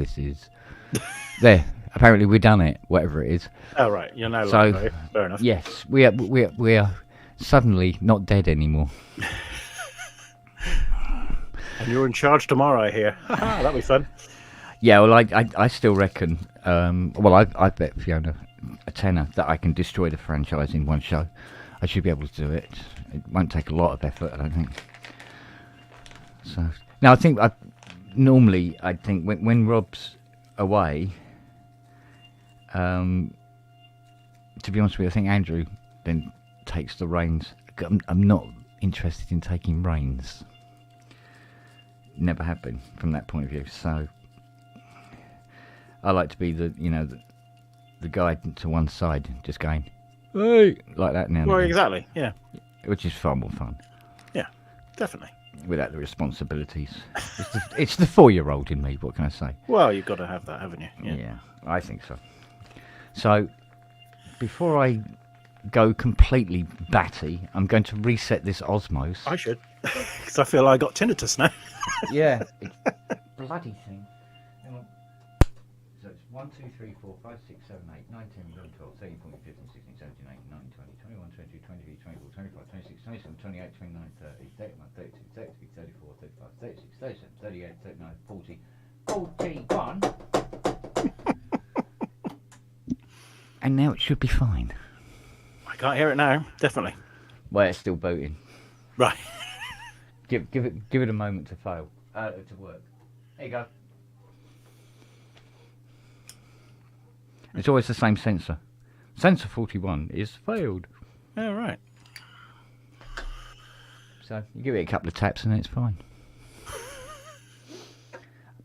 this is. There. Apparently, we've done it. Whatever it is. Oh right, you're no So, longer. Fair enough. Yes, we are suddenly not dead anymore. And you're in charge tomorrow, I hear. That'll be fun. Yeah, well, I still reckon. I bet Fiona a tenner that I can destroy the franchise in one show. I should be able to do it. It won't take a lot of effort, I don't think. So now I think normally when Rob's away, to be honest with you, I think Andrew then takes the reins. I'm not interested in taking reins. Never have been from that point of view. So I like to be the guide to one side, just going, hey, like that now. Well, exactly. Yeah. Which is far more fun. Yeah, definitely. Without the responsibilities. It's the 4-year-old in me. What can I say? Well, you've got to have that, haven't you? Yeah, I think so. So before I go completely batty, I'm going to reset this Osmos. I should, because I feel I got tinnitus now. Yeah, it's bloody thing. Hang on. So it's 1, 2, 3, 4, 5, 6, 7, 8, 9, 10, 11, 12, 13, 14, 15, 16, 17, 18, 19, 20, 21, 22, 23, 24, 25, 26, 27, 28, 29, 30, 31, 32, 33, 34, 35, 36, 37, 38, 39, 40, 41. And now it should be fine. I can't hear it now. Definitely. Well, it's still booting. Right. Give it a moment to fail. To work. There you go. It's always the same sensor. Sensor 41 is failed. Oh, right. So you give it a couple of taps and it's fine.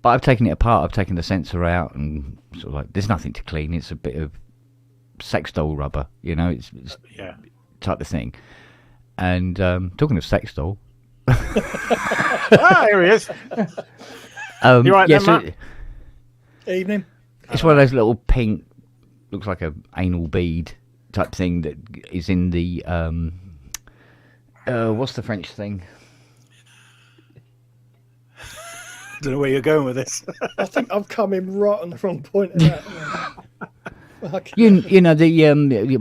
But I've taken it apart. I've taken the sensor out and sort of like there's nothing to clean. It's a bit of sex doll rubber, it's yeah, type of thing. And talking of sex doll, here he is. You right then, Matt? Evening. It's one of those little pink, looks like a anal bead type thing that is in the what's the French thing? I don't know where you're going with this. I think I've come in right on the wrong point of that. Okay. You know the the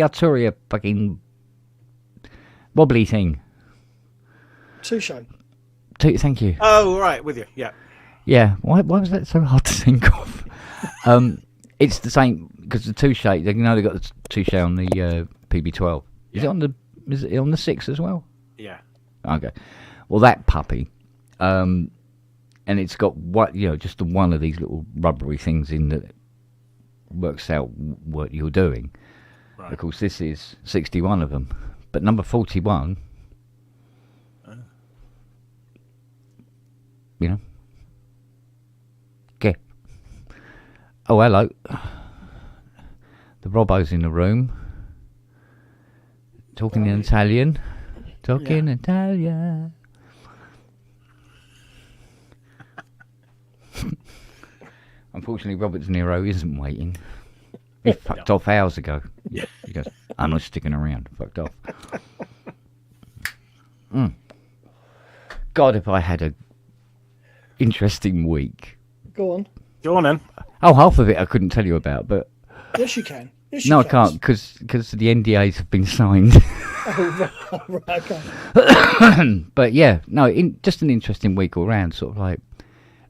Arturia fucking wobbly thing. Touche. Thank you. Oh, right, with you. Yeah. Yeah. Why was that so hard to think of? It's the same because the Touche. They got the Touche on the PB12. Is it on the 6 as well? Yeah. Okay. Well, that puppy. And it's got just the one of these little rubbery things in that works out what you're doing. Right. Of course, this is 61 of them, but number 41. Okay. Oh, hello. The Robbo's in the room, talking in Italian. Italian. Unfortunately, Robert De Niro isn't waiting. He fucked off hours ago. Yeah. He goes, I'm not sticking around. Fucked off. God, if I had a interesting week. Go on. Go on then. Oh, half of it I couldn't tell you about, but... Yes, you can. Yes, no, you I can't, because the NDAs have been signed. Oh, right, okay. But yeah, no, just an interesting week all round, sort of like...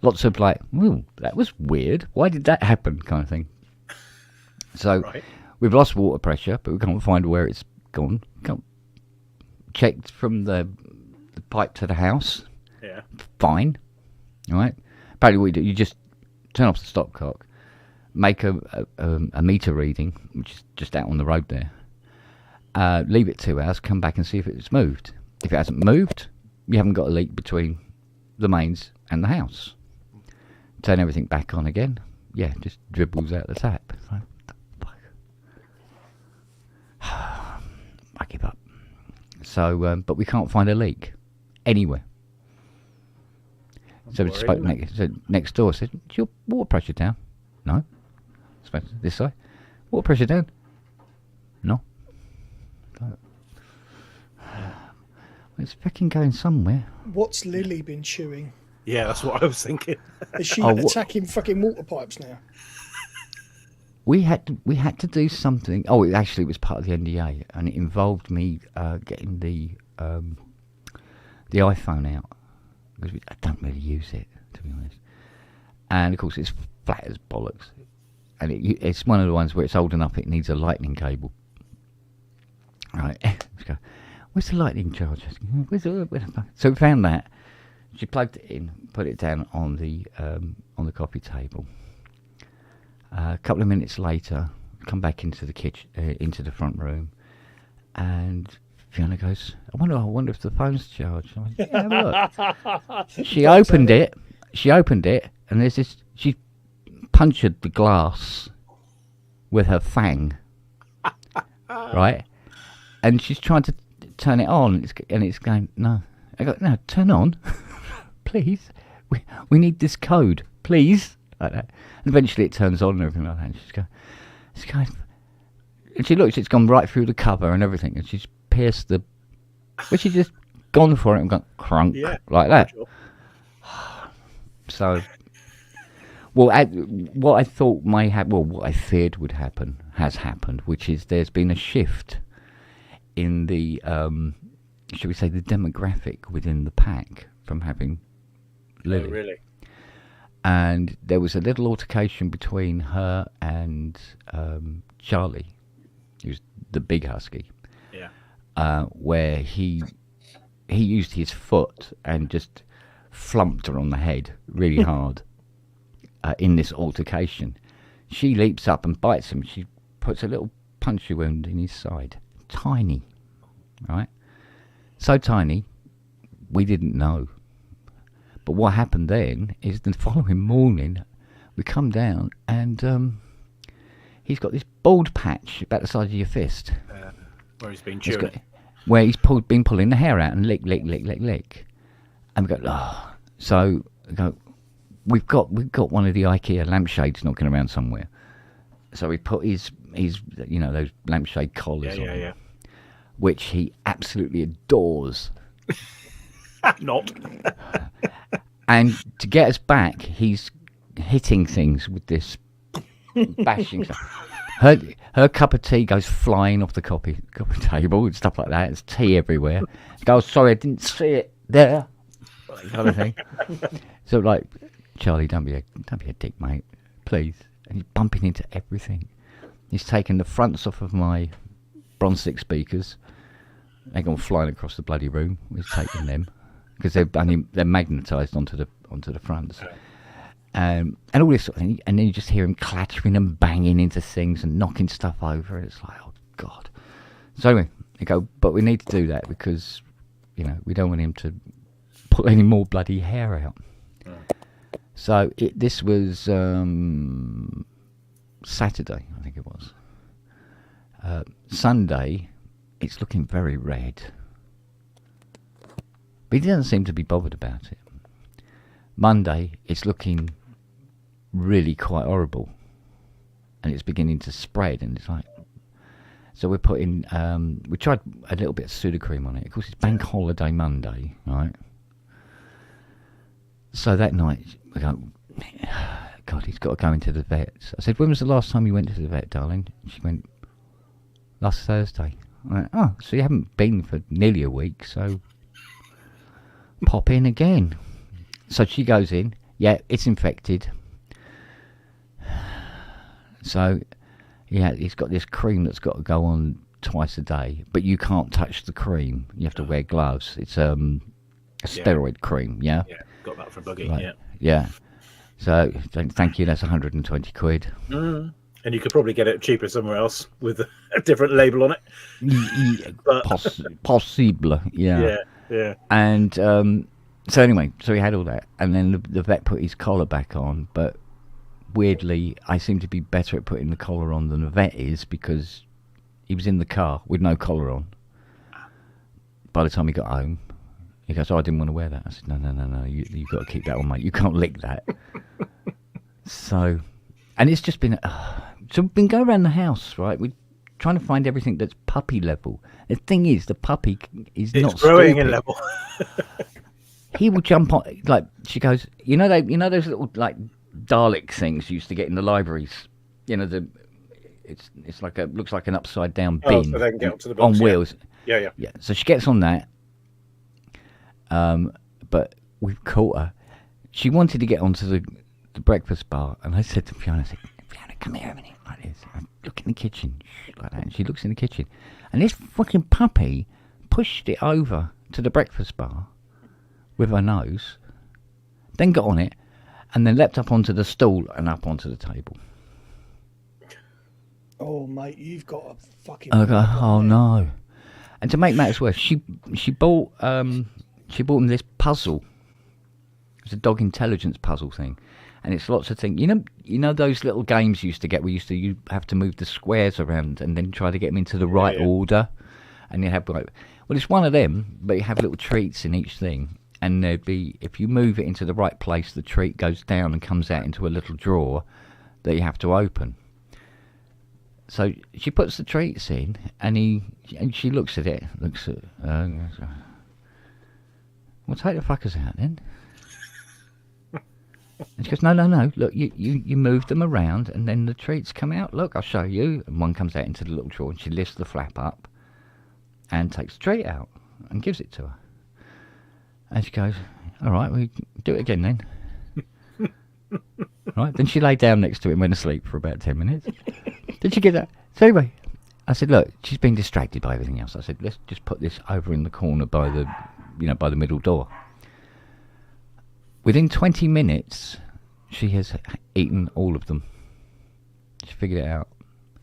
Lots of like, ooh, that was weird. Why did that happen? Kind of thing. So we've lost water pressure, but we can't find where it's gone. Checked from the pipe to the house. Yeah. Fine. All right. Apparently, what you do, you just turn off the stopcock, make a meter reading, which is just out on the road there. Leave it 2 hours. Come back and see if it's moved. If it hasn't moved, you haven't got a leak between the mains and the house. Turn everything back on again. Yeah, just dribbles out the tap. Like, what the fuck? I give up. So, but we can't find a leak anywhere. So we spoke next door. Said, "Is your water pressure down?" No. This side. Water pressure down? No. It's fucking going somewhere. What's Lily been chewing? Yeah, that's what I was thinking. Is she Oh, what- attacking fucking water pipes now? We had to do something. Oh, it actually was part of the NDA, and it involved me getting the iPhone out because I don't really use it, to be honest. And of course, it's flat as bollocks, and it's one of the ones where it's old enough it needs a lightning cable. Right? Let's go. Where's the lightning charge? So we found that. She plugged it in, put it down on the coffee table. A couple of minutes later, come back into the kitchen, into the front room, and Fiona goes, I wonder if the phone's charged. I went, yeah, have a look. She opened it, and there's this. She punctured the glass with her fang, right? And she's trying to turn it on, and it's going, no. I go, no, turn on, please. We need this code, please. Like that. And eventually it turns on and everything like that. And she's going, and she looks, it's gone right through the cover and everything, and she's pierced the, but she's just gone for it and gone crunk, like that. Sure. So, what I thought may happen, what I feared would happen, has happened, which is there's been a shift in the, should we say, the demographic within the pack from having Lily. Oh, really? And there was a little altercation between her and Charlie, who's the big husky. Yeah. Where he used his foot and just flumped her on the head really hard in this altercation. She leaps up and bites him. She puts a little puncture wound in his side. Tiny, right? So tiny, we didn't know. But what happened then is the following morning, we come down and he's got this bald patch about the size of your fist. Where he's been chewing. Where he's been pulling the hair out and lick. And we go, oh. So we go, we've got one of the IKEA lampshades knocking around somewhere. So we put his those lampshade collars on him, which he absolutely adores. Not. And to get us back, he's hitting things with this bashing stuff. Her cup of tea goes flying off the coffee table and stuff like that. There's tea everywhere. She goes, sorry, I didn't see it there. Kind of thing. So like, Charlie, don't be a dick, mate, please. And he's bumping into everything. He's taken the fronts off of my bronze stick speakers. They're gone flying across the bloody room. He's taking them because they're magnetised onto the fronts. And all this sort of thing, and then you just hear him clattering and banging into things and knocking stuff over. And it's like, oh God. So anyway, I go, but we need to do that because, we don't want him to pull any more bloody hair out. So this was Saturday, I think it was. Sunday, it's looking very red. But he doesn't seem to be bothered about it. Monday, it's looking really quite horrible. And it's beginning to spread, and it's like... So we're putting... we tried a little bit of Sudocrem on it. Of course, it's Bank Holiday Monday, right? So that night, we go... God, he's got to go into the vet. I said, when was the last time you went to the vet, darling? She went, last Thursday. I went, oh, so you haven't been for nearly a week, so... Pop in again. So she goes in. Yeah, it's infected. So, yeah, he's got this cream that's got to go on twice a day, but you can't touch the cream. You have to wear gloves. It's a steroid cream, yeah? Yeah, got that for Buggy, right. Yeah. So, thank you, that's 120 quid. Mm. And you could probably get it cheaper somewhere else with a different label on it. Possible, yeah. Yeah. And so anyway, so he had all that, and then the vet put his collar back on, but weirdly, I seem to be better at putting the collar on than the vet is because he was in the car with no collar on. By the time he got home, he goes, oh, I didn't want to wear that. I said, no, you've got to keep that on, mate. You can't lick that. So, and it's just been, so we've been going around the house, right? We trying to find everything that's puppy level. The thing is, the puppy is It's not growing stupid. in level. He will jump on, like, she goes, you know those little, like, Dalek things you used to get in the libraries? You know, it's like looks like an upside down bin So they can get up to the on box, wheels. Yeah. Yeah, so she gets on that, but we've caught her. She wanted to get onto the breakfast bar, and I said to Fiona, Fiona, come here a minute, like this. I look in the kitchen, like that, and she looks in the kitchen. And this fucking puppy pushed it over to the breakfast bar with her nose, then got on it, and then leapt up onto the stool and up onto the table. Oh, mate, you've got a fucking... I go, oh no. And to make matters worse, she bought him this puzzle. It's a dog intelligence puzzle thing, and it's lots of things. You know those little games you used to get where you have to move the squares around and then try to get them into the right order, and you have like, well, it's one of them, but you have little treats in each thing, and there'd be, if you move it into the right place, the treat goes down and comes out into a little drawer that you have to open. So she puts the treats in, and she looks at it, well, take the fuckers out then. And she goes, no, look, you move them around, and then the treats come out. Look, I'll show you. And one comes out into the little drawer, and she lifts the flap up and takes the treat out and gives it to her. And she goes, all right, we do it again then. Right, then she lay down next to it and went to sleep for about 10 minutes. Did you get that? So anyway, I said, look, she's been distracted by everything else. I said, let's just put this over in the corner by the middle door. Within 20 minutes, she has eaten all of them. She figured it out.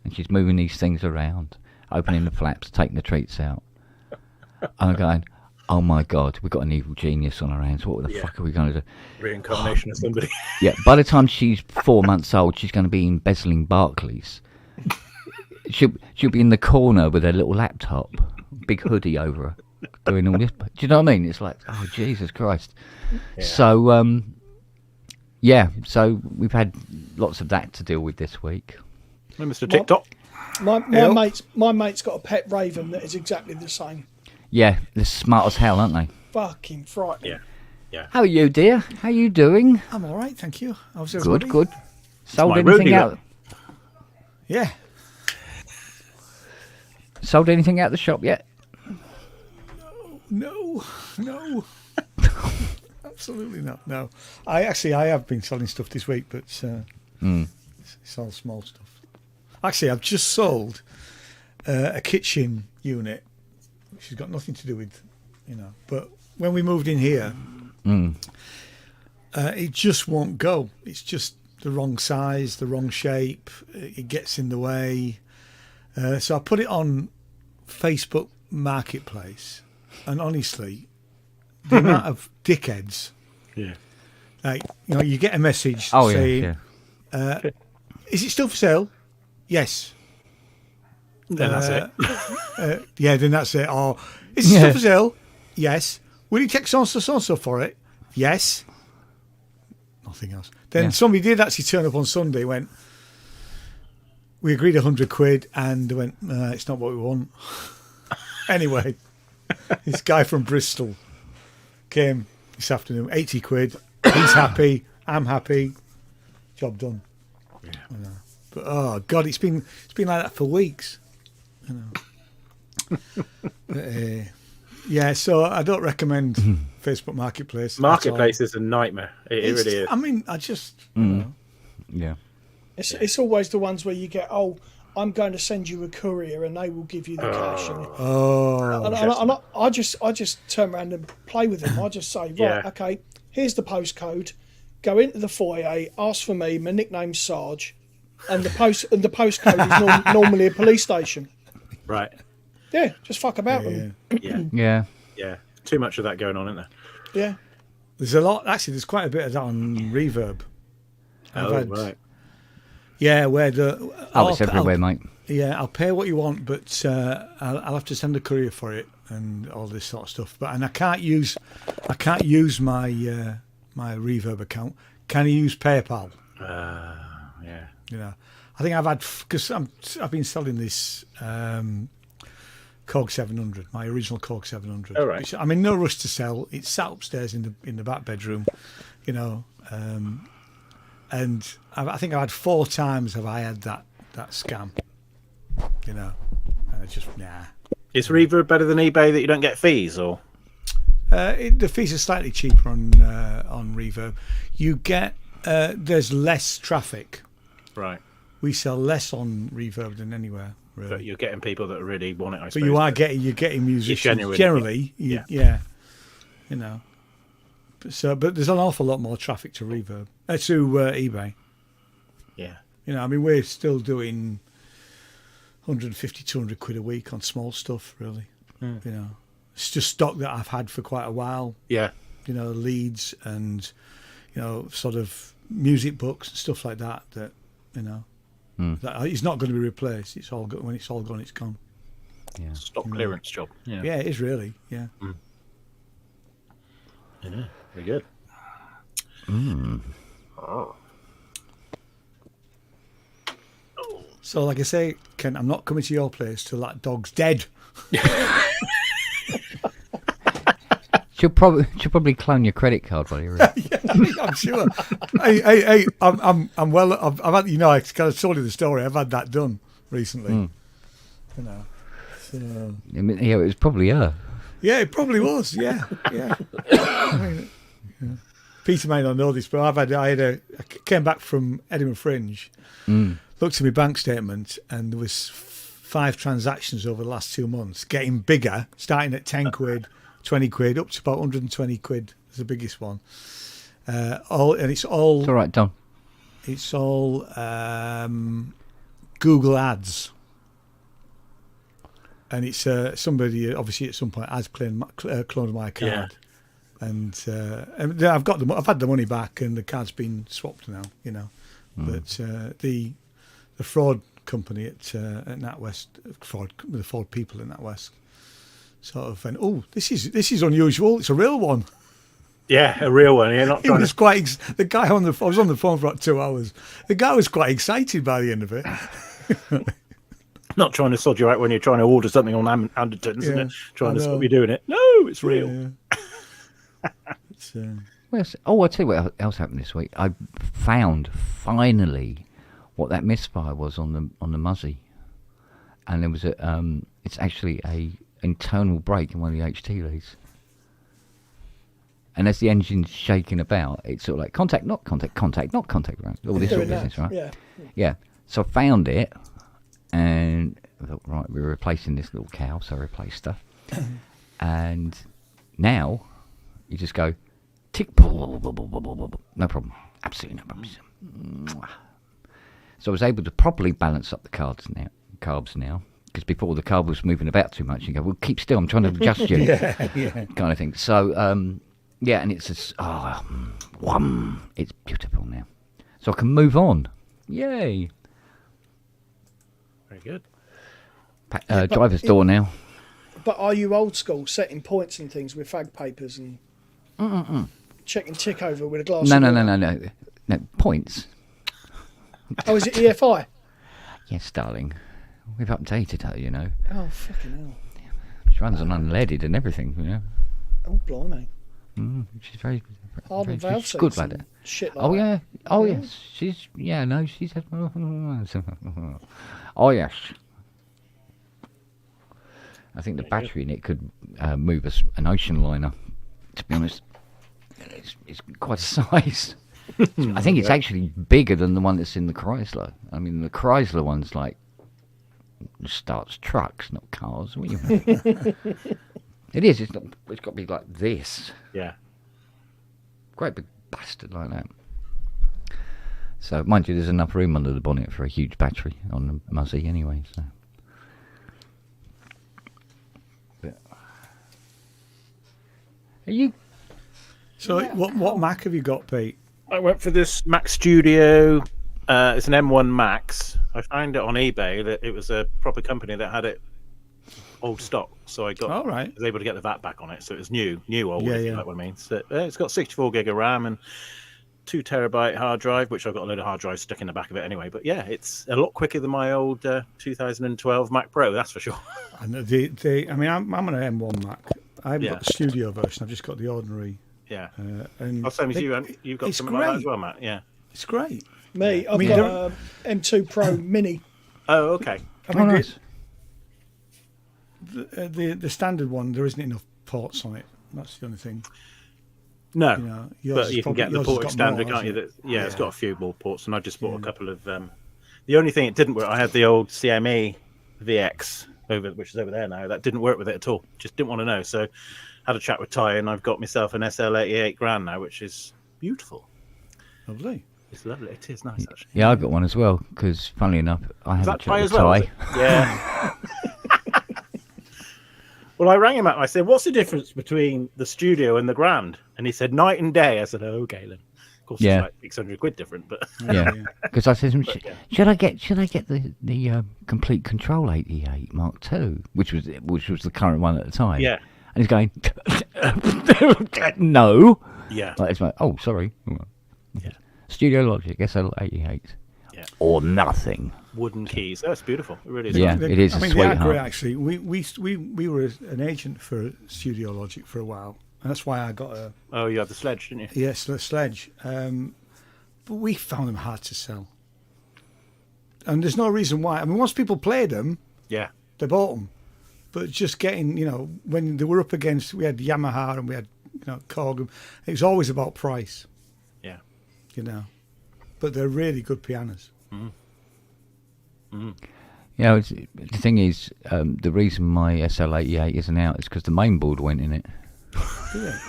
And she's moving these things around, opening the flaps, taking the treats out. And I'm going, oh my God, we've got an evil genius on our hands. What the fuck are we going to do? Reincarnation of somebody. Yeah, by the time she's 4 months old, she's going to be embezzling Barclays. She'll be in the corner with her little laptop, big hoodie over her, doing all this. Do you know what I mean? It's like, oh, Jesus Christ. Yeah. So, so we've had lots of that to deal with this week. Hey, Mr. TikTok. My mate's got a pet raven that is exactly the same. Yeah, they're smart as hell, aren't they? Fucking frightening. Yeah. How are you, dear? How you doing? I'm all right, thank you. How's everybody? Good. Sold my anything roadie, out? Yeah. Sold anything out the shop yet? No. Absolutely not. No. I have been selling stuff this week, but it's all small stuff. Actually, I've just sold a kitchen unit, which has got nothing to do with, but when we moved in here, it just won't go. It's just the wrong size, the wrong shape. It gets in the way. So I put it on Facebook Marketplace, and honestly, the amount of dickheads. Yeah. Like, you get a message saying, is it still for sale? Yes. Then that's it. Then that's it. Or, is it still for sale? Yes. Will you take so-and-so for it? Yes. Nothing else. Then somebody did actually turn up on Sunday, went, we agreed £100, and they went, it's not what we want. Anyway, this guy from Bristol came this afternoon, £80. He's happy. I'm happy. Job done. Yeah. But oh God, it's been like that for weeks. But, so I don't recommend Facebook Marketplace. Marketplace is a nightmare. It really is. I mean, I just Yeah. It's always the ones where you get, I'm going to send you a courier and they will give you the cash. And I just turn around and play with them. I just say, right, okay, here's the postcode. Go into the foyer, ask for me. My nickname's Sarge, and the postcode is normally a police station. Right. Yeah, just fuck about them. Yeah. Too much of that going on, isn't there? Yeah. There's a lot. Actually, there's quite a bit of that on Reverb. Right. Yeah, where it's everywhere, mate. Yeah, I'll pay what you want, but I'll have to send a courier for it and all this sort of stuff. And I can't use my my Reverb account. Can I use PayPal? Yeah. I think I've had, because I've been selling this Korg 700, my original Korg 700. Oh, right. Which I'm in no rush to sell. It's sat upstairs in the back bedroom, you know. And I think I've had 4 times have I had that scam, you know. And it's just nah. Is Reverb better than eBay that you don't get fees, or? The fees are slightly cheaper on Reverb. You get there's less traffic. Right. We sell less on Reverb than anywhere. Really. But you're getting people that really want it, I suppose. But you're getting musicians generally. Yeah. You know. But there's an awful lot more traffic to Reverb to eBay. Yeah. You know, I mean, we're still doing 150, 200 quid a week on small stuff, really. You know, it's just stock that I've had for quite a while. Yeah. You know, leads and, you know, sort of music books and stuff like that, you know, that it's not going to be replaced. It's all when it's all gone, it's gone. Yeah. Stock clearance job. Yeah. Yeah, it is really. Yeah. Yeah. Very good. Oh. So, like I say, Ken, I'm not coming to your place till that dog's dead. She'll probably clone your credit card while you're in. I'm sure. Hey, I'm well. I've had, you know, I kind of told you the story. I've had that done recently. You know. So, I mean, yeah, it was probably her. yeah, it probably was. Yeah. I mean, yeah. Peter may not know this, but I came back from Edinburgh Fringe, looked at my bank statement, and there was 5 transactions over the last 2 months, getting bigger, starting at 10 quid, 20 quid, up to about 120 quid is the biggest one. It's all right, Don. It's all Google Ads. And it's somebody obviously at some point has cloned my card. Yeah. And I've had the money back, and the card's been swapped now, you know. But the fraud company at NatWest, the fraud people at NatWest, sort of went, "Oh, this is unusual. It's a real one." Yeah, a real one. Yeah, not It trying was to. the guy I was on the phone for about 2 hours. The guy was quite excited by the end of it. Not trying to sod you out when you're trying to order something on Anderton's, isn't it? Trying to stop you doing it. No, it's real. Yeah. I'll tell you what else happened this week. I found finally what that misfire was on the Muzzy, and there was it's actually a internal break in one of the HT leads. And as the engine's shaking about, it's sort of like contact, not contact, contact, not contact, right? All this sort of business, right? Yeah. So I found it, and I thought, right, we're replacing this little cow, so I replaced stuff. And now you just go tick, no problem, absolutely no problem. So I was able to properly balance up the carbs now, because before the carb was moving about too much. You go, well, keep still, I'm trying to adjust you, kind of thing. So yeah, and it's just, it's beautiful now, so I can move on. Yay! Very good. Driver's door now. But are you old school, setting points and things with fag papers and checking tick over with a glass? No points. Oh, is it EFI? Yes, darling. We've updated her, you know. Oh, fucking hell. She runs on unleaded and everything, you know. Oh, blimey. She's very Hard and valve she's good like that. Shit like Oh, that. yeah. Oh, yes. She's, she's... Oh, yes. I think the battery in it could move an ocean liner, to be honest. It's quite a size. I think it's actually bigger than the one that's in the Chrysler. I mean, the Chrysler one's like starts trucks, not cars. What do you mean? It is. It's got to be like this. Yeah. Great big bastard like that. So, mind you, there's enough room under the bonnet for a huge battery on the Muzzy anyway. So. But, are you? So, what Mac have you got, Pete? I went for this Mac Studio. It's an M1 Max. I found it on eBay that it was a proper company that had it old stock, so I was able to get the VAT back on it. So it was new old. Yeah, if you know what I mean. So it's got 64 gig of RAM, and 2 terabyte hard drive, which I've got a load of hard drives stuck in the back of it anyway. But yeah, it's a lot quicker than my old 2012 Mac Pro, that's for sure. And I'm on an M1 Mac. I haven't got the studio version. I've just got the ordinary. Yeah. And same as you. You've got something like that as well, Matt. Yeah. It's great. Me, I've got M2 Pro Mini. Oh, okay. Nice. The standard one, there isn't enough ports on it. That's the only thing. No, but you can get the port extender, can't you? Yeah, it's got a few more ports, and I just bought a couple of. The only thing it didn't work, I had the old CME VX which is over there now. That didn't work with it at all. Just didn't want to know. So, had a chat with Ty, and I've got myself an SL88 grand now, which is beautiful. Lovely. It's lovely. It is nice, actually. Yeah, I got one as well because, funnily enough, I have a chat with Ty. Yeah. Well, I rang him up. I said, "What's the difference between the studio and the grand?" And he said, "Night and day." I said, "Oh, okay then." Of course, it's like 600 quid different, but yeah. Because I said to him, "Should I get the complete Control 88 Mark II, which was the current one at the time?" Yeah. And he's going, "No." Yeah. Like, it's like, "Oh, sorry." Yeah. Studio Logic SL88. Yeah. Or nothing. Wooden keys. Oh, it's beautiful. It really is. Yeah, it is a sweetheart. Great, actually. We were an agent for Studio Logic for a while, and that's why I got a. Oh, you had the Sledge, didn't you? Yes, the Sledge. But we found them hard to sell, and there's no reason why. I mean, once people played them, yeah, they bought them. But just getting, when they were up against, we had Yamaha and we had, Korg. It was always about price. Yeah. But they're really good pianos. Mm-hmm. Mm-hmm. Yeah, the thing is, the reason my SL88 isn't out is because the mainboard went in it. Yeah.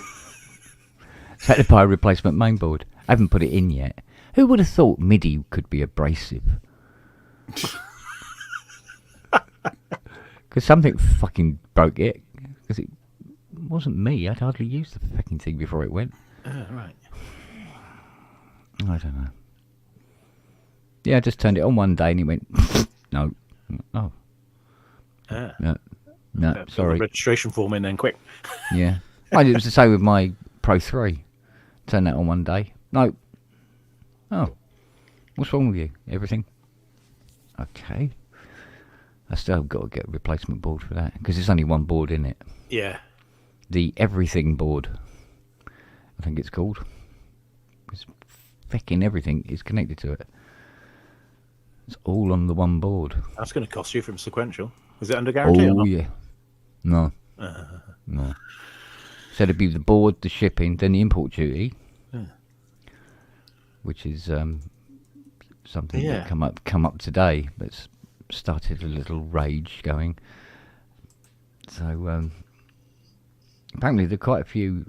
So I had to buy a replacement mainboard. I haven't put it in yet. Who would have thought MIDI could be abrasive? Because something fucking broke it. Because it wasn't me. I'd hardly used the fucking thing before it went. Right. I don't know. Yeah, I just turned it on one day and it went, no. Oh. No, sorry. Registration form in then, quick. Yeah. Well, it was the same with my Pro 3. Turned that on one day. No. Oh. What's wrong with you? Everything? Okay. I still have got to get a replacement board for that because there's only one board in it. Yeah. The everything board, I think it's called. It's fucking everything is connected to it. It's all on the one board. That's going to cost you from Sequential. Is it under guarantee or not? Yeah. No. No. So it'd be the board, the shipping, then the import duty, which is something that come up today, but it's started a little rage going. So apparently there are quite a few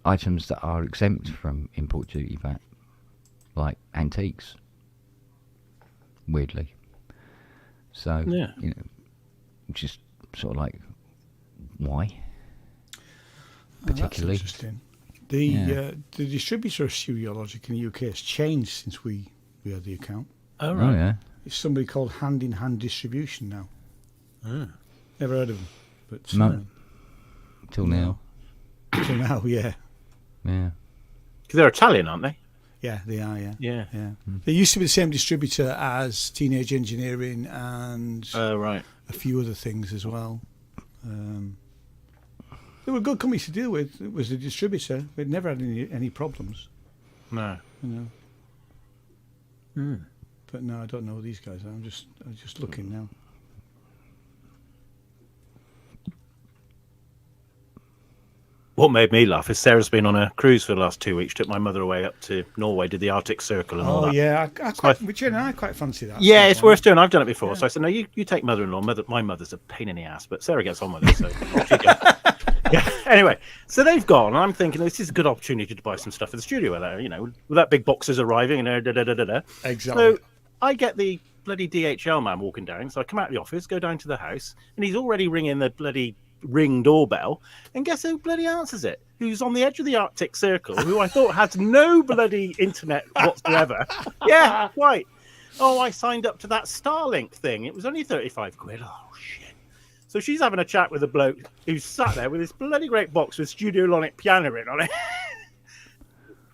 items that are exempt from import duty VAT, like antiques. Weirdly. So which is sort of like why? Particularly. That's interesting. The distributor of Studio Logic in the UK has changed since we had the account. Oh right. Oh, yeah. It's somebody called Hand in Hand Distribution now. Never heard of them, but no. Till now. Till now, yeah. Yeah. Because they're Italian, aren't they? Yeah, they are. Yeah. Yeah. They used to be the same distributor as Teenage Engineering and right. a few other things as well. They were good companies to deal with. It was the distributor. We'd never had any problems. No. But no, I don't know who these guys are. I'm just looking now. What made me laugh is Sarah's been on a cruise for the last 2 weeks. Took my mother away up to Norway, did the Arctic Circle and all that. Oh yeah, I quite fancy that. Yeah, it's worth doing. I've done it before, so I said, no, you take mother-in-law. My mother's a pain in the ass, but Sarah gets on with it, so off she goes. Yeah. Anyway, so they've gone, and I'm thinking this is a good opportunity to buy some stuff for the studio. With that big boxes arriving and Exactly. So I get the bloody DHL man walking down. So I come out of the office, go down to the house, and he's already ringing the bloody Ring doorbell, and guess who bloody answers it? Who's on the edge of the Arctic Circle, who I thought has no bloody internet whatsoever. Yeah, quite. Oh, I signed up to that Starlink thing. It was only 35 quid. Oh, shit. So she's having a chat with a bloke who's sat there with this bloody great box with Studio Logic piano in on it.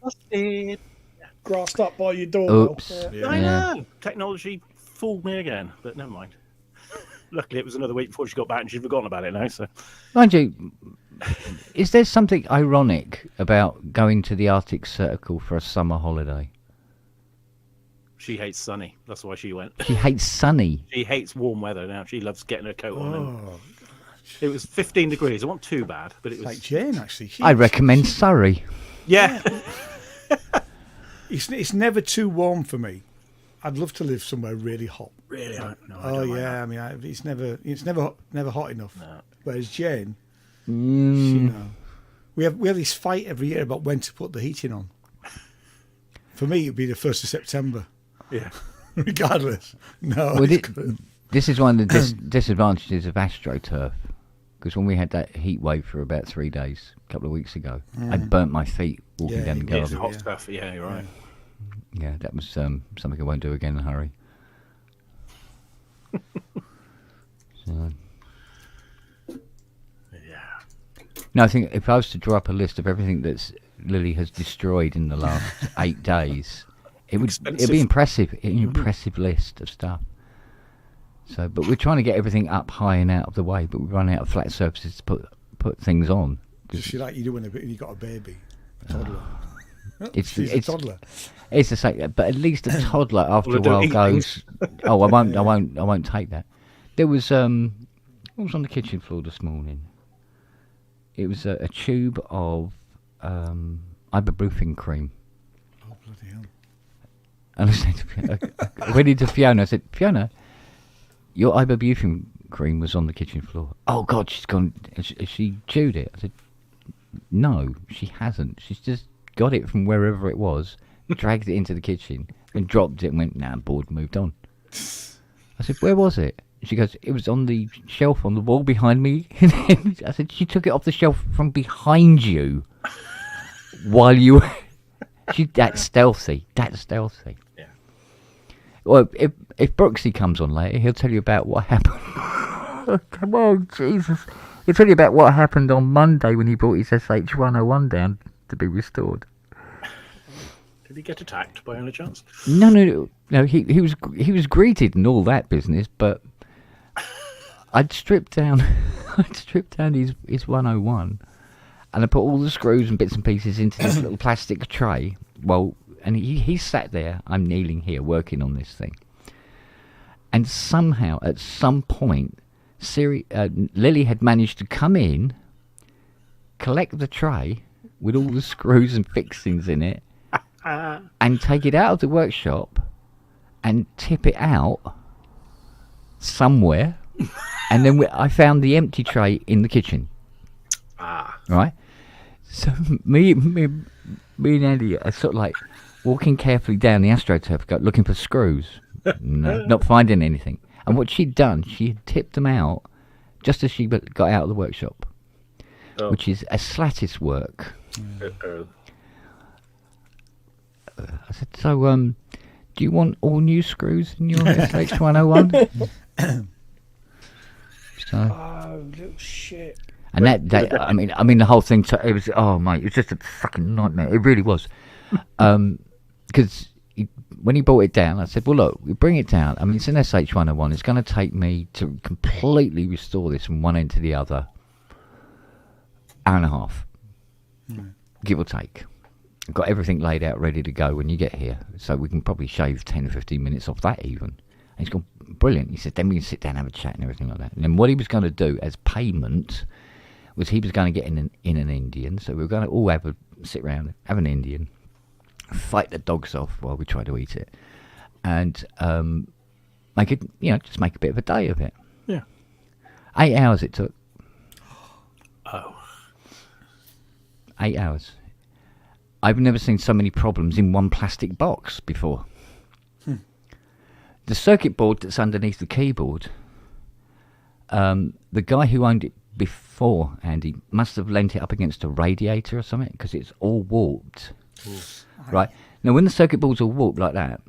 Busted. Grassed up by your doorbell. Oops. Yeah. I know. Technology fooled me again, but never mind. Luckily, it was another week before she got back and she'd forgotten about it now. So, Mind you, is there something ironic about going to the Arctic Circle for a summer holiday? she hates sunny. That's why she went. She hates sunny. She hates warm weather now. She loves getting her coat on. And Oh, it was 15 degrees. It wasn't too bad, but it was. like Jane, actually. I recommend Surrey. Yeah. It's never too warm for me. I'd love to live somewhere really hot. Really? No, I Oh don't like yeah, I mean, it's never hot enough. No. Whereas Jane, she, no. We have this fight every year about when to put the heating on. For me, it'd be the 1st of September, that. Yeah. regardless. No, Well, it's good. this is one of the disadvantages of AstroTurf. Because when we had that heat wave for about 3 days, a couple of weeks ago, I burnt my feet walking Yeah, down the yeah, It's garden. hot Yeah. stuff. Yeah, you're right. Yeah, that was something I won't do again in a hurry. So, Yeah. no, I think if I was to draw up a list of everything that's Lily has destroyed in the last 8 days, it'd Expensive. be impressive. An impressive list of stuff. So, but we're trying to get everything up high and out of the way, but we run out of flat surfaces to put things on. Just like you do when you got a baby, a toddler. It's a toddler. It's the same, but at least a toddler after a Well, while don't eat goes, "Oh, I won't take that." There was what was on the kitchen floor this morning? It was a tube of ibuprofen cream. Oh bloody hell! And I went into Fiona. I said, "Fiona, your ibuprofen cream was on the kitchen floor." "Oh God, she's gone. Has she chewed it?" I said, "No, she hasn't. She's just got it from wherever it was, dragged it into the kitchen, and dropped it and went, nah, I'm bored, moved on." I said, "Where was it?" She goes, "It was on the shelf on the wall behind me." I said, "She took it off the shelf from behind you while you were..." That's stealthy. That's stealthy. Yeah. Well, if Brooksy comes on later, he'll tell you about what happened. Come on, Jesus. He'll tell you about what happened on Monday when he brought his SH-101 down to be restored. Did he get attacked by any chance? No. He was greeted and all that business, but I'd stripped down his 101, and I put all the screws and bits and pieces into this little plastic tray. Well, and he sat there. I'm kneeling here working on this thing, and somehow at some point, Lily had managed to come in, collect the tray with all the screws and fixings in it, and take it out of the workshop and tip it out somewhere. And then I found the empty tray in the kitchen. Right? So me and Andy are sort of like walking carefully down the AstroTurf, looking for screws. No, not finding anything. And what she'd done, she had tipped them out just as she got out of the workshop, which is a slattice work. I said, "So, do you want all new screws in your SH-101? So, Oh, little shit. and that I mean, the whole thing. It was, oh mate, it was just a fucking nightmare. It really was. Because when he brought it down, I said, "Well, look, we bring it down. I mean, it's an SH-101. It's going to take me to completely restore this from one end to the other, hour and a half, give or take. I've got everything laid out ready to go when you get here, so we can probably shave 10 or 15 minutes off that even." And he's gone, "Brilliant." He said, "Then we can sit down and have a chat and everything like that." And then what he was going to do as payment was he was going to get in an Indian. So we were going to all sit around, have an Indian, fight the dogs off while we try to eat it, and make it, just make a bit of a day of it. Yeah. 8 hours it took. Oh. 8 hours. I've never seen so many problems in one plastic box before. The circuit board that's underneath the keyboard, the guy who owned it before, Andy, must have lent it up against a radiator or something, because it's all warped. Right? Now, when the circuit boards are warped like that,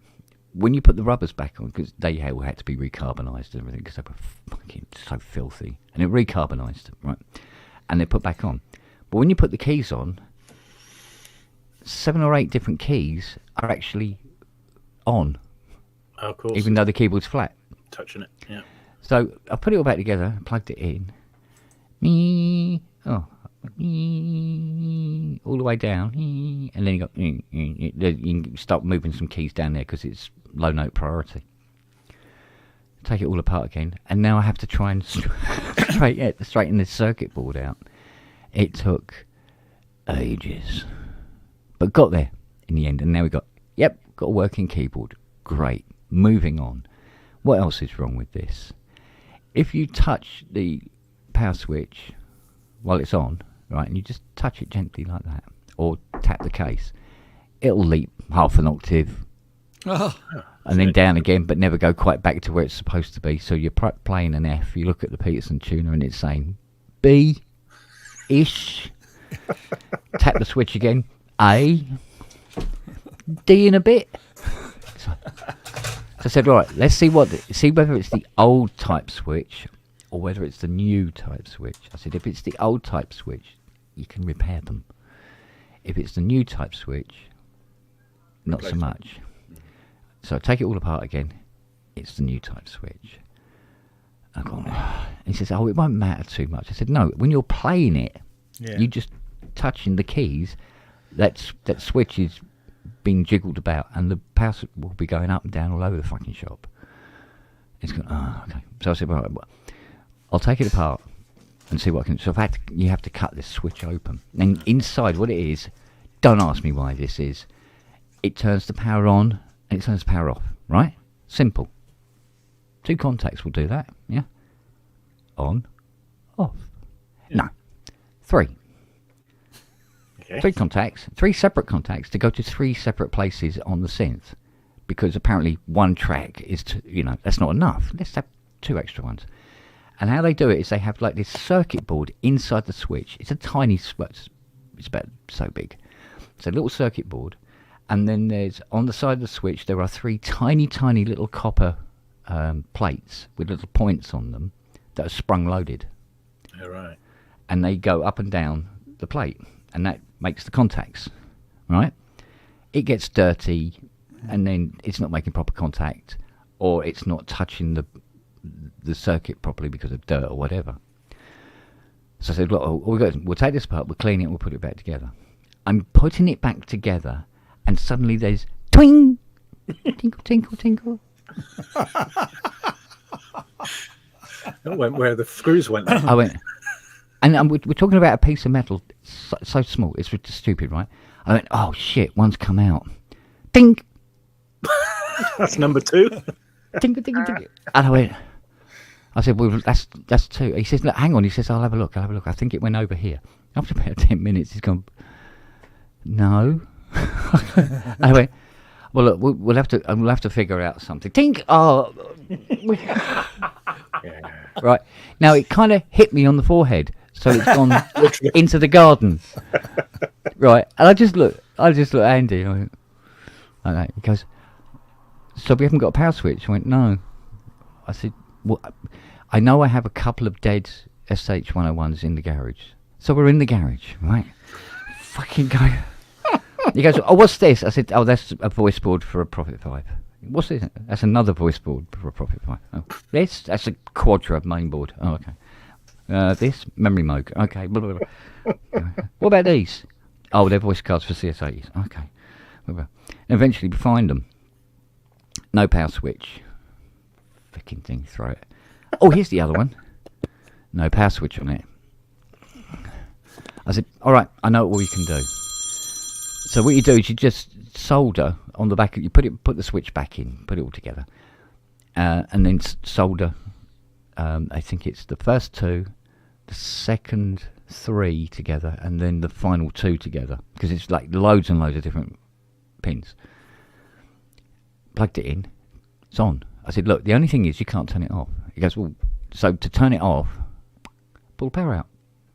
when you put the rubbers back on, because they all had to be recarbonised and everything, because they were fucking so filthy, and it recarbonised, right? And they put back on. But when you put the keys on, 7 or 8 different keys are actually on, Oh, of course. even though the keyboard's flat. Touching it. Yeah. So I put it all back together, plugged it in. All the way down, and then you can start moving some keys down there because it's low note priority. Take it all apart again, and now I have to try and straighten this circuit board out. It took ages, but got there in the end, and now we got a working keyboard. Great. Moving on. What else is wrong with this? If you touch the power switch while it's on, right, and you just touch it gently like that, or tap the case, it'll leap half an octave, and then down again, but never go quite back to where it's supposed to be. So you're playing an F, you look at the Peterson tuner and it's saying B-ish. Tap the switch again, A, D in a bit. So I said, right, let's see whether it's the old type switch or whether it's the new type switch. I said, if it's the old type switch, you can repair them. If it's the new type switch, not so much. So I take it all apart again. It's the new type switch. I've gone, he says, oh, it won't matter too much. I said, no, when you're playing it, you just touching the keys, that switch is being jiggled about, and the power will be going up and down all over the fucking shop. It's going, okay. So I said, well, I'll take it apart and see what I can. So you have to cut this switch open, and inside, what it is, don't ask me why this is. It turns the power on and it turns the power off. Right? Simple. 2 contacts will do that. Yeah. On, off. Yeah. No. 3. Okay. 3 contacts, 3 separate contacts to go to 3 separate places on the synth, because apparently one track is that's not enough. Let's have 2 extra ones. And how they do it is they have like this circuit board inside the switch. It's a tiny, it's about so big. It's a little circuit board, and then there's on the side of the switch there are 3 tiny little copper plates with little points on them that are sprung loaded. All right. And they go up and down the plate, and that makes the contacts, right? It gets dirty, and then it's not making proper contact, or it's not touching the circuit properly because of dirt or whatever. So I said, look, we'll take this apart, we'll clean it, and we'll put it back together. I'm putting it back together, and suddenly there's twing, tinkle, tinkle, tinkle. It went where the screws went. I went, and we're talking about a piece of metal so small, it's just stupid, right? I went, oh shit, one's come out. Ding! That's number 2. Tinkle, tinkle, tinkle. And I said, well, that's 2. He says, look, hang on. He says, I'll have a look. I think it went over here. After about 10 minutes, he's gone, no. I went, well, look, we'll have to figure out something. Tink! Oh. Right. Now, it kind of hit me on the forehead, so it's gone into the garden. Right. And I just looked at Andy. And I went, okay. He goes, so we haven't got a power switch? I went, no. I said, well, I know I have a couple of dead SH101s in the garage. So we're in the garage, right? Fucking go. He goes, oh, what's this? I said, oh, that's a voice board for a Prophet 5. What's this? That's another voice board for a Prophet 5. Oh, that's a Quadra main board. Oh, okay. This, memory mode. Okay. Blah, blah, blah. What about these? Oh, they're voice cards for CS80s. Okay. And eventually we find them. No power switch. Fucking thing, throw it. Oh, here's the other one. No power switch on it. I said, all right, I know what we can do. So what you do is you just solder on the back. You put the switch back in, put it all together, and then solder. I think it's the first 2, the second 3 together, and then the final 2 together, because it's like loads and loads of different pins. Plugged it in. It's on. I said, look, the only thing is you can't turn it off. He goes, well, so to turn it off, pull the power out.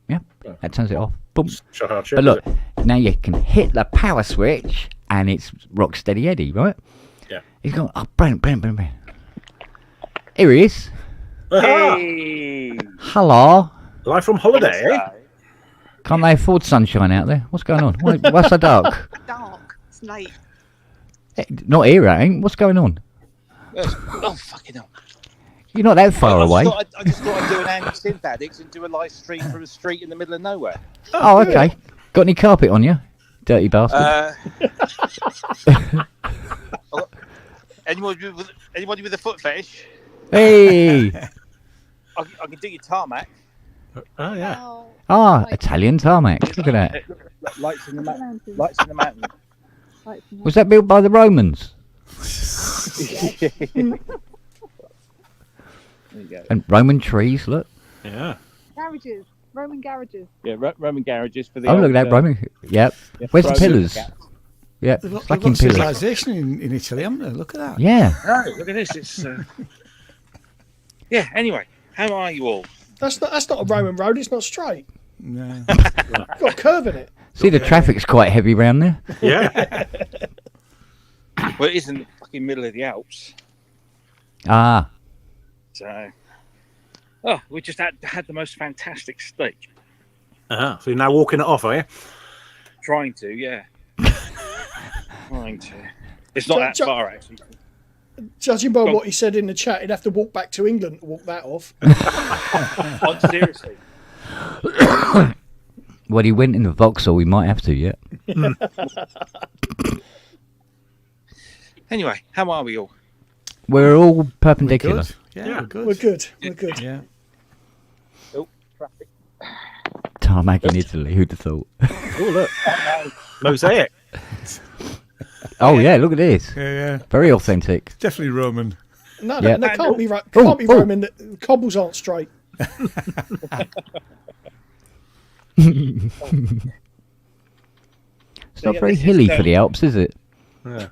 Yeah, that turns it off. Boom. But look, now you can hit the power switch and it's rock steady Eddie, right? Yeah. He's going, oh, Brent. Here he is. Hey! Hello. Live from holiday, eh? Can't they afford sunshine out there? What's going on? What's so dark? Dark. It's late. Not here, it ain't. What's going on? Oh, fucking hell. You're not that far away. I just thought I'd do an anti-synth addicts and do a live stream from a street in the middle of nowhere. Oh, okay. Got any carpet on you? Dirty bastard. Anybody with a foot fetish? Hey! I can do your tarmac. Oh yeah. Italian tarmac. Look at that. Lights in the mountain. Was that built by the Romans? There you go. And Roman trees, look. Yeah. Garages. Roman garages. Yeah, Roman garages for the. Oh, look at that, Roman. Yep. Where's the pillars? Yep. They've It's like got in pillars. civilization in Italy, haven't they? Look at that. Yeah. Oh, look at this. It's. Yeah. Anyway, how are you all? That's not a Roman road. It's not straight. No. It's got a curve in it. See, the traffic's quite heavy round there. Yeah. Well, it is in the fucking middle of the Alps. Ah. So. We just had the most fantastic steak. So you're now walking it off, are you? Trying to, yeah. Trying to. It's not that far, actually. Judging by what he said in the chat, he'd have to walk back to England to walk that off. Seriously. Well, he went in the Vauxhall. We might have to, yeah. Anyway, how are we all? We're all perpendicular. Good. Yeah, we're good. We're good. We're good. Yeah. Oh, traffic. Tarmac in Italy. Who'd have thought? Oh look, mosaic. Oh yeah, look at this. Yeah. Very authentic. Definitely Roman. No, Yeah. they can't be Oh. Roman. The cobbles aren't straight. It's not very hilly for the Alps, is it? Yeah.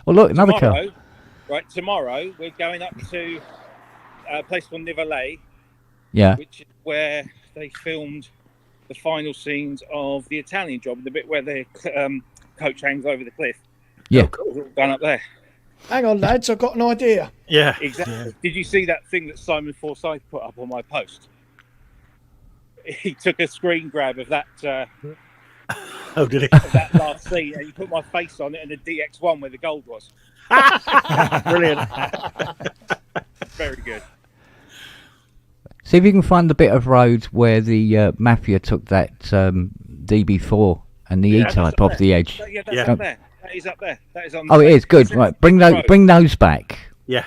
Oh look, another car. Right, tomorrow we're going up to a place called Nivalet, Yeah. which is where they filmed the final scenes of the Italian Job, the bit where the coach hangs over the cliff. Yeah. It was all done up there. Hang on, lads. I've got an idea. Yeah. Exactly. Yeah. Did you see that thing that Simon Forsyth put up on my post? He took a screen grab of that Oh, did he? of that last scene, and he put my face on it and the DX1 where the gold was. Brilliant. Very good. See if you can find the bit of road where the mafia took that DB4 and the Yeah, E-Type that's off up the edge. Yeah, that's Yeah. up there. That is up there. That is on. Oh, it is good. It's Right, this road. bring those back. Yeah.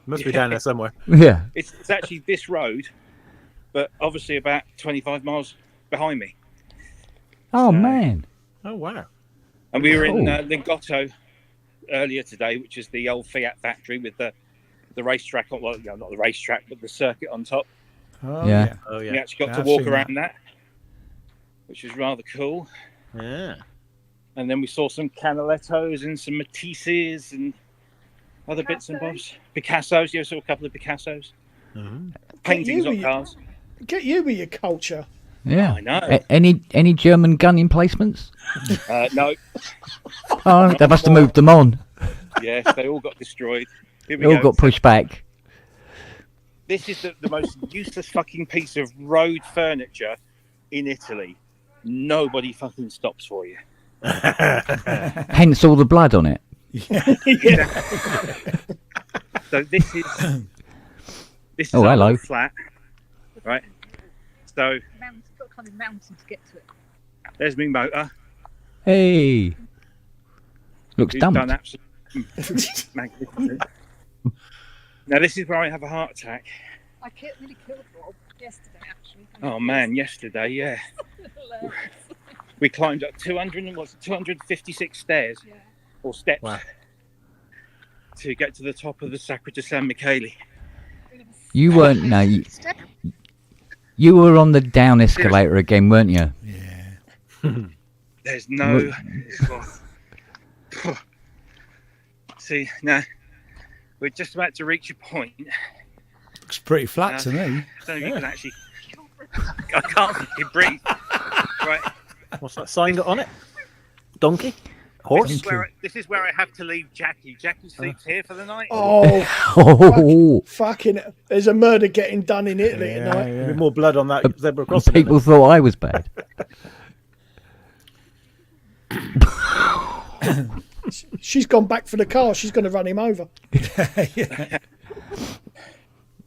Must be down there somewhere. Yeah. It's actually this road, but obviously about 25 miles behind me. Oh man. Oh wow. And we were in Cool. Lingotto earlier today, which is the old Fiat factory with the racetrack on. Well, not the racetrack, but the circuit on top. Oh, Yeah. Oh We yeah. actually got Yeah, to I've walk seen around that, which was rather cool. Yeah. And then we saw some Canalettos and some Matisses and other bits and bobs. Picassos, yeah, we saw a couple of Picassos. Paintings on cars. Get you with your culture. Yeah. I know. Any German gun emplacements? No, Oh, they must have moved them on. yes, they all got destroyed. Here we They all go. got pushed back. This is the most useless fucking piece of road furniture in Italy. Nobody fucking stops for you. Hence all the blood on it. So this is Oh, our hello. little flat, right? So Mountains, got to climb a mountain to get to it. there's my motor. Hey. Looks Who's dumped. done absolutely magnificent. Now this is where I have a heart attack. I nearly killed Rob yesterday, actually. Oh man, yesterday, yeah, we climbed up 256 stairs Yeah. or steps Wow. to get to the top of the Sacra di San Michele. You weren't. No, you were on the down escalator again, weren't you? Yeah. There's no. See now, we're just about to reach a point. Looks pretty flat to me. I don't know if you can actually. I can't fucking breathe. Right. What's that sign got on it? Donkey? Horse? This is where I have to leave Jackie. Jackie sleeps here for the night. Oh, Oh, fucking! There's a murder getting done in Italy tonight. There'll be more blood on that zebra crossing. people thought I was bad. She's gone back for the car. She's going to run him over.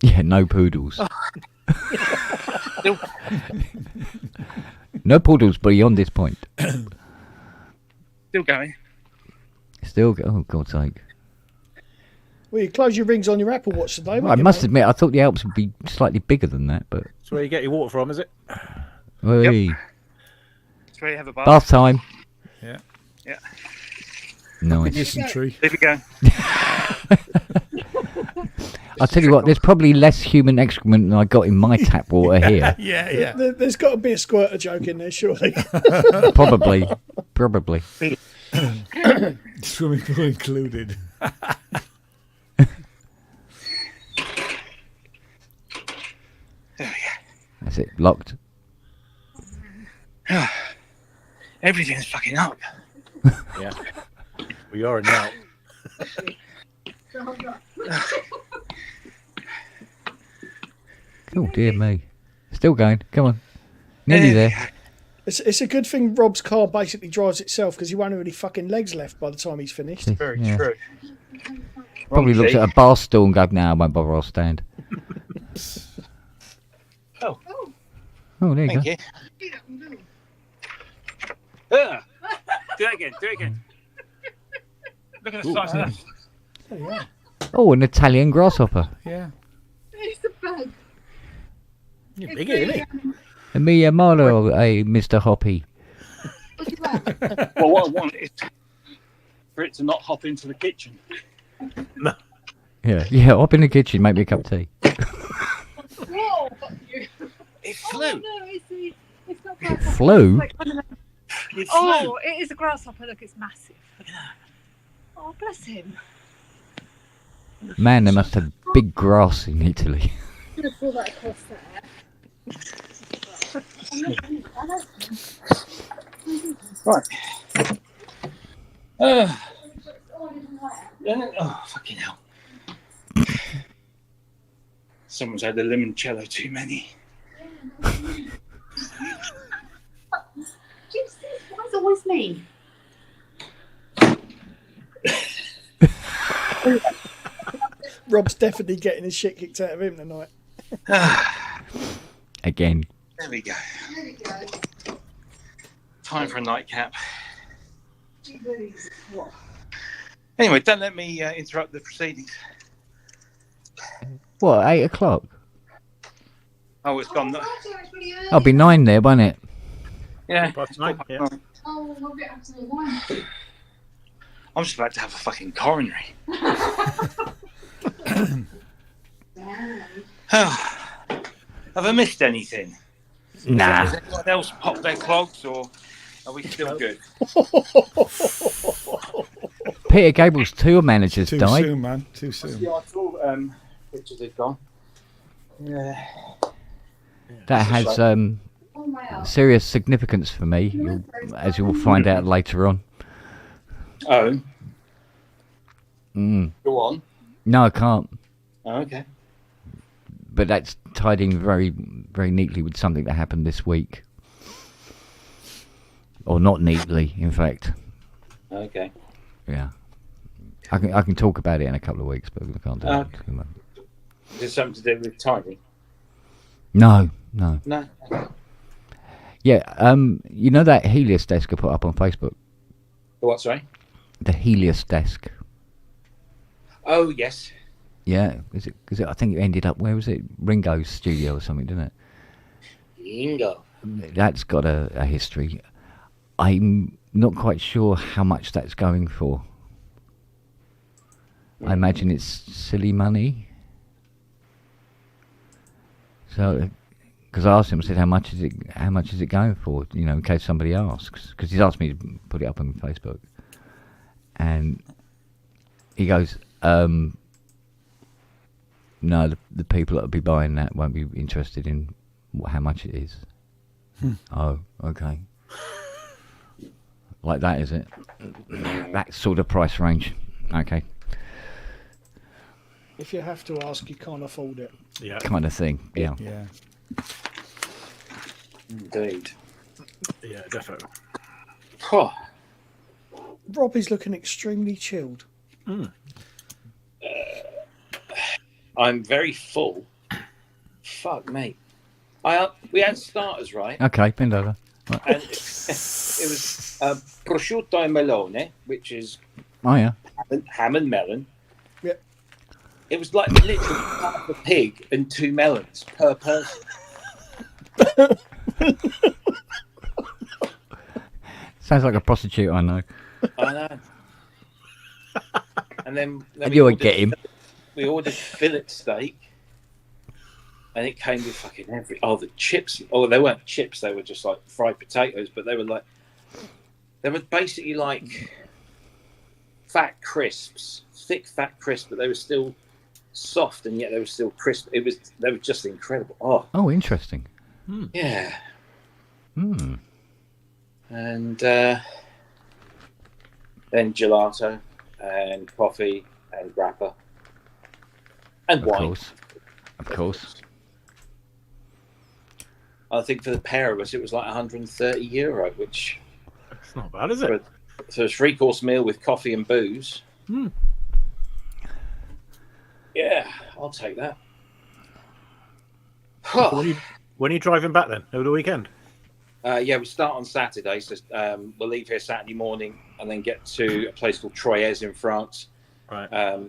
Yeah, no poodles. Still, No poodles beyond this point. still going. Oh, God's sake. Well, you close your rings on your Apple Watch today. I must admit, I thought the Alps would be slightly bigger than that, but... That's where you get your water from, is it? Hey, That's where you have a bath. bath time. Yeah. Yeah. Nice. Listen tree. There we go. I'll tell you what, there's probably less human excrement than I got in my tap water here. Yeah. There's got to be a squirter joke in there, surely. Probably. Swimming pool included. That's it, locked. Everything's fucking up. Yeah. We are now. Oh, dear me. Still going. Come on. Nearly there. It's a good thing Rob's car basically drives itself because he won't have any fucking legs left by the time he's finished. Very Yeah. true. Probably looks at a bar stool and goes, "No, I won't bother, I'll stand." Oh, Oh, there you thank go. you. Do it again. Look at the size of that. Oh, an Italian grasshopper. Yeah. It's a bug. You're big, isn't it? And me, Marlo, Mr. Hoppy. Look at that. Well, what I want is for it to not hop into the kitchen. Yeah, hop in the kitchen, make me a cup of tea. Whoa, fuck you. It Oh, flew. no, it's not grasshopper. Flew? It's like one of them- It flew. Oh, it is a grasshopper. Look, it's massive. Oh, bless him. Man, they must have big grass in Italy. I'm going to pull that across there. Right. Oh, fucking hell. Someone's had the limoncello too many. Jesus, why is it always me? Rob's definitely getting his shit kicked out of him tonight. Again. There we go. There we go. Time for a nightcap. Anyway, don't let me interrupt the proceedings. What, 8 o'clock? Oh, it's gone. I'll be 9 there, won't it? Yeah. Past 9, yeah. Oh, we'll get up to the wine. I'm just about to have a fucking coronary. Have I missed anything? Nah. Has anyone else popped their clogs, or are we still good? Peter Gabriel's tour manager's Too died. soon, man. Too soon. Yeah, I saw Richard had gone. Yeah. That has Oh, my God. serious significance for me, as you'll find out later on. Oh, Mm. go on. No, I can't. Oh, okay. But that's tied in very, very neatly with something that happened this week. Or not neatly, in fact. Okay. Yeah. I can talk about it in a couple of weeks, but I can't do it. Is it something to do with tidy? No. No. Yeah, you know that Helios desk I put up on Facebook? What, sorry? The Helios desk. Oh, yes. Yeah, is it? I think it ended up, where was it? Ringo's studio or something, didn't it? Ringo. That's got a history. I'm not quite sure how much that's going for. I imagine it's silly money. So, because I asked him, I said, how much is it going for? You know, in case somebody asks, because he's asked me to put it up on Facebook, and he goes, no, the people that will be buying that won't be interested in how much it is. Oh, okay. like that, is it? That sort of price range. Okay. If you have to ask, you can't afford it. Yeah. Kind of thing. Yeah. Yeah. Indeed. Yeah, definitely. Oh, Rob is looking extremely chilled. I'm very full. Fuck me. We had starters, right? Okay, bend over. And it was prosciutto e melone, which is Oh, yeah. ham and melon. Yep. It was like literally half a pig and 2 melons per person. Sounds like a prostitute I know. I know. And then And we you would ordered- get him. We ordered fillet steak, and it came with fucking the chips. Oh, they weren't chips; they were just like fried potatoes. But they were basically like fat crisps, thick fat crisps, but they were still soft, and yet they were still crisp. They were just incredible. Oh, interesting. Yeah. Hmm. And then gelato and coffee and grappa and Of wine. course. I think for the pair of us, it was like €130, which It's not bad, is it? so a 3-course meal with coffee and booze. Yeah, I'll take that. When are you driving back then? Over the weekend? Yeah, we start on Saturday, so we'll leave here Saturday morning and then get to a place called Troyes in France. Right.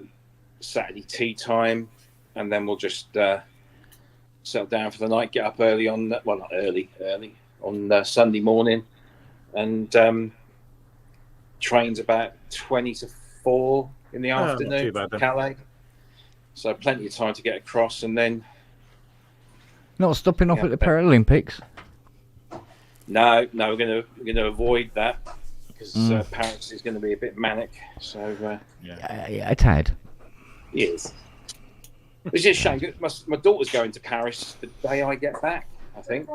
Saturday tea time, and then we'll just settle down for the night. Get up early on, well, not early on Sunday morning, and trains about 20 to 4 in the not afternoon too bad from then. Calais. So plenty of time to get across, and then Not stopping off Yeah. at the Paralympics. no, we're gonna avoid that because Paris is going to be a bit manic. So Yeah, a tad. yes. It's just a shame. My daughter's going to Paris the day I get back, I think.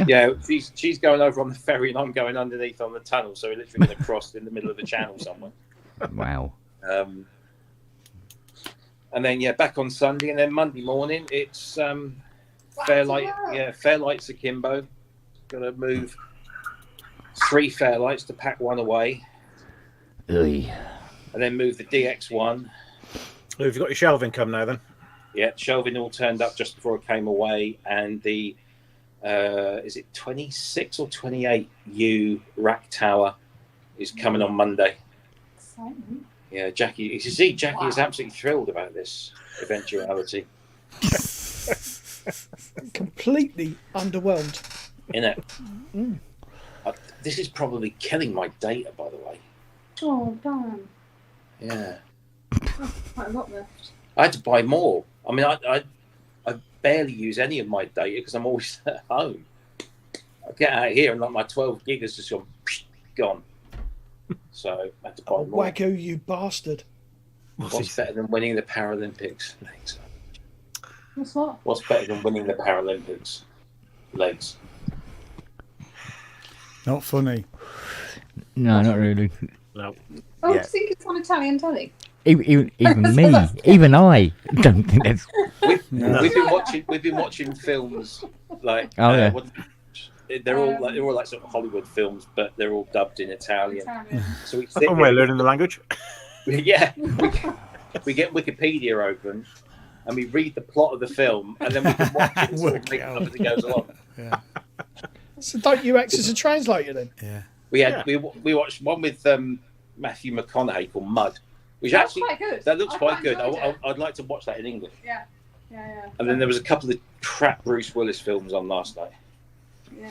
Yeah, she's going over on the ferry and I'm going underneath on the tunnel, so we're literally going to cross in the middle of the channel somewhere. Wow. And then back on Sunday, and then Monday morning it's Fairlights akimbo. Got to move 3 Fairlights to pack 1 away, Ugh. and then move the DX1. Well, have you got your shelving come now then? Yeah, shelving all turned up just before it came away, and the is it 26 or 28 U rack tower is coming on Monday. Exciting. Yeah, Jackie. You see, Jackie is absolutely thrilled about this eventuality. Completely underwhelmed. Innit? This is probably killing my data, by the way. Oh, damn. Yeah, Quite a lot left. I had to buy more. I mean, I barely use any of my data because I'm always at home. I get out here and like my 12 gig has just gone. So I had to buy Oh, more. Wagyu, you bastard. What's better than winning the Paralympics? Legs. What's what? What's better than winning the Paralympics? Legs. Not funny. No, not really. No. Oh, Yeah. I think it's on Italian telly. Even me, even I don't think that's. We've been watching films like Oh, yeah. they're all like sort of Hollywood films, but they're all dubbed in Italian. So we That's one way of learning the language. we get Wikipedia open and we read the plot of the film, and then we can watch it sort of make it up as it goes along. Yeah. So don't you act as a translator then? Yeah. We watched one with Matthew McConaughey called Mud, which That's actually quite good. that looks I quite quite good. enjoyed it. I'd like to watch that in English. Yeah. And then there was a couple of crap Bruce Willis films on last night. Yeah.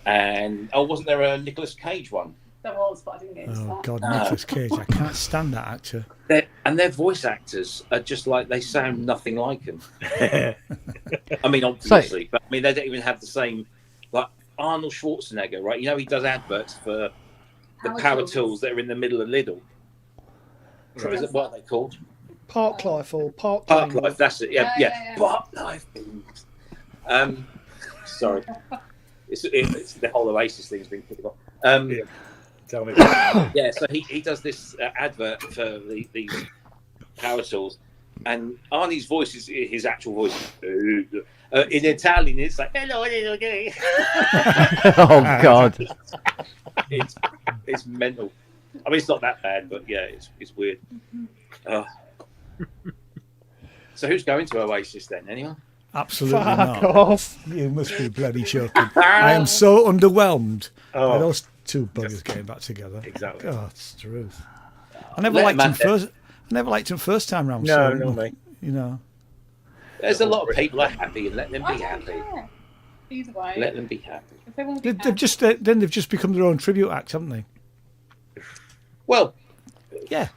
And wasn't there a Nicolas Cage one? There was, but I didn't get into Oh that. God, Nicolas Cage! I can't stand that actor. Their voice actors are just like, they sound nothing like him. I mean, obviously, but I mean, they don't even have the same, like Arnold Schwarzenegger, right? You know, he does adverts for the power tools that are in the middle of Lidl. So is it, what are they called? Park Life or Park Park Lane? Life, that's it. Yeah. Yeah. Park Life. Sorry. It's the whole Oasis thing's been picking up. Tell me about it. Yeah, so he does this advert for these power tools, and Arnie's voice is his actual voice. In Italian, it's like hello, hello, gay. Oh God. It's mental. I mean, it's not that bad, but yeah, it's weird. So who's going to Oasis then? Anyone? Absolutely Fuck not. off. You must be bloody joking. I am so underwhelmed by Oh, those two buggers getting back together. exactly. God, it's the truth. I never Let liked them him have it. first. I never liked him first time round. No, so, no, mate. You know. There's a lot of people are happy, and let them I be don't happy. care. Either way. Let them be happy. If they want to be They've just they've just become their own tribute act, haven't they? Well, Yeah.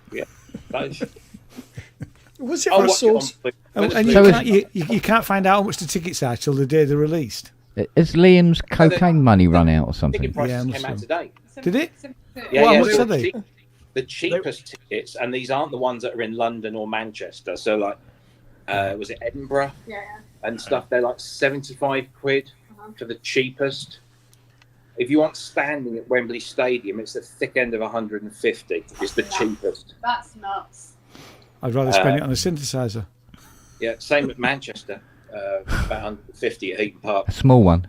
both. Was it I'll I watch saw? it on Flick. And, When and it's you, So can't, you can't find out how much the tickets are till the day they're released. Has Liam's cocaine money run out or something? ticket prices Yeah, came must out have. today. Did it? Yeah, Well, yeah. how much so are they? The cheapest tickets, and these aren't the ones that are in London or Manchester. So, like, was it Edinburgh Yeah. and stuff? They're like 75 quid for the cheapest. If you want standing at Wembley Stadium, it's the thick end of 150. It's the cheapest. That's nuts. I'd rather spend it on a synthesizer. Yeah, same at Manchester. About 150 at Eaton Park. A small one.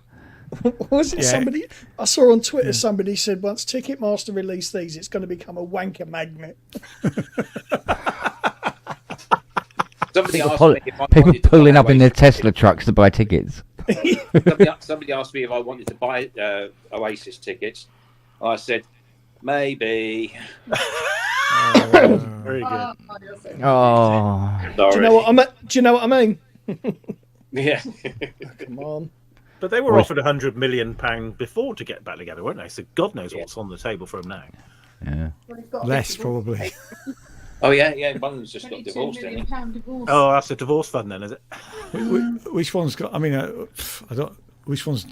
Was it Yeah. somebody? I saw on Twitter somebody said once Ticketmaster release these, it's going to become a wanker magnet. Somebody People, asked pull, me if I people wanted to pulling buy up in their Oasis Tesla trucks to buy tickets. Somebody asked me if I wanted to buy Oasis tickets. I said, maybe. Very good. You're so Oh. Sorry. Do you know what I mean? Do you know what I mean? Yeah. Come on. But they were Well, offered £100 million before to get back together, weren't they? So God knows what's on the table for them now. Yeah. Well, he's got a Less, big divorce. probably. Oh, yeah. One of them's just got £22 divorced, million didn't he? pound divorce. Oh, that's a divorce fund then, is it? Which one's got? I mean, I don't. Which one's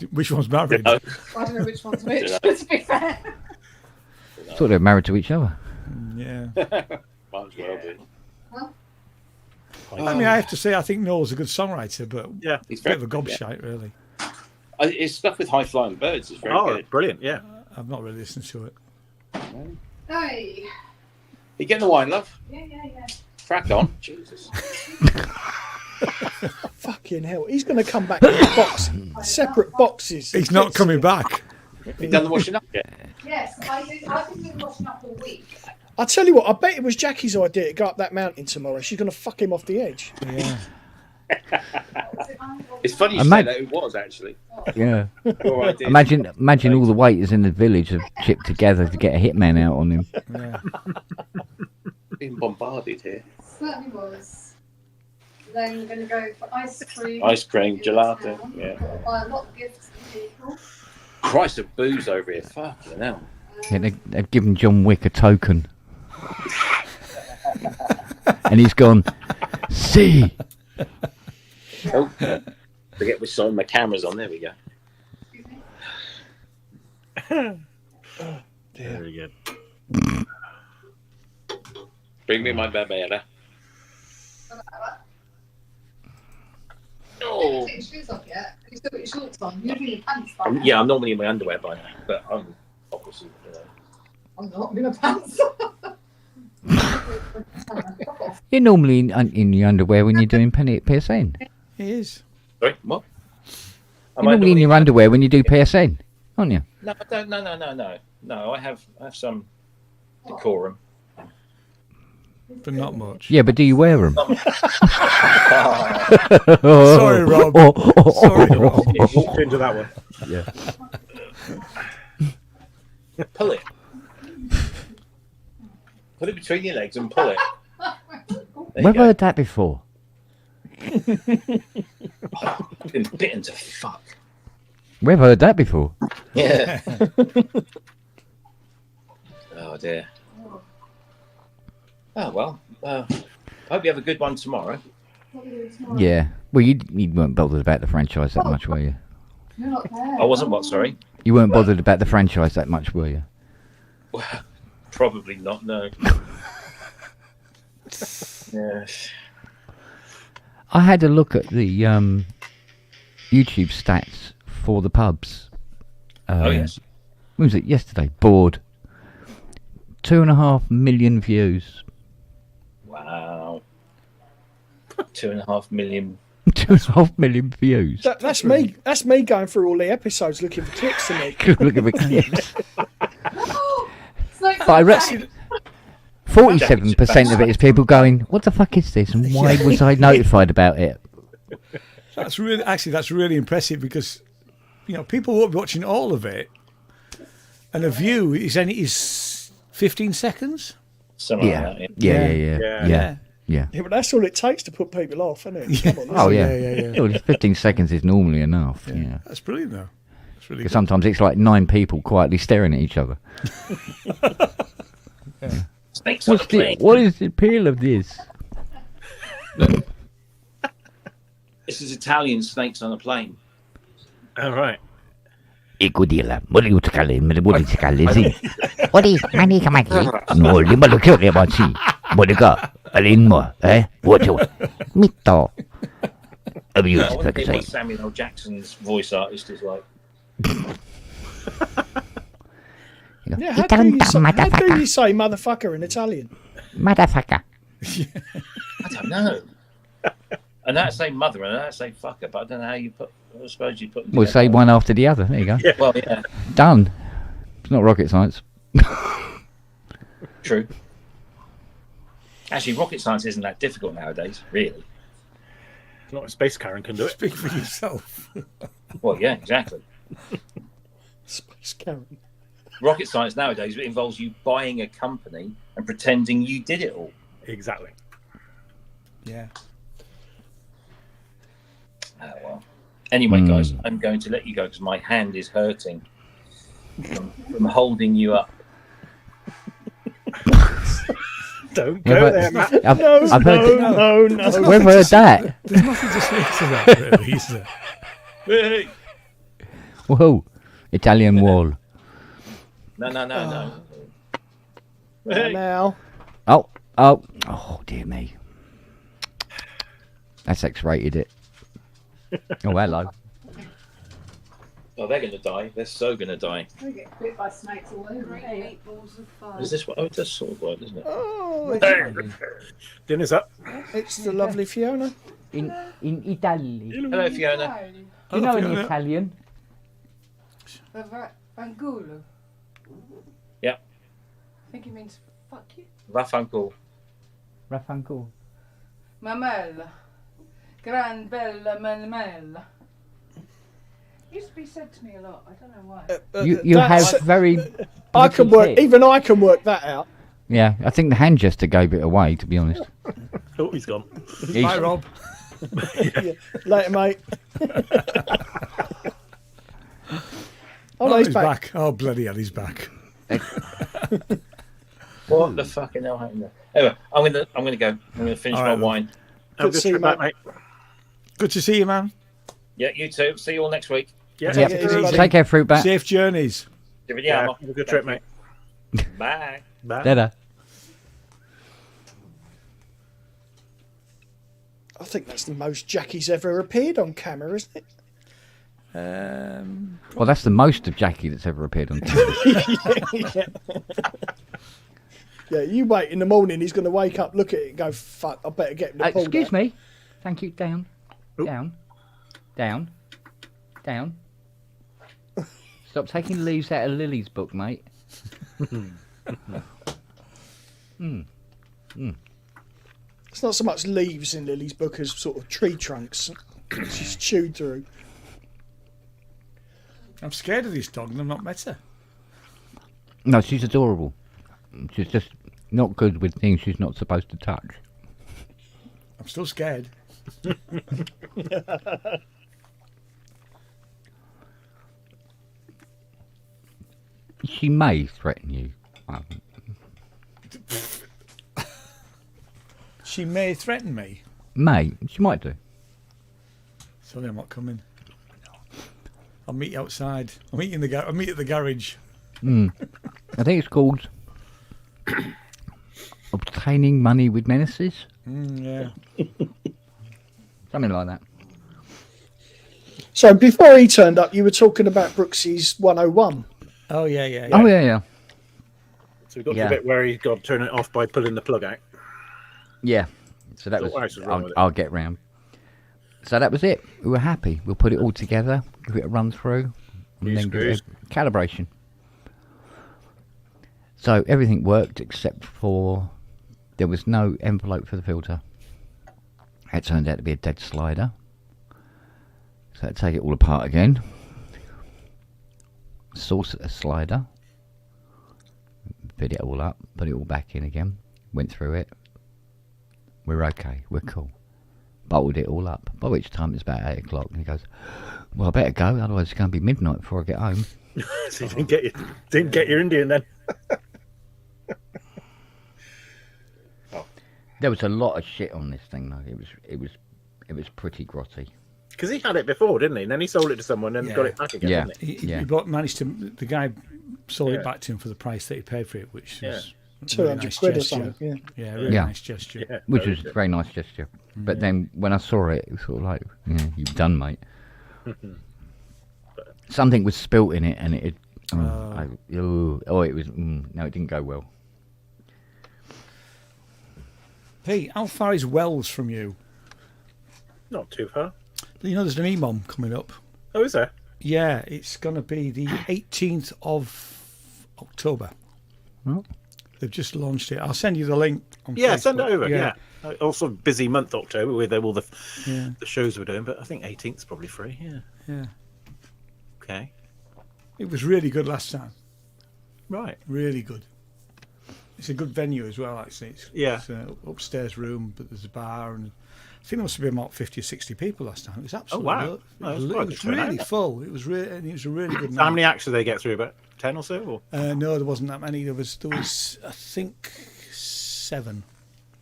married? No. I don't know which one's which, to be fair. Thought they were married to each other. Yeah. Might as well be. I mean, I have to say, I think Noel's a good songwriter, but Yeah. He's a bit very of a gobshite, really. His stuff with High Flying Birds is very Oh, good. brilliant, yeah. I've not really listened to it. Hey. You getting the wine, love? Yeah. Crack on. Jesus. Fucking hell. He's going to come back in separate boxes. He's not coming back. You done the washing up yet? Yes, I've been doing washing up all week. I tell you what, I bet it was Jackie's idea to go up that mountain tomorrow. She's going to fuck him off the edge. Yeah. It's funny you And say mate- that. It was actually. Yeah. Your idea. Imagine all the waiters in the village have chipped together to get a hitman out on him. Yeah. Being bombarded here. Certainly was. Then we're going to go for ice cream. Ice cream, in gelato, town. yeah. Got to buy a lot of gifts for people. Price of booze over here. Fucking hell. Yeah, they've given John Wick a token. And he's gone, see. Oh, forget which side my camera's on. There we go. Very good. Bring me my babera. Oh. Take your shoes off yet? You still got your shorts on. You're doing your pants on. Yeah, I'm normally in my underwear by now, but I'm obviously. I'm not in my pants. You're normally in your underwear when you're doing PSN. He is. Sorry, what? You're normally in your underwear when you do PSN, aren't you? No, I don't. No. I have some decorum. But not much. Yeah, but do you wear them? Sorry, Rob. Sorry, Rob. You walked into that one. Yeah. Pull it. Put it between your legs and pull it. There Where have you I heard that before? I've been bitten to fuck. Where have I heard that before? Yeah. Oh dear. Oh well. I hope you have a good one tomorrow. Yeah. Well, you weren't bothered about the franchise that much, were you? You're not there. I wasn't what? Sorry. You weren't bothered about the franchise that much, were you? Probably not. No. Yes. I had a look at the YouTube stats for the pubs. Oh yes. When was it? Yesterday. Bored. 2.5 million views. Wow. 2.5 million. 2.5 million views. That's me. That's me going through all the episodes looking for clips to me. Look at the clips. Snakes But I on reckon plane. 47% of it is people going, "What the fuck is this? And why was I notified about it?" That's really impressive because people won't be watching all of it, and a view is 15 seconds. Something Yeah. like that. Yeah. Yeah, but that's all it takes to put people off, isn't it? Come on, Oh listen. yeah. Well, 15 seconds is normally enough. Yeah. That's brilliant, though. That's really Because good. sometimes it's like 9 people quietly staring at each other. Snakes on a plane. What is the appeal of this? This is Italian snakes on a plane. All right. Ikudila, Moliutakali, Moliutakali. What is Manikamaki? No, Limaluki, Machi, Modiga, Alinmo, eh? What you Mito? Abuse, I wonder like I what say. Samuel L. Jackson's voice artist is like. Yeah, how do you say motherfucker in Italian? Motherfucker. I don't know. And that say mother and that say fucker, but I don't know how you put. I suppose you put. them We'll say together. one after the other. There you go. Yeah. Well, yeah, Done. It's not rocket science. true. Actually, rocket science isn't that difficult nowadays, really. Not a space Karen can do it. Speak for yourself. Well, yeah, exactly. Space Karen. Rocket science nowadays involves you buying a company and pretending you did it all. Exactly. Yeah. Oh, well. Anyway, guys, I'm going to let you go because my hand is hurting from holding you up. Don't Yeah, go but- there, Matt. I've heard No. We've heard that. There's nothing to say to that, really, is there? Hey! Whoa. Italian wall. No. Now, Oh, dear me. That's X-rated it. Oh, hello. Oh, they're going to die. They're so going to die. We get bit by snakes all over me. Meatballs of fire. Is this what? Oh, it does sort of work, doesn't it? oh, Dinner's up. it's the lovely Fiona. In Italy. Hello, Fiona. You know in Italian? Angulo. Yep. I think it means fuck you. Vaffanculo. Raffanculo. Mamella. Gran bella mamella. Used to be said to me a lot. I don't know why. You have very... I can work. hit. Even I can work that out. Yeah, I think the hand gesture gave it away, to be honest. Oh, he's gone. Bye, Rob. Yeah. Later, mate. Oh, no, Oh, he's he's back. back. Oh, bloody hell, he's back. What the fucking hell happened there? Anyway, I'm gonna go. I'm gonna finish All my right, wine. Have a to good see you, trip back, mate. mate. Good to see you, man. Yeah, you too. See you all next week. Yeah. Yep. it easy, buddy. Take care, fruit bat. Safe journeys. Yeah. Have a good trip, mate. Bye. Bye. Later. I think that's the most Jackie's ever appeared on camera, isn't it? Well, that's the most of Jackie that's ever appeared on TV. Yeah, you wait in the morning, he's going to wake up, look at it and go, fuck, I better get him to pull Excuse that. me. Thank you. Down. Down. Down. Down. Stop taking leaves out of Lily's book, mate. It's not so much leaves in Lily's book as sort of tree trunks. She's chewed through. I'm scared of this dog and I've not met her. No, she's adorable. She's just not good with things she's not supposed to touch. I'm still scared. She may threaten you. She may threaten me. May. She might do. Sorry, I'm not coming. I'll meet you outside. I'll meet you in the I'll meet you at the garage. I think it's called Obtaining Money with Menaces. Yeah. Something like that. So before he turned up, you were talking about Brooksy's 101. Oh yeah. Oh, yeah. we got to the bit where he's got to turn it off by pulling the plug out. Yeah. So that So what else was wrong with it? I'll get round. So that was it. We were happy. We'll put it all together, give it a run through, and then give it a calibration. So everything worked except for there was no envelope for the filter. It turned out to be a dead slider. So I'd take it all apart again. Source a slider. Fit it all up, put it all back in again. Went through it. We're okay, we're cool. Bolted it all up. By which time it's about 8 o'clock, and he goes, "Well, I better go, otherwise it's going to be midnight before I get home." So you didn't get your Indian then? There was a lot of shit on this thing, though. It was pretty grotty. Because he had it before, didn't he? And then he sold it to someone and got it back again, didn't he? The guy sold it back to him for the price that he paid for it, which was 200 quid or something. Really nice gesture. Yeah, Which was a very nice gesture. But then when I saw it, it was sort of like, you've done, mate. Something was spilt in it, and it was, no, it didn't go well. Hey, how far is Wells from you? Not too far. You know, there's an EMOM coming up. Oh, is there? Yeah, it's going to be the 18th of October. Oh. They've just launched it. I'll send you the link on Yeah, Facebook. send it over. Yeah. Also, busy month October with all the shows we're doing, but I think 18th is probably free. Yeah. Okay. It was really good last time. Right. Really good. It's a good venue as well, actually. It's an upstairs room, but there's a bar, and I think there must have been about 50 or 60 people last time. It was absolutely wow. it was really full. It was really a really good night. How many acts did they get through? About 10 or so? Or? No, there wasn't that many. There was I think 7.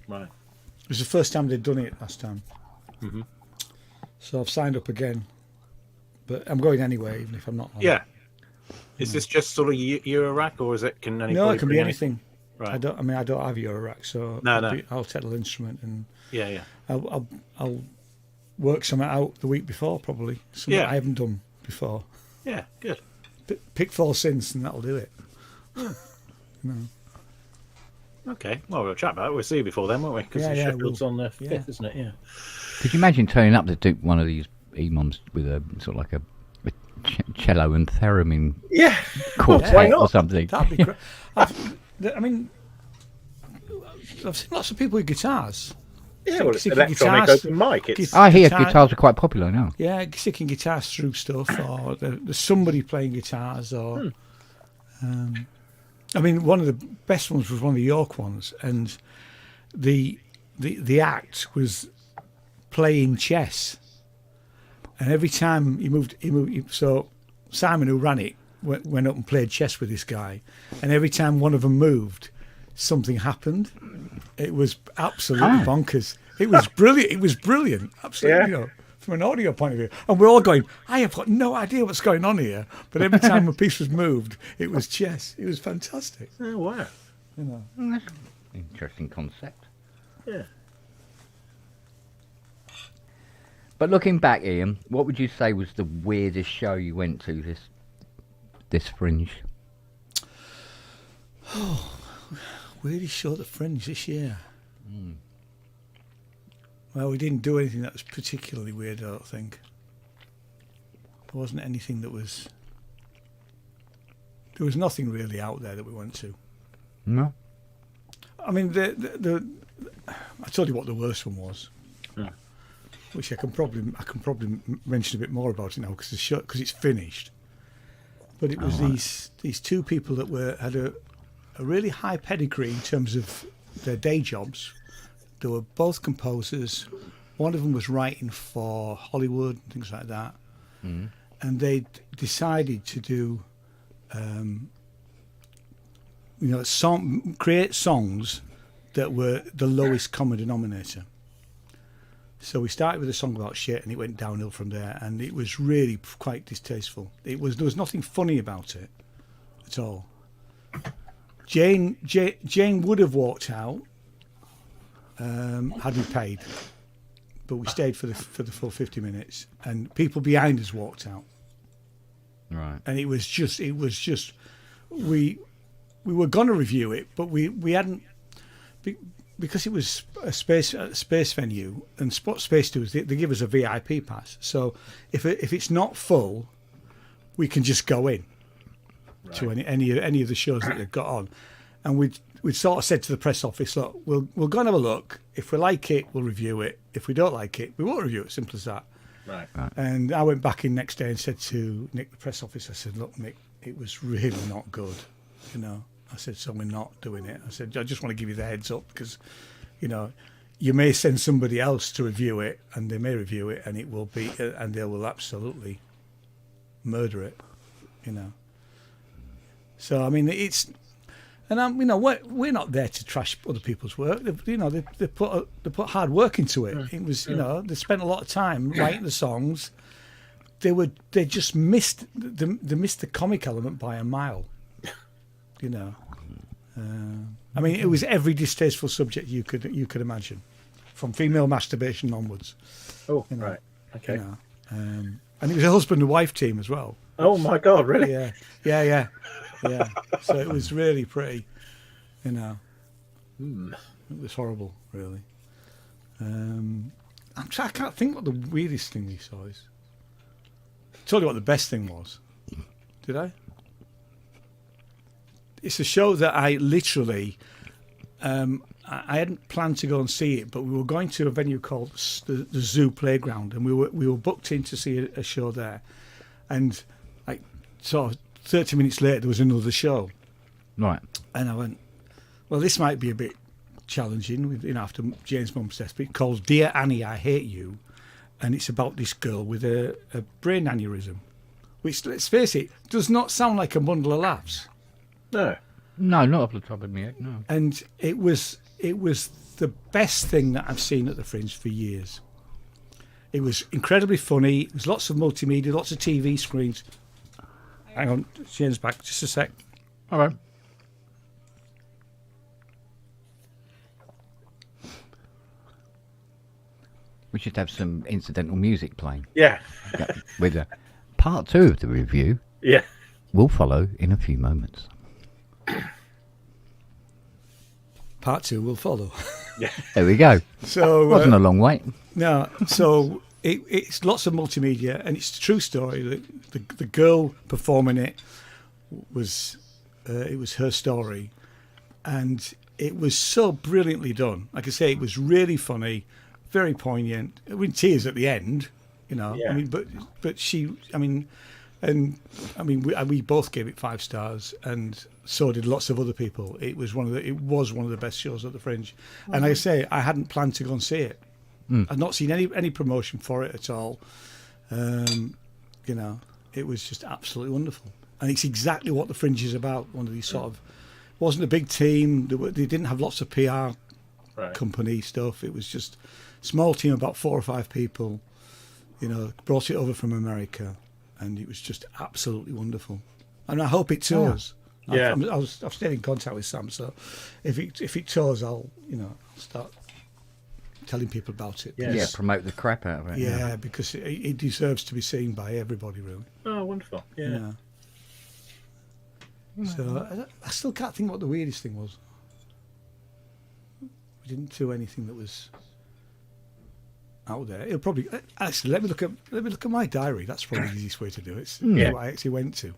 Right. It was the first time they'd done it last time. Mm-hmm. So I've signed up again, but I'm going anyway, even if I'm not on. Yeah. Is this just sort of Eurorack, or is it? Can anybody? No, it can be anything. Right. I don't have Eurorack, so I'll take the instrument and I'll work something out the week before, probably something I haven't done before. Yeah, good. Pitfall since, and that'll do it. Okay, well, we'll chat about it. We'll see you before then, won't we? Because Sheffield's on the 5th, isn't it? Yeah. Could you imagine turning up to do one of these EMOMs with a sort of like a cello and theremin quartet or something? That'd be great. I mean, I've seen lots of people with guitars. Yeah, well, it's electronic open mic. I hear guitars are quite popular now. Yeah, sticking guitars through stuff, or there's somebody playing guitars, or I mean, one of the best ones was one of the York ones, and the act was playing chess, and every time he moved. So Simon, who ran it, went up and played chess with this guy, and every time one of them moved, something happened. It was absolutely bonkers. It was brilliant. It was brilliant. Absolutely, from an audio point of view. And we're all going, I have got no idea what's going on here. But every time a piece was moved, it was chess. It was fantastic. Oh, wow. Interesting concept. Yeah. But looking back, Ian, what would you say was the weirdest show you went to this Fringe? Weirdest show at the Fringe this year. Well, we didn't do anything that was particularly weird, I don't think. There wasn't anything that was... There was nothing really out there that we went to. No? I mean, I told you what the worst one was. Yeah. Which I can probably mention a bit more about it now because it's finished. But it was these two people that had a really high pedigree in terms of their day jobs. They were both composers. One of them was writing for Hollywood and things like that. And they decided to do, create songs that were the lowest common denominator. So we started with a song about shit, and it went downhill from there, and it was really quite distasteful. There was nothing funny about it at all. Jane would have walked out had we paid, but we stayed for the full 50 minutes, and people behind us walked out. Right. And it was just we were going to review it, but we hadn't, because it was a space venue, and what Space do is they give us a VIP pass. So if it's not full, we can just go in to any of the shows that they've got on. And we'd sort of said to the press office, look, we'll go and have a look. If we like it, we'll review it. If we don't like it, we won't review it. Simple as that. Right. And I went back in next day and said to Nick, the press officer, I said, look, Nick, it was really not good. You know, I said, so we're not doing it. I said, I just want to give you the heads up because, you know, you may send somebody else to review it, and they may review it, and it will be, and they will absolutely murder it. You know. So I mean, it's. And you know, we're not there to trash other people's work. They put hard work into it. It was, you know, they spent a lot of time writing the songs. They just missed the comic element by a mile. You know, I mean, it was every distasteful subject you could imagine, from female masturbation onwards. Oh, you know, right, okay. You know, and it was a husband and wife team as well. Oh my God, really? Yeah. So it was really pretty, you know. It was horrible, really. I can't think what the weirdest thing we saw is. I told you what the best thing was. Did I? It's a show that I literally, I hadn't planned to go and see it, but we were going to a venue called the Zoo Playground, and we were booked in to see a show there, and like sort of 30 minutes later there was another show. Right. And I went, well, this might be a bit challenging, you know, after Jane's mum's death, but it's called Dear Annie, I Hate You, and it's about this girl with a brain aneurysm, which, let's face it, does not sound like a bundle of laughs. No, not off the top of my head. No. And it was the best thing that I've seen at the Fringe for years. It was incredibly funny. It was lots of multimedia, lots of TV screens. Hang on, Shane's back. Just a sec. All right. We should have some incidental music playing. Yeah. With a part 2 of the review. Yeah. Will follow in a few moments. Part 2 will follow. Yeah. There we go. So wasn't a long wait. No. So it's lots of multimedia, and it's a true story. The girl performing it was her story, and it was so brilliantly done. Like I say, it was really funny, very poignant. I mean, tears at the end, you know. Yeah. I mean, but she, I mean, and I mean, we both gave it 5 stars, and so did lots of other people. It was one of the best shows at the Fringe, and like I say, I hadn't planned to go and see it. I'd not seen any promotion for it at all. You know, it was just absolutely wonderful, and it's exactly what the Fringe is about. One of these sort of, wasn't a big team. They didn't have lots of PR company stuff. It was just a small team, about 4 or 5 people. You know, brought it over from America, and it was just absolutely wonderful. And I hope it tours. Yeah. I've stayed in contact with Sam, so if it tours, I'll start telling people about it. Yes. Yeah, promote the crap out of it. Yeah, because it deserves to be seen by everybody, really. Oh, wonderful. Yeah. So I still can't think what the weirdest thing was. We didn't do anything that was out there. It'll probably actually let me look at my diary. That's probably the easiest way to do it. It's what I actually went to,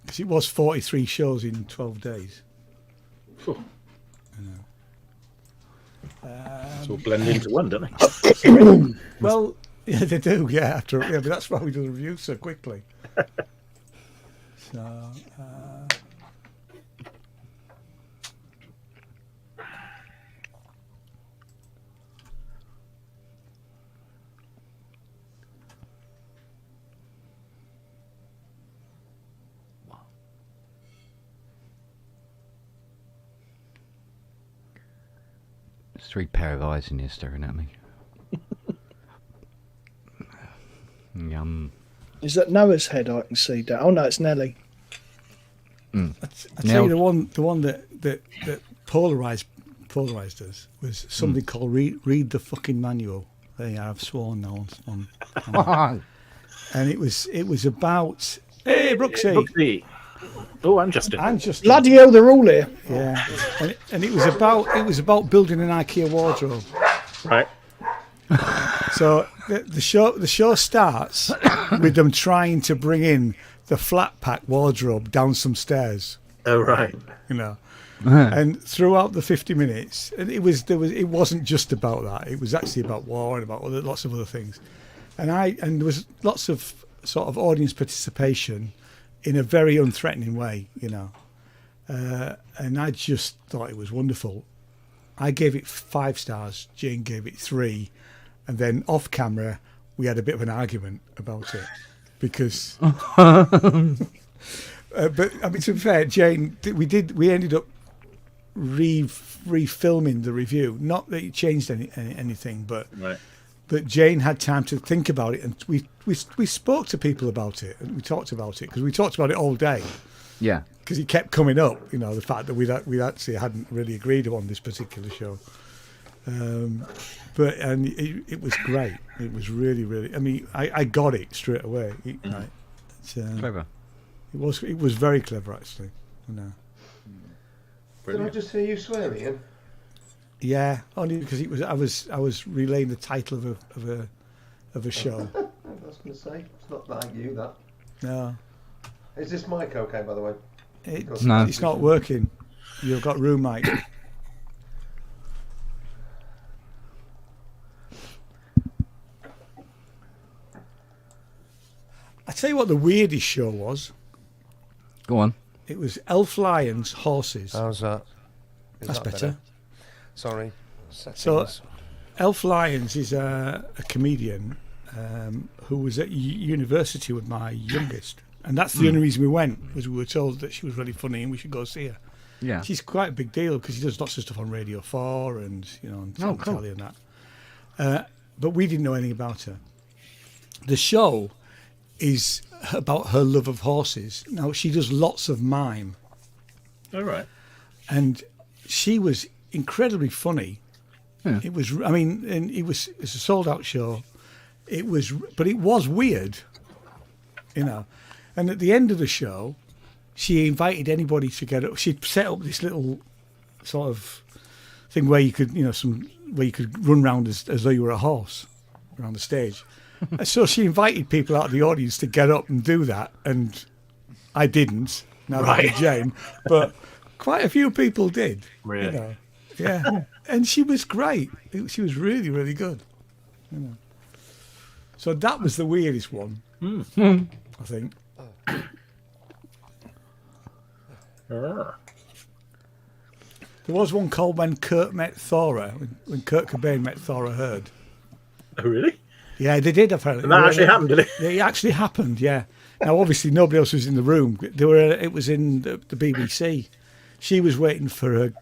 because it was 43 shows in 12 days. Cool. You know. It's all blend into one, don't they? Well, yeah, they do. Yeah, but that's why we do the review so quickly. So. There's 3 pair of eyes in here staring at me. Yum. Is that Noah's head I can see down? Oh no, it's Nelly. I tell you, the one that polarized us was something called read the fucking manual. There you are, I've sworn now on and it was about, hey Brooksy. Oh, and Justin. Bloody hell, they're all here. Yeah, and it was about building an IKEA wardrobe. Right. So the show starts with them trying to bring in the flat pack wardrobe down some stairs. Oh, right. You know, and throughout the 50 minutes, and it wasn't just about that. It was actually about war and about lots of other things, and there was lots of sort of audience participation in a very unthreatening way, you know, and I just thought it was wonderful. I gave it 5 stars. Jane gave it 3. And then off camera, we had a bit of an argument about it because. But I mean, to be fair, Jane, we ended up refilming the review. Not that it changed anything, but Jane had time to think about it, and we spoke to people about it, and we talked about it because we talked about it all day. Yeah. Because it kept coming up, you know, the fact that we actually hadn't really agreed on this particular show. But it was great. It was really, really. I mean, I got it straight away. Clever. It was very clever, actually. You know. Did I just hear you swear, Ian? Yeah, only because I was relaying the title of a show. I was going to say it's not like you that. No. Is this mic okay, by the way? No. It's not working. You've got room mic. I tell you what, the weirdest show was. Go on. It was Elf Lions Horses. How's that? That's better. Sorry. So, Elf Lions is a comedian who was at university with my youngest, and that's the only reason we went, was we were told that she was really funny and we should go see her. Yeah. She's quite a big deal because she does lots of stuff on Radio 4 and on telly and that. But we didn't know anything about her. The show is about her love of horses. Now, she does lots of mime. All right. And she was incredibly funny. Yeah. It was, I mean, and it's a sold-out show. But it was weird, you know. And at the end of the show, she invited anybody to get up. She'd set up this little sort of thing where you could, where you could run around as though you were a horse around the stage. So she invited people out of the audience to get up and do that, and I didn't. Now that I'm Jane, but quite a few people did. Really? You know. Yeah, and she was great. She was really, really good. You know. So that was the weirdest one, I think. There was one called When Kurt Met Thora, when Kurt Cobain met Thora Heard. Oh, really? Yeah, they did apparently. And that actually happened, did it? It actually happened, yeah. Now, obviously, nobody else was in the room. It was in the BBC. She was waiting for a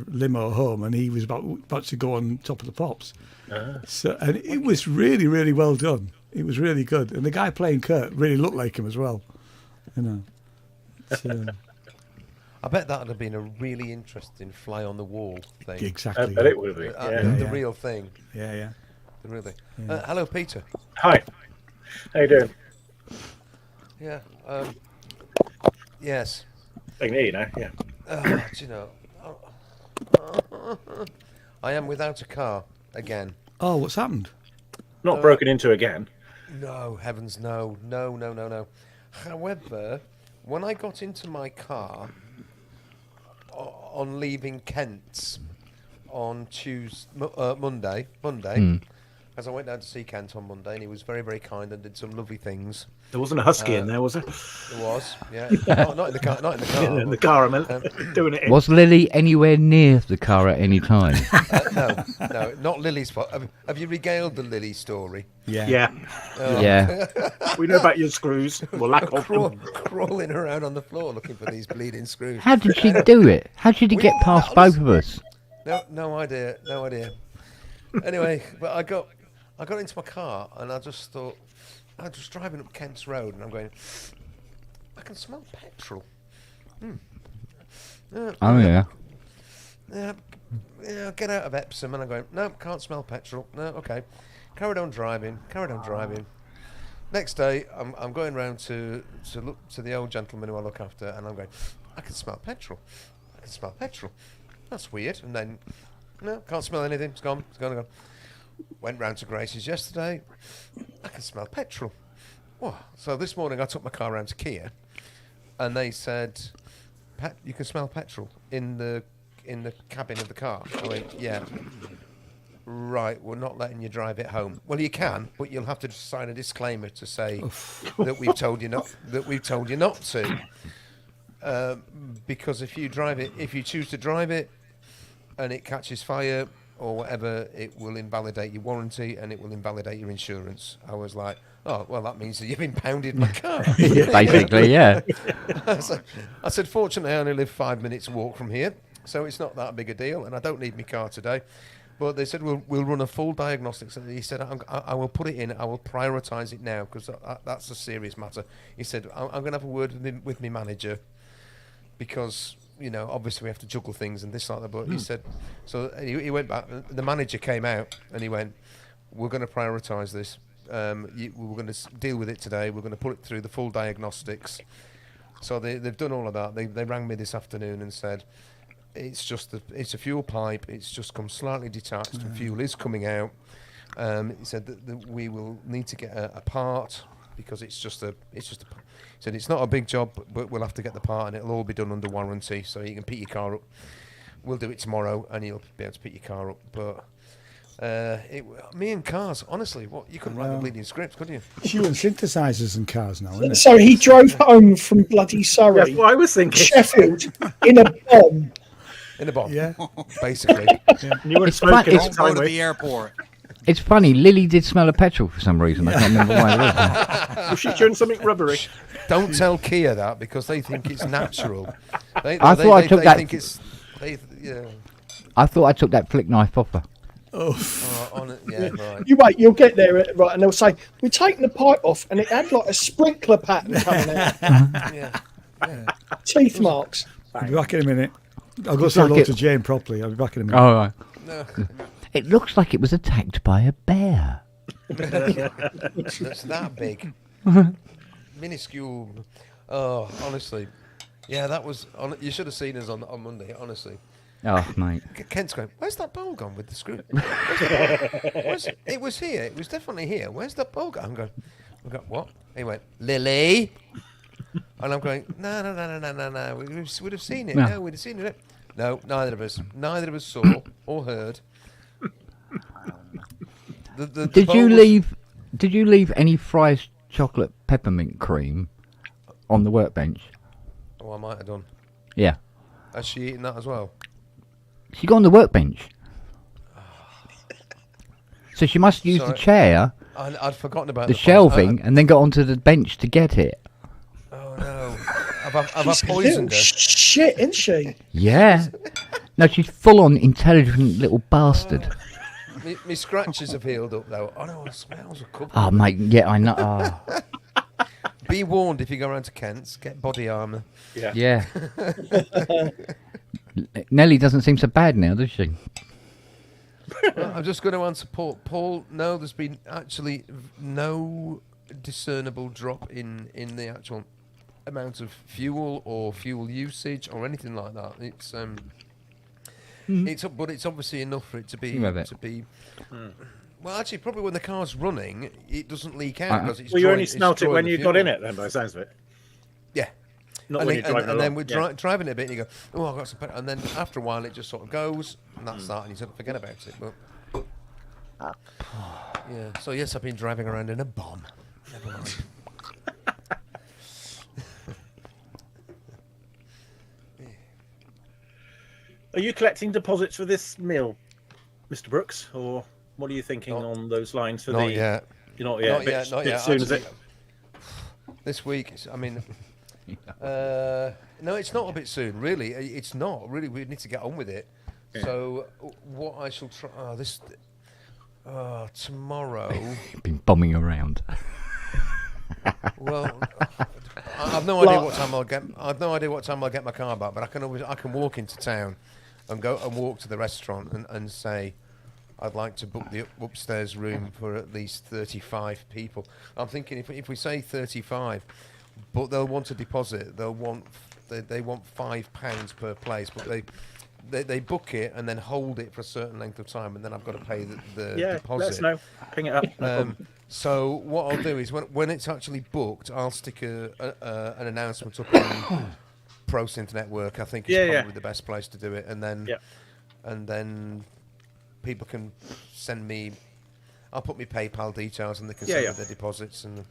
limo home, and he was about to go on Top of the Pops. So, and it was really, really well done. It was really good, and the guy playing Kurt really looked like him as well. You know. So, I bet that would have been a really interesting fly on the wall thing. exactly. I bet it would have been. The real thing. Yeah. The real thing. Hello, Peter. Hi. How you doing? Yeah. Yes. I can hear you now, yeah. Do you know? I am without a car again. Oh, what's happened? Not broken into again. No, heavens, no. However, when I got into my car on leaving Kent's on Monday, as I went down to see Kent on Monday, and he was very, very kind and did some lovely things. There wasn't a husky in there, was there? There was, yeah. Not in the car. Not in the car. In the car, I meant. Doing it in. Was Lily anywhere near the car at any time? No, not Lily's fault. Have you regaled the Lily story? Yeah. Yeah. We know about your screws. Well, lack of them. Crawling around on the floor looking for these bleeding screws. How did she do it? How did she get past both of us? No idea. Anyway, but I got into my car and I just thought, I was driving up Kent's Road and I'm going, I can smell petrol. Oh, yeah. Yeah, get out of Epsom, and I'm going, no, can't smell petrol. No, okay. Carried on driving. next day, I'm going round to look to the old gentleman who I look after, and I'm going, I can smell petrol. I can smell petrol. That's weird. And then, no, can't smell anything. It's gone. It's gone. Went round to Grace's yesterday. I can smell petrol. Wow. So this morning I took my car round to Kia, and they said, you can smell petrol in the cabin of the car. I went, yeah. Right, we're not letting you drive it home. Well, you can, but you'll have to sign a disclaimer to say that we've told you not. That we've told you not to. Because if you choose to drive it, and it catches fire or whatever, it will invalidate your warranty and it will invalidate your insurance. I was like, oh, well, that means that you've impounded my car. Basically, yeah. I said, fortunately, I only live 5 minutes walk from here, so it's not that big a deal, and I don't need my car today. But they said, we'll run a full diagnostics. And he said, I will put it in. I will prioritise it now because that's a serious matter. He said, I'm going to have a word with my manager because, you know, obviously we have to juggle things and this like that. But he said, so he went back. The manager came out and he went, we're going to prioritise this. We're going to deal with it today. We're going to put it through the full diagnostics. So they've done all of that. They rang me this afternoon and said, it's a fuel pipe. It's just come slightly detached, and fuel is coming out. He said that we will need to get a part because it's just a. He said it's not a big job, but we'll have to get the part, and it'll all be done under warranty, so you can pick your car up. We'll do it tomorrow, and you'll be able to pick your car up. But me and cars, honestly, you couldn't write a bleeding script, could you? You and synthesizers and cars now, isn't it? So he drove home from bloody Surrey, That's what I was thinking. Sheffield, in a bomb. In a bomb, Yeah. basically. You weren't It's smoking fun- at it's the Go time, to were the you? airport. It's funny. Lily did smell of petrol for some reason. I can't remember why it was. Was she doing something rubbery? Don't tell Kia that because they think it's natural. They think it's. Yeah. I thought I took that flick knife off her. Yeah, right. You wait, you'll get there, right? And they'll say, we're taking the pipe off, and it had like a sprinkler pattern coming out. Yeah. Teeth marks. I'll be back in a minute. I'll go say like hello it- to Jane properly. I'll be back in a minute. Oh, right. No, It looks like it was attacked by a bear. it's that big. Minuscule. Oh, honestly. Yeah, that was. You should have seen us on Monday, honestly. Oh, mate. Kent's going, where's that bowl gone with the screw? It was here. It was definitely here. Where's that bowl gone? I'm going, what? He went, Lily. And I'm going, no. We would have seen it. No. No, we'd have seen it. No, neither of us. Neither of us saw or heard. Did you leave any Fry's chocolate peppermint cream on the workbench? Oh, I might have done. Yeah. Has she eaten that as well? She got on the workbench. So she must use the Sorry. chair, I'd forgotten about the part. shelving, and then got onto the bench to get it. Oh no! Have I She's a poisoned little her? shit, isn't she? Yeah. No, she's full on intelligent little bastard. My scratches have healed up though. Oh no, it smells a couple. Oh, mate, yeah, I know. Oh, Be warned if you go around to Kent's, get body armour. yeah. Nelly doesn't seem so bad now, does she? I'm just going to answer Paul. No, there's been actually no discernible drop in the actual amount of fuel or fuel usage or anything like that. It's but it's obviously enough for it to be Well, actually, probably when the car's running, it doesn't leak out because it's. Well, you only it's smelt it drawing when the you fuel. got in it, then, by the sounds of it. Yeah. Not and when then, you're driving and then along. we're driving it a bit, and you go, "Oh, I've got some." And then after a while, it just sort of goes, and that's that, and you sort of forget about it. But yeah, so yes, I've been driving around in a bomb. Never mind. Are you collecting deposits for this meal, Mr. Brooks, or what are you thinking on those lines for Not the? yet. You're not yet. Not bit yet. Soon, is it? This week, I mean, no, it's not a bit soon. Really, it's not. Really, we need to get on with it. Yeah. So, what I shall try tomorrow. Been bombing around. Well, I've no idea what time I'll get. I've no idea what time I'll get my car back. But I can walk into town and go and walk to the restaurant and say, I'd like to book the upstairs room for at least 35 people. I'm thinking if we say 35, but they'll want a deposit. They want £5 per place, but they book it and then hold it for a certain length of time, and then I've got to pay the deposit. Let us know. Ping it up. No problem. So what I'll do is when it's actually booked, I'll stick an announcement up on Pro Synth Network. I think it's probably the best place to do it, and then people can send me. I'll put my PayPal details, and they can send me their deposits, and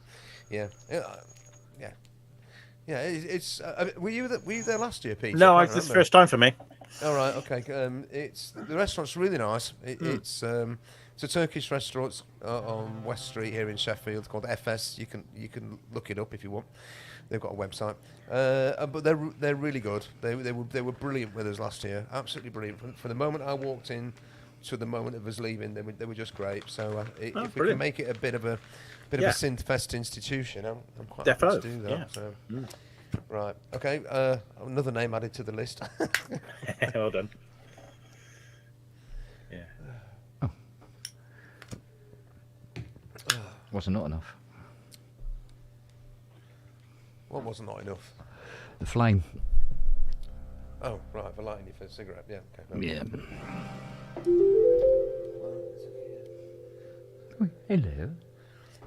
It's. Were you there last year, Pete? No, it's the first time for me. All right, okay. The restaurant's really nice. It's a Turkish restaurant on West Street here in Sheffield called FS. You can look it up if you want. They've got a website, but they're really good. They were brilliant with us last year. Absolutely brilliant. From the moment I walked in to the moment of us leaving, they were just great. So if we can make it a bit of a synth-fest institution, I'm quite happy to do that. Yeah. So. Right. Okay. Another name added to the list. Well done. Yeah. Oh. Wasn't not enough. What wasn't not enough? The flame. Oh, right. For lighting you for a cigarette. Yeah. Okay. No. Yeah. Oh, hello.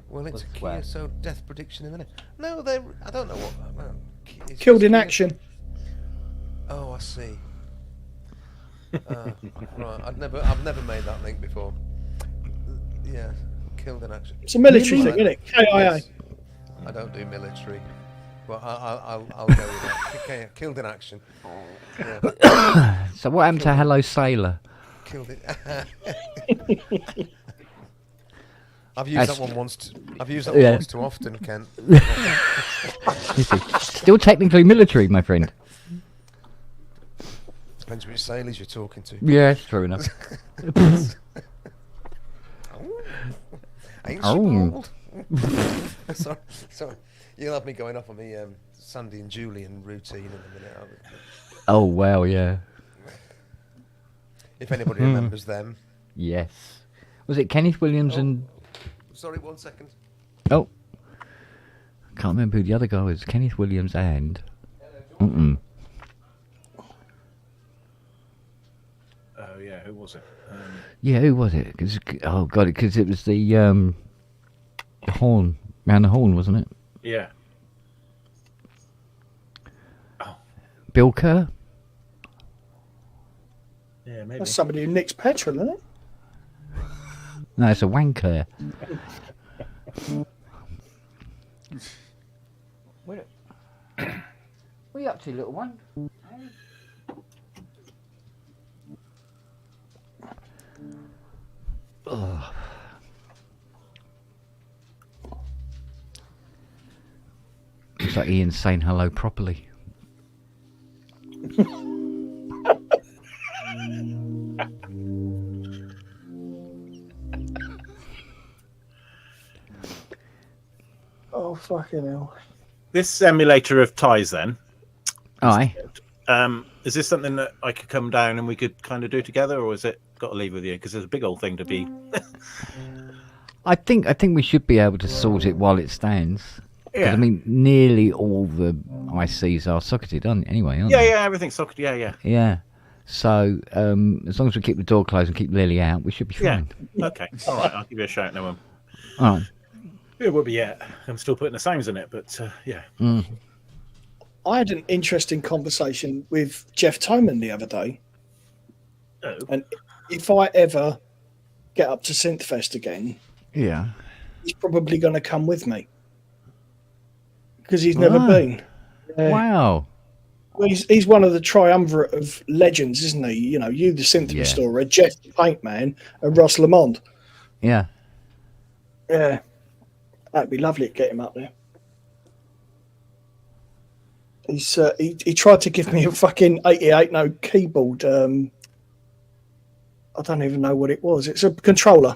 Well, it's a Kia, so death prediction in a minute. No, I don't know what. Killed in action. Oh, I see. Right, I've never made that link before. Yeah, killed in action. It's a military thing, isn't it? KIA. Yes. I don't do military, but I'll go with that. Okay, killed in action. Yeah. So what happened to Hello Sailor? Killed it. I've used that one once. I've used that one once too often, Ken. Still technically military, my friend. Depends which sailors you're talking to. Yeah, it's true enough. Ain't she bold? Sorry, you'll have me going off on me Sandy and Julian routine in a minute. Oh wow, yeah. If anybody remembers them. Yes. Was it Kenneth Williams and? Sorry, 1 second. Oh. Can't remember who the other guy was. Kenneth Williams and. Oh yeah, who was it? Yeah, who was it? Oh god, because it was the horn, round the horn, wasn't it? Yeah. Oh. Bill Kerr. Yeah, maybe. That's somebody who nicks petrol, isn't it? No, it's a wanker. What are you up to, little one? Oh. Looks like Ian's saying hello properly. Oh, fucking hell. This emulator of ties, then. Aye. Is this something that I could come down and we could kind of do together, or is it got to leave with you? Because it's a big old thing to be. I think we should be able to sort it while it stands. Yeah. I mean, nearly all the ICs are socketed, aren't they? Yeah, everything's socketed. Yeah. Yeah. So as long as we keep the door closed and keep Lily out, we should be fine. Yeah. Okay. All right. I'll give you a shout now. All right. It would be, yeah. I'm still putting the sounds in it, but yeah. Mm. I had an interesting conversation with Jeff Toman the other day. Oh. And if I ever get up to Synthfest again, Yeah. he's probably going to come with me. Because he's never been. Wow. Well, he's one of the triumvirate of legends, isn't he? You know, you, the synth restorer, Jeff the Paint Man, and Ross Lamont. Yeah. Yeah. That'd be lovely to get him up there. He's he tried to give me a fucking 88 note keyboard. I don't even know what it was. It's a controller.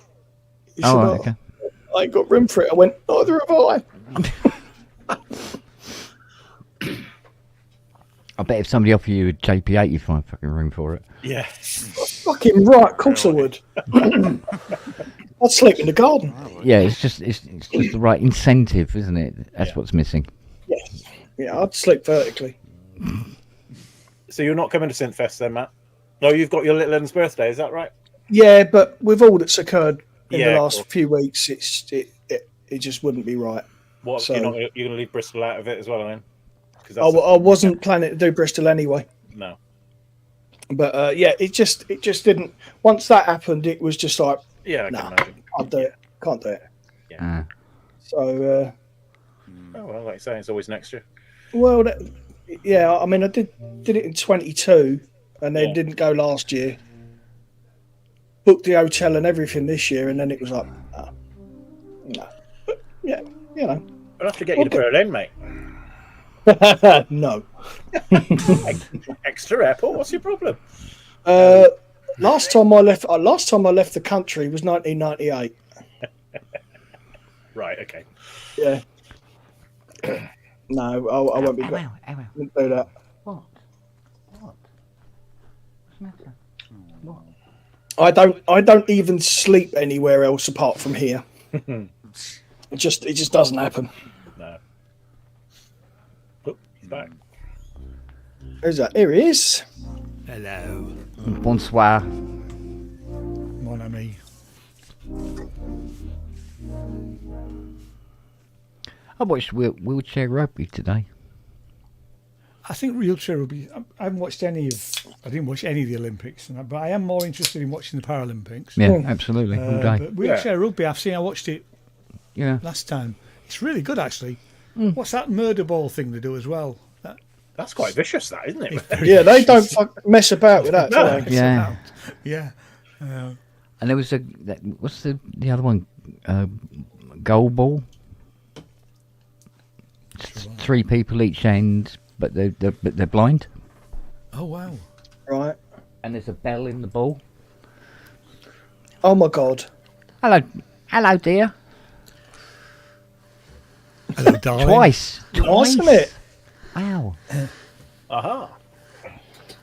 He said, okay. I ain't got room for it. I went, neither have I. I bet if somebody offered you a JP8, you'd find fucking room for it. Yeah. Fucking right, of course I would. I'd sleep in the garden. Yeah, it's just the right incentive, isn't it? That's what's missing. Yes. Yeah, I'd sleep vertically. So you're not coming to Synthfest then, Matt? No, you've got your little one's birthday, is that right? Yeah, but with all that's occurred in Yeah, the of last course. few weeks, it just wouldn't be right. What, So- you're going to leave Bristol out of it as well, I mean? 'Cause I wasn't planning to do Bristol anyway. No. But yeah, it just didn't. Once that happened, it was just like, Yeah, I nah, can imagine. can't do it. Can't do it. Ah. So, Oh, well, like you say, it's always next year. well, yeah. I mean, I did it in 22, and then Yeah. didn't go last year. Booked the hotel and everything this year, and then it was like, no. But yeah, you know, I'll have to get you to Berlin, mate. no. Exeter Airport, what's your problem? Last time I left the country was 1998. Right, okay. Yeah. No, I won't be. Won't do that. What? What's the matter? What? I don't even sleep anywhere else apart from here. It just doesn't happen. No. Oh, he's back. Who's that? Here he is. Hello, Bonsoir. mon ami. I watched wheelchair rugby today. I think wheelchair rugby. I haven't watched any of. I didn't watch any of the Olympics, but I am more interested in watching the Paralympics. Yeah, absolutely, all day. But wheelchair rugby, I watched it Yeah. last time. It's really good, actually. What's that murder ball thing they do as well? That's quite vicious, that, isn't it? Yeah, they don't mess about with that. No. do they? Yeah. Yeah. And there was what's the other one? Goal ball. It's 3 people each end, but they're blind. Oh wow. Right. And there's a bell in the ball. Oh my God. Hello, dear. Hello, darling. Twice. Wasn't it? Wow. Aha.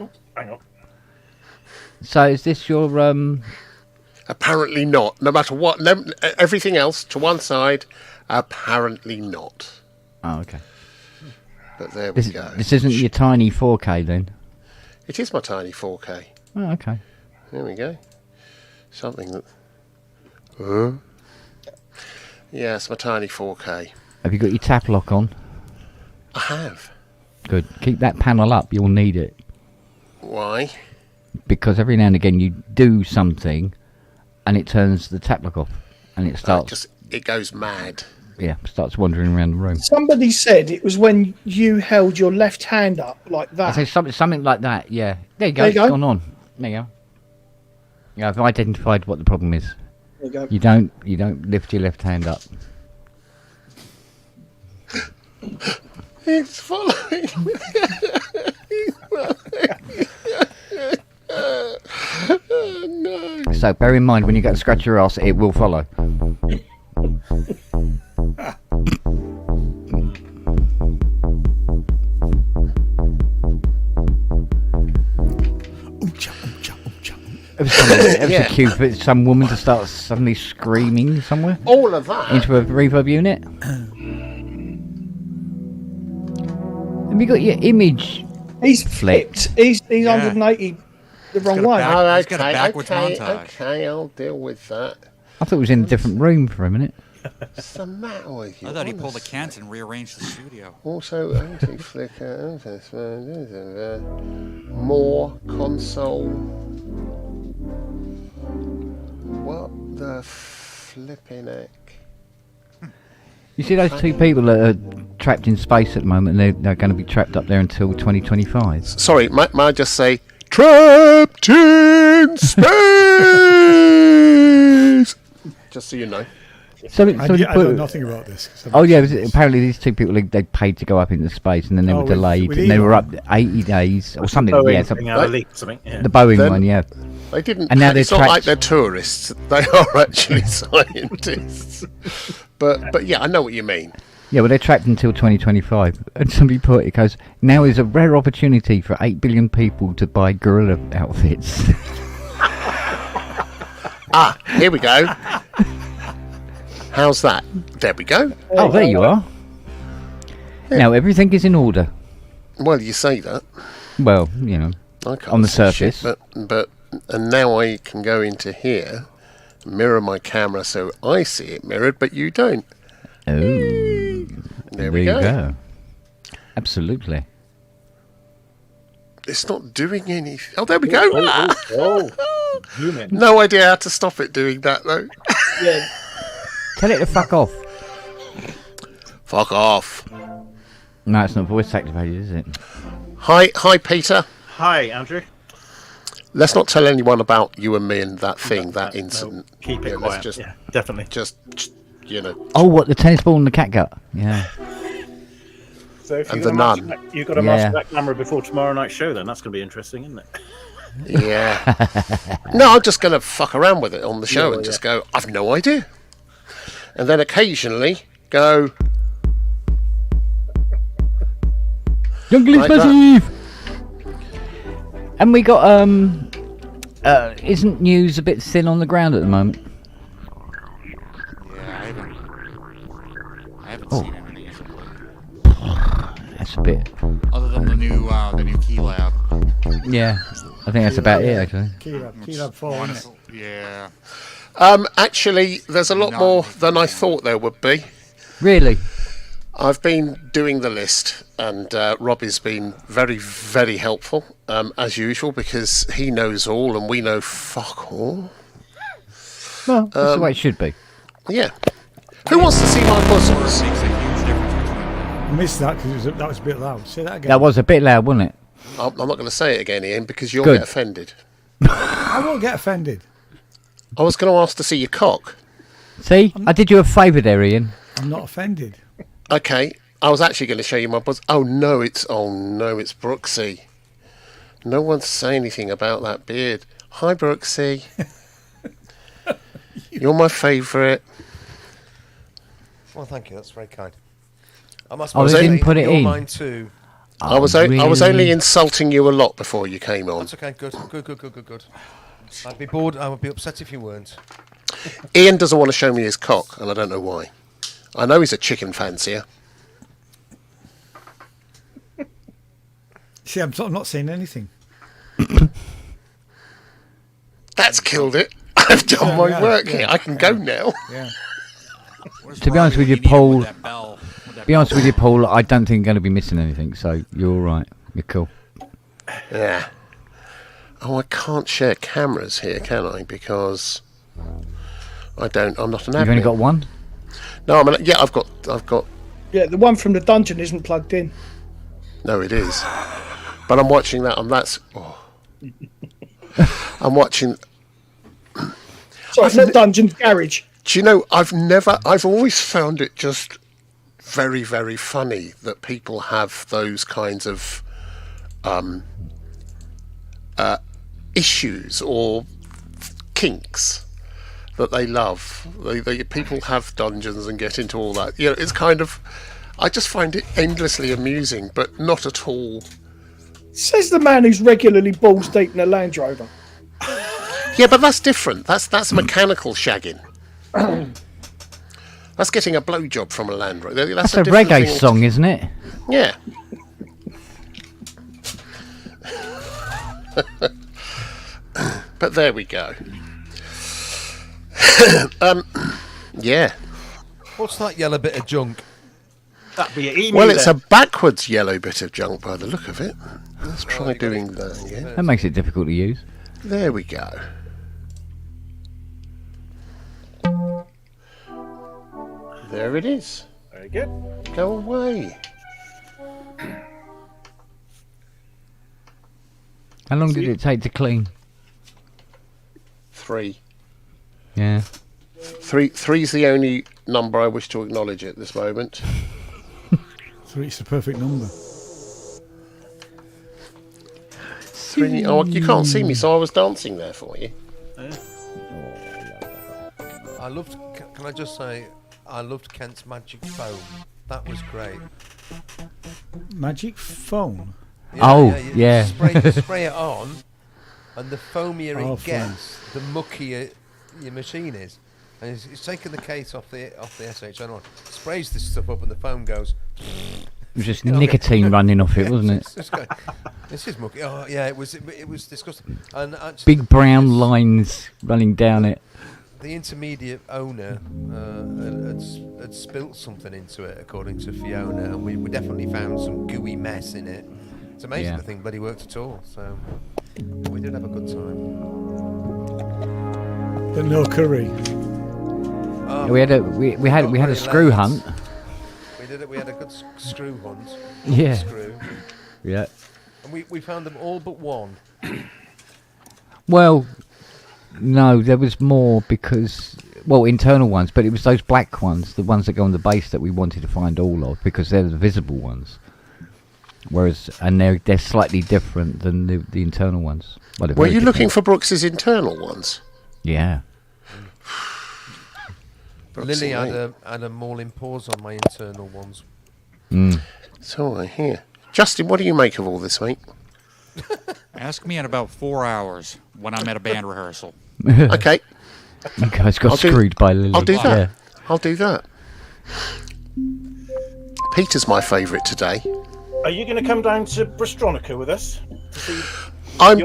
Oh, hang on. So is this your Apparently not. No matter what, everything else to one side, apparently not. Oh, okay. But there we This, go. this isn't your tiny 4K then? It is my tiny 4K. Oh, okay. There we go. Something that... Yeah, it's my tiny 4K. Have you got your tap lock on? I have. Good. Keep that panel up. You'll need it. Why? Because every now and again you do something and it turns the tap lock off and it starts It goes mad. starts wandering around the room. Somebody said it was when you held your left hand up like I that. say something like that, yeah. There you go, There you it's go. gone on. There you go. Yeah, I've identified what the problem is. There you go. You don't lift your left hand up. It's following. Oh, no. So bear in mind when you go to scratch your ass, it will follow. It was so cute for some woman to start suddenly screaming somewhere All of that. into a reverb unit. Have you got your image? He's Flipped. flipped. He's 180 the wrong way. back- Oh, He's got a okay, backwards okay, montage. okay, I'll deal with that. I thought it was in a different room for a minute. What's the matter with you? I thought he pulled a honestly? Kent and rearranged the studio. Also, anti-flicker, more console. What the flipping heck? You see those 2 people that are trapped in space at the moment, and they're going to be trapped up there until 2025. Sorry, might I just say, trapped in space? Just so you know. So I know nothing about this. Oh yeah, apparently these 2 people they paid to go up into space, and then they were with delayed, and they were up 80 days or something. Boeing Yeah, thing out of leak, something. Yeah. the Boeing Then- one, yeah. They didn't. And now they're it's not like trapped. they're tourists. They are actually scientists. But yeah, I know what you mean. Yeah, well, they're trapped until 2025. And somebody put it goes, now is a rare opportunity for 8 billion people to buy gorilla outfits. Here we go. How's that? There we go. Oh, there you are. Now everything is in order. Well, you say that. Well, you know, I can't on the see surface. shit, but and now I can go into here, mirror my camera so I see it mirrored, but you don't. Oh, There we go. you go. Absolutely. It's not doing anything. Oh, there we go. Zoom in. No idea how to stop it doing that though. Yeah. Tell it to fuck off. Fuck off. No, it's not voice activated, is it? Hi, Peter. Hi, Andrew. Let's not tell anyone about you and me and that thing, that No, incident. keep it Yeah, quiet. let's just, Yeah, definitely. just, you know. Oh, what, the tennis ball and the catgut? Yeah. So if And you've the got to nun. master- you've got to Yeah. master that camera before tomorrow night's show, then that's going to be interesting, isn't it? Yeah. No, I'm just going to fuck around with it on the show and just go, I've no idea. And then occasionally go, Jungle Like massive. And we got isn't news a bit thin on the ground at the moment? Yeah, I haven't Oh. seen anything yet. That's a bit. Other than the new key lab. Yeah, I think that's about it actually. Keylab 4, isn't it? Honestly, yeah. actually, there's a lot No. more than I thought there would be. Really? I've been doing the list, and Robbie's been very, very helpful, as usual, because he knows all and we know fuck all. Well, that's the way it should be. Yeah. Who wants to see my puzzles? Makes a huge difference between I missed that because that was a bit loud. Say that again. That was a bit loud, wasn't it? I'm not going to say it again, Ian, because you'll Good. get offended. I won't get offended. I was going to ask to see your cock. See, I did you a favour there, Ian. I'm not offended. Okay, I was actually going to show you my puzzle. Oh no, it's Brooksy. No one's saying anything about that beard. Hi, Brooksy. You're my favourite. Well, thank you. That's very kind. I must Oh, they say, didn't put it you're in. mine too. I was only insulting you a lot before you came on. That's okay. Good. I'd be bored. I would be upset if you weren't. Ian doesn't want to show me his cock, and I don't know why. I know he's a chicken fancier. See, I'm not saying anything. That's killed it. I've done my Yeah, work yeah, here. I can go now. Yeah. To be honest with you, Paul. Be honest with you, Paul. I don't think you're going to be missing anything, so you're all right. You're cool. Yeah. Oh, I can't share cameras here, can I? Because I'm not an admin. You've only got one. No, I've got. Yeah, the one from the dungeon isn't plugged in. No, it is. But I'm watching that, and that's. Oh. I'm watching. Sorry, it's not dungeon, garage. Do you know? I've always found it just very, very funny that people have those kinds of issues or kinks that they love. People have dungeons and get into all that. You know, it's kind of. I just find it endlessly amusing, but not at all. Says the man who's regularly balls deep in a Land Rover. Yeah, but that's different. That's mechanical shagging. That's getting a blowjob from a Land Rover. That's a different reggae thing. song, isn't it? Yeah. But there we go. Yeah. What's that yellow bit of junk? That'd be an emu. Well, it's then. a backwards yellow bit of junk by the look of it. Let's try doing that again. That makes it difficult to use. There we go. There it is. Very good. Go away. How long did it take to clean? 3. Yeah. Three's the only number I wish to acknowledge at this moment. 3's the perfect number. 3. Oh, you can't see me, so I was dancing there for you. I loved. Can I just say, I loved Kent's magic foam. That was great. Magic phone. Yeah. Spray it on, and the foamier Oh, it gets, the muckier your machine is, and it's taken the case off the SHN one, sprays this stuff up, and the foam goes. It was just nicotine running off it, wasn't it? It's going, this is mucky. Oh yeah, it was disgusting. And actually, Big brown lines running down it. the intermediate owner had spilt something into it, according to Fiona, and we definitely found some gooey mess in it. It's amazing the thing bloody worked at all. So we did have a good time. But no curry. We had a screw hunt. We had a good screw hunt. Yeah. Screw. Yeah. And we found them all but one. Well, no, there was more because, internal ones, but it was those black ones, the ones that go on the base, that we wanted to find all of, because they're the visible ones. And they're slightly different than the internal ones. Well, were you looking for Brooks's internal ones? Yeah. Lily had a mauling pause on my internal ones. So I hear. Justin, what do you make of all this, mate? Ask me in about 4 hours when I'm at a band rehearsal. Okay. You guys got screwed by Lily. I'll do that. Yeah. I'll do that. Peter's my favourite today. Are you going to come down to Brastronica with us? I'm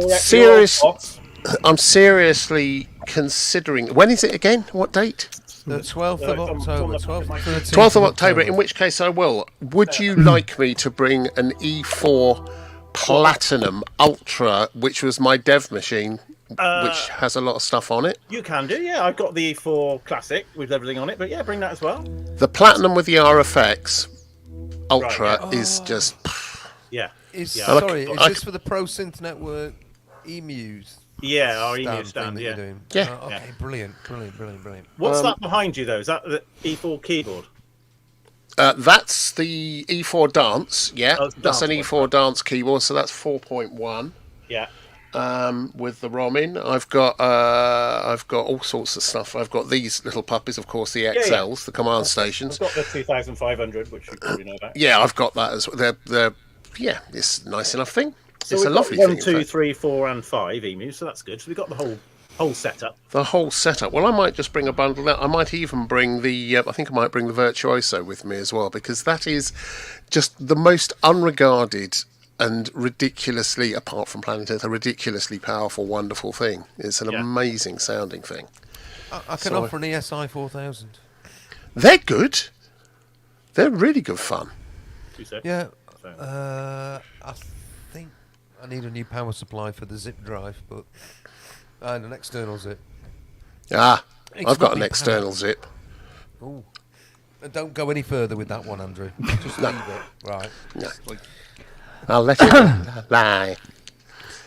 seriously considering. When is it again? What date? The 12th of October. 12th of October, in which case I will. Would you like me to bring an E4 Platinum Ultra, which was my dev machine, which has a lot of stuff on it? You can do, yeah. I've got the E4 Classic with everything on it, but yeah, bring that as well. The Platinum with the RFX Ultra is just... Yeah. Sorry, is this for the Pro Synth Network emus? Yeah, our emu stand, that yeah. you're doing? Yeah. Okay, brilliant. What's that behind you, though? Is that the E4 keyboard? That's the E4 Dance, yeah. Oh, it's that's an Dance E4 Dance keyboard, so that's 4.1. Yeah. With the ROM in. I've got all sorts of stuff. I've got these little puppies, of course, the XLs, the command stations. I've got the 2500, which you probably know about. Yeah, I've got that as well. It's a nice enough thing. So it's a lovely got thing. 1, 2, 3, 4, and 5 emus, so that's good. So we've got the whole setup. The whole setup. Well, I might just bring a bundle out. I might even bring I think I might bring the Virtuoso with me as well, because that is just the most unregarded and ridiculously, apart from Planet Earth, a ridiculously powerful, wonderful thing. It's an amazing sounding thing. I can offer an ESI 4000. They're good. They're really good fun. Yeah. I think I need a new power supply for the zip drive, and an external zip. I've got an external zip. Ooh. Don't go any further with that one, Andrew. Just leave it. Right. No. I'll let it lie.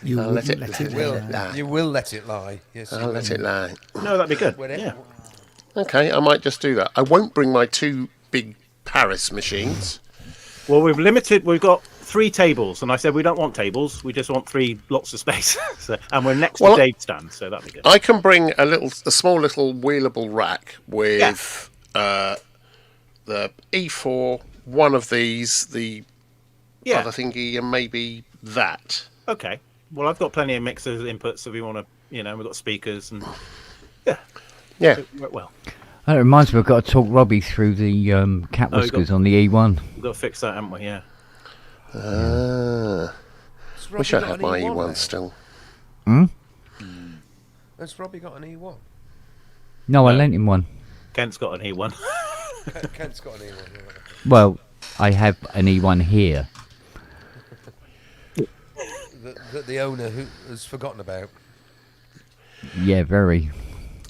You will let it lie. You will let it lie. Yes, I'll let it lie. No, that'd be good. Yeah. Okay, I might just do that. I won't bring my two big Paris machines. Well, we've got 3 tables, and I said we don't want tables. We just want 3 lots of space. And we're next to Dave's stand, so that'd be good. I can bring a small little wheelable rack with the E4, one of these, the other thingy, and maybe that. Okay. Well, I've got plenty of mixers, inputs, if we want to, we've got speakers, and yeah. It worked well. That reminds me, we've got to talk Robbie through the cat whiskers on the E1. We've got to fix that, haven't we? Yeah. Wish I had my E1 still. Has Robbie got an E1? No, I lent him one. Kent's got an E1. Kent's got an E1. Yeah. Well, I have an E1 here. The owner who has forgotten about. Yeah, very.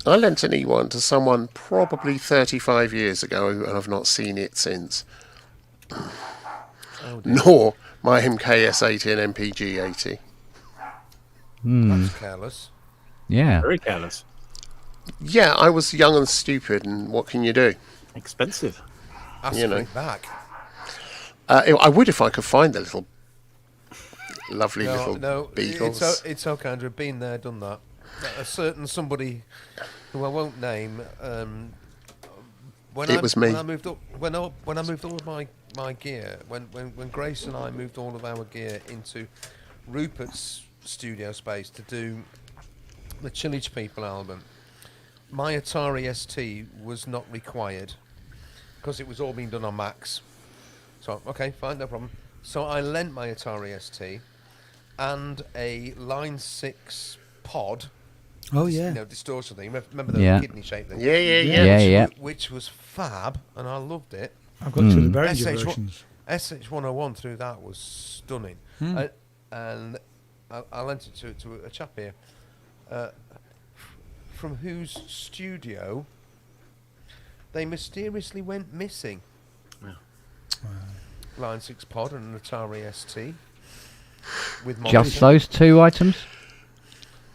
I lent an E1 to someone probably 35 years ago, and I've not seen it since. Nor my MKS80 and MPG80. That's careless. Yeah. Very careless. Yeah, I was young and stupid, and what can you do? Expensive. Ask it back. I would if I could find the little lovely little beagles. It's okay, Andrew. Been there, done that. A certain somebody who I won't name. When it was me. When I moved all of my gear, when Grace and I moved all of our gear into Rupert's studio space to do the Chillage People album, my Atari ST was not required because it was all being done on Macs. So, okay, fine, no problem. So I lent my Atari ST and a Line 6 pod. Oh, yeah. Distortion thing. Remember the kidney-shaped thing? Yeah. Which was fab, and I loved it. I've got two of the Behringer versions. SH101 through that was stunning. And I lent it to a chap here, from whose studio they mysteriously went missing. Line 6 pod and an Atari ST. With just those two items?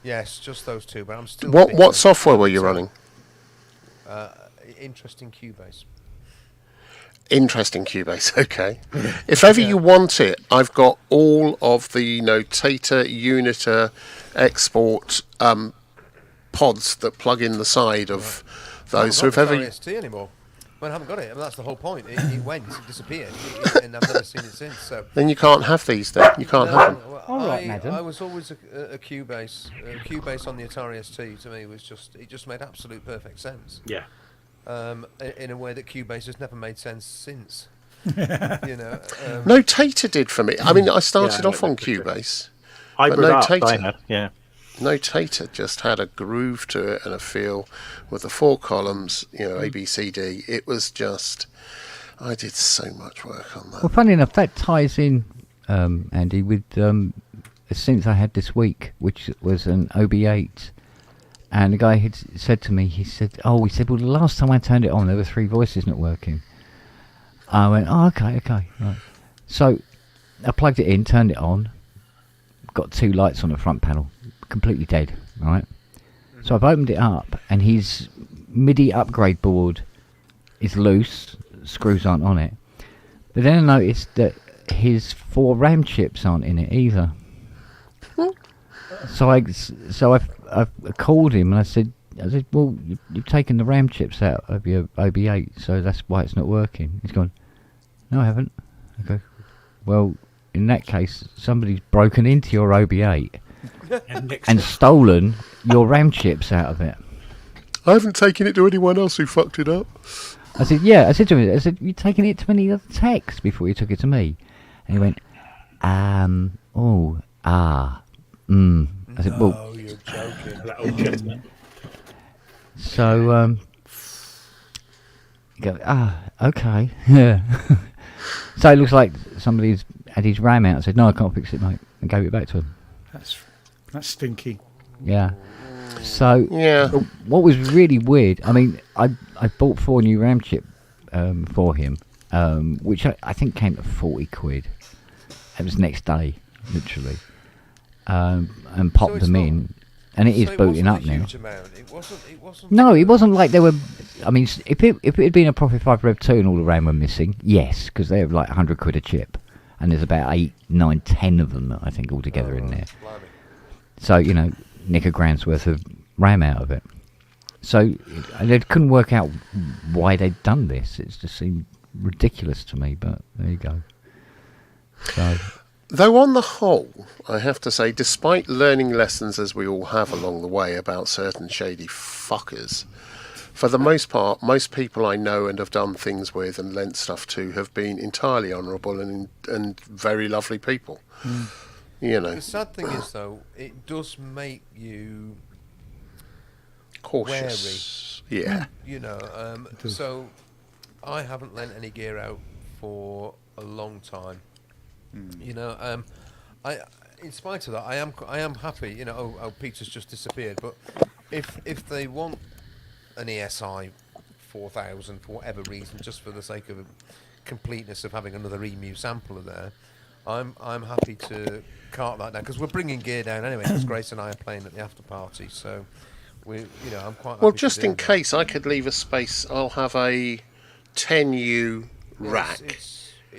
Yes, just those two, but I'm still... What software were you running? Interesting Cubase. Interesting Cubase, okay. If ever you want it, I've got all of the Notator, Unitor, Export pods that plug in the side of those. So if ever... ST anymore. Well, I haven't got it. I mean, that's the whole point. It went, it disappeared, and I've never seen it since. So then you can't have these. Then you can't have them. Well, All right, madam. I was always a Cubase. Cubase on the Atari ST to me was just made absolute perfect sense. Yeah. In a way that Cubase has never made sense since. Notator did for me. I mean, I started off on Cubase. Hybrid Notator, I had, yeah. Notator just had a groove to it and a feel with the 4 columns, A, B, C, D. It was just, I did so much work on that. Well, funny enough, that ties in, Andy, with a synth I had this week, which was an OB8. And the guy had said to me, he said, well, the last time I turned it on, there were 3 voices not working. I went, okay, right. So I plugged it in, turned it on, got 2 lights on the front panel. Completely dead, right? So I've opened it up, and his MIDI upgrade board is loose, screws aren't on it. But then I noticed that his 4 RAM chips aren't in it either. So I called him and I said, well, you've taken the RAM chips out of your OB8, so that's why it's not working. He's gone, no, I haven't. I go, well, in that case, somebody's broken into your OB8 and stolen your RAM chips out of it. I haven't taken it to anyone else who fucked it up. I said, yeah. I said to him, you taken it to any other techs before you took it to me? And he went, I said, well... you're joking. So, go, okay. Yeah. So it looks like somebody's had his RAM out and said, no, I can't fix it, mate, and gave it back to him. That's stinky. Yeah. So, yeah. What was really weird, I mean, I bought 4 new RAM chip for him, which I think came to 40 quid. It was next day, literally. And popped them in. And it is booting up now. It wasn't. No, it wasn't like they were. I mean, if it had been a Profit 5 Rev 2 and all the RAM were missing, yes, because they're like 100 quid a chip. And there's about 8, 9, 10 of them, I think, altogether in there. Blimey. So, nick a grand's worth of RAM out of it. So, they couldn't work out why they'd done this. It just seemed ridiculous to me, but there you go. So. Though on the whole, I have to say, despite learning lessons as we all have along the way about certain shady fuckers, for the most part, most people I know and have done things with and lent stuff to have been entirely honourable and very lovely people. The sad thing is, though, it does make you cautious. Wary. Yeah. So I haven't lent any gear out for a long time. I, in spite of that, I am happy. Peter's just disappeared. But if they want an ESI 4000 for whatever reason, just for the sake of completeness of having another EMU sampler there, I'm happy to cart that down because we're bringing gear down anyway. Because Grace and I are playing at the after party, so I'm quite. Well, just in case I could leave a space, I'll have a 10U rack,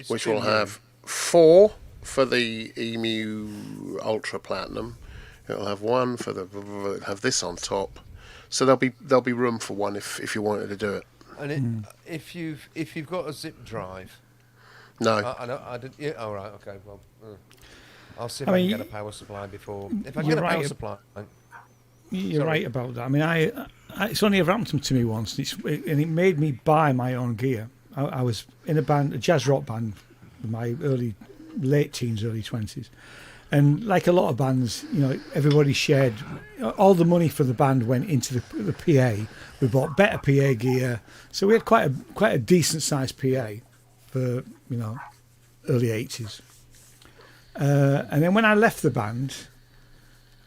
which will have 4 for the EMU Ultra Platinum. It'll have 1 for have this on top, so there'll be room for 1 if you wanted to do it. And if you've got a zip drive, no, I didn't. Yeah, all right, okay. Well, I'll see if I can get a power supply before. If I get a power supply, you're right about that. I mean, I It's only ever happened to me once, and it made me buy my own gear. I was in a band, a jazz rock band, in my late teens, early 20s. And like a lot of bands, everybody shared. All the money for the band went into the PA. We bought better PA gear, so we had quite a decent sized PA for early 80s. And then when I left the band,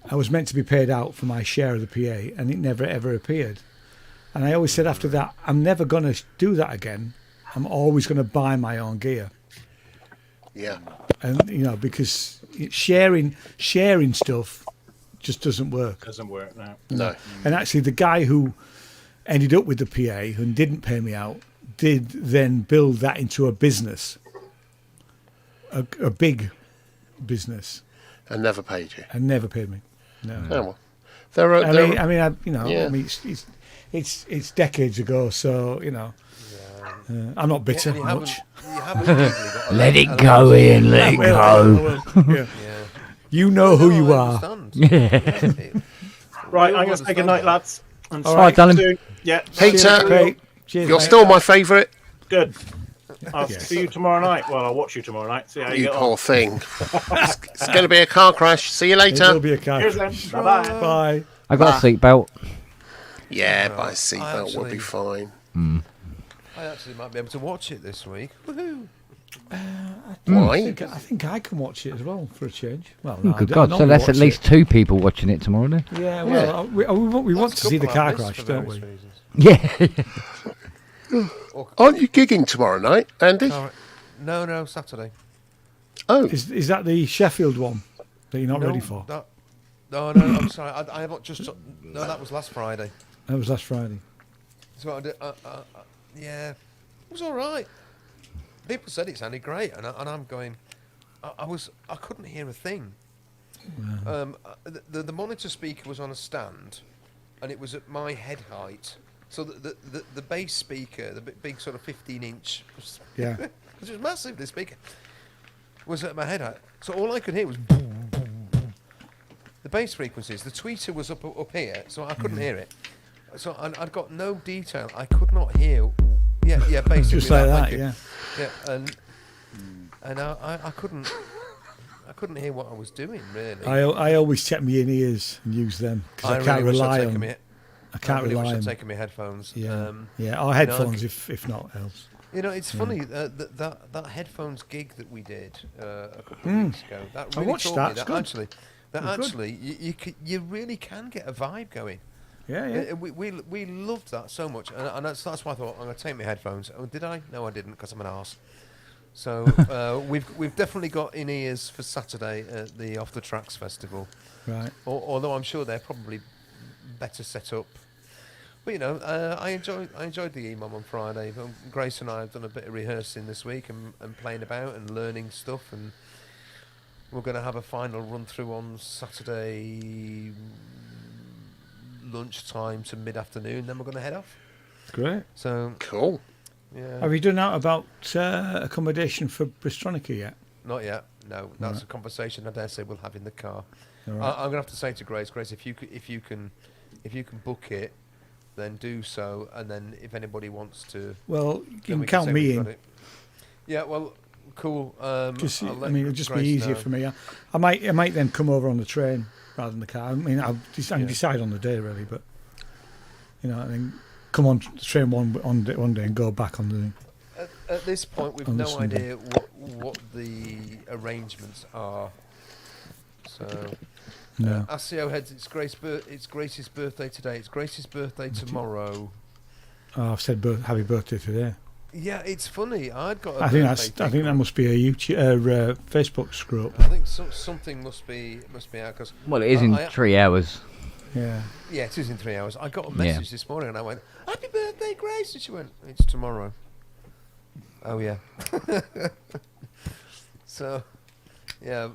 I was meant to be paid out for my share of the PA, and it never ever appeared. And I always said after that, I'm never going to do that again. I'm always going to buy my own gear. Yeah. And because sharing stuff just doesn't work. Doesn't work, no. No. And actually, the guy who ended up with the PA and didn't pay me out did then build that into a business, a big business, And never paid you. and never paid me. No. Oh, well. There are. It's decades ago, so I'm not bitter And you much. haven't legally got a Let leg- it a go, leg- Ian. Let it go. Yeah. Yeah. You know who No, you I are. understand. Yeah. Right, I'm going to say good night, lads. And All speak right, darling. soon. Yeah. Peter, see you. Great. Cheers, you're mate. still my favourite. Good. I'll Yes. see you tomorrow night. Well, I'll watch you tomorrow night. See how you You get poor on. thing. It's going to be a car crash. See you It will later. be a car. Cheers then. Bye-bye. Bye. I got a seatbelt. Yeah, Well, by I seatbelt will be actually- fine. I actually might be able to watch it this week. Woohoo! Why? I think I can watch it as well for a change. Well, no, Good I God. So normally that's at watch least 2 people watching it tomorrow then. it. Yeah, well, we want to see the car crash, don't we? Yeah. Aren't you gigging tomorrow night, Andy? No, Saturday. Oh, Is that the Sheffield one that you're not ready for? No, I'm sorry. I haven't just. No, that was last Friday. That was last Friday. So I did, yeah, it was all right. People said it sounded great, and I'm going. I couldn't hear a thing. The monitor speaker was on a stand, and it was at my head height. So the bass speaker, the big sort of 15-inch, Yeah. because it was massive. This speaker was at my head height. So all I could hear was boom, boom, boom. The bass frequencies. The tweeter was up here, so I couldn't hear it. So I'd got no detail. I could not hear. Yeah, basically. Just like thank that, you. yeah. Yeah, and I couldn't hear what I was doing really. I always check my in-ears and use them because I, can't really wish I'd rely taken on. me- I can't really rely wish I'd on. taken my headphones. Yeah, or headphones if not else. It's funny that headphones gig that we did a couple of weeks ago. That I really watched taught that, me it's that good. actually. That It's good. actually, you really can get a vibe going. Yeah. We loved that so much, and that's why I thought I'm going to take my headphones. Oh, did I? No, I didn't, because I'm an arse. So we've definitely got in ears for Saturday at the Off the Tracks Festival. Right. Although I'm sure they're probably better set up. But I enjoyed the EMOM on Friday. Grace and I have done a bit of rehearsing this week and playing about and learning stuff, and we're going to have a final run through on Saturday lunchtime to mid-afternoon. Then we're going to head off. Great. So cool. yeah, Have you done out about accommodation for Bristronica yet? not yet. No, that's a conversation I dare say we'll have in the car. All right. I'm going to have to say to Grace, if you can book it, then do so, and then if anybody wants to, Well, you then can we count say me we've got in. it. Yeah, well, cool. Just, I'll let it'll just be Grace easier know. for me. I might then come over on the train rather than the car. I mean, I can decide on the day really, but and then come on the train one day and go back on the. At this point, we've On the no Sunday. idea what the arrangements are. So, No. ASIO heads. It's Grace's birthday today. It's Grace's birthday tomorrow. Oh, I've said happy birthday today. Yeah, it's funny. I'd got. A I think birthday thing. that must be a YouTube, Facebook screw up. I think something must be out because. Well, it is in I- 3 hours. Yeah. Yeah, it is in 3 hours. I got a Yeah. message this morning and I went, "Happy birthday, Grace!" And she went, "It's tomorrow." Oh yeah. So, yeah,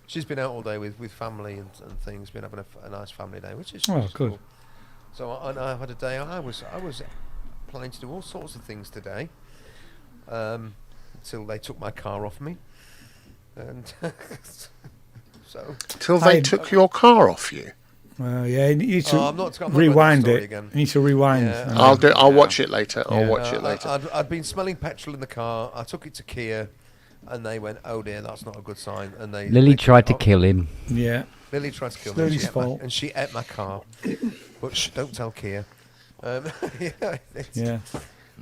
she's been out all day with family and things. Been having a nice family day, which is Oh, good. cool. So I've had a day. I was planning to do all sorts of things today, until they took my car off me, and so Till they took your car off you. Yeah, you need to I'm not going rewind to the story it. again. You need to rewind. Yeah. I'll watch it later. I'll watch it later. I'd been smelling petrol in the car. I took it to Kia, and they went, "Oh dear, that's not a good sign." And Lily tried to kill him. Yeah. Lily tried to kill me. Lily's fault. And she ate my car. But don't tell Kia.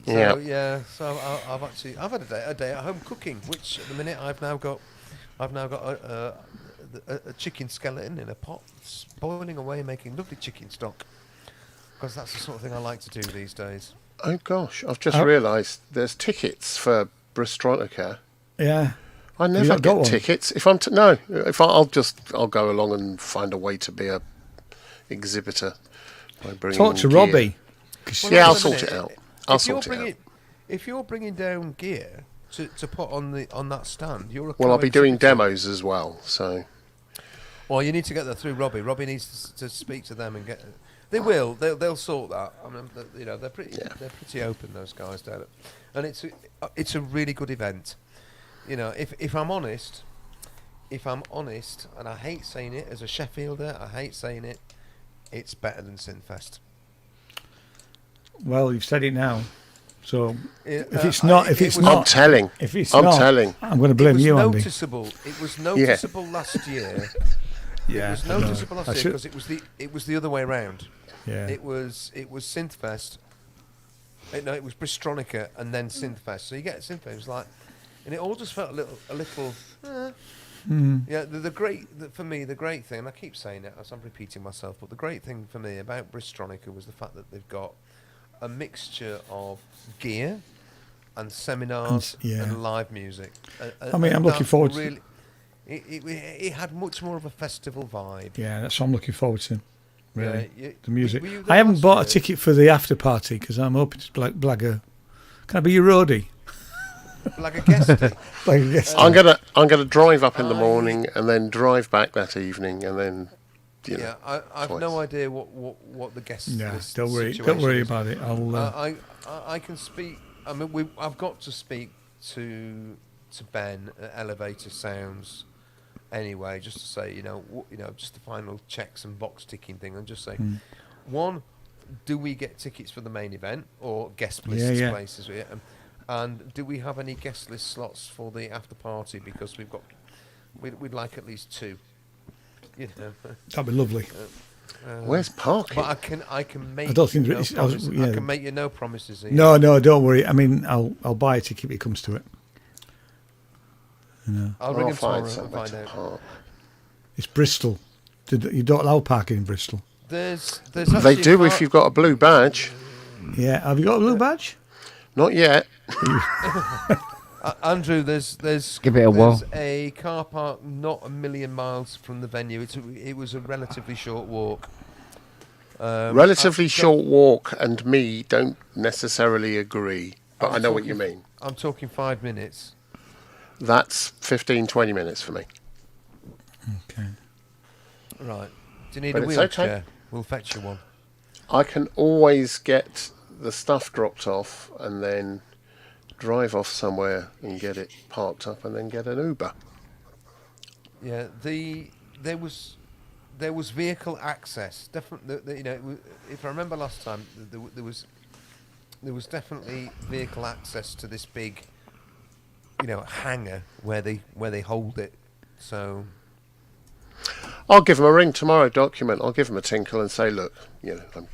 Yeah. So I've had a day at home cooking, which at the minute I've now got a chicken skeleton in a pot, boiling away, making lovely chicken stock. Because that's the sort of thing I like to do these days. Oh gosh, I've just realised there's tickets for Bristolica. Yeah. I never get tickets. If I'm I'll go along and find a way to be a exhibitor by bringing. Talk to gear. Robbie. I'll sort it out. If you're bringing down gear to put on that stand, I'll be doing demos as well. So. Well, you need to get that through Robbie. Robbie needs to speak to them and get. They will. They'll sort that. I mean, they're pretty open, those guys down it, and it's a really good event. If I'm honest, and I hate saying it as a Sheffielder, I hate saying it, it's better than Synfest. Well, you've said it now. So if it's not, I'm telling. I'm going to blame you, Andy. It was noticeable last year. Yeah, it was noticeable last year because it was the other way around. Yeah, it was Synthfest. It was Bristronica and then Synthfest. So you get Synthfest, it was like, and it all just felt a little. Yeah, for me, the great thing, and I keep saying it as I'm repeating myself, but the great thing for me about Bristronica was the fact that they've got a mixture of gear and seminars and live music. I mean, I'm looking forward to it had much more of a festival vibe. Yeah, that's what I'm looking forward to. Really, the music. Were I haven't bought a ticket for the after party because I'm hoping to blag a. Can I be your roadie? Like a guest. I'm gonna drive up in the morning and then drive back that evening and then. I've no idea what the guest. Yeah, don't worry about it. I can speak. I mean, I've got to speak to Ben at Elevator Sounds. Anyway, just to say, just the final checks and box ticking thing, and just say, one, do we get tickets for the main event or guest list places? And do we have any guest list slots for the after party? Because we'd like at least 2. That'd be lovely. Where's parking? But I can make. I don't think I can make you no promises. Here. No, don't worry. I mean, I'll buy a ticket if it comes to it. I'll ring him tomorrow and find out. It's Bristol. You don't allow parking in Bristol. There's they do if you've got a blue badge. Yeah, have you got a blue badge? Not yet. Andrew, there's give it a whirl. A car park not a million miles from the venue. It was a relatively short walk. Relatively short walk and me don't necessarily agree, but I know what you mean. I'm talking 5 minutes. That's 15-20 minutes for me. Okay. Right. Do you need a wheelchair? We'll fetch you one. I can always get the stuff dropped off and then drive off somewhere and get it parked up and then get an Uber. Yeah, there was vehicle access. Definitely, if I remember last time, there was definitely vehicle access to this big, hangar where they hold it. So I'll give them a ring tomorrow. I'll give them a tinkle and say, look,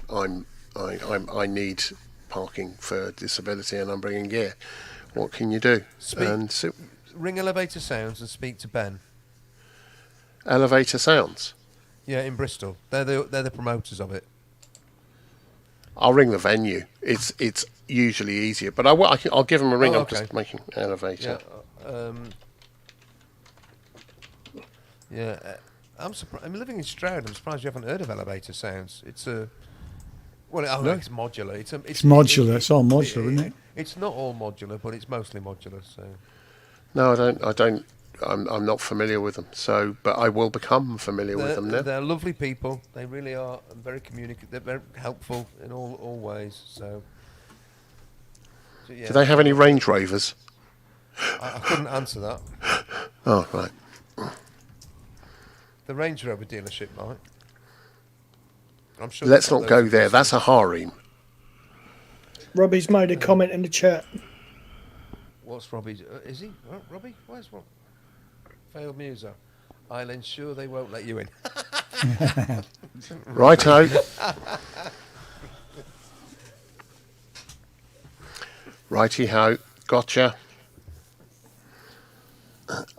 I need parking for disability and I'm bringing gear. What can you do? Ring Elevator Sounds and speak to Ben. Elevator Sounds? Yeah, in Bristol. They're the promoters of it. I'll ring the venue. It's usually easier, but I'll give them a ring. Oh, I'm just making elevator. Yeah. I'm surprised. I'm living in Stroud. I'm surprised you haven't heard of Elevator Sounds. It's a. Well, it's modular. It's modular. It's all modular, isn't it? It's not all modular, but it's mostly modular. So. No, I don't. I'm not familiar with them. So, but I will become familiar with them now. They're lovely people. They really are very communicative. They're very helpful in all ways. So yeah. Do they have any Range Rovers? I couldn't answer that. Oh, right. The Range Rover dealership might. I'm sure. Let's not go there. That's a harem. Robbie's made a comment in the chat. What's Robbie? Is he? Robbie? Where's Rob? Failed Muser. I'll ensure they won't let you in. Righto. Righty-ho. Gotcha.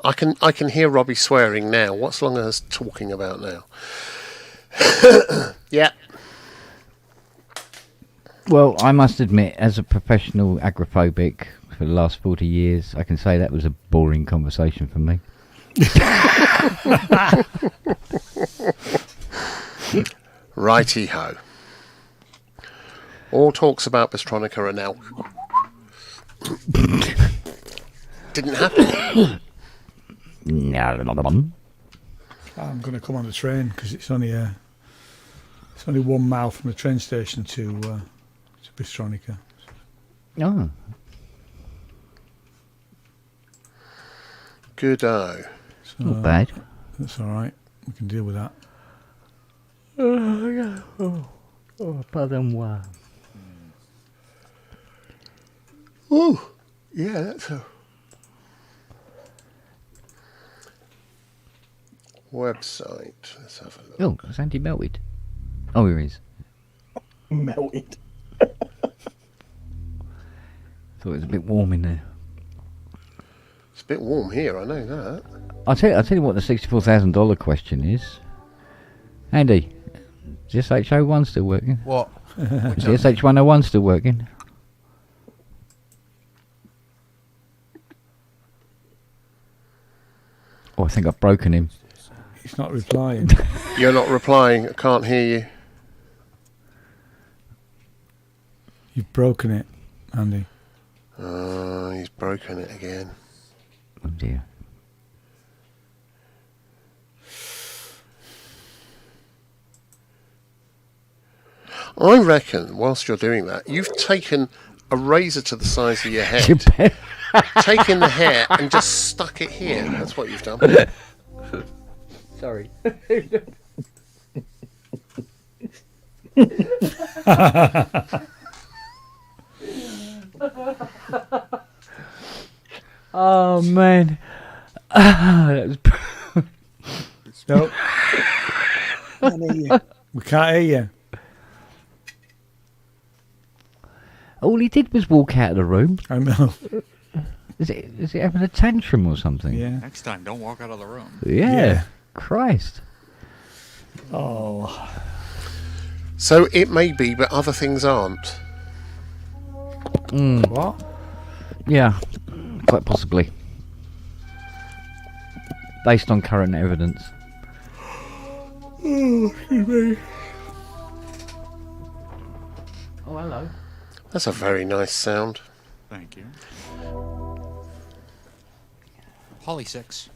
I can hear Robbie swearing now. What's Longer's talking about now? Yeah. Well, I must admit, as a professional agoraphobic for the last 40 years, I can say that was a boring conversation for me. Righty-ho. All talks about Bistronica are now... Didn't happen. I'm going to come on the train because it's only 1 mile from the train station to Bistronica. Oh. Good-o. So, Not bad. That's all right. We can deal with that. Pardon-moi. Oh, yeah, that's a... Website. Let's have a look. Oh, it's Andy melted. Oh, here he is. Melted. Thought it was a bit warm in there. It's a bit warm here, I know that. I'll tell you what the $64,000 question is. Andy, is the SH01 still working? What? Is the SH101 still working? Oh, I think I've broken him. He's not replying. You're not replying. I can't hear you. You've broken it, Andy. He's broken it again. Oh dear. I reckon, whilst you're doing that, you've taken a razor to the size of your head, taken the hair and just stuck it here. That's what you've done. Sorry. Oh man. That was Nope. We can't hear you. all he did was walk out of the room. I know. Is it having a tantrum or something? Yeah. Next time, don't walk out of the room. Yeah. Christ. Oh. So it may be, but other things aren't. What? Yeah. Quite possibly. Based on current evidence. Oh, excuse me. Oh, hello. That's a very nice sound. Thank you. Holly 6.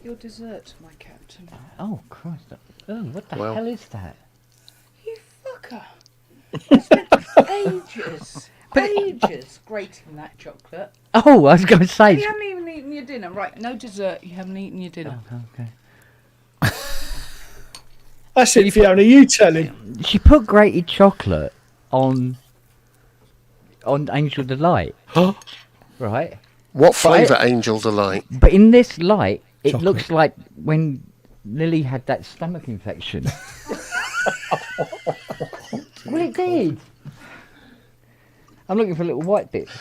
Your dessert, my captain. Oh, Christ. Oh, what the Well. hell is that? You fucker. I spent ages grating that chocolate. Oh, I was going to say. You haven't even eaten your dinner. Right, no dessert. You haven't eaten your dinner. Oh, okay. That's it, Fiona. You tell him. She put grated chocolate on Angel Delight. Right? What flavour Right. Angel Delight? But in this light, it Chocolate. looks like when Lily had that stomach infection. Well, it did. I'm looking for little white bits.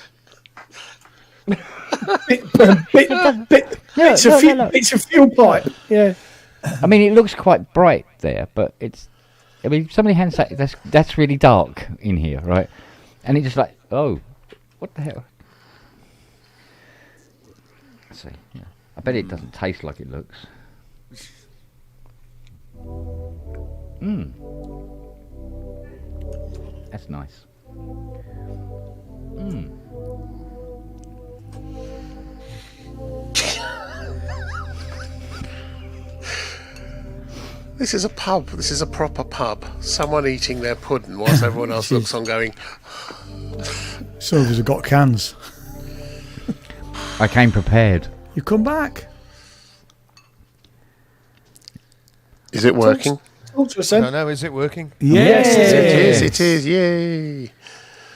It's a fuel pipe. Yeah. I mean, it looks quite bright there, but it's. I mean, somebody hands that. That's really dark in here, right? And it's just like, oh, what the hell? Let's see. Yeah. I bet it doesn't taste like it looks. That's nice. This is a pub. This is a proper pub. Someone eating their pudding whilst everyone else looks on going, So have got cans. I came prepared. You come back. is it working? Talk to us I then. don't know. Is it working? Yes, It is. Yay.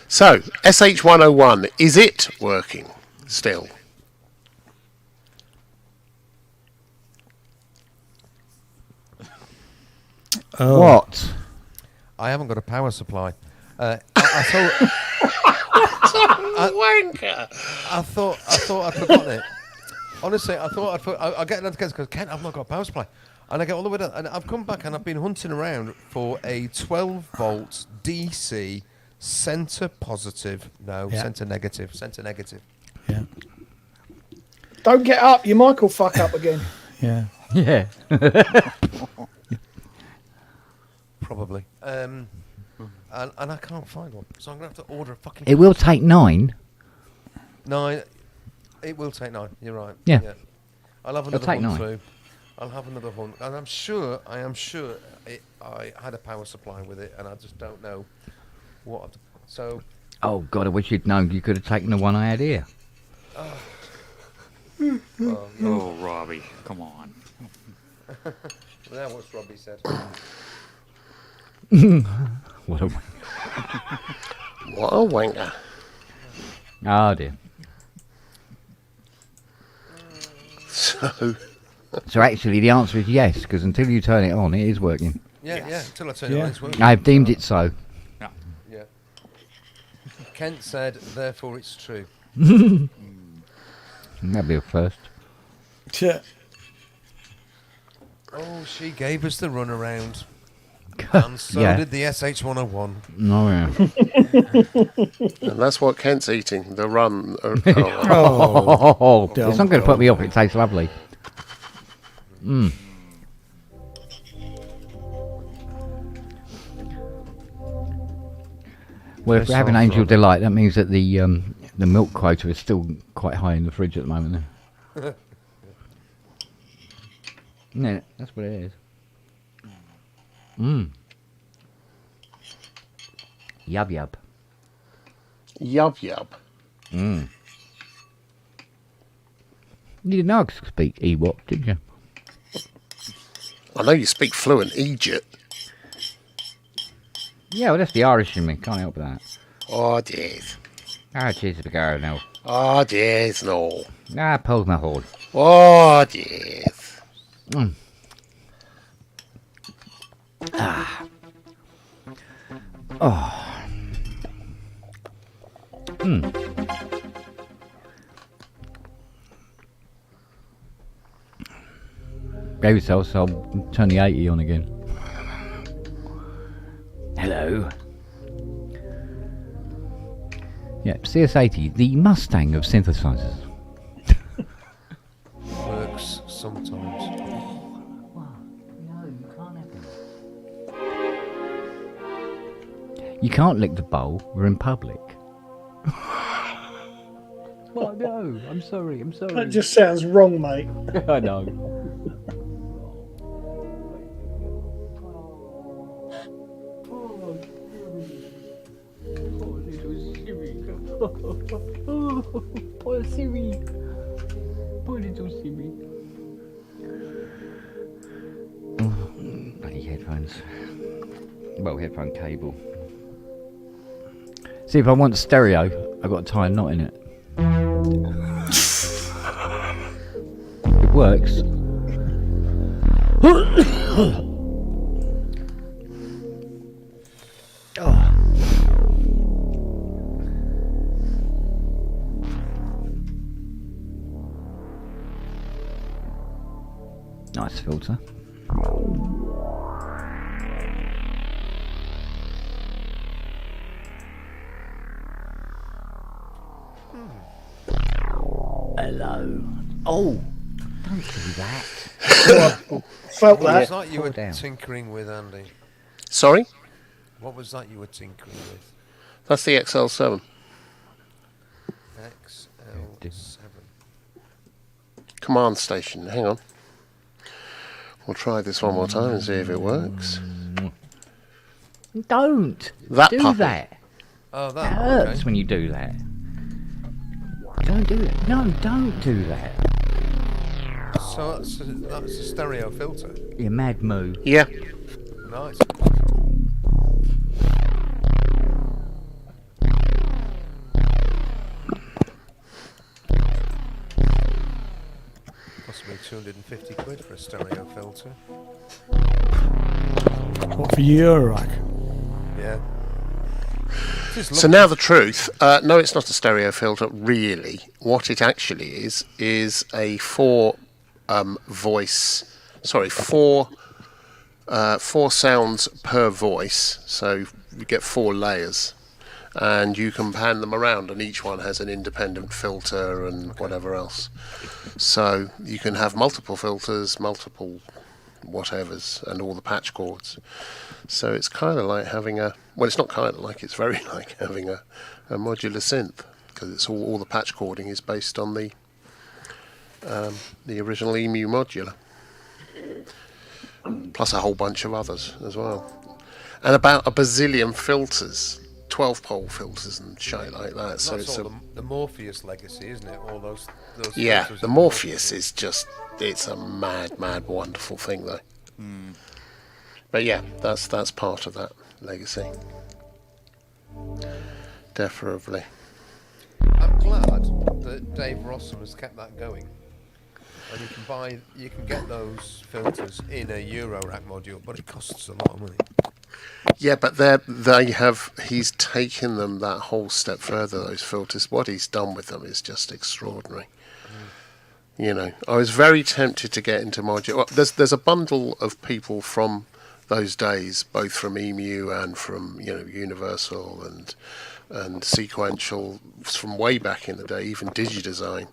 So, SH101, is it working still? What? I haven't got a power supply. I thought. Wanker. I thought I'd forgotten it. Honestly, I thought I'll get another case because Kent, I've not got a power supply. And I get all the way down, and I've come back and I've been hunting around for a 12-volt DC centre positive. No, Yeah. centre negative. Centre negative. Yeah. Don't get up. Your mic will fuck up again. Yeah. Yeah. Probably. And I can't find one, so I'm gonna have to order a fucking. It will take 9. 9. It will take 9. You're right. Yeah. I'll have It'll another take hunt 9. through. I'll have another hunt, and I am sure I had a power supply with it, and I just don't know what. So. Oh God, I wish you'd known. You could have taken the one I had here. Well, Oh, Robbie, come on. yeah, what's Robbie said. What a... What a wanker. Oh dear. So, So actually, the answer is yes, because until you turn it on, it is working. Yeah, yeah. Until I turn it Yeah. on, it's working. I've deemed it so. Yeah. Kent said, therefore it's true. That'd be a first. Yeah. Oh, she gave us the runaround. And so Yeah. did the SH101. Oh yeah. and that's what Kent's eating, the run. Oh, it's not going to put me off. It tastes lovely. Well, if we have an Angel Delight, that means that the milk quota is still quite high in the fridge at the moment. Then. Yeah, that's what it is. Yub yub. Yub yub. You didn't know I could speak Ewok, did you? I know you speak fluent Egypt. Yeah, well, that's the Irish in me. Can't help that. Oh, yes. Ah, cheers to the girl now. Oh, yes, no. Ah, pulled my horn. Oh, yes. Gave yourself, so I'll turn the 80 on again. Hello. Yeah, CS80, the Mustang of synthesizers. Works sometimes. You can't lick the bowl, we're in public. Oh no, I'm sorry. That just sounds wrong, mate. I know. Poor Siri. Poor little Siri. Bloody headphones. Well, headphone cable. See, if I want stereo, I've got to tie a knot in it. It works. Nice filter. Hello. Oh, don't do that. Felt What that. was that you were down. tinkering with, Andy? Sorry? What was that you were tinkering with? That's the XL7. XL7. Command station. Hang on. We'll try this one more time and see if it works. Don't That do puppy. that. Oh, It that. hurts Okay. when you do that. Don't do it. No, don't do that. So that's a stereo filter. You mad moo. Yeah. Nice. Possibly 250 quid for a stereo filter. What for Eurorack? Yeah. So now the truth. No, it's not a stereo filter, really. What it actually is a four sounds per voice. So you get 4 layers, and you can pan them around, and each one has an independent filter and whatever else. So you can have multiple filters, multiple whatevers, and all the patch cords. So it's kind of like having it's not kind of like, it's very like having a modular synth, because it's all the patch cording is based on the original EMU modular, plus a whole bunch of others as well, and about a bazillion filters, 12-pole filters and shit like that. So that's it's all the Morpheus legacy, isn't it? All those yeah, filters the and Morpheus is just, it's a mad wonderful thing though. But yeah, that's part of that legacy, definitely. I'm glad that Dave Rossum has kept that going. And you can get those filters in a Eurorack module, but it costs a lot of money. Yeah, but he's taken them that whole step further, those filters. What he's done with them is just extraordinary. You know, I was very tempted to get into module. Well, there's a bundle of people from those days, both from EMU and from Universal and Sequential, from way back in the day, even DigiDesign,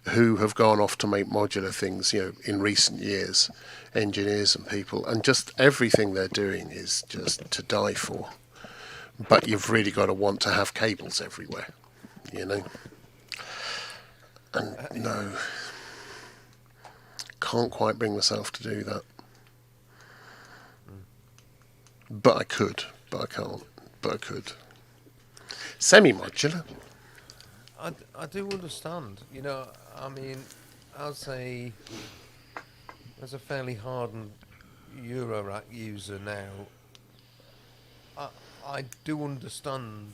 who have gone off to make modular things, in recent years, engineers and people, and just everything they're doing is just to die for. But you've really got to want to have cables everywhere, And no, can't quite bring myself to do that. But I could, but I can't, but I could. Semi-modular. I do understand. I mean, as a fairly hardened Eurorack user now, I do understand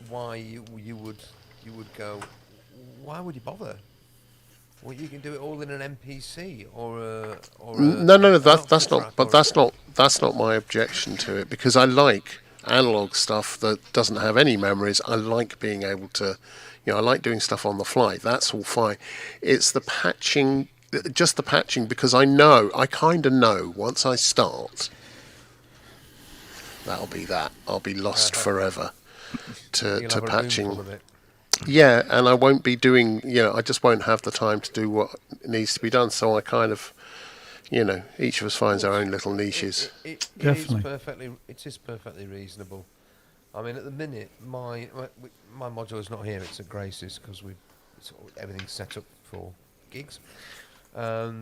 why you would go. Why would you bother? Well, you can do it all in an MPC or No. That's not. But that's not my objection to it, because I like analog stuff that doesn't have any memories. I like being able to, I like doing stuff on the fly. That's all fine. It's the patching, because I kind of know once I start, that'll be that. I'll be lost forever to patching. Yeah, and I won't be doing, I just won't have the time to do what needs to be done. So I kind of, each of us finds our own little niches. Definitely. It is perfectly reasonable. I mean, at the minute, my modular's not here. It's at Grace's because everything's set up for gigs. Rather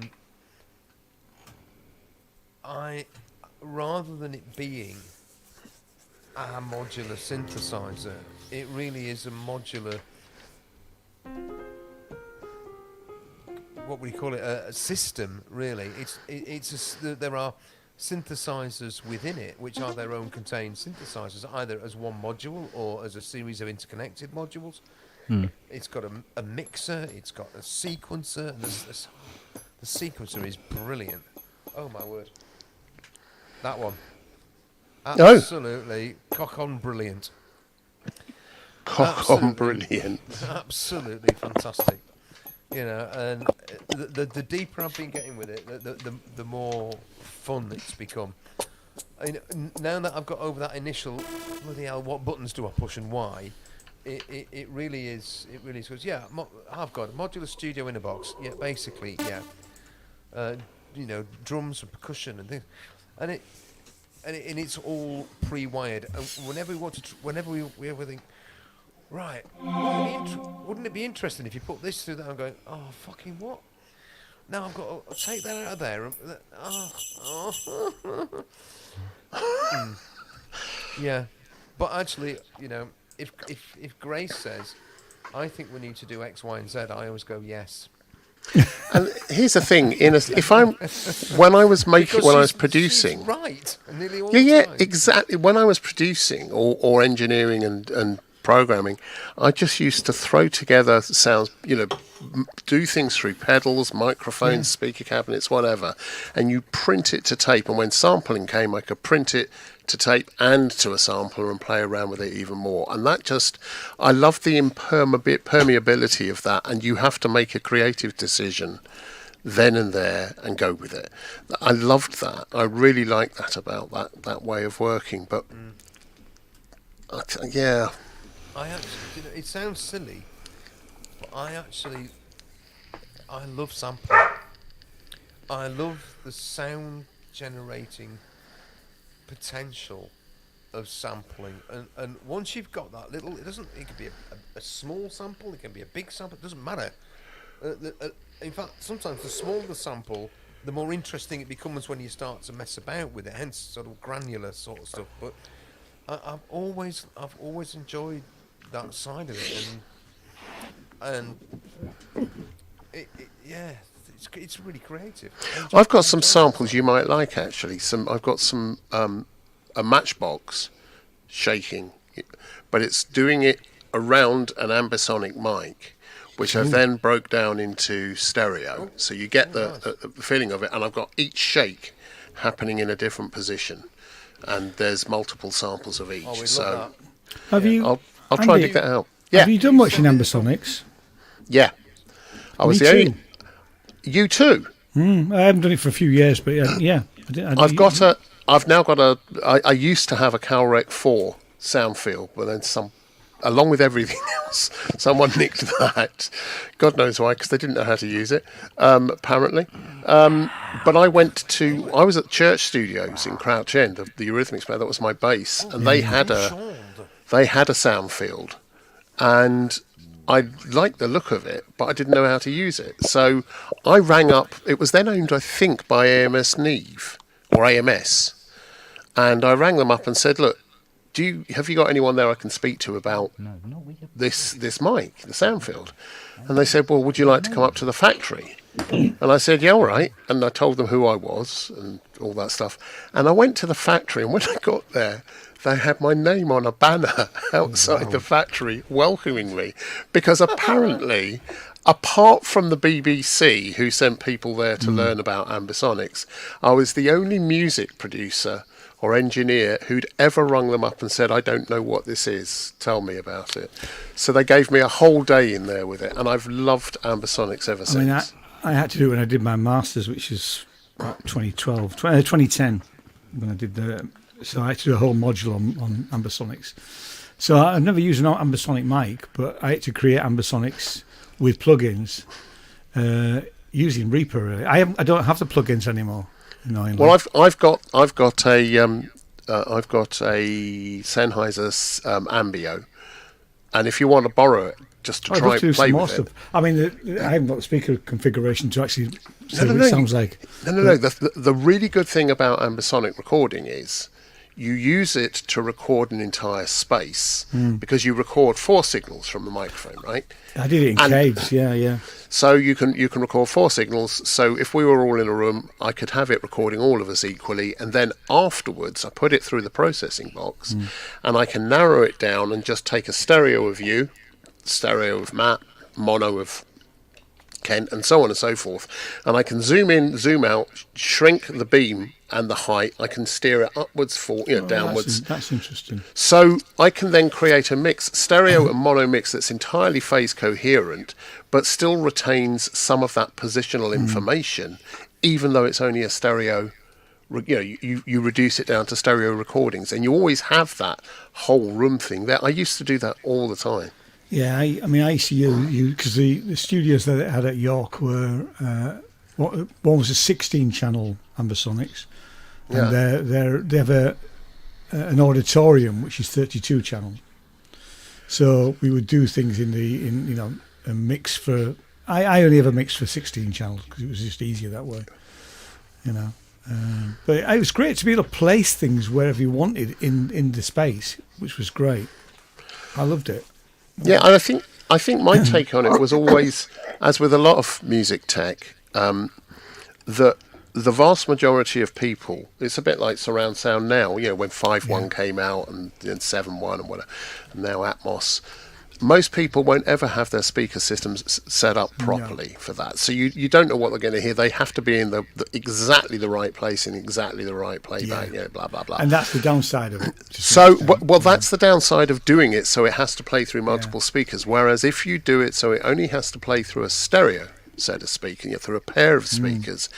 than it being a modular synthesizer, it really is a modular, what would you call it, a system, really. There are synthesizers within it, which are their own contained synthesizers, either as one module or as a series of interconnected modules. It's got a mixer, it's got a sequencer, and the sequencer is brilliant. Oh my word. That one. Absolutely cock-on brilliant. Cock-on brilliant. Absolutely fantastic. And the deeper I've been getting with it, the more fun it's become. Now that I've got over that initial, bloody hell, what buttons do I push and why? It really is. It really is. Yeah, I've got a modular studio in a box. Yeah, basically, yeah. Drums and percussion and things, and it's all pre-wired. And whenever we ever think, right, wouldn't it be interesting if you put this through that? I'm going, oh fucking what? Now I've got to take that out of there. Yeah, but actually, if Grace says, I think we need to do X, Y, and Z, I always go yes. And here's the thing: when I was producing, she's right, nearly all yeah, the time. exactly. When I was producing or engineering and programming, I just used to throw together sounds, do things through pedals, microphones, speaker cabinets, whatever, and you print it to tape. And when sampling came, I could print it to tape and to a sampler and play around with it even more. And I love the permeability of that. And you have to make a creative decision then and there and go with it. I loved that. I really liked that about that way of working. But yeah. I actually, it sounds silly, but I love sampling. I love the sound generating potential of sampling, and once you've got that little, it can be a small sample, it can be a big sample, it doesn't matter. In fact, sometimes the smaller the sample, the more interesting it becomes when you start to mess about with it, hence sort of granular sort of stuff. But I've always enjoyed that side of it, and it's really creative. I've got some samples you might like, actually. I've got some a matchbox shaking, but it's doing it around an ambisonic mic, which I've then broke down into stereo, so you get the feeling of it. And I've got each shake happening in a different position, and there's multiple samples of each. So have you? I'll try and dig that out. Yeah. Have you done much in ambisonics? Yeah. I was You too. I haven't done it for a few years, but yeah. I used to have a Calrec 4 sound field, but then along with everything else, someone nicked that. God knows why, because they didn't know how to use it, apparently. But I was at Church Studios in Crouch End, the Eurythmics player, that was my bass, and they had a sound field, and I liked the look of it, but I didn't know how to use it. So I rang up, it was then owned, I think, by AMS Neve, or AMS, and I rang them up and said, look, have you got anyone there I can speak to about this mic, the sound field? And they said, well, would you like to come up to the factory? And I said, yeah, all right. And I told them who I was and all that stuff. And I went to the factory, and when I got there, they had my name on a banner outside the factory welcoming me, because apparently, apart from the BBC, who sent people there to learn about ambisonics, I was the only music producer or engineer who'd ever rung them up and said, I don't know what this is, tell me about it. So they gave me a whole day in there with it, and I've loved ambisonics ever since. I mean, I had to do it when I did my Masters, which is 2010, when I did so I had to do a whole module on ambisonics. So I've never used an ambisonic mic, but I had to create ambisonics with plugins using Reaper. Really. I don't have the plugins anymore. Well, I've got a Sennheiser Ambio, and if you want to borrow it just to try and play with it. I mean, I haven't got the speaker configuration to actually say what it sounds like. No. The really good thing about ambisonic recording is you use it to record an entire space, because you record 4 signals from the microphone, right? I did it in Cage, yeah. So you can record 4 signals. So if we were all in a room, I could have it recording all of us equally, and then afterwards I put it through the processing box, and I can narrow it down and just take a stereo of you, stereo of Matt, mono of Kent, and so on and so forth, and I can zoom in, zoom out, shrink the beam and the height. I can steer it upwards, downwards. That's interesting. So I can then create a mix, stereo and mono mix, that's entirely phase coherent, but still retains some of that positional information, even though it's only a stereo. You reduce it down to stereo recordings, and you always have that whole room thing there. I used to do that all the time. Yeah, I mean, I used to use, because the studios that I had at York were, one was a 16-channel ambisonics, and they have an auditorium which is 32 channels. So we would do things in a mix for. I only ever mixed for 16 channels because it was just easier that way, But it was great to be able to place things wherever you wanted in the space, which was great. I loved it. Yeah, and I think my take on it was always, as with a lot of music tech, the vast majority of people, it's a bit like surround sound now. When 5.1 came out and 7.1 and whatever, and now Atmos. Most people won't ever have their speaker systems set up properly for that. So you don't know what they're going to hear. They have to be in the exactly the right place in exactly the right playback. Blah blah blah. And that's the downside of it. So that's the downside of doing it. So it has to play through multiple speakers. Whereas if you do it so it only has to play through a stereo set of speakers, through a pair of speakers.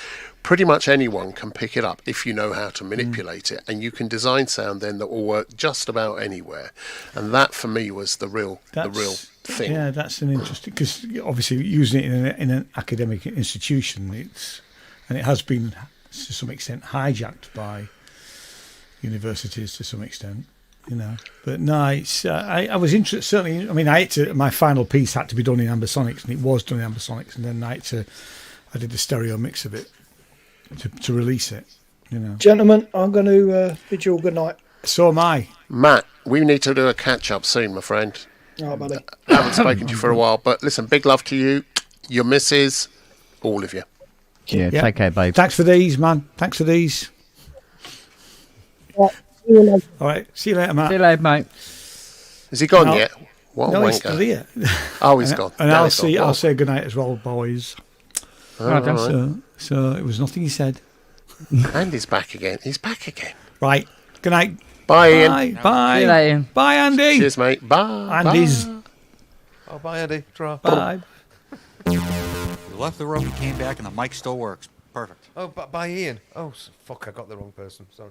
Pretty much anyone can pick it up if you know how to manipulate it, and you can design sound then that will work just about anywhere. And that, for me, was the real thing. Yeah, that's an interesting, because obviously using it in an academic institution, it has been to some extent hijacked by universities to some extent. But no, it's I was interested. Certainly, I mean, my final piece had to be done in ambisonics, and it was done in ambisonics, and then I did the stereo mix of it. To release it, Gentlemen, I'm going to bid you all good night. So am I. Matt, we need to do a catch up soon, my friend. All right, buddy. I haven't spoken to you for a while, but listen, big love to you, your missus, all of you. Yeah, take care, babe. Thanks for these, man. Thanks for these. Right, see you later. All right, see you later, Matt. See you later, mate. Is he gone yet? What No, a he's still wanker. here. Oh, he's gone. And No, I'll say good night as well, boys. Right. So it was nothing he said. And he's back again. He's back again. Right. Good night. Bye, Ian. Bye. Bye. See you later. Bye, Andy. Cheers, mate. Bye. Andy's. Bye. Oh, bye, Andy. Draw. Bye. You left the room, you came back, and the mic still works. Perfect. Oh, by Ian. Oh, fuck, I got the wrong person. Sorry.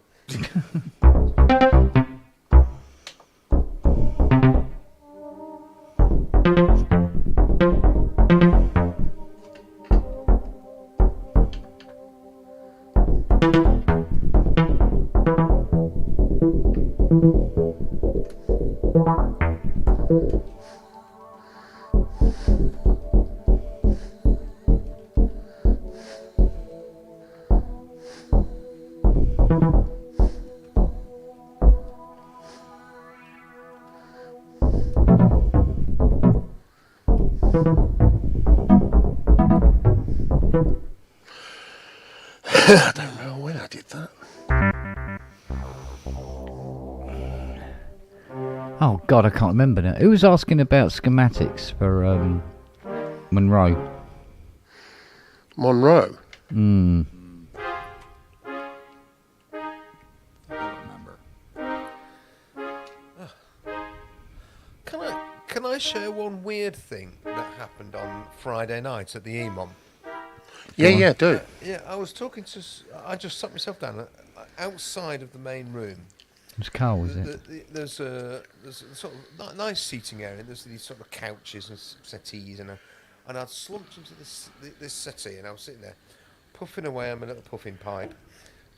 I don't know when I did that. Oh God, I can't remember now. Who was asking about schematics for Monroe? Monroe. I don't remember. Can I share one weird thing that happened on Friday night at the EMOM? Yeah, do. Yeah, I was talking to. I just sat myself down outside of the main room. It was Carl, was it? There's a sort of nice seating area. There's these sort of couches and settees, and I'd slumped into this settee, and I was sitting there, puffing away on my little puffing pipe,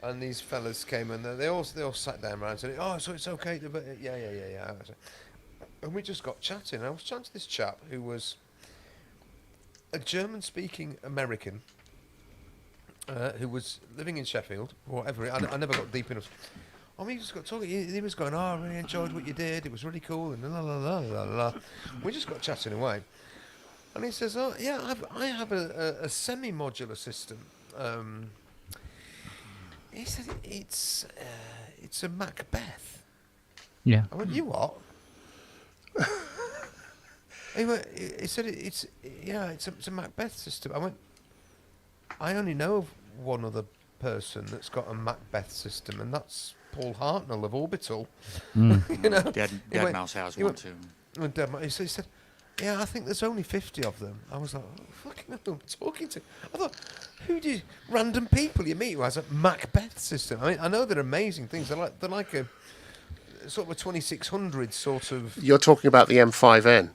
and these fellas came and they all sat down around and said, "Oh, so it's okay to, yeah." And we just got chatting. And I was chatting to this chap who was a German-speaking American who was living in Sheffield, or whatever. I never got deep enough. We just got talking. He was going, "Oh, I really enjoyed what you did. It was really cool." And la la la la la. We just got chatting away, and he says, "Oh, yeah, I have a semi-modular system." He said it's a Macbeth. Yeah. I went, "You what?" He said it's a Macbeth system. I went, "I only know of one other person that's got a Macbeth system, and that's Paul Hartnell of Orbital." Dead Mouse has one too. He said, "Yeah, I think there's only 50 of them." I was like, "Oh, fucking hell, who am I talking to?" I thought, random people you meet who has a Macbeth system? I mean, I know they're amazing things. They're like a sort of a 2600 sort of. You're talking about the M5N.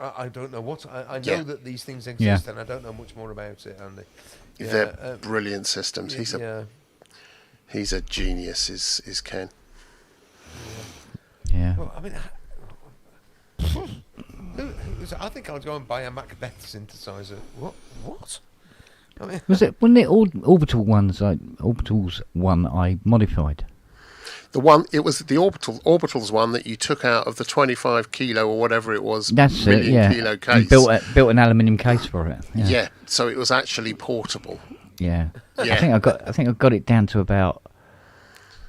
I don't know what I know that these things exist, and I don't know much more about it. Andy, They're brilliant systems. He's a genius. Is Ken? Yeah. Well, I mean, I think I'll go and buy a Macbeth synthesizer. What? I mean, Wasn't it Orbital ones? Orbital's one I modified. The one, it was the Orbitals one that you took out of the 25 kilo or whatever it was. That's it. Yeah. Kilo case. And built an aluminium case for it. Yeah. So it was actually portable. Yeah. Yeah. I think I got it down to about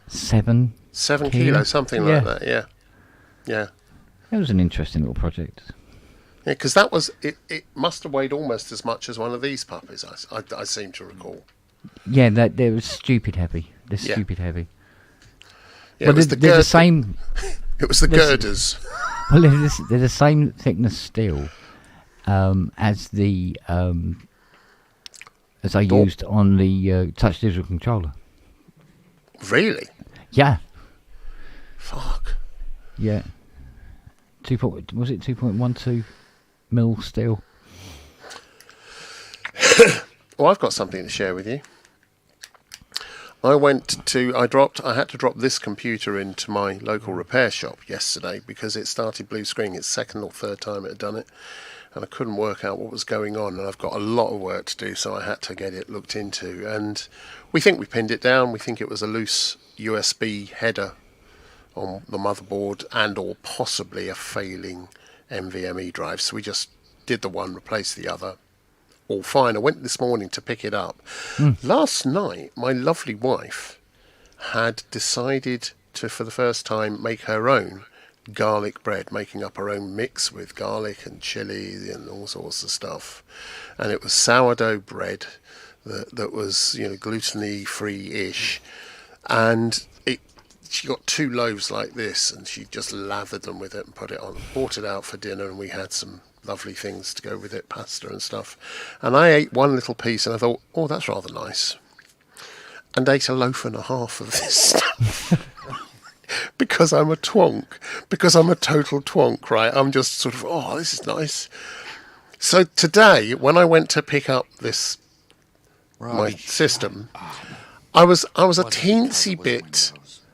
7 kilos, something like that. Yeah. Yeah. It was an interesting little project. Yeah, because that was it. Must have weighed almost as much as one of these puppies. I seem to recall. Yeah, they were stupid heavy. They're stupid heavy. Yeah, well, they're the same. It was the girders. Well, they're the same thickness steel as the as I used on the touch digital controller. Really? Yeah. Fuck. Yeah. Was it 2.12 mil steel? Well, I've got something to share with you. I had to drop this computer into my local repair shop yesterday because it started blue screen. It's second or third time it had done it, and I couldn't work out what was going on, and I've got a lot of work to do, so I had to get it looked into. And we think we pinned it down. We think it was a loose USB header on the motherboard and or possibly a failing NVMe drive. So we just did the one, replaced the other. All fine. I went this morning to pick it up. Last night, my lovely wife had decided to, for the first time, make her own garlic bread, making up her own mix with garlic and chili and all sorts of stuff. And it was sourdough bread that was, gluten free-ish. And she got 2 loaves like this, and she just lathered them with it and put it on. Brought it out for dinner, and we had some lovely things to go with it, pasta and stuff. And I ate one little piece, and I thought, oh, that's rather nice. And ate a loaf and a half of this stuff. Because I'm a twonk. Because I'm a total twonk, right? I'm just sort of, oh, this is nice. So today, when I went to pick up this, my system, I was a teensy bit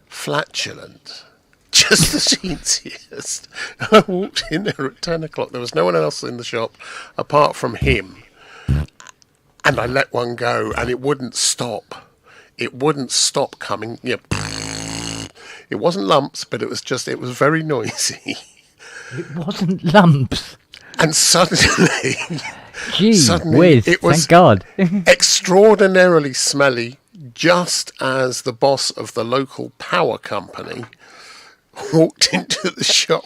flatulent. Just the teensiest. I walked in there at 10 o'clock. There was no one else in the shop apart from him. And I let one go, and it wouldn't stop. It wouldn't stop coming. Yeah. It wasn't lumps, but it was very noisy. It wasn't lumps. And suddenly, whiz, it was thank God. extraordinarily smelly, just as the boss of the local power company walked into the shop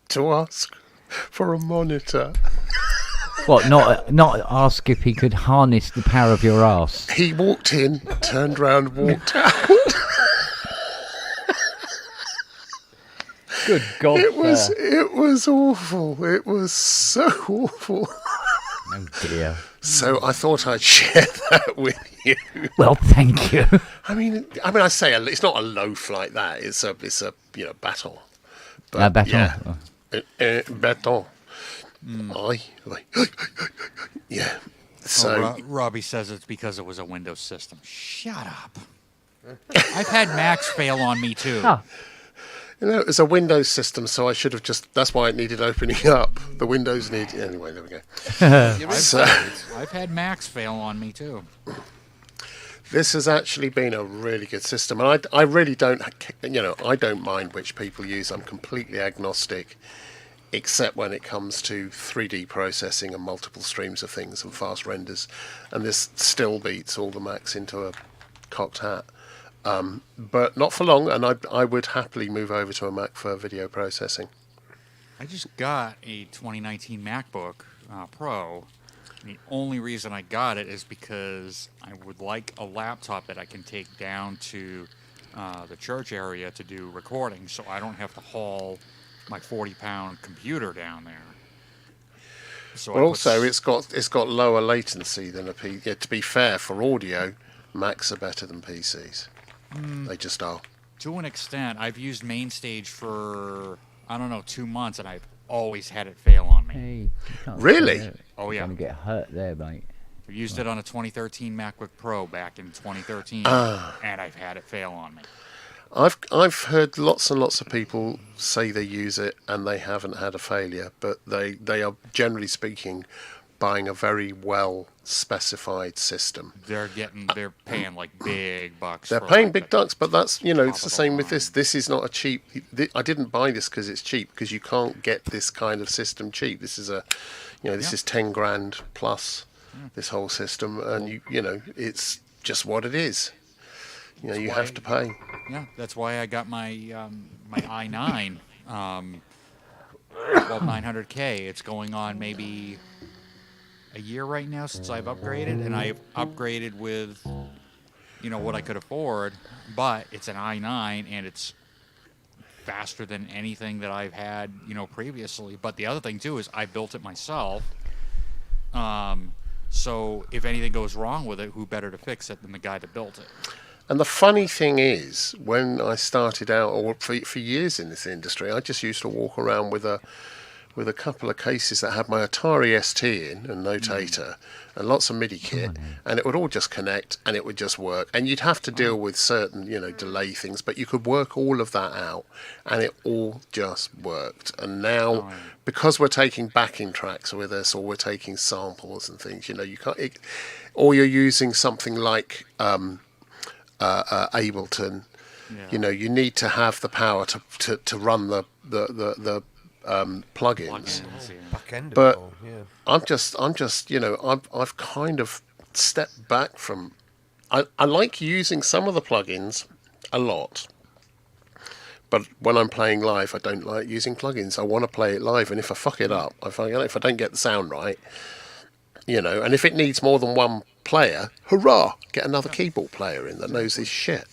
to ask for a monitor. What? Not ask if he could harness the power of your arse. He walked in, turned round, walked out. Good God! It was awful. It was so awful. Oh dear. So I thought I'd share that with you. Well, thank you. I mean, I say it's not a loaf like that. It's a baton. But, baton. Yeah, baton. Aye. Yeah. So Robbie says it's because it was a Windows system. Shut up. I've had Macs fail on me too. Oh. It's a Windows system, so I should have that's why it needed opening up. The Windows anyway, there we go. I've had Macs fail on me too. This has actually been a really good system, and I really don't, I don't mind which people use. I'm completely agnostic, except when it comes to 3D processing and multiple streams of things and fast renders, and this still beats all the Macs into a cocked hat. But not for long, and I would happily move over to a Mac for video processing. I just got a 2019 MacBook Pro. And the only reason I got it is because I would like a laptop that I can take down to the church area to do recording, so I don't have to haul my 40-pound computer down there. So well, also it's got lower latency than a PC. Yeah, to be fair, for audio, Macs are better than PCs. They just are. To an extent, I've used MainStage for 2 months, and I've always had it fail on me. Hey, really? Oh yeah. You're gonna get hurt there, mate. I used it on a 2013 MacBook Pro back in 2013, and I've had it fail on me. I've heard lots and lots of people say they use it and they haven't had a failure, but they are generally speaking buying a very well specified system. They're paying like big bucks. They're for paying like big the bucks, but that's, you know, top it's the of the same with this. line. This is not a cheap. I didn't buy this because it's cheap, because you can't get this kind of system cheap. This is this is 10 grand plus, this whole system, and you know, it's just what it is. You know, you have to pay. Yeah, that's why I got my my i9 12900K. It's going on maybe a year right now since I've upgraded, and I've upgraded with, you know, what I could afford, but it's an i9 and it's faster than anything that I've had, you know, previously. But the other thing too is I built it myself. So if anything goes wrong with it, who better to fix it than the guy that built it? And the funny thing is, when I started out, or for years in this industry, I just used to walk around with a couple of cases that had my Atari ST in and notator and lots of MIDI kit, and it would all just connect and it would just work. And you'd have to deal with certain, you know, delay things, but you could work all of that out, and it all just worked. And now, because we're taking backing tracks with us, or we're taking samples and things, you know, you can't, or you're using something like Ableton. You know, you need to have the power to run the plugins. Back end But of it all, yeah. I'm just, you know, I've kind of stepped back from. I like using some of the plugins a lot, but when I'm playing live, I don't like using plugins. I want to play it live, and if I fuck it up, if I don't get the sound right, you know, and if it needs more than one player, hurrah, get another keyboard player in that knows his shit,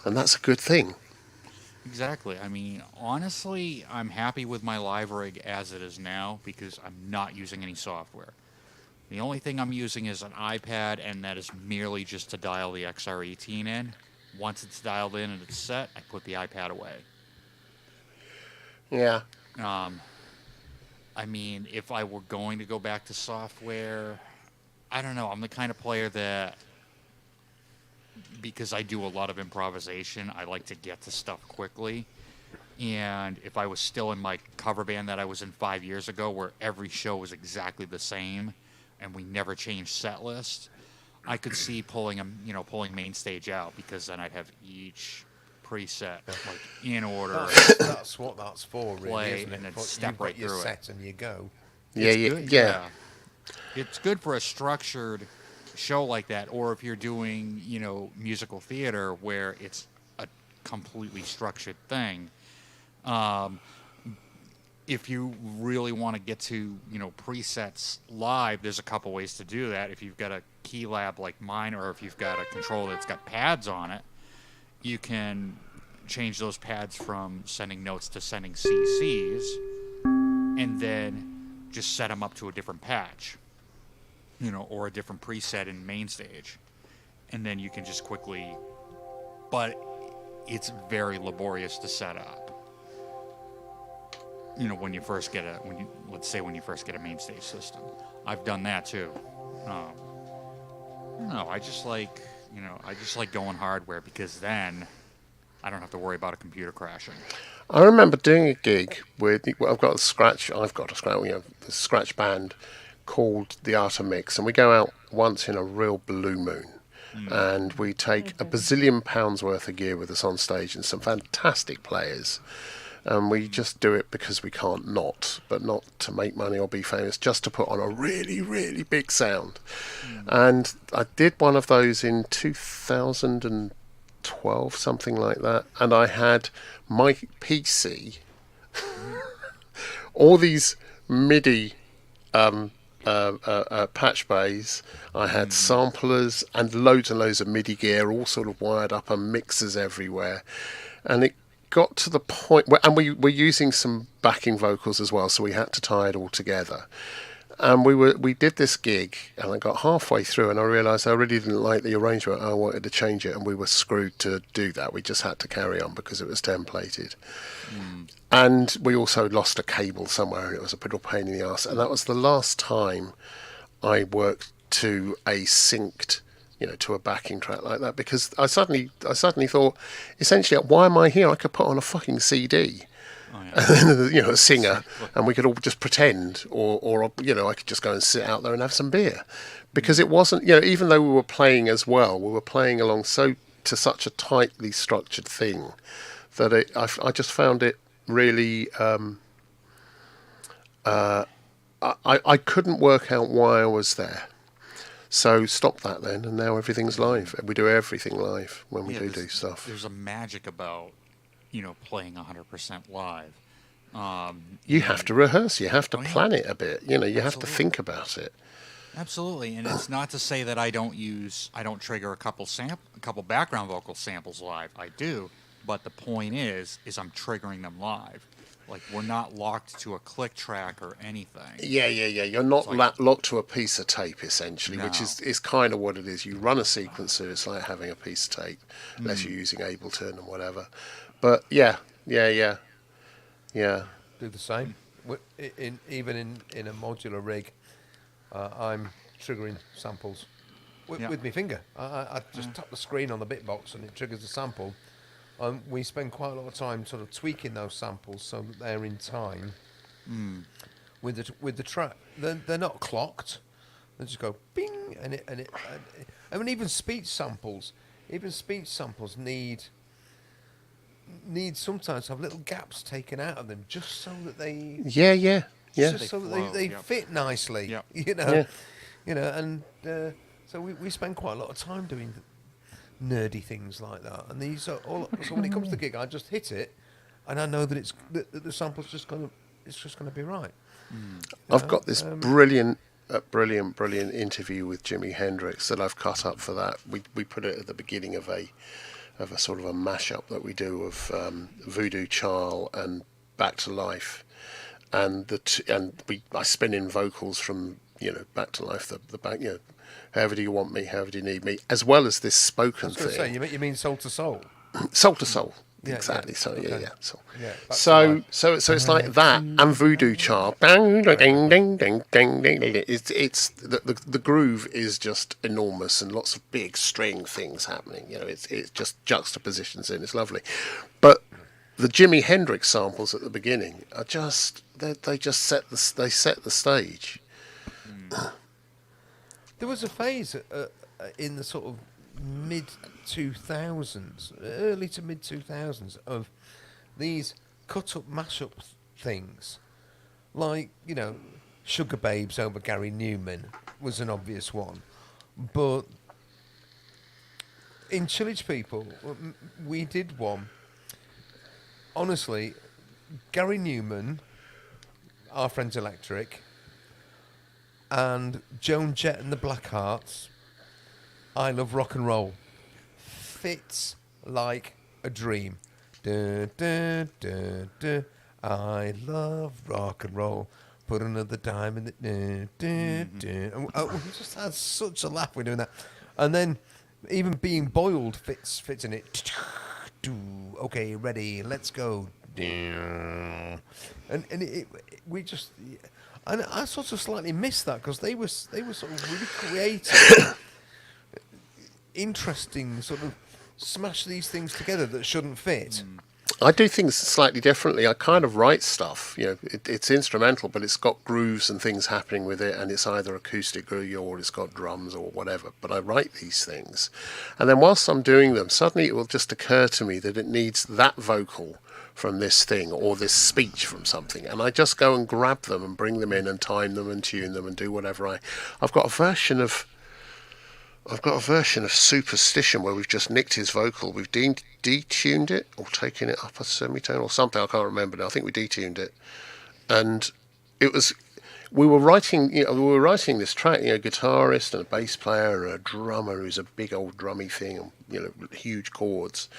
and that's a good thing. Exactly. I mean, honestly, I'm happy with my live rig as it is now because I'm not using any software. The only thing I'm using is an iPad, and that is merely just to dial the XR18 in. Once it's dialed in and it's set, I put the iPad away. Yeah. I mean, if I were going to go back to software, I don't know. I'm the kind of player that, because I do a lot of improvisation, I like to get to stuff quickly. And if I was still in my cover band that I was in 5 years ago, where every show was exactly the same and we never changed set list, I could see pulling main stage out, because then I'd have each preset like in order. That's what that's for, really, Play isn't it? and then But step you've got right your through it. set and you go. Yeah. It's good for a structured show like that, or if you're doing, you know, musical theater where it's a completely structured thing. If you really want to get to, you know, presets live, there's a couple ways to do that. If you've got a key lab like mine, or if you've got a controller that's got pads on it, you can change those pads from sending notes to sending CCs, and then just set them up to a different patch, you know, or a different preset in main stage, and then you can just quickly. But it's very laborious to set up. You know, when you first get a main stage system. I've done that too. No, I just like going hardware, because then I don't have to worry about a computer crashing. I remember doing a gig with. I've got a scratch. The scratch band called the Art of Mix, and we go out once in a real blue moon, and we take a bazillion pounds worth of gear with us on stage and some fantastic players. And we just do it because we can't not to make money or be famous, just to put on a really, really big sound. And I did one of those in 2012, something like that. And I had my PC, all these MIDI patch bays. I had samplers and loads of MIDI gear, all sort of wired up, and mixers everywhere. And it got to the point where, and we were using some backing vocals as well, so we had to tie it all together. And we did this gig, and I got halfway through, and I realised I really didn't like the arrangement. I wanted to change it, and we were screwed to do that. We just had to carry on because it was templated. And we also lost a cable somewhere, and it was a bit of a pain in the arse. And that was the last time I worked to a synced, to a backing track like that, because I suddenly thought, essentially, why am I here? I could put on a fucking CD. a singer, and we could all just pretend, or I could just go and sit out there and have some beer, because it wasn't, even though we were playing as well, we were playing along to such a tightly structured thing that I just found it really. I couldn't work out why I was there. So stop that then, and now everything's live. We do everything live when we do stuff. There's a magic about, playing 100% live. You have to rehearse. You have to plan it a bit. You have to think about it. Absolutely, and it's not to say that I don't trigger a couple background vocal samples live. I do, but the point is I'm triggering them live. Like, we're not locked to a click track or anything. Yeah. You're not locked to a piece of tape, essentially, which is kind of what it is. You run a sequencer, it's like having a piece of tape, unless you're using Ableton and whatever. But, yeah. Do the same. Even in a modular rig, I'm triggering samples with my finger. I just tap the screen on the bitbox and it triggers the sample. We spend quite a lot of time sort of tweaking those samples so that they're in time with the track. They're not clocked. They just go bing, and I mean, even speech samples need sometimes to have little gaps taken out of them just so that they just so that they fit nicely. And so we spend quite a lot of time doing nerdy things like that, and these are all. So when it comes to the gig, I just hit it, and I know that the sample's just gonna be right. I've got this brilliant interview with Jimi Hendrix that I've cut up for that. We put it at the beginning of a sort of a mashup that we do of Voodoo Child and Back to Life, and I spin in vocals from Back to Life, the back, however do you want me, however do you need me, as well as this spoken thing. Say, you mean Soul to Soul? Soul to Soul. Exactly. Yeah. So Okay. So it's like that, and Voodoo Child. Bang, ding, ding, ding, ding, ding. It's the groove is just enormous, and lots of big string things happening. It's just juxtapositions in. It's lovely, but the Jimi Hendrix samples at the beginning are just they set the stage. There was a phase in the sort of mid-2000s, early to mid-2000s, of these cut-up, mash-up things. Like, Sugar Babes over Gary Newman was an obvious one. But in Chillage People, we did one. Honestly, Gary Newman, Our Friends Electric, and Joan Jett and the Blackhearts, I Love Rock and Roll, fits like a dream. Da, da, da, da. I love rock and roll. Put another dime in it. Da, da, da. And we just had such a laugh when doing that. And then even Being Boiled fits in it. Okay, ready, let's go. And we just. And I sort of slightly missed that because they were sort of really creative, interesting, sort of smash these things together that shouldn't fit. I do things slightly differently. I kind of write stuff. It's instrumental, but it's got grooves and things happening with it, and it's either acoustic groove or it's got drums or whatever. But I write these things, and then whilst I'm doing them, suddenly it will just occur to me that it needs that vocal from this thing or this speech from something, and I just go and grab them and bring them in and time them and tune them and do whatever I've got a version of Superstition where we've just nicked his vocal, we've detuned it or taken it up a semitone or something, I can't remember now. I think we detuned it, and we were writing this track, a guitarist and a bass player and a drummer who's a big old drummy thing, and huge chords,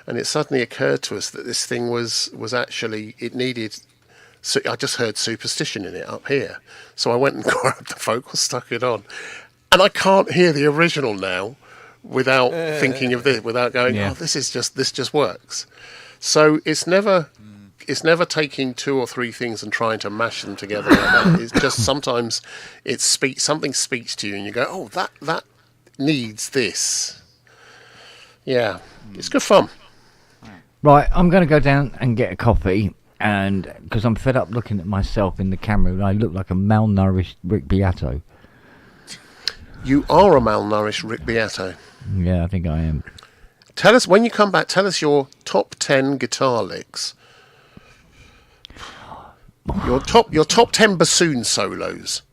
and it suddenly occurred to us that this thing was actually, it needed. So I just heard Superstition in it up here, so I went and grabbed the vocal, stuck it on, and I can't hear the original now without thinking of this, without going, this just works. So it's never taking two or three things and trying to mash them together like that. It's just sometimes something speaks to you and you go, oh, that needs this. Yeah, it's good fun. Right, I'm going to go down and get a coffee, And because I'm fed up looking at myself in the camera, and I look like a malnourished Rick Beato. You are a malnourished Rick Beato. Yeah, I think I am. Tell us, when you come back, tell us your top 10 guitar licks. Your top 10 bassoon solos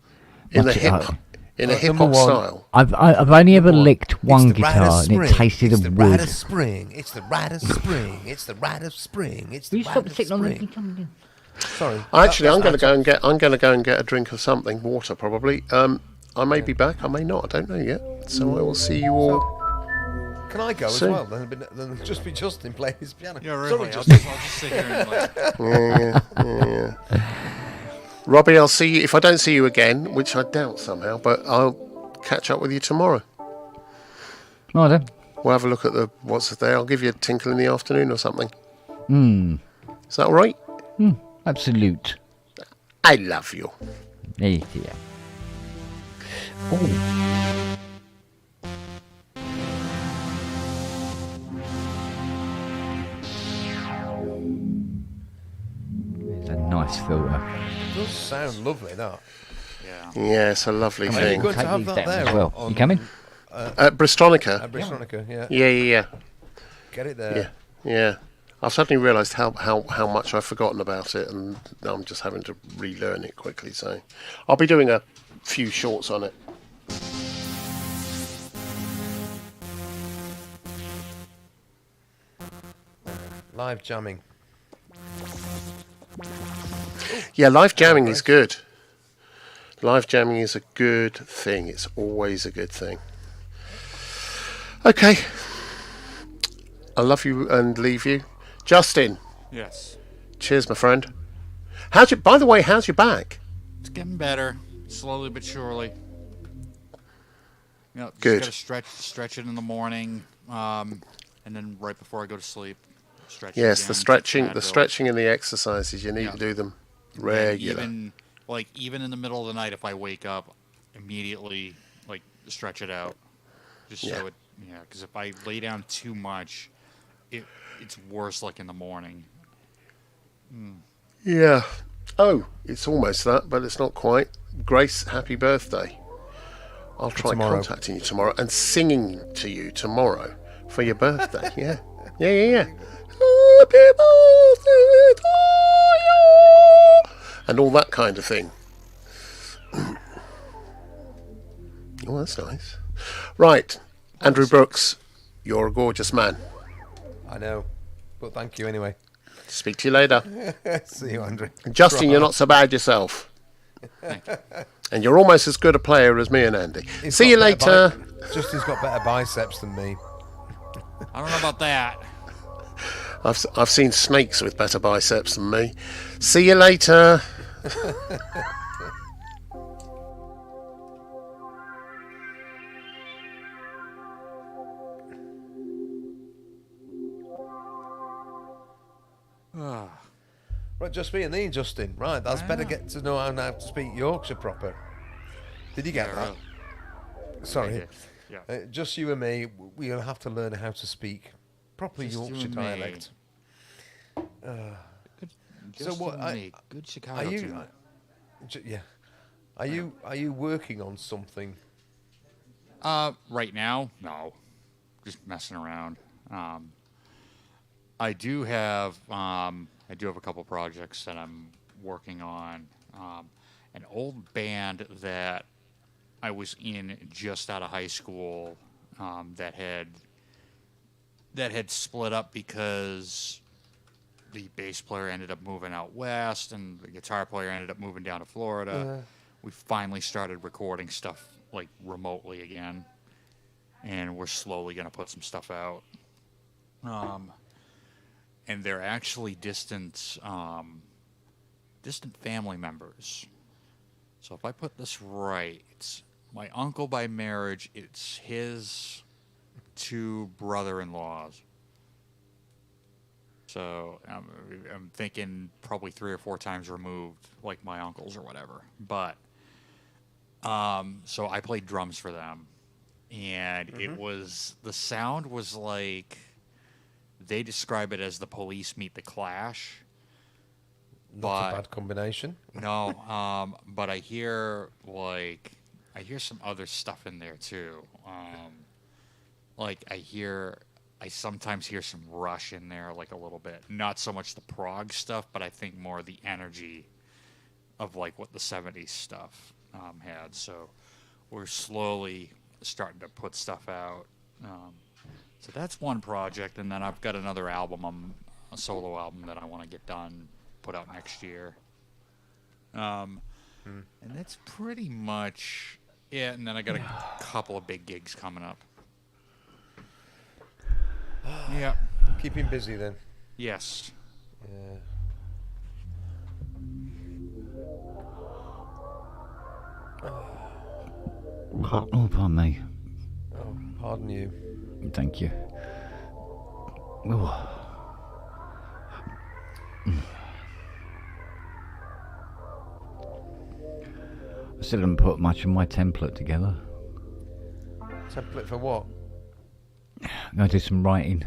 in a hip hop style. I've only ever licked one guitar and it tasted of wood. Rite of spring. It's the rite of spring. It's the rite of spring. It's the rite of spring. Sorry. Actually, I'm going to go and get a drink of something, water probably. I may be back. I may not. I don't know yet. So I will see you all. Can I go soon. as well? Then just be Justin playing his piano. Yeah, really. Sorry, I'll just sit here and Yeah. Robbie, I'll see you. If I don't see you again, which I doubt somehow, but I'll catch up with you tomorrow. Oh, then. We'll have a look at what's there. I'll give you a tinkle in the afternoon or something. Is that all right? Absolute. I love you. Yeah. Oh. It's a nice filter. It does sound lovely, that. Yeah, it's a lovely thing. Good to have that there as well. You coming? At Bristonica. At Bristonica, yeah. Yeah. Get it there. Yeah. I've suddenly realised how much I've forgotten about it, and now I'm just having to relearn it quickly. So I'll be doing a few shorts on it. Live jamming. Yeah, live jamming is good. Live jamming is a good thing. It's always a good thing. Okay. I love you and leave you. Justin. Yes. Cheers, my friend. By the way, how's your back? It's getting better, slowly but surely. You know, just Good. gotta stretch it in the morning, and then right before I go to sleep, stretch. Yes, again, the stretching and the exercises. You need to do them regular. Even in the middle of the night, if I wake up, immediately stretch it out, just so it. Yeah, because if I lay down too much, it's worse. In the morning. Yeah. Oh, it's almost that, but it's not quite. Grace, happy birthday. I'll try contacting you tomorrow and singing to you tomorrow for your birthday. Yeah. Happy birthday to you. And all that kind of thing. Oh, that's nice. Right. Andrew Brooks, you're a gorgeous man. I know. But thank you anyway. Speak to you later. See you, Andrew. Justin, you're not so bad yourself. And you're almost as good a player as me and Andy. See you later. Justin's got better biceps than me. I don't know about that. I've seen snakes with better biceps than me. See you later. Right, just me and thee, Justin. Right, that's better get to know how to speak Yorkshire proper. Did you get that? Sorry. Yeah. Just you and me, we'll have to learn how to speak proper Just you Yorkshire and me. dialect. So what? Good Chicago. Are you? Yeah. Are you working on something? Right now, no. Just messing around. I do have a couple projects that I'm working on. An old band that I was in just out of high school that had split up because the bass player ended up moving out west and the guitar player ended up moving down to Florida. We finally started recording stuff remotely again, and we're slowly going to put some stuff out. And they're actually distant family members. So if I put this right, it's my uncle by marriage. It's his two brother-in-laws. So I'm thinking probably 3 or 4 times removed, like my uncles or whatever. But so I played drums for them, and the sound was like. They describe it as the Police meet the Clash. Not a bad combination. No, but I hear some other stuff in there too. Like I sometimes hear some Rush in there, like a little bit. Not so much the prog stuff, but I think more the energy of like what the '70s stuff had. So we're slowly starting to put stuff out. So that's one project, and then I've got another album, a solo album that I want to get done, put out next year. And that's pretty much it. And then I got a couple of big gigs coming up. Yeah. Keep him busy then. Yes. Yeah. Oh, pardon me. Oh, pardon you. Thank you. Oh. I still haven't put much of my template together. Template for what? I'm going to do some writing.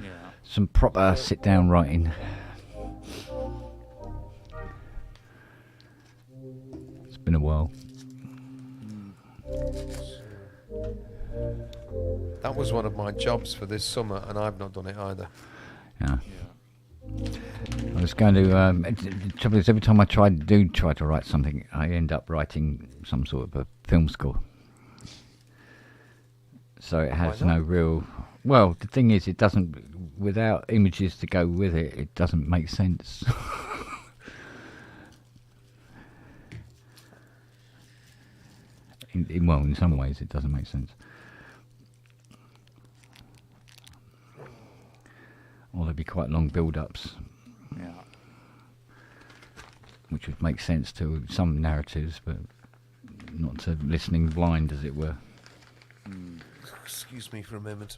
Yeah. Some proper sit-down writing. It's been a while. That was one of my jobs for this summer, and I've not done it either. Yeah. I was going to. The trouble is, every time I try to write something, I end up writing some sort of a film score. So it has no real. Well, the thing is, it doesn't. Without images to go with it, it doesn't make sense. In some ways, it doesn't make sense. Or there'd be quite long build-ups. Yeah. Which would make sense to some narratives, but not to listening blind, as it were. Excuse me for a moment.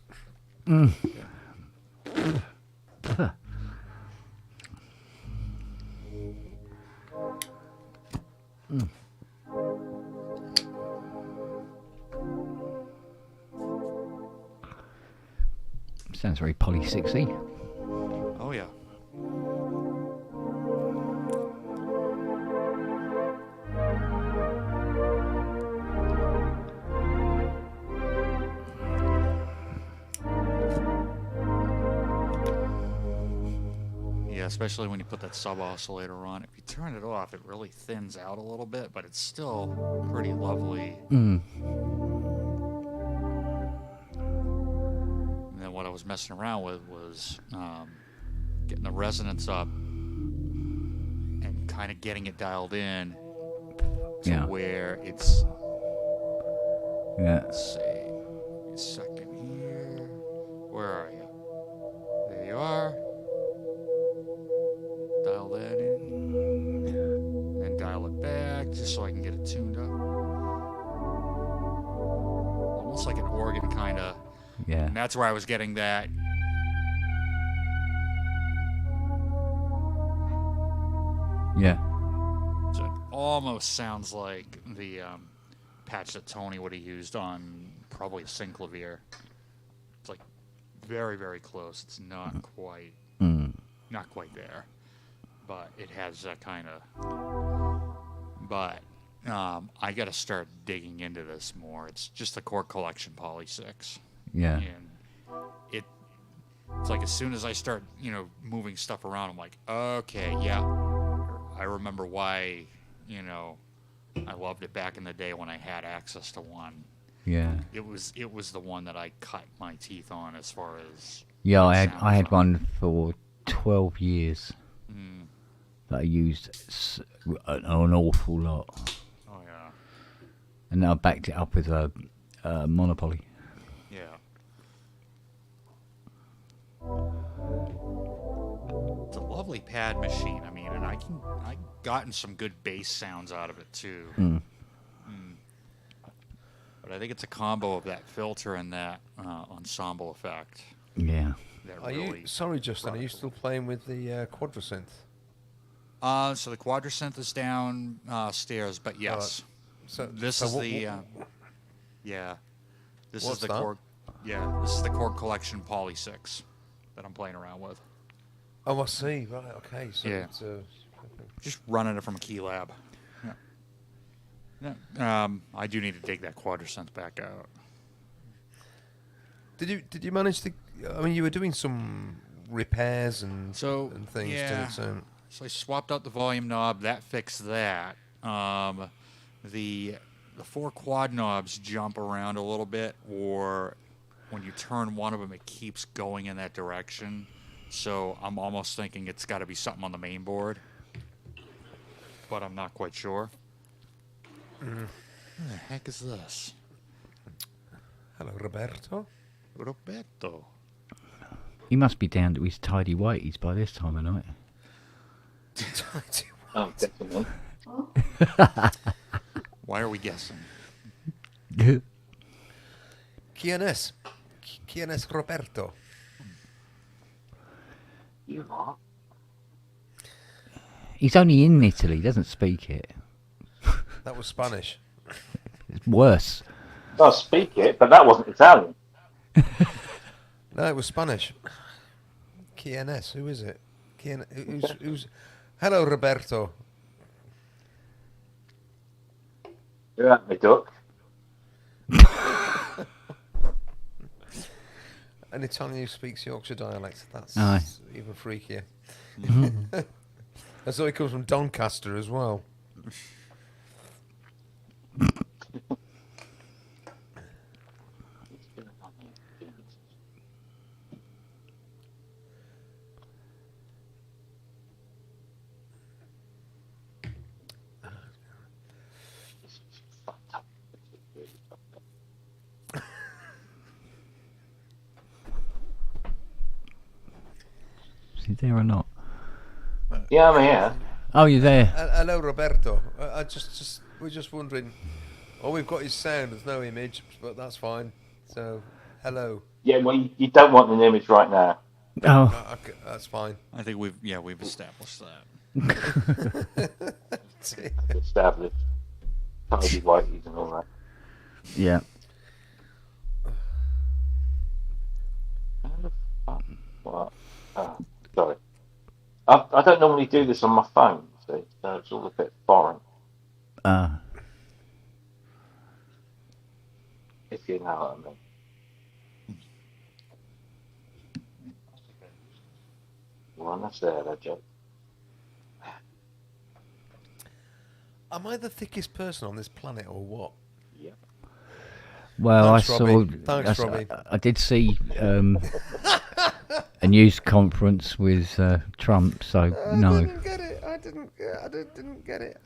Sounds very poly-sixy. Oh yeah. Yeah, especially when you put that sub oscillator on. If you turn it off, it really thins out a little bit, but it's still pretty lovely. And then what I was messing around with was getting the resonance up and kind of getting it dialed in to where it's. Let's see. A second here. Where are you? There you are. Dial that in. And dial it back just so I can get it tuned up. Almost like an organ kind of. Yeah. And that's where I was getting that. Yeah. So it almost sounds like the patch that Tony would have used on probably a synclavier. It's like very, very close. It's not quite, not quite there, but it has that kind of. But I got to start digging into this more. It's just a chord collection Poly 6. Yeah. And it's like as soon as I start, moving stuff around, I'm like, okay, yeah, I remember why, I loved it back in the day when I had access to one. Yeah. It was the one that I cut my teeth on as far as. Yeah, I had one for 12 years that I used an awful lot. Oh yeah. And then I backed it up with a Monopoly. Yeah. It's a lovely pad machine. I mean, and I gotten some good bass sounds out of it too. But I think it's a combo of that filter and that ensemble effect. Yeah. Are you sorry, Justin? Are you still playing with the quadrasynth? So the quadrasynth is down stairs, but yes. This is the chord. Yeah, this is the chord collection Poly 6 that I'm playing around with. Oh, I see. Right. Okay. So Yeah. it's, Just running it from a key lab. Yeah. I do need to dig that quadrosense back out. Did you manage to? I mean, you were doing some repairs and things yeah. to it. So So I swapped out the volume knob. That fixed that. The 4 quad knobs jump around a little bit, or when you turn one of them, it keeps going in that direction. So I'm almost thinking it's got to be something on the main board, but I'm not quite sure. What the heck is this? hello, Roberto. Roberto. He must be down to his tidy whities by this time of night. Oh, definitely. Why are we guessing? ¿Quién es Roberto? You are. He's only in Italy, he doesn't speak it. That was Spanish. It's worse. I speak it, but that wasn't Italian. No, it was Spanish. ¿Quién es? Who is it? Who's? Hello, Roberto. You're at me, duck. An Italian who speaks Yorkshire dialect. That's Aye. even freakier. I saw he comes from Doncaster as well. Is he there or not? Yeah, I'm here. Oh, you're there. Hello, Roberto. We're just wondering. Oh, we've got his sound. There's no image, but that's fine. So, hello. Yeah, well, you don't want an image right now. Oh, Okay, that's fine. I think we've established that. I've established tidy whiteys and all that. yeah. What? Sorry. I don't normally do this on my phone, see, so it's all a bit foreign, if you know what I mean. Well, that's there, that joke. Am I the thickest person on this planet, or what? Yeah. Well, Thanks, I saw. Robbie. Thanks, Robbie. I did see a news conference with Trump. So no. I didn't get it. I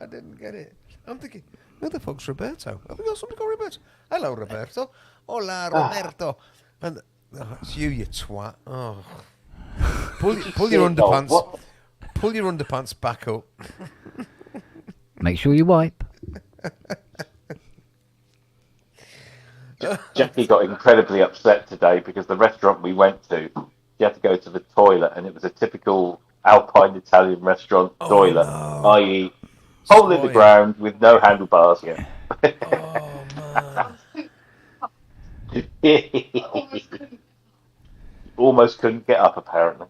didn't get it. I'm thinking, who the fuck's Roberto? Have we got somebody called Roberto? Hello, Roberto. Hola, Roberto. And it's you twat. Oh. Pull your underpants. What? Pull your underpants back up. Make sure you wipe. Jackie got incredibly upset today because the restaurant we went to, she had to go to the toilet, and it was a typical Alpine Italian restaurant toilet, i.e., hole in the ground with no handlebars. Yeah. Oh, man. Almost couldn't get up, apparently.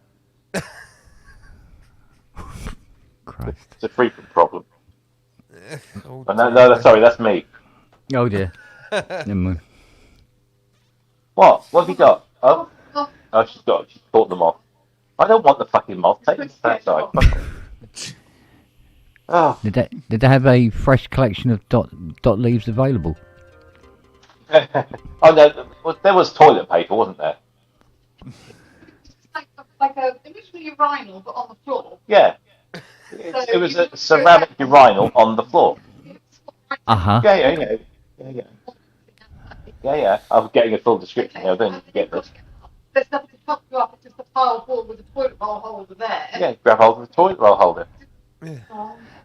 Christ. It's a frequent problem. Oh, No, sorry, that's me. Oh dear. Never mind. What? What have you got? Oh, she's bought them off. I don't want the fucking moth. Take it to that side. Oh. Did they have a fresh collection of dot leaves available? Oh no, well, there was toilet paper, wasn't there? Like a literally urinal, but on the floor. Yeah. It was a ceramic urinal on the floor. Uh-huh. Yeah. I'm getting a full description here. I don't need to get this. There's nothing to top you up. It's just a tiled wall with a toilet roll holder there. Yeah, grab hold of the toilet roll holder.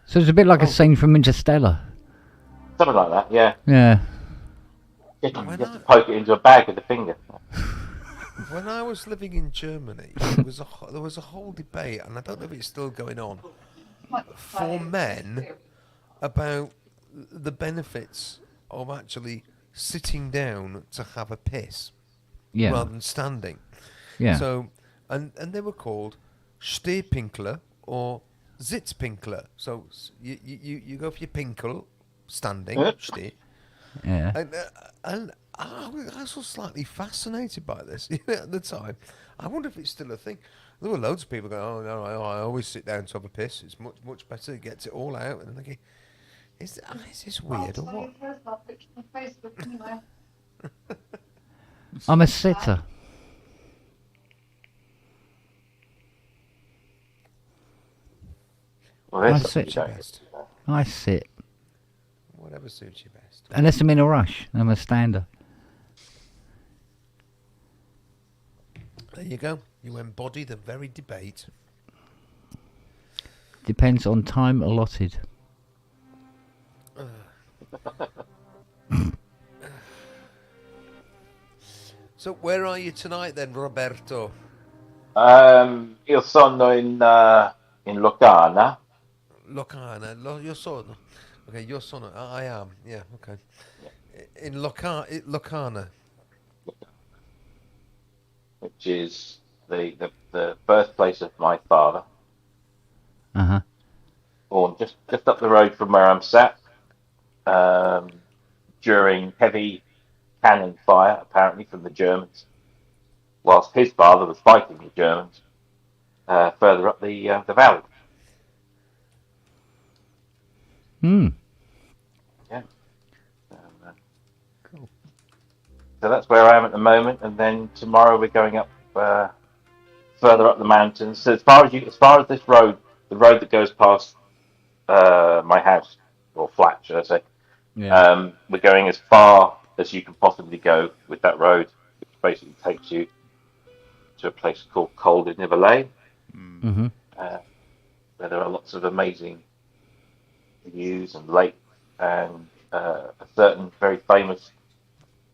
So it's a bit like a scene from Interstellar. Something like that, yeah. Yeah. You have to poke it into a bag with a finger. When I was living in Germany, there was a whole debate, and I don't know if it's still going on, for men about the benefits of actually sitting down to have a piss Yeah. rather than standing. Yeah. So, and they were called Stehpinkler or Sitzpinkler. So you go for your pinkel, standing, steh. Yeah. And I was so slightly fascinated by this at the time. I wonder if it's still a thing. There were loads of people going, "Oh no, I always sit down to have a piss. It's much better. It gets it all out." And I'm thinking, is this weird or what? I'm a sitter. Well, I there's sit. something Best. I sit. Whatever suits you best. Unless I'm in a rush. I'm a stander. There you go. You embody the very debate. Depends on time allotted. So where are you tonight then, Roberto? Io sono in Locarno. Locarno. Io sono. Okay, io sono. I am. Yeah, okay. In Locarno. Which is the birthplace of my father. Uh-huh. Born just up the road from where I'm sat. During heavy cannon fire, apparently from the Germans, whilst his father was fighting the Germans further up the valley. Hmm. Yeah. Cool. So that's where I am at the moment, and then tomorrow we're going up further up the mountains. So as far as this road, the road that goes past my house or flat, should I say? Yeah. We're going as far as you can possibly go with that road, which basically takes you to a place called Col de Nivelay, Mm-hmm. where there are lots of amazing views and lakes, and a certain very famous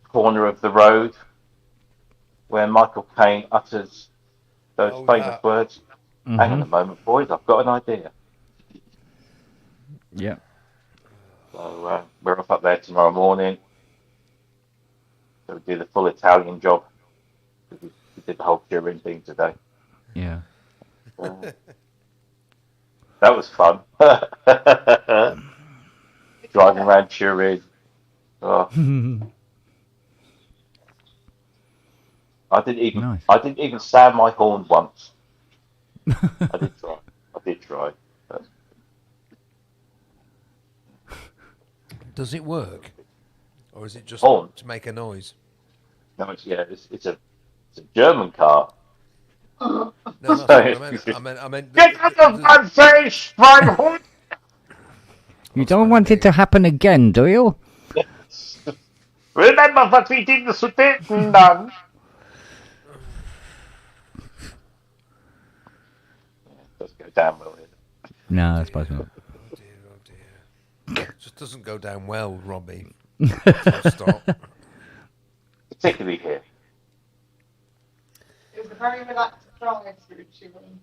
corner of the road where Michael Caine utters those famous words. Mm-hmm. Hang on a moment, boys, I've got an idea. Yeah. So we're off up there tomorrow morning. So we do the full Italian job. We did the whole Turin thing today. Yeah. That was fun. Driving around Turin. Oh. I didn't even sound my horn once. I did try. But... Does it work, or is it just horn to make a noise? No, it's a German car. No, that's what I meant. Get out of my face, Schweinhund! You don't want it to happen again, do you? Remember what we did the Sudeten, doesn't go down well here. No, I suppose not. Oh dear. It just doesn't go down well, Robbie. Stop. Particularly here. It was a very relaxed drive through Turin.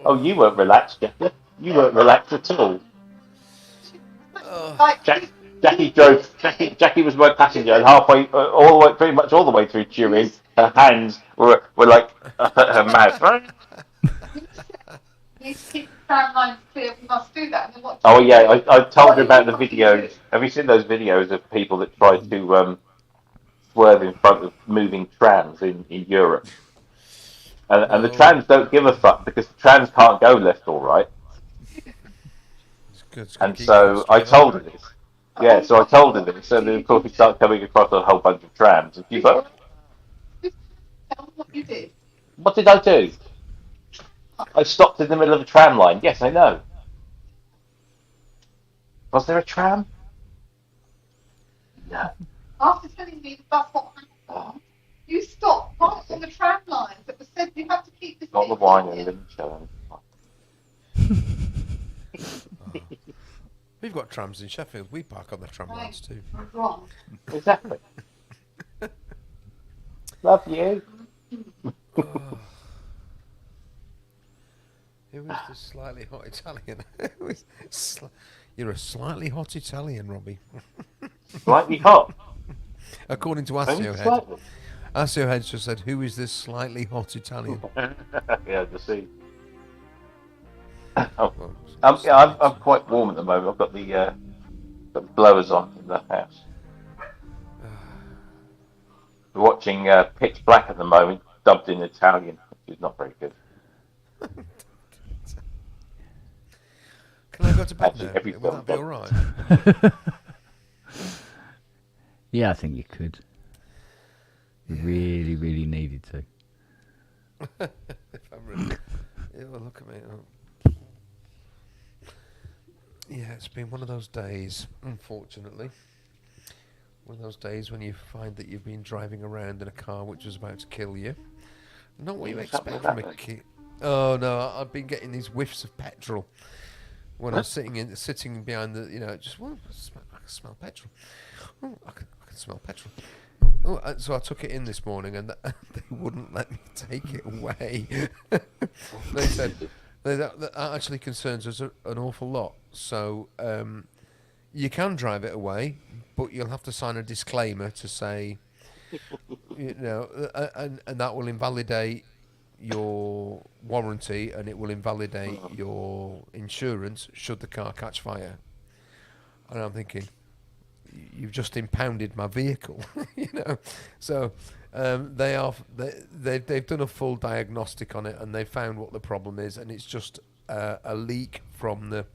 Oh, you weren't relaxed, Jackie. You weren't relaxed at all. Jackie was my passenger, and halfway, pretty much all the way through Turin, her hands were like up at her mouth. You need to keep the tram lines clear. We must do that. And then Oh yeah, I told her about the videos. Have you seen those videos of people that try to swerve in front of moving trams in Europe? And the trams don't give a fuck because the trams can't go left or right. And so I told her this. Yeah, so I told her this. So then of course we start coming across a whole bunch of trams. And she's like, tell them what you did. "What did I do? I stopped in the middle of a tram line." Yes, I know. Was there a tram? No. After telling me that's what happened, you stopped right on the tram lines that was said you have to keep this. Not the wine and lemon show. We've got trams in Sheffield. We park on the tram lines too. Wrong. Exactly. Love you. Who is this slightly hot Italian? You're a slightly hot Italian, Robbie. Slightly hot. According to Asio Head. Slightly. Asio Head just said, "Who is this slightly hot Italian?" Yeah, to see. Oh, Well, I'm quite warm at the moment. I've got the blowers on in the house. We're watching Pitch Black at the moment, dubbed in Italian, which is not very good. Can I go to bed Actually, now? every Would film that be does. all right? Yeah, I think you could. Really, really needed to. If I'm really, yeah, well, look at me. Yeah, it's been one of those days, unfortunately. One of those days when you find that you've been driving around in a car which was about to kill you. Not what you What's happening expect with from a that, kid. Oh no, I've been getting these whiffs of petrol when I'm sitting behind the, just I can smell petrol. Oh, I can smell petrol. So I took it in this morning, and they wouldn't let me take it away. They said that actually concerns us an awful lot. So you can drive it away, but you'll have to sign a disclaimer to say, and that will invalidate your warranty, and it will invalidate your insurance should the car catch fire. And I'm thinking, you've just impounded my vehicle, So they've done a full diagnostic on it, and they found what the problem is, and it's just a leak from the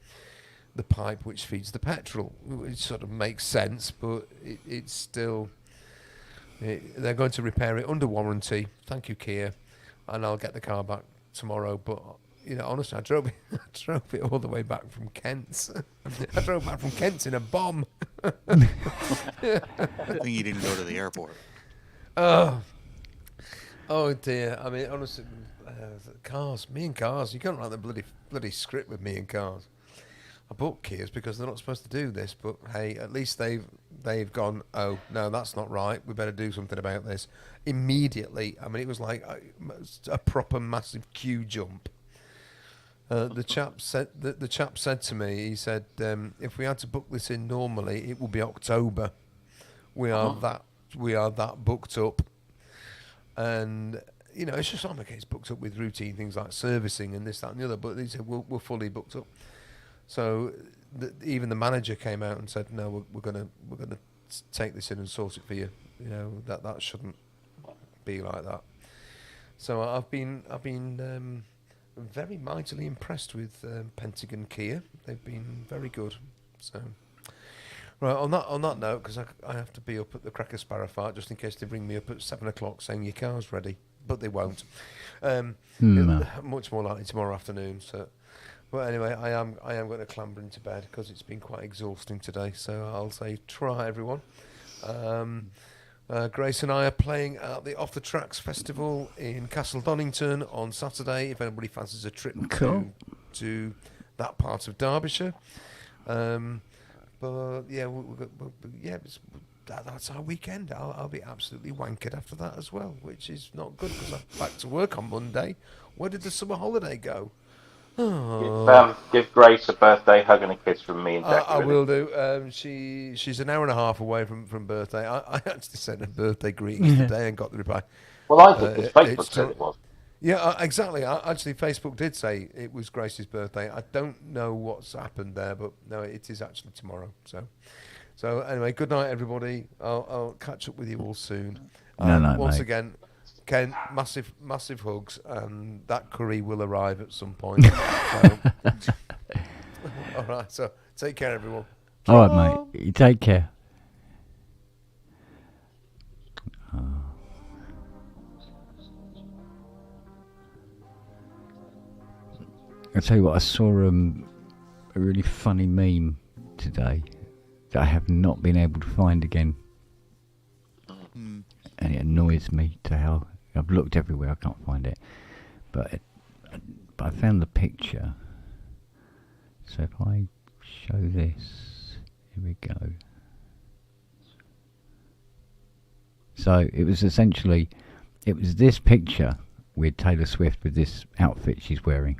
pipe which feeds the petrol. It sort of makes sense, but it's still. They're going to repair it under warranty. Thank you, Kia, and I'll get the car back tomorrow. But honestly, I drove it all the way back from Kent. I drove back from Kent in a bomb. I think you didn't go to the airport. Oh dear. I mean, honestly, cars. Me and cars. You can't write the bloody script with me and cars. I bought Kias because they're not supposed to do this, but hey, at least they've gone, oh no, that's not right, we better do something about this immediately. I mean, it was like a proper massive queue jump. The chap said to me, he said, if we had to book this in normally, it will be October. We are that booked up, and it's just on the case booked up with routine things like servicing and this, that, and the other. But they said we're fully booked up. So even the manager came out and said, no, we're gonna take this in and sort it for you. That shouldn't be like that. So I've been very mightily impressed with Pentagon Kia. They've been very good. So right, on that note, because I have to be up at the Cracker Sparrow Fart just in case they bring me up at 7 o'clock saying your car's ready, but they won't. Much more likely tomorrow afternoon. So. Well, anyway, I am going to clamber into bed because it's been quite exhausting today. So I'll say, try everyone. Grace and I are playing at the Off the Tracks Festival in Castle Donington on Saturday. If anybody fancies a trip to that part of Derbyshire, but yeah, that's our weekend. I'll be absolutely wankered after that as well, which is not good because I'm back to work on Monday. Where did the summer holiday go? Give Grace a birthday hug and a kiss from me and Jackie. I will do. She's an hour and a half away from birthday. I actually sent her birthday greetings today and got the reply. Well, I did, because Facebook said it was. Yeah, exactly. Actually, Facebook did say it was Grace's birthday. I don't know what's happened there, but no, it is actually tomorrow. So anyway, good night, everybody. I'll catch up with you all soon. Once again, Ken, massive hugs, and that curry will arrive at some point. All right, so take care, everyone. All right, mate. You take care. I'll tell you what, I saw a really funny meme today that I have not been able to find again. And it annoys me to hell. I've looked everywhere, I can't find it. But I found the picture. So if I show this, here we go. So it was this picture with Taylor Swift with this outfit she's wearing.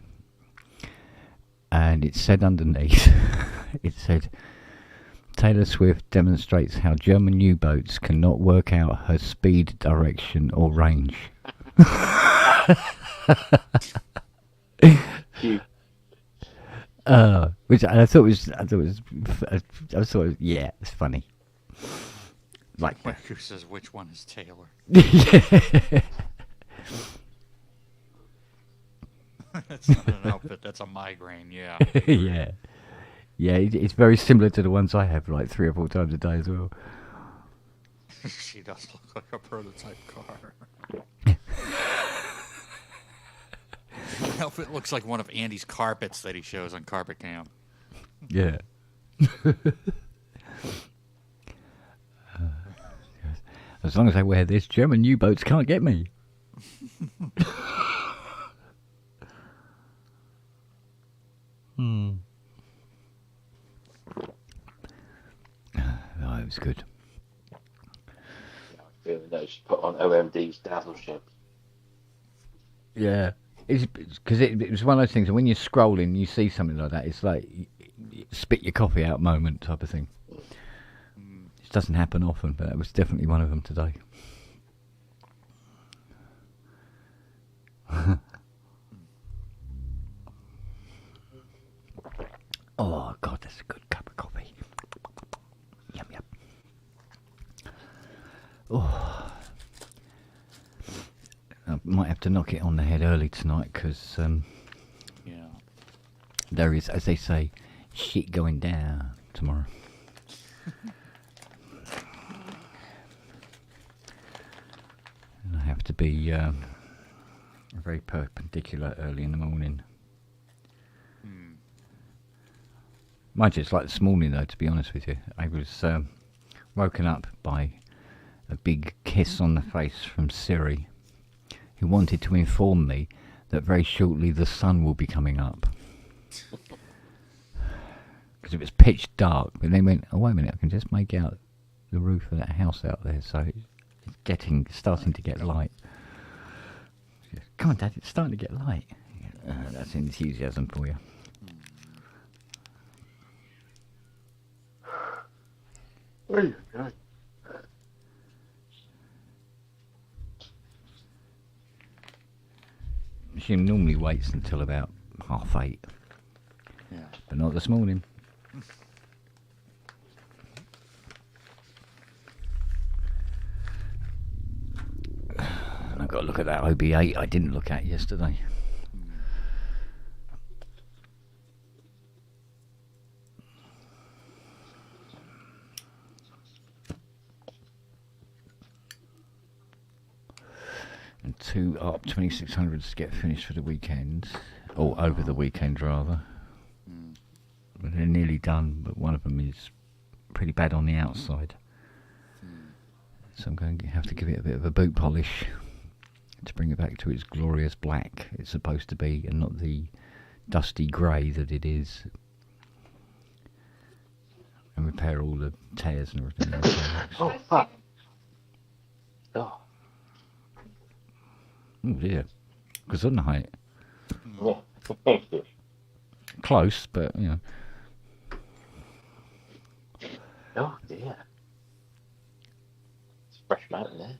And it said underneath, it said, Taylor Swift demonstrates how German U-boats cannot work out her speed, direction or range. Which I thought was, yeah, it's funny. Like, Who says which one is Taylor? That's not an outfit. That's a migraine. Yeah. yeah, it's very similar to the ones I have, like 3 or 4 times a day as well. She does look like a prototype car. The outfit looks like one of Andy's carpets that he shows on Carpet Cam. Yeah. As long as I wear this, German U-boats can't get me. Oh, it was good. I feel that she put on OMD's Dazzle Ships. Yeah. It's because it was one of those things, and when you're scrolling, you see something like that, it's like spit your coffee out moment type of thing. It doesn't happen often, but that was definitely one of them today. Oh God, that's a good cup of coffee. Yum yum. Oh, I might have to knock it on the head early tonight because Yeah. there is, as they say, shit going down tomorrow. And I have to be very perpendicular early in the morning. Mind you, it's like this morning though, to be honest with you. I was woken up by a big kiss on the face from Siri, who wanted to inform me that very shortly the sun will be coming up. Because it was pitch dark, but then went, oh wait a minute, I can just make out the roof of that house out there, so it's starting to get light. Come on, Dad, it's starting to get light. That's enthusiasm for you. She normally waits until about 8:30. Yeah. But not this morning. And I've got to look at that OB8 I didn't look at yesterday. And 2 ARP 2600s to get finished for the weekend. Or over the weekend, rather. But they're nearly done, but one of them is pretty bad on the outside. So I'm going to have to give it a bit of a boot polish to bring it back to its glorious black it's supposed to be, and not the dusty grey that it is. And repair all the tears and everything else. Oh, fuck. Oh. Oh dear. Gesundheit. Yeah. Thank you. Close, but you know. Oh, dear. It's a fresh mountain there.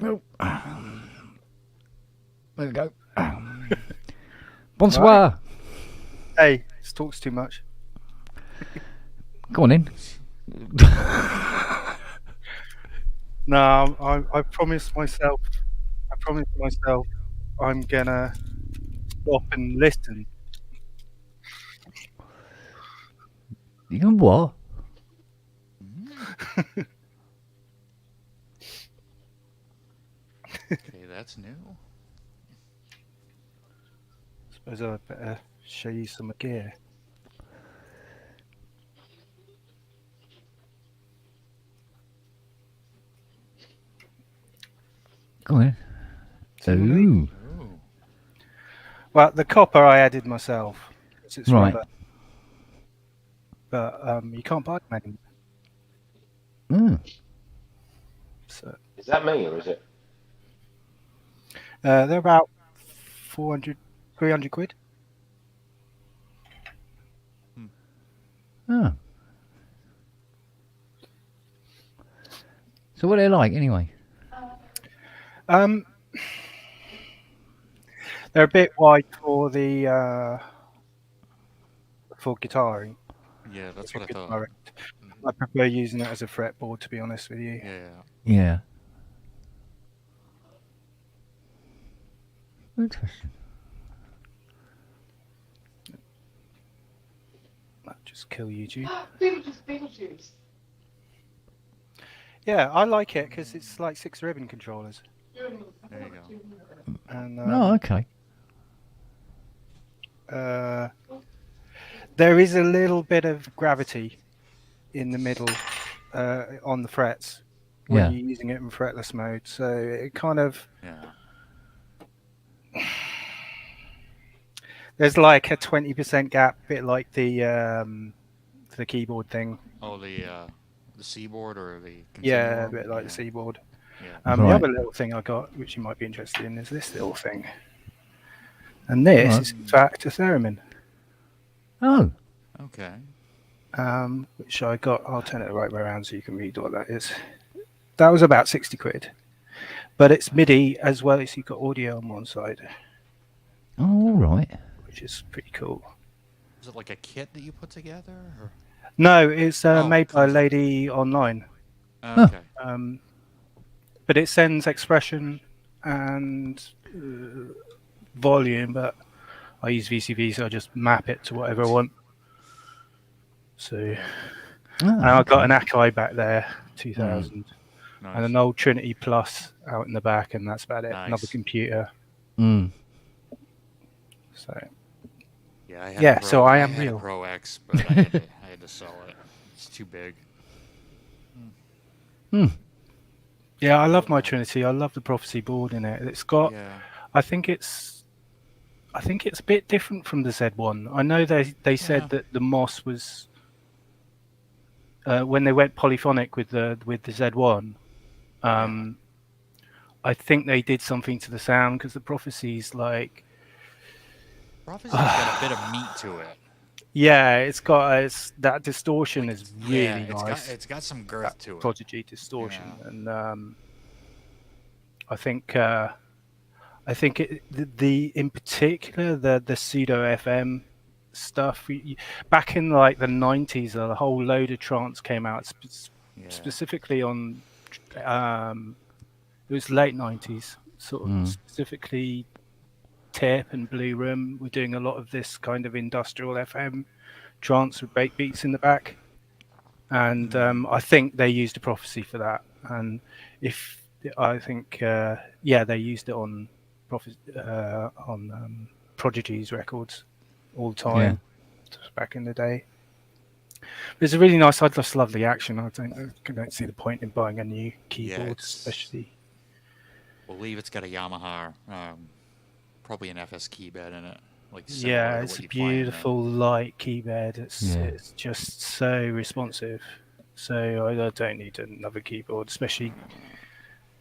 Oh. There we go. Bonsoir. Hey, this talks too much. Go on in. No, I promised myself. I'm gonna stop and listen. You can what? Okay, that's new. Suppose I better show you some gear. Go on. Ooh. Well, the copper I added myself. It's Right. rubber. But you can't buy them anymore. So Is that me or is it? they're about 300 quid. Oh. So what are they like anyway? They're a bit wide for the for guitaring. Yeah, that's what I thought. I prefer using it as a fretboard, to be honest with you. Yeah. Yeah. Interesting. That'll just kill YouTube. Beetlejuice. Yeah, I like it because it's like 6 ribbon controllers. There you go. And Oh, okay. there is a little bit of gravity in the middle on the frets when you're using it in fretless mode. So it kind of there's like a 20% gap, bit like the keyboard thing. Oh, the Seaboard or the a bit like the Seaboard. Yeah. The other little thing I got, which you might be interested in, is this little thing. And this is in fact a theremin. Oh. Okay. Which I got. I'll turn it the right way around so you can read what that is. That was about 60 quid. But it's MIDI as well as you've got audio on one side. Oh, all right. Which is pretty cool. Is it like a kit that you put together? Or? No, it's made by a lady online. Okay. But it sends expression and volume, but I use VCV, so I just map it to whatever I want. So, and I've got an Akai back there, 2000, and an old Trinity Plus out in the back, and that's about it. Nice. Another computer. So, so I am real. A Pro X, but I had to sell it. It's too big. Yeah, I love my Trinity. I love the Prophecy board in it. It's got. I think it's a bit different from the Z1. I know they said that the Moss was when they went polyphonic with the Z1. I think they did something to the sound because the Prophecy's like. Prophecy's got a bit of meat to it. Yeah, it's got that distortion is really nice. It's got some girth to it. Prodigy distortion, and I think the in particular the pseudo FM stuff back in like the 90s, a whole load of trance came out specifically on it was late 90s, sort of specifically. Tip and Blue Room were doing a lot of this kind of industrial FM trance with break beats in the back, and I think they used a Prophecy for that. And they used it on Prodigy's records all the time back in the day. But it's a really nice. I just love the action. I don't see the point in buying a new keyboard, especially. I believe it's got a Yamaha. Probably an FS keyboard in it. It's a beautiful light keyboard. It's just so responsive. So I don't need another keyboard, especially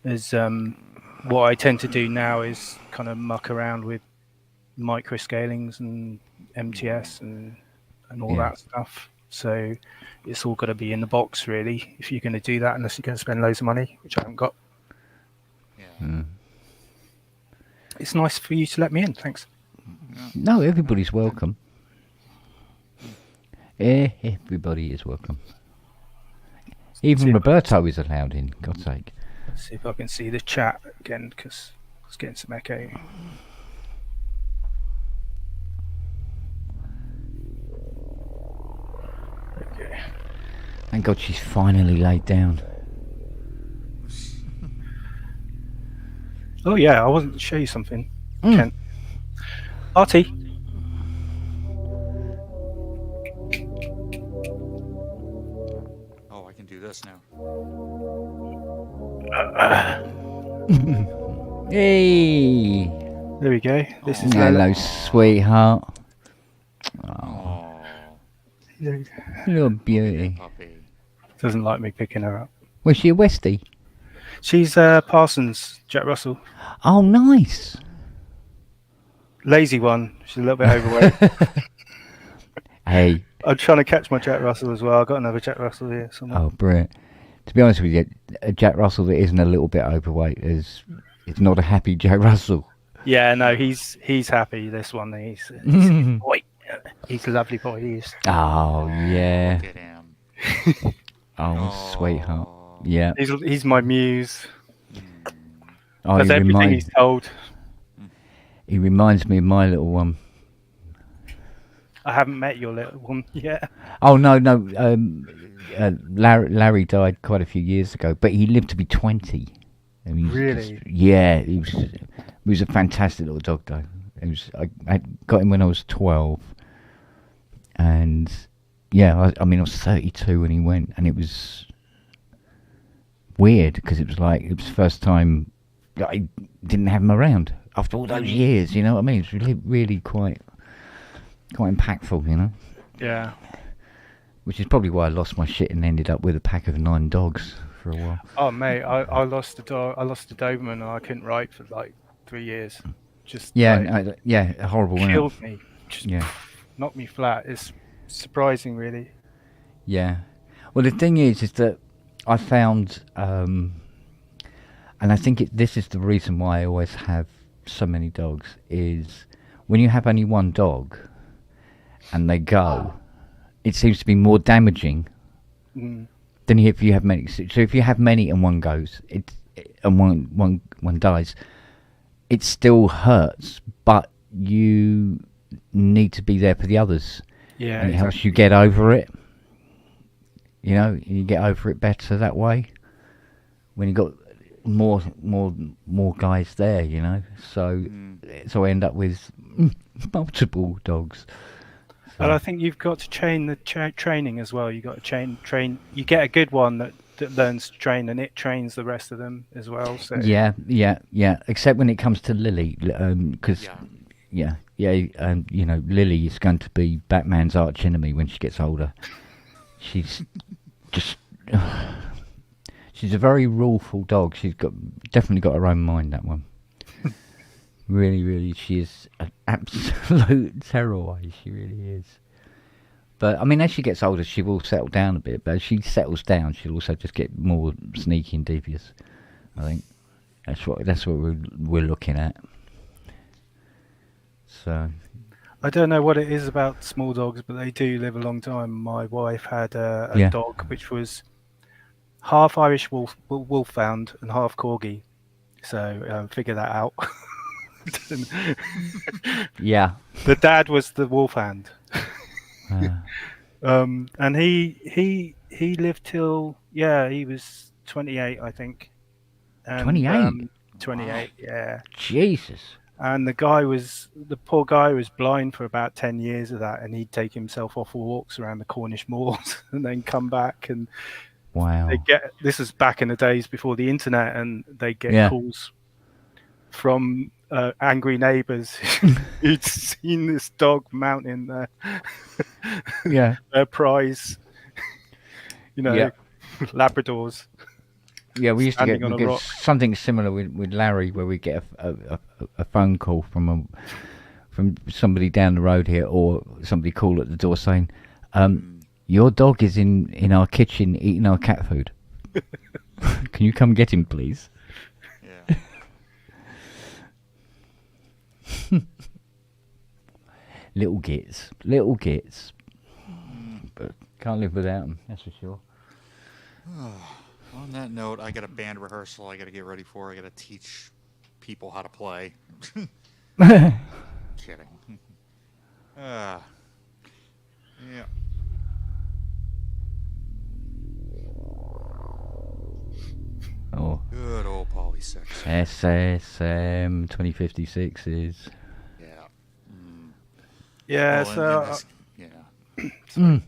as what I tend to do now is kind of muck around with micro scalings and MTS and all that stuff. So it's all got to be in the box really if you're going to do that, unless you're going to spend loads of money, which I haven't got. It's nice for you to let me in. Thanks. No, everybody's welcome. Everybody is welcome. Even Roberto is allowed in, God's sake. Let's see if I can see the chat again, because it's getting some echo. Okay. Thank God she's finally laid down. Oh yeah, I wanted to show you something. Kent. Artie. Oh, I can do this now. Hey. There we go. This is hello, sweetheart. Little beauty. Doesn't like me picking her up. Was she a Westie? She's Parsons, Jack Russell. Oh, nice. Lazy one. She's a little bit overweight. Hey. I'm trying to catch my Jack Russell as well. I've got another Jack Russell here somewhere. Oh, brilliant. To be honest with you, a Jack Russell that isn't a little bit overweight it's not a happy Jack Russell. Yeah, no, he's happy. This one, he's a boy. He's a lovely boy. He is. Oh yeah. Look at him. Oh, sweetheart. Yeah. He's my muse. Oh, Does everything he's told. He reminds me of my little one. I haven't met your little one yet. Oh no. Larry died quite a few years ago, but he lived to be 20. And he was Really? Yeah, he was a fantastic little dog though. I got him when I was 12, and yeah, I mean I was 32 when he went, and it was weird because it was the first time that I didn't have him around after all those years. You know what I mean? It's really quite impactful, you know. Yeah. Which is probably why I lost my shit and ended up with a pack of 9 dogs for a while. Oh mate, I lost a dog. I lost a Doberman, and I couldn't write for like 3 years. Just Horrible. Killed me. Just knocked me flat. It's surprising, really. Yeah. Well, the thing is that I found, and I think this is the reason why I always have so many dogs, is when you have only one dog and they go, it seems to be more damaging than if you have many. So if you have many and one goes, and one dies, it still hurts, but you need to be there for the others. Yeah, and it helps you get over it. You know, you get over it better that way when you got more guys there. You know, so I end up with multiple dogs. So. And I think you've got to chain the training as well. You got to train. You get a good one that learns to train, and it trains the rest of them as well. So yeah. Except when it comes to Lily, because you know, Lily is going to be Batman's arch enemy when she gets older. She's just she's a very ruleful dog. She's definitely got her own mind. That one. Really, she is an absolute terrorway. She really is. But I mean, as she gets older, she will settle down a bit. But as she settles down, she'll also just get more sneaky and devious. I think that's what we're looking at. So I don't know what it is about small dogs, but they do live a long time. My wife had a dog which was half Irish wolfhound and half corgi. So figure that out. Yeah. The dad was the wolfhound. And he lived till he was 28, I think. 28. 28, yeah. Jesus. And the poor guy was blind for about 10 years of that, and he'd take himself off walks around the Cornish moors and then come back, and wow. This was back in the days before the internet, and they get calls from angry neighbours who'd seen this dog mounting their prize, Labradors. Yeah, we used to get something similar with Larry, where we get a phone call from somebody down the road here, or somebody call at the door saying, "Your dog is in our kitchen eating our cat food. Can you come get him, please?" Yeah. Little gits, but can't live without them. That's for sure. On that note, I got a band rehearsal I got to get ready for. I got to teach people how to play. Kidding. Yeah. Oh. Good old Poly 6. SSM 2056s. Yeah. Yeah, well, so...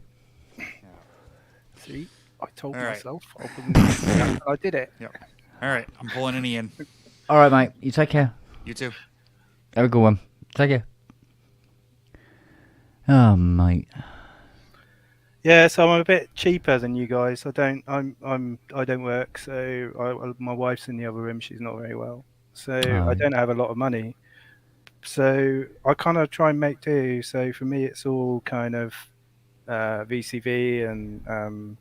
See? I told myself. I did it. Yep. All right. I'm pulling an Ian. All right, mate. You take care. You too. Have a good one. Take care. Oh, mate. Yeah, so I'm a bit cheaper than you guys. I don't work, so my wife's in the other room. She's not very well, so I don't have a lot of money. So I kind of try and make do. So for me, it's all kind of VCV, and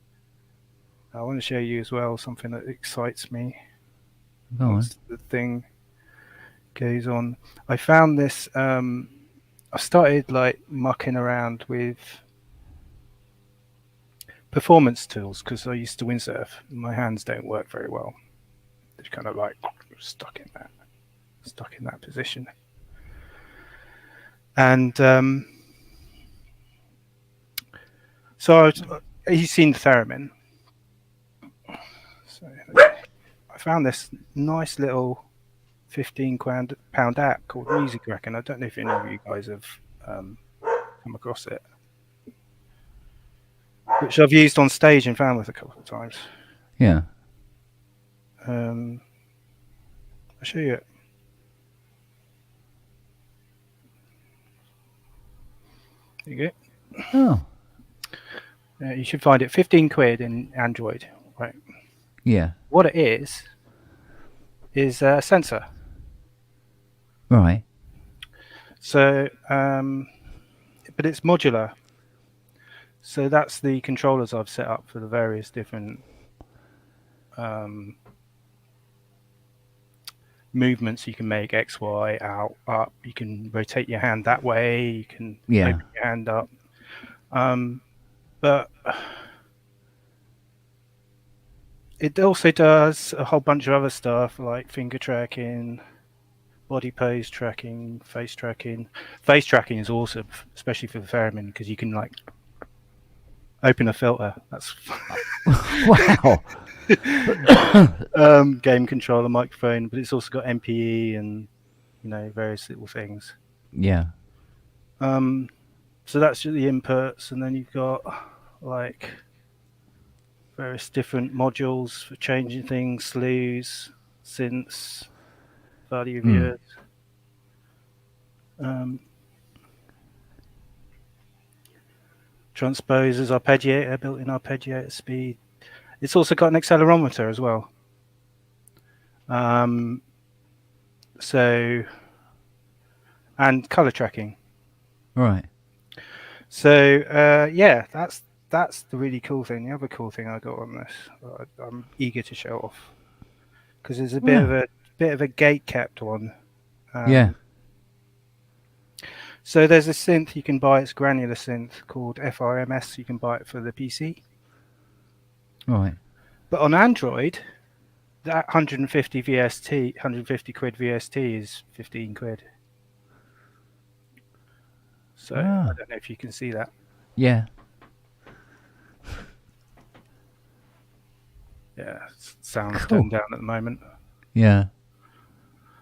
I want to show you as well something that excites me. Go on. What's the thing? goes on. I found this. I started like mucking around with performance tools because I used to windsurf. My hands don't work very well. They're kind of like stuck in that position. And so you've seen theremin. So I found this nice little 15 pound app called Music Rack, and I don't know if any of you guys have come across it, which I've used on stage in Falmouth a couple of times. Yeah. I'll show you it. There you go. Oh. You should find it 15 quid in Android, right? Yeah. What it is a sensor. Right. So, but it's modular. So that's the controllers I've set up for the various different movements you can make: X, Y, out, up. You can rotate your hand that way. You can open your hand up. But it also does a whole bunch of other stuff like finger tracking, body pose tracking, face tracking. Face tracking is awesome, especially for the theremin, because you can like open a filter. That's wow. Game controller, microphone, but it's also got MPE and various little things. Yeah. So that's the inputs, and then you've got like various different modules for changing things, slews, synths, value viewers. Transposers, arpeggiator, built-in arpeggiator speed. It's also got an accelerometer as well. And color tracking. Right. So yeah, that's the really cool thing. The other cool thing I got on this, I'm eager to show off, because there's a bit of a gate kept one. Yeah. So there's a synth you can buy. It's a granular synth called FRMS. You can buy it for the PC. Right. But on Android, that 150 quid VST is 15 quid. So I don't know if you can see that. Yeah. Yeah, sound's Cool. toned down at the moment. Yeah.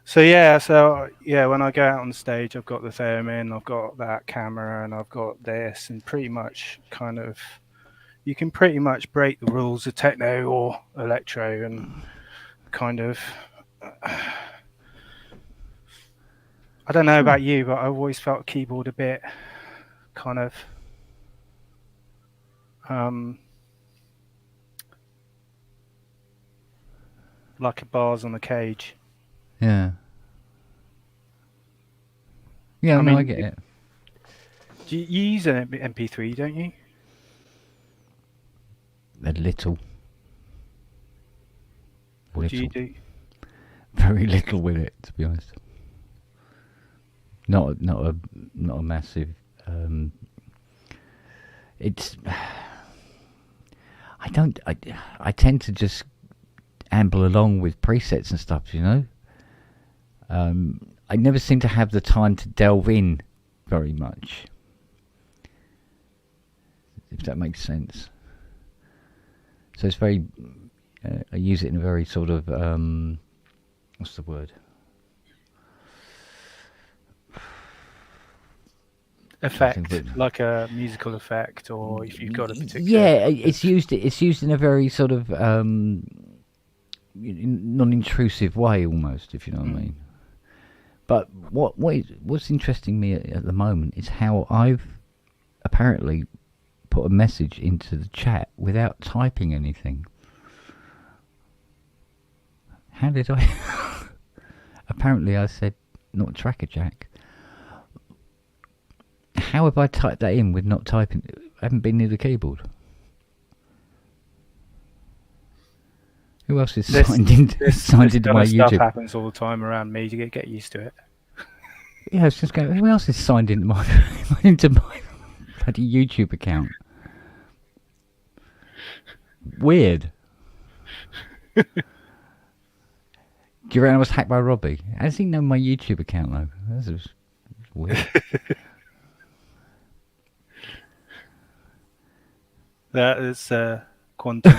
So when I go out on stage, I've got the theremin, I've got that camera, and I've got this, and pretty much you can pretty much break the rules of techno or electro and kind of. I don't know about you, but I've always felt keyboard a bit kind of like a bars on a cage. Yeah. Yeah, I get it. Do you use an MP3, don't you? A little. What do you do? Very little with it, to be honest. Not a massive. It's. I tend to just amble along with presets and stuff, I never seem to have the time to delve in very much, if that makes sense. So it's very. I use it in a very sort of what's the word? Effect, like a musical effect, or if you've got a particular. Yeah, it's used in a very sort of non-intrusive way, almost, if you know what I mean. But what's interesting me at the moment is how I've apparently put a message into the chat without typing anything. How did I? Apparently, I said not tracker jack. How have I typed that in with not typing? I haven't been near the keyboard. Who else is signed into my stuff YouTube? happens all the time around me. You get used to it. Yeah, I was just going. Who else is signed into my bloody YouTube account? Weird. Do you reckon I was hacked by Robbie? How does he know my YouTube account though? That's just weird. That is quantum.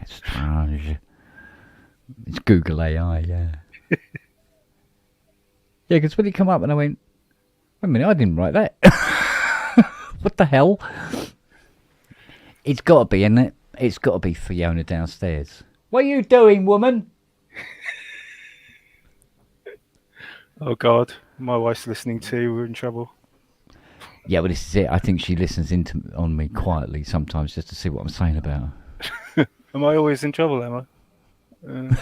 It's strange. It's Google AI, yeah. Yeah, because when it come up and I went, wait a minute, I didn't write that. What the hell? It's got to be, isn't it? It's got to be Fiona downstairs. What are you doing, woman? Oh, God. My wife's listening too. We're in trouble. Yeah, but this is it. I think she listens on me quietly sometimes just to see what I'm saying about her. Am I always in trouble, am I?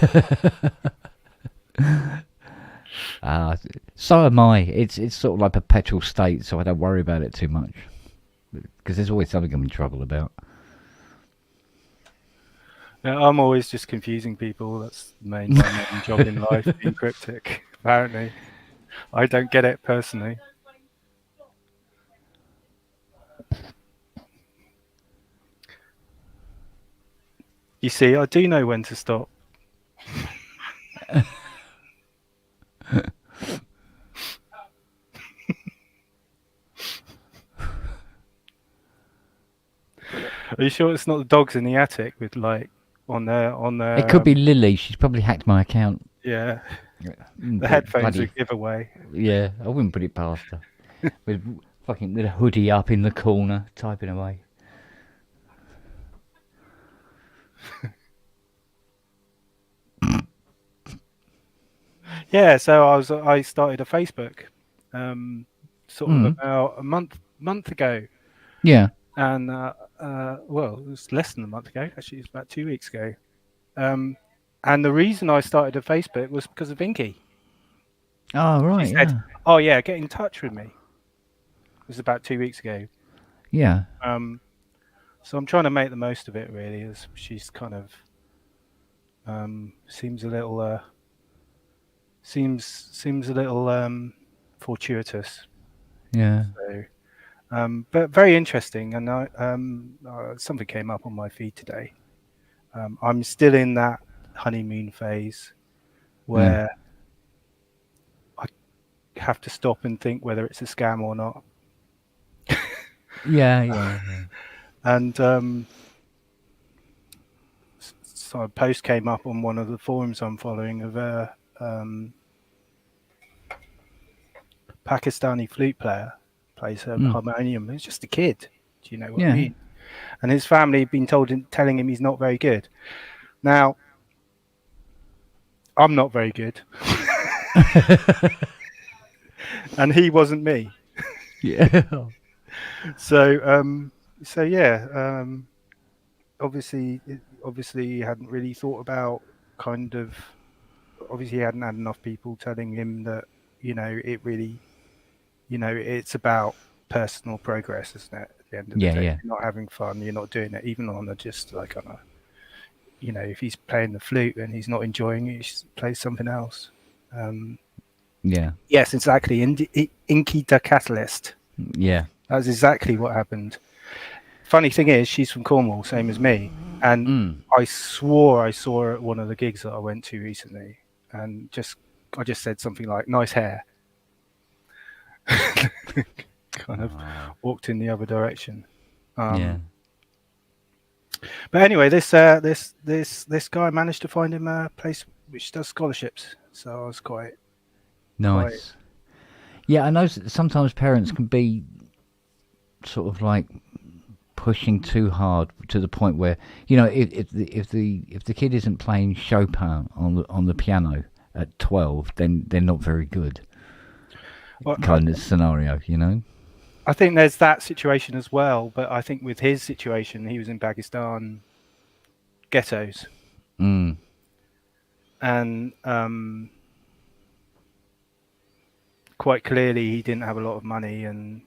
So am I. It's sort of like a perpetual state, so I don't worry about it too much. Because there's always something I'm in trouble about. Yeah, I'm always just confusing people. That's my main job in life, being cryptic, apparently. I don't get it personally. You see, I do know when to stop. Are you sure it's not the dogs in the attic with like on their? It could be Lily. She's probably hacked my account. Yeah. The headphones are a giveaway. Yeah, I wouldn't put it past her. with a hoodie up in the corner, typing away. Yeah, so I started a Facebook, sort of about a month ago. Yeah. And well, it was less than a month ago. Actually, it was about 2 weeks ago. And the reason I started a Facebook was because of Inky. Oh right. She said, "Oh yeah, get in touch with me." It was about 2 weeks ago. Yeah. So I'm trying to make the most of it, really, as she's kind of seems a little fortuitous. Yeah. So, but very interesting, and something came up on my feed today. I'm still in that honeymoon phase where I have to stop and think whether it's a scam or not. Yeah. And so a post came up on one of the forums I'm following of a Pakistani flute player, plays harmonium. He's just a kid. Do you know what I mean? And his family had been telling him he's not very good. Now, I'm not very good. And he wasn't me. Yeah. So yeah, obviously he hadn't really thought about obviously he hadn't had enough people telling him that, it really, it's about personal progress, isn't it? At the end of the day, you're not having fun, you're not doing it, even on just like on a, if he's playing the flute and he's not enjoying it, he should play something else. Yes, exactly. Inky the Catalyst. Yeah. That's exactly what happened. Funny thing is, she's from Cornwall, same as me. And I swore I saw her at one of the gigs that I went to recently. And I just said something like, nice hair. Kind of walked in the other direction. But anyway, this guy managed to find him a place which does scholarships. So I was quite nice. Yeah, I know sometimes parents can be sort of like pushing too hard to the point where, if the kid isn't playing Chopin on the piano at 12, then they're not very good. Kind of scenario, I think there's that situation as well, but I think with his situation, he was in Pakistan ghettos, and quite clearly he didn't have a lot of money, and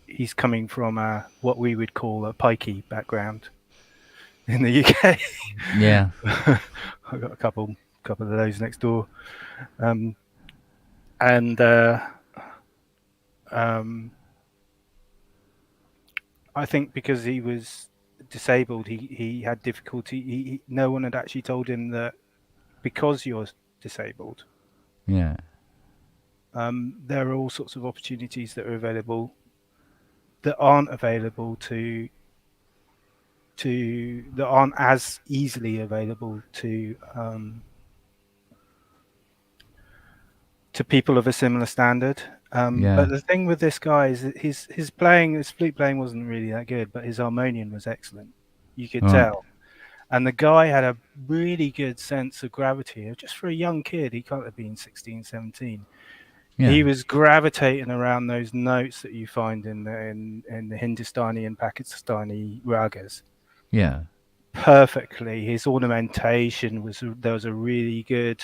he's coming from what we would call a pikey background in the UK. Yeah. I've got a couple of those next door, and I think because he was disabled, he had difficulty. No one had actually told him that because you're disabled, Yeah. there are all sorts of opportunities that are available that aren't available to that aren't as easily available to people of a similar standard. But the thing with this guy is that his flute playing wasn't really that good, but his harmonium was excellent. You could tell. And the guy had a really good sense of gravity. Just for a young kid, he can't have been 16, 17. Yeah. He was gravitating around those notes that you find in the Hindustani and Pakistani ragas. Yeah. Perfectly. His ornamentation there was a really good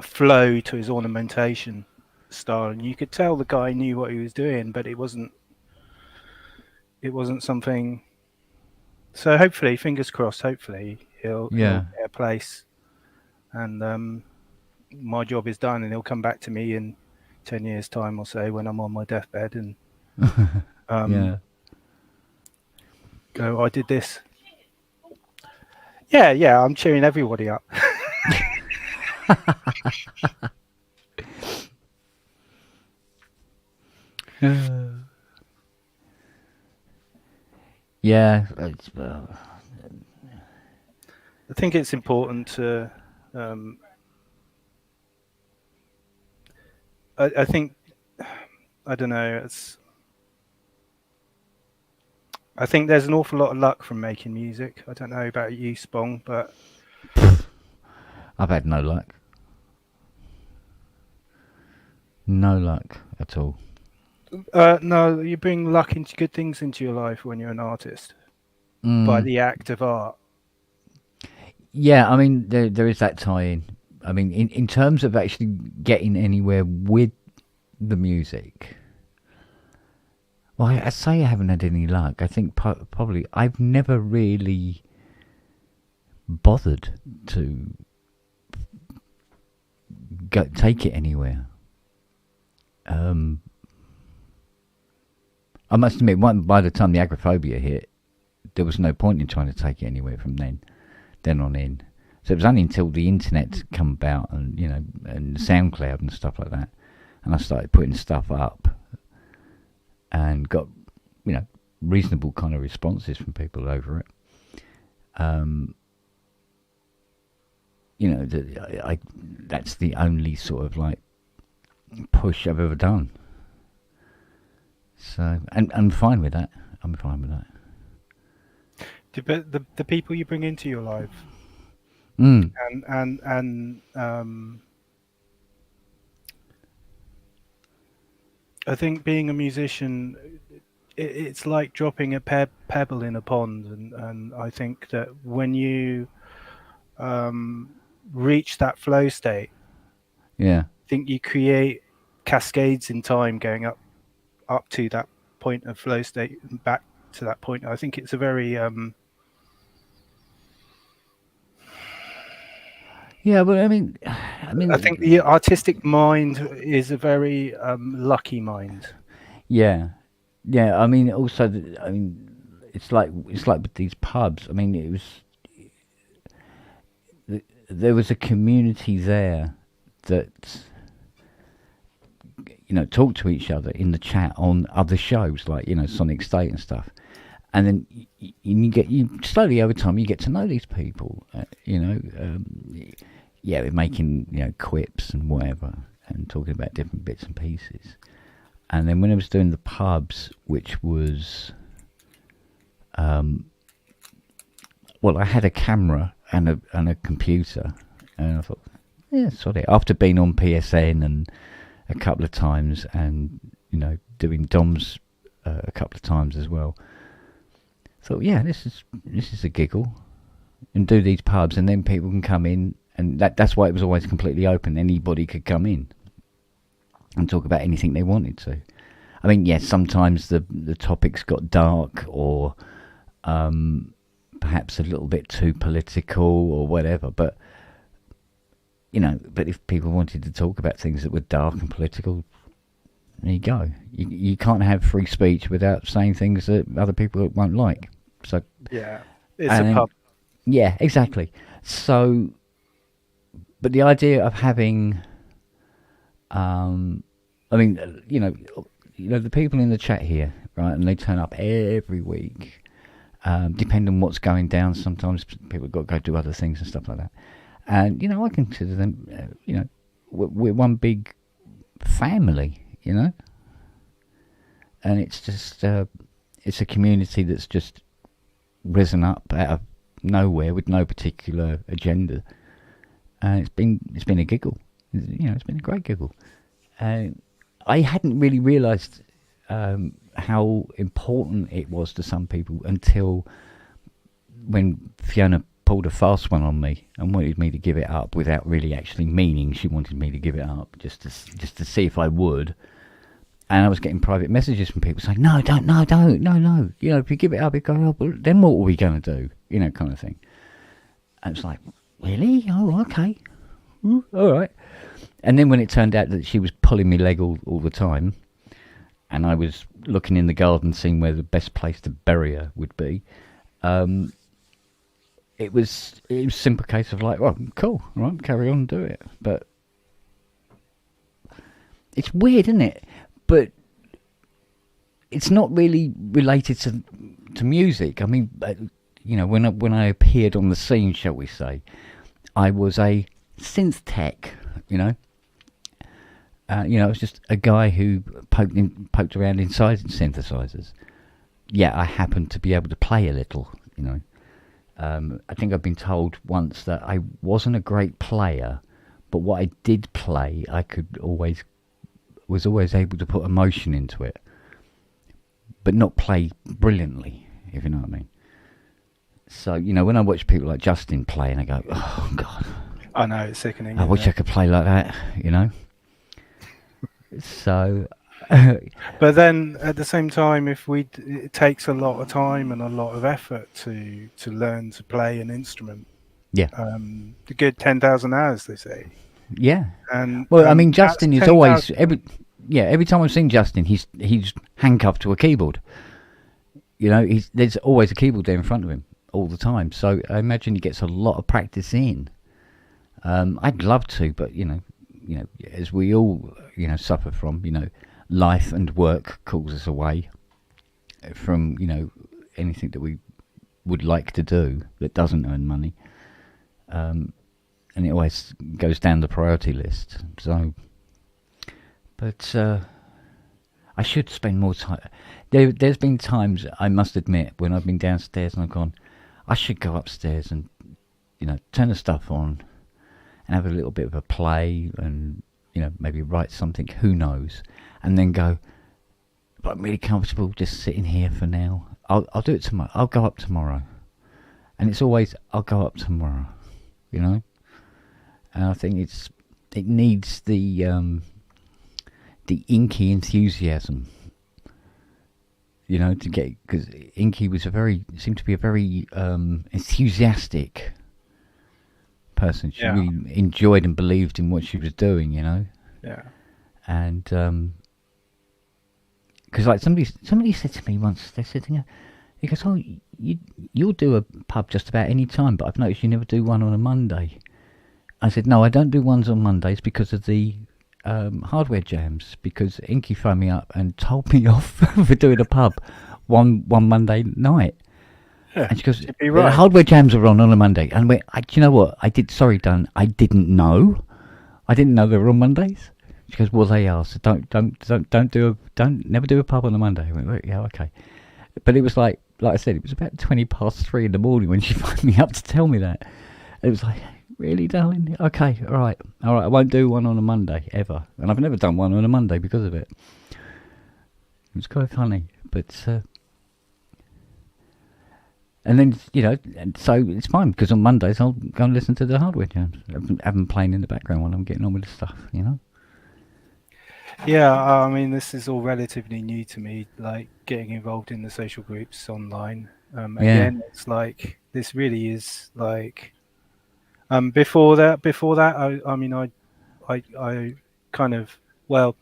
flow to his ornamentation style, and you could tell the guy knew what he was doing, but it wasn't something. So hopefully, fingers crossed, hopefully he'll get a place, and my job is done, and he'll come back to me in 10 years' time or so when I'm on my deathbed and go, I did this. Yeah, I'm cheering everybody up. Yeah, I think it's important to. I think, I don't know. I think there's an awful lot of luck from making music. I don't know about you, Spong, but I've had no luck. No luck at all. No, you bring luck into good things into your life when you're an artist by the act of art. Yeah, I mean, there is that tie-in. I mean, in terms of actually getting anywhere with the music, well, I say I haven't had any luck. I think probably I've never really bothered to take it anywhere. I must admit, by the time the agoraphobia hit, there was no point in trying to take it anywhere from then on in. So it was only until the internet come about and, and SoundCloud and stuff like that, and I started putting stuff up and got, reasonable kind of responses from people over it. That's the only sort of like push I've ever done. So, and I'm fine with that. The people you bring into your life, and I think being a musician, it's like dropping a pebble in a pond, and I think that when you reach that flow state, I think you create cascades in time going up to that point of flow state and back to that point. I think it's a very but I mean, I think the artistic mind is a very lucky mind. Yeah. I mean, also, it's like with these pubs. I mean, there was a community there that talk to each other in the chat on other shows like Sonic State and stuff, and then you slowly over time you get to know these people. We're making quips and whatever and talking about different bits and pieces. And then when I was doing the pubs, which was I had a camera and a computer, and I thought, sorry. After being on PSN and a couple of times, and doing DOMs a couple of times as well, thought, this is a giggle, and do these pubs, and then people can come in And that's why it was always completely open. Anybody could come in and talk about anything they wanted to. I mean, yes, sometimes the topics got dark or perhaps a little bit too political or whatever, but but if people wanted to talk about things that were dark and political, there you go. You can't have free speech without saying things that other people won't like. So yeah, it's a pub. Yeah, exactly. So, but the idea of having, the people in the chat here, right, and they turn up every week. Depending on what's going down, sometimes people got to go do other things and stuff like that. And, I consider them, we're one big family, And it's just, it's a community that's just risen up out of nowhere with no particular agenda. And it's been a giggle. It's been a great giggle. I hadn't really realised how important it was to some people until when Fiona pulled a fast one on me and wanted me to give it up without really actually meaning she wanted me to give it up, just to see if I would. And I was getting private messages from people saying, no, don't, no, if you give it up, it goes, oh, then what are we going to do? Kind of thing. And it's like, really? Oh, okay. Ooh, all right. And then when it turned out that she was pulling me leg all the time, and I was looking in the garden, seeing where the best place to bury her would be, it was a simple case of like, well, cool, right, carry on, do it. But it's weird, isn't it? But it's not really related to music. I mean, when I appeared on the scene, shall we say, I was a synth tech, I was just a guy who poked around inside synthesizers. Yeah, I happened to be able to play a little, I think I've been told once that I wasn't a great player, but what I did play, I was always able to put emotion into it, but not play brilliantly, if you know what I mean. So, when I watch people like Justin play, and I go, oh, God. I know, it's sickening. I wish I could play like that, So... But then, at the same time, it takes a lot of time and a lot of effort to learn to play an instrument. Yeah. The good 10,000 hours, they say. Yeah. And well, I mean, Justin is always every time I've seen Justin, he's handcuffed to a keyboard. There's always a keyboard there in front of him all the time. So I imagine he gets a lot of practice in. I'd love to, but as we all suffer from, life and work calls us away from anything that we would like to do that doesn't earn money. And it always goes down the priority list. So, but I should spend more time. There's been times, I must admit, when I've been downstairs and I've gone, I should go upstairs and, turn the stuff on and have a little bit of a play and, maybe write something, who knows, and then go, but I'm really comfortable just sitting here for now. I'll do it tomorrow. I'll go up tomorrow. And it's always, I'll go up tomorrow, And I think it needs the Inky enthusiasm, to get, because Inky seemed to be a very enthusiastic person. She really enjoyed and believed in what she was doing, Yeah. And because like somebody said to me once, they said, he goes, oh, you'll do a pub just about any time, but I've noticed you never do one on a Monday. I said, no, I don't do ones on Mondays because of the hardware jams, because Inky phoned me up and told me off for doing a pub one Monday night. Yeah, and she goes, be right. The hardware jams are on a Monday. And do you know what? I didn't know. I didn't know they were on Mondays. She goes, well, they are. So never do a pub on a Monday. I went, yeah, okay. But it was like I said, it was about 3:20 in the morning when she phoned me up to tell me that. It was like, really, darling? Okay, all right. I won't do one on a Monday ever. And I've never done one on a Monday because of it. It was quite funny, but. And then, and so it's fine, because on Mondays I'll go and listen to the hardware jams. Have them playing in the background while I'm getting on with the stuff, Yeah, I mean, this is all relatively new to me, like getting involved in the social groups online. Again, it's like, this really is like, before that, I mean, I kind of, well,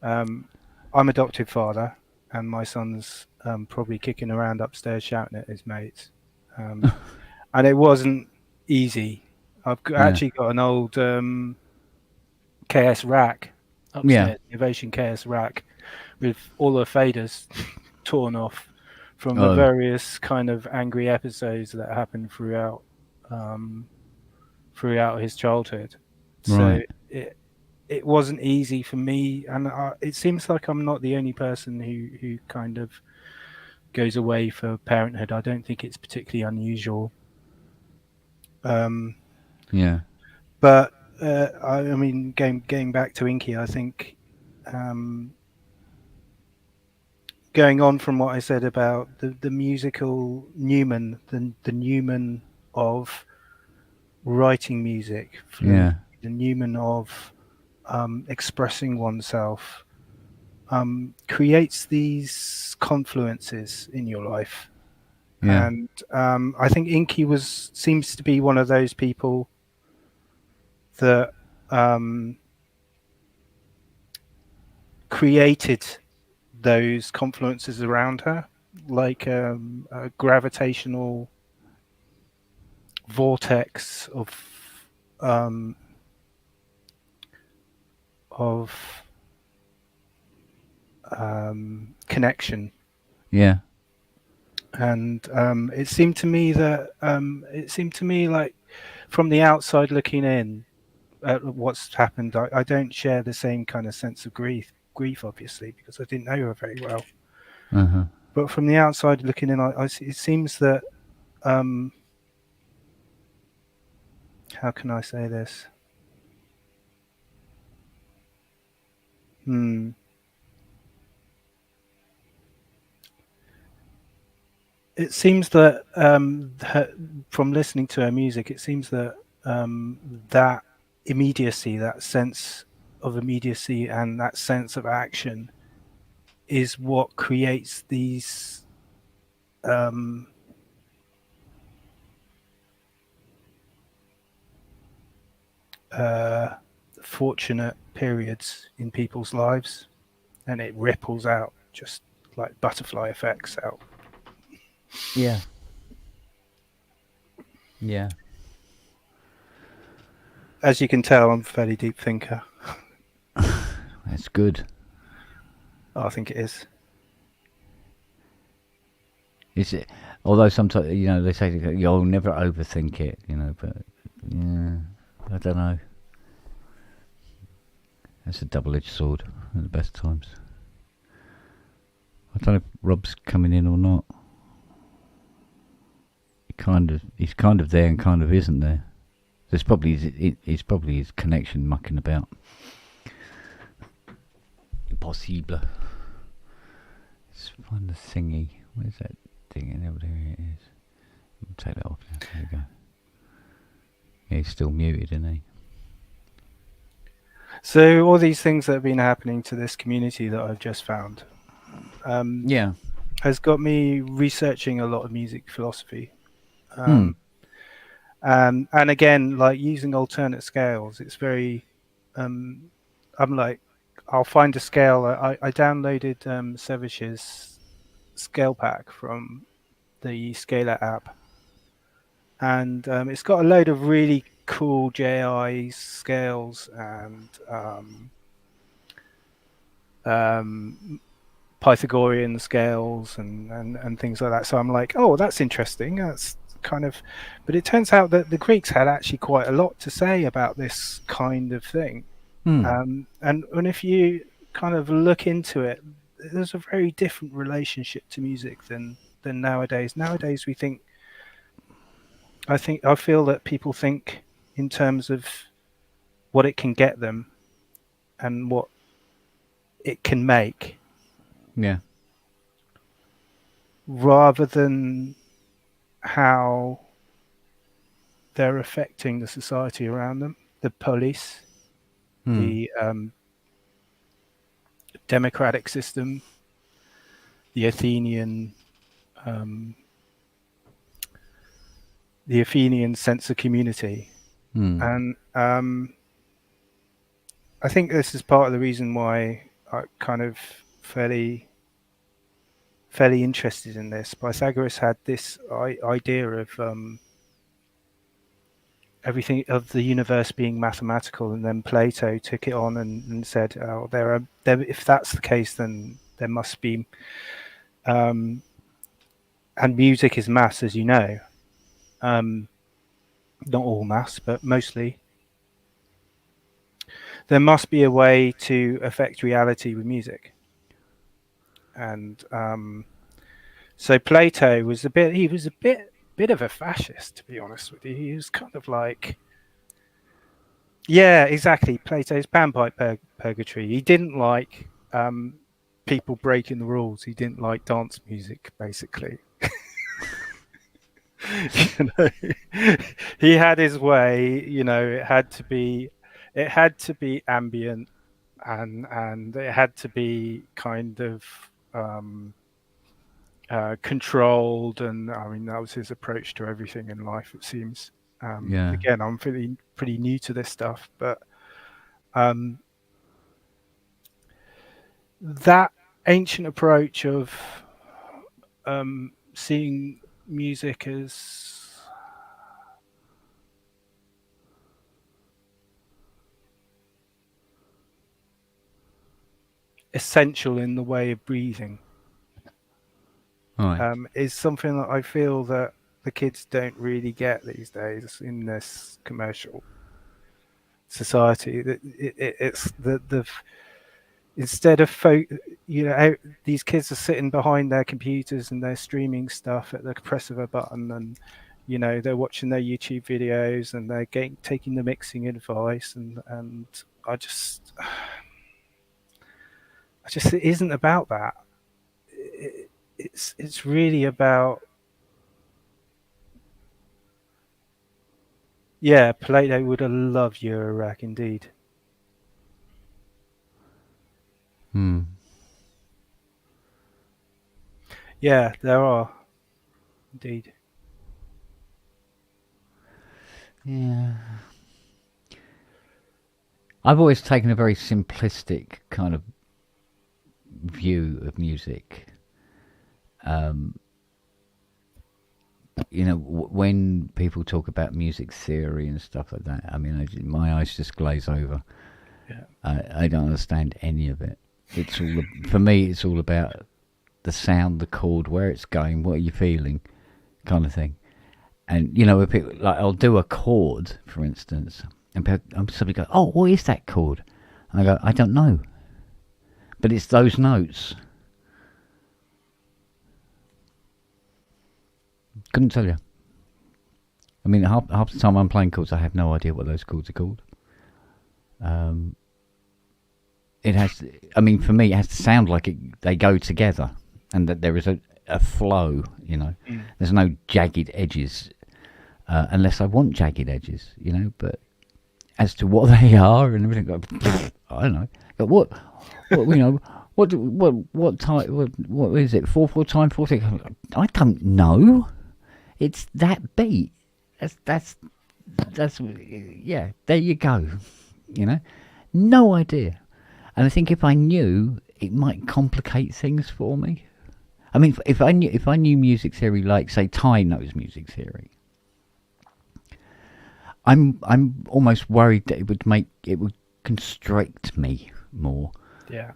I'm adoptive father, and my son's probably kicking around upstairs shouting at his mates. And it wasn't easy. Actually got an old KS rack upstairs, Innovation KS rack, with all the faders torn off from the various kind of angry episodes that happened throughout his childhood. So it wasn't easy for me, and it seems like I'm not the only person who kind of goes away for parenthood. I don't think it's particularly unusual. But I mean, going back to Inky, I think going on from what I said about the musical Newman, the Newman of writing music, the Newman of expressing oneself, creates these confluences in your life. And I think Inky seems to be one of those people that created those confluences around her, like a gravitational vortex of connection. And it seemed to me like, from the outside looking in at what's happened, I don't share the same kind of sense of grief obviously, because I didn't know her very well. But from the outside looking in, it seems that how can I say this? It seems that from listening to her music, it seems that that immediacy, that sense of immediacy, and that sense of action is what creates these fortunate periods in people's lives, and it ripples out just like butterfly effects out. Yeah. As you can tell, I'm a fairly deep thinker. That's good. I think it is. Is it? Although sometimes, they say you'll never overthink it, but I don't know. That's a double-edged sword at the best times. I don't know if Rob's coming in or not. He's kind of there and kind of isn't there. There's probably his connection mucking about. Impossible. Let's find the thingy. Where's that thing? There it is. I'll take that off now. There we go. Yeah, he's still muted, isn't he? So all these things that have been happening to this community that I've just found, has got me researching a lot of music philosophy. And again, like using alternate scales, it's very. I'm like, I'll find a scale. I downloaded Savish's scale pack from the Scalar app, and it's got a load of really cool JI scales and Pythagorean scales and things like that. So I'm like, oh, that's interesting. That's kind of, but it turns out that the Greeks had actually quite a lot to say about this kind of thing. And if you kind of look into it, there's a very different relationship to music than nowadays. Nowadays we think, I feel that people think in terms of what it can get them and what it can make. Yeah. Rather than how they're affecting the society around them, the police, the democratic system, the Athenian sense of community. And I think this is part of the reason why I kind of fairly interested in this. Pythagoras had this idea of everything of the universe being mathematical, and then Plato took it on and said, "Oh, if that's the case, then there must be." And music is maths, as you know. Not all maths, but mostly. There must be a way to affect reality with music. And so Plato was a bit of a fascist, to be honest with you. He was kind of like, yeah, exactly, Plato's panpipe purgatory. He didn't like people breaking the rules. He didn't like dance music, basically. You know, he had his way. You know, it had to be ambient, and it had to be kind of controlled. And I mean, that was his approach to everything in life, it seems. Again, I'm feeling pretty new to this stuff, but that ancient approach of seeing music as essential in the way of breathing is something that I feel that the kids don't really get these days in this commercial society. That it's the instead of these kids are sitting behind their computers and they're streaming stuff at the press of a button, and you know, they're watching their YouTube videos and they're taking the mixing advice, and I just it isn't about that. It's really about, yeah, Plato would have loved Eurorack indeed. Yeah, there are indeed. Yeah. I've always taken a very simplistic kind of view of music. You know, when people talk about music theory and stuff like that, I mean, my eyes just glaze over. Yeah. I don't understand any of it. It's all for me. It's all about the sound, the chord, where it's going, what are you feeling, kind of thing. And you know, if it, like, I'll do a chord, for instance, and somebody go, "Oh, what is that chord?" And I go, "I don't know," but it's those notes. Couldn't tell you. I mean, half the time I'm playing chords, I have no idea what those chords are called. It has. I mean, for me, it has to sound like they go together, and that there is a flow. You know, there's no jagged edges, unless I want jagged edges. You know, but as to what they are and everything, I don't know. But what you know, what type? What is it? 4/4 time 4/6. I don't know. It's that beat. That's yeah. There you go. You know, no idea. And I think if I knew, it might complicate things for me. I mean, if I knew music theory, like say Ty knows music theory, I'm almost worried that it would constrict me more. Yeah.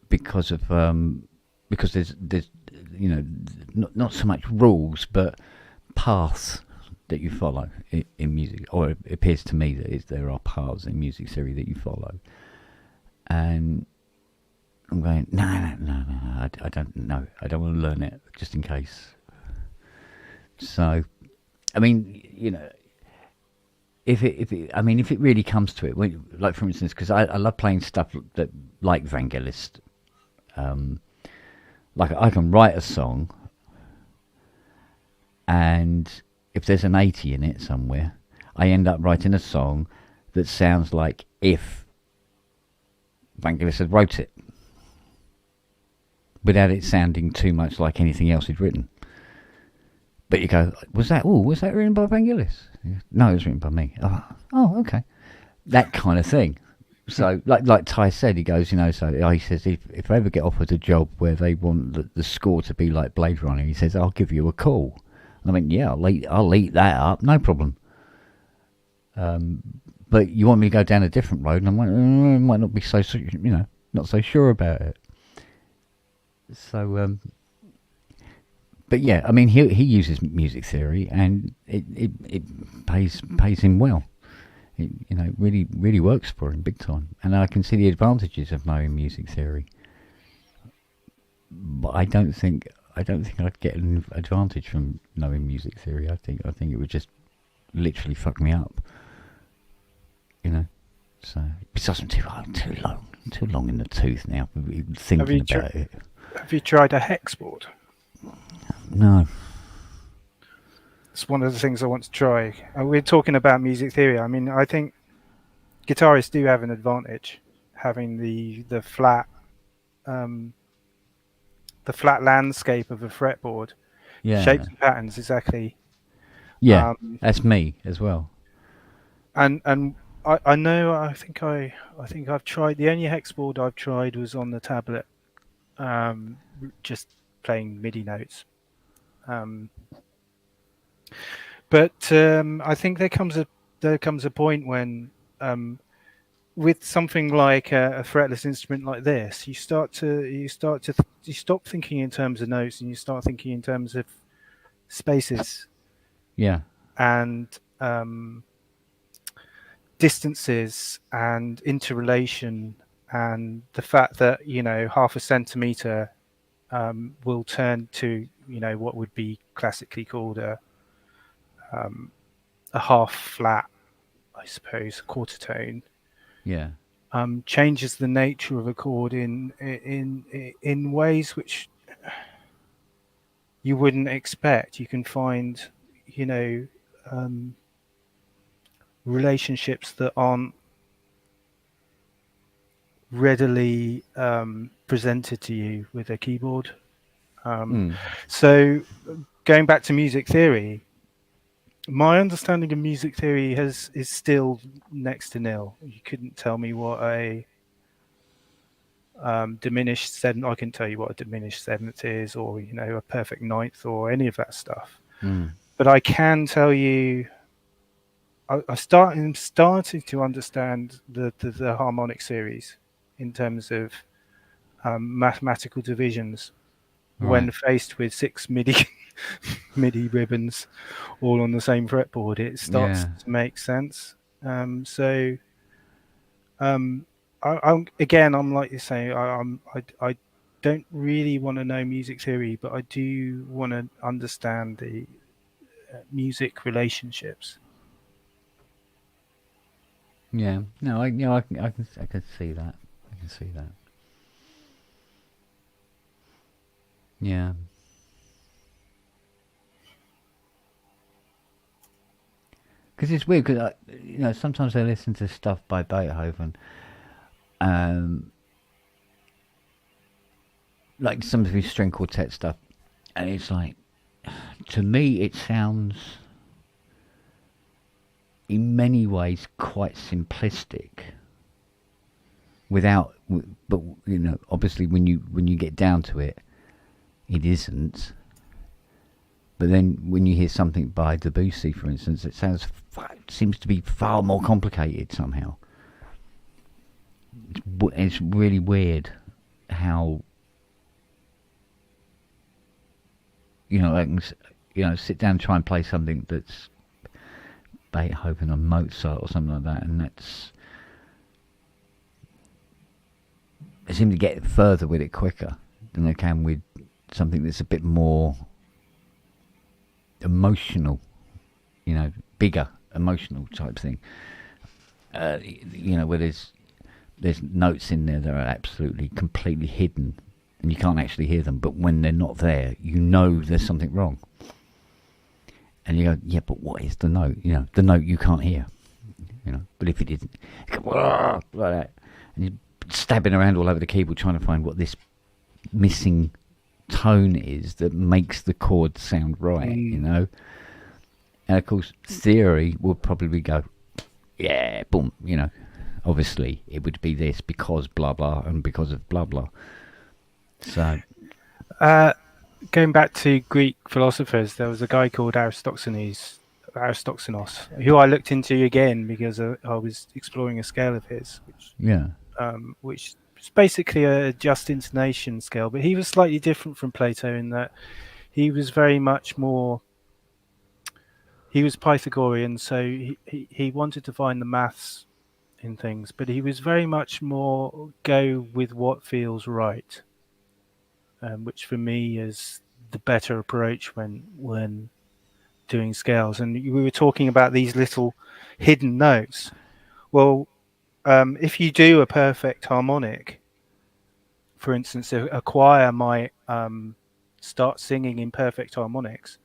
Because there's you know, not so much rules, but paths that you follow in music, or it appears to me that there are paths in music theory that you follow. And I'm going, no, I don't know. I don't want to learn it just in case. So, I mean, you know, if it really comes to it, like for instance, because I love playing stuff that like Vangelis. Like I can write a song, and if there's an 80 in it somewhere, I end up writing a song that sounds like if Vangelis had wrote it, without it sounding too much like anything else he'd written. But you go, was that written by Vangelis? No, it was written by me. Oh, okay. That kind of thing. So, like Ty said, he goes, he says, if I ever get offered a job where they want the score to be like Blade Runner, he says, I'll give you a call. And I went, yeah, I'll eat that up, no problem. But you want me to go down a different road, and I might not be so, not so sure about it. So, but yeah, I mean, he uses music theory, and it pays him well. It, really, really works for him big time. And I can see the advantages of knowing music theory. But I don't think I'd get an advantage from knowing music theory. I think it would just literally fuck me up. So it doesn't too long in the tooth now. Thinking about it. Have you tried a hex board? No. It's one of the things I want to try. We're talking about music theory. I mean, I think guitarists do have an advantage having the flat landscape of a fretboard. Yeah. Shapes and patterns, exactly. Yeah, that's me as well. And I know. I think I've tried. The only hex board I've tried was on the tablet, just playing MIDI notes. But I think there comes a point when, with something like a fretless instrument like this, you stop thinking in terms of notes and you start thinking in terms of spaces. Yeah. And distances and interrelation, and the fact that half a centimeter will turn to what would be classically called a half flat, I suppose, quarter tone. Yeah. Changes the nature of a chord in ways which you wouldn't expect. You can find, relationships that aren't readily presented to you with a keyboard. So going back to music theory, my understanding of music theory is still next to nil. You couldn't tell me what a diminished seventh. I can tell you what a diminished seventh is, or a perfect ninth, or any of that stuff. But I can tell you, I'm starting to understand the harmonic series in terms of mathematical divisions. Right. When faced with 6 MIDI ribbons all on the same fretboard, it starts to make sense. I'm like you say, I don't really want to know music theory, but I do want to understand the music relationships. Yeah, no, I can see that. I can see that. Yeah. Because it's weird, because sometimes I listen to stuff by Beethoven, like some of his string quartet stuff, and it's like, to me, it sounds, in many ways, quite simplistic. But obviously, when you get down to it, it isn't. But then when you hear something by Debussy, for instance, it seems to be far more complicated somehow. It's really weird how I can sit down and try and play something that's Beethoven or Mozart or something like that, and I seem to get further with it quicker than I can with something that's a bit more emotional, bigger emotional type thing. Where there's notes in there that are absolutely completely hidden and you can't actually hear them, but when they're not there, there's something wrong. And you go, yeah, but what is the note? You know, the note you can't hear. You know, but if it isn't, like that, and you're stabbing around all over the keyboard trying to find what this missing tone is that makes the chord sound right. You know, and of course, theory will probably go, yeah, boom. You know, obviously it would be this because blah blah and because of blah blah. So, going back to Greek philosophers, there was a guy called Aristoxenos, who I looked into again because I was exploring a scale of his, which is basically a just intonation scale. But he was slightly different from Plato in that he was very much more. He was Pythagorean, so he wanted to find the maths in things, but he was very much more go with what feels right. Which for me is the better approach when doing scales. And we were talking about these little hidden notes. Well, if you do a perfect harmonic, for instance, a choir might start singing in perfect harmonics,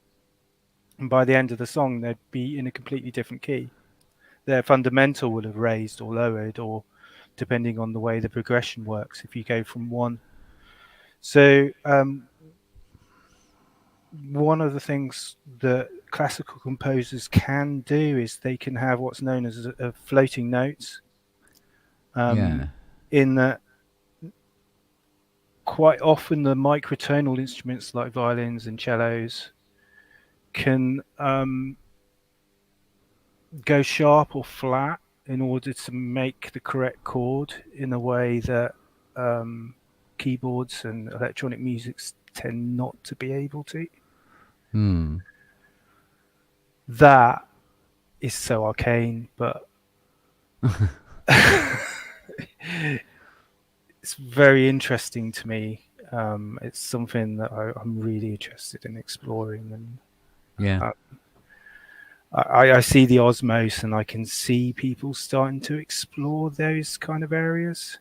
and by the end of the song, they'd be in a completely different key. Their fundamental would have raised or lowered, or depending on the way the progression works, if you go from one. So one of the things that classical composers can do is they can have what's known as a floating notes. In that, quite often the microtonal instruments like violins and cellos can go sharp or flat in order to make the correct chord in a way that keyboards and electronic music tend not to be able to. That is so arcane, but it's very interesting to me. It's something that I'm really interested in exploring, and I see the osmos, and I can see people starting to explore those kind of areas.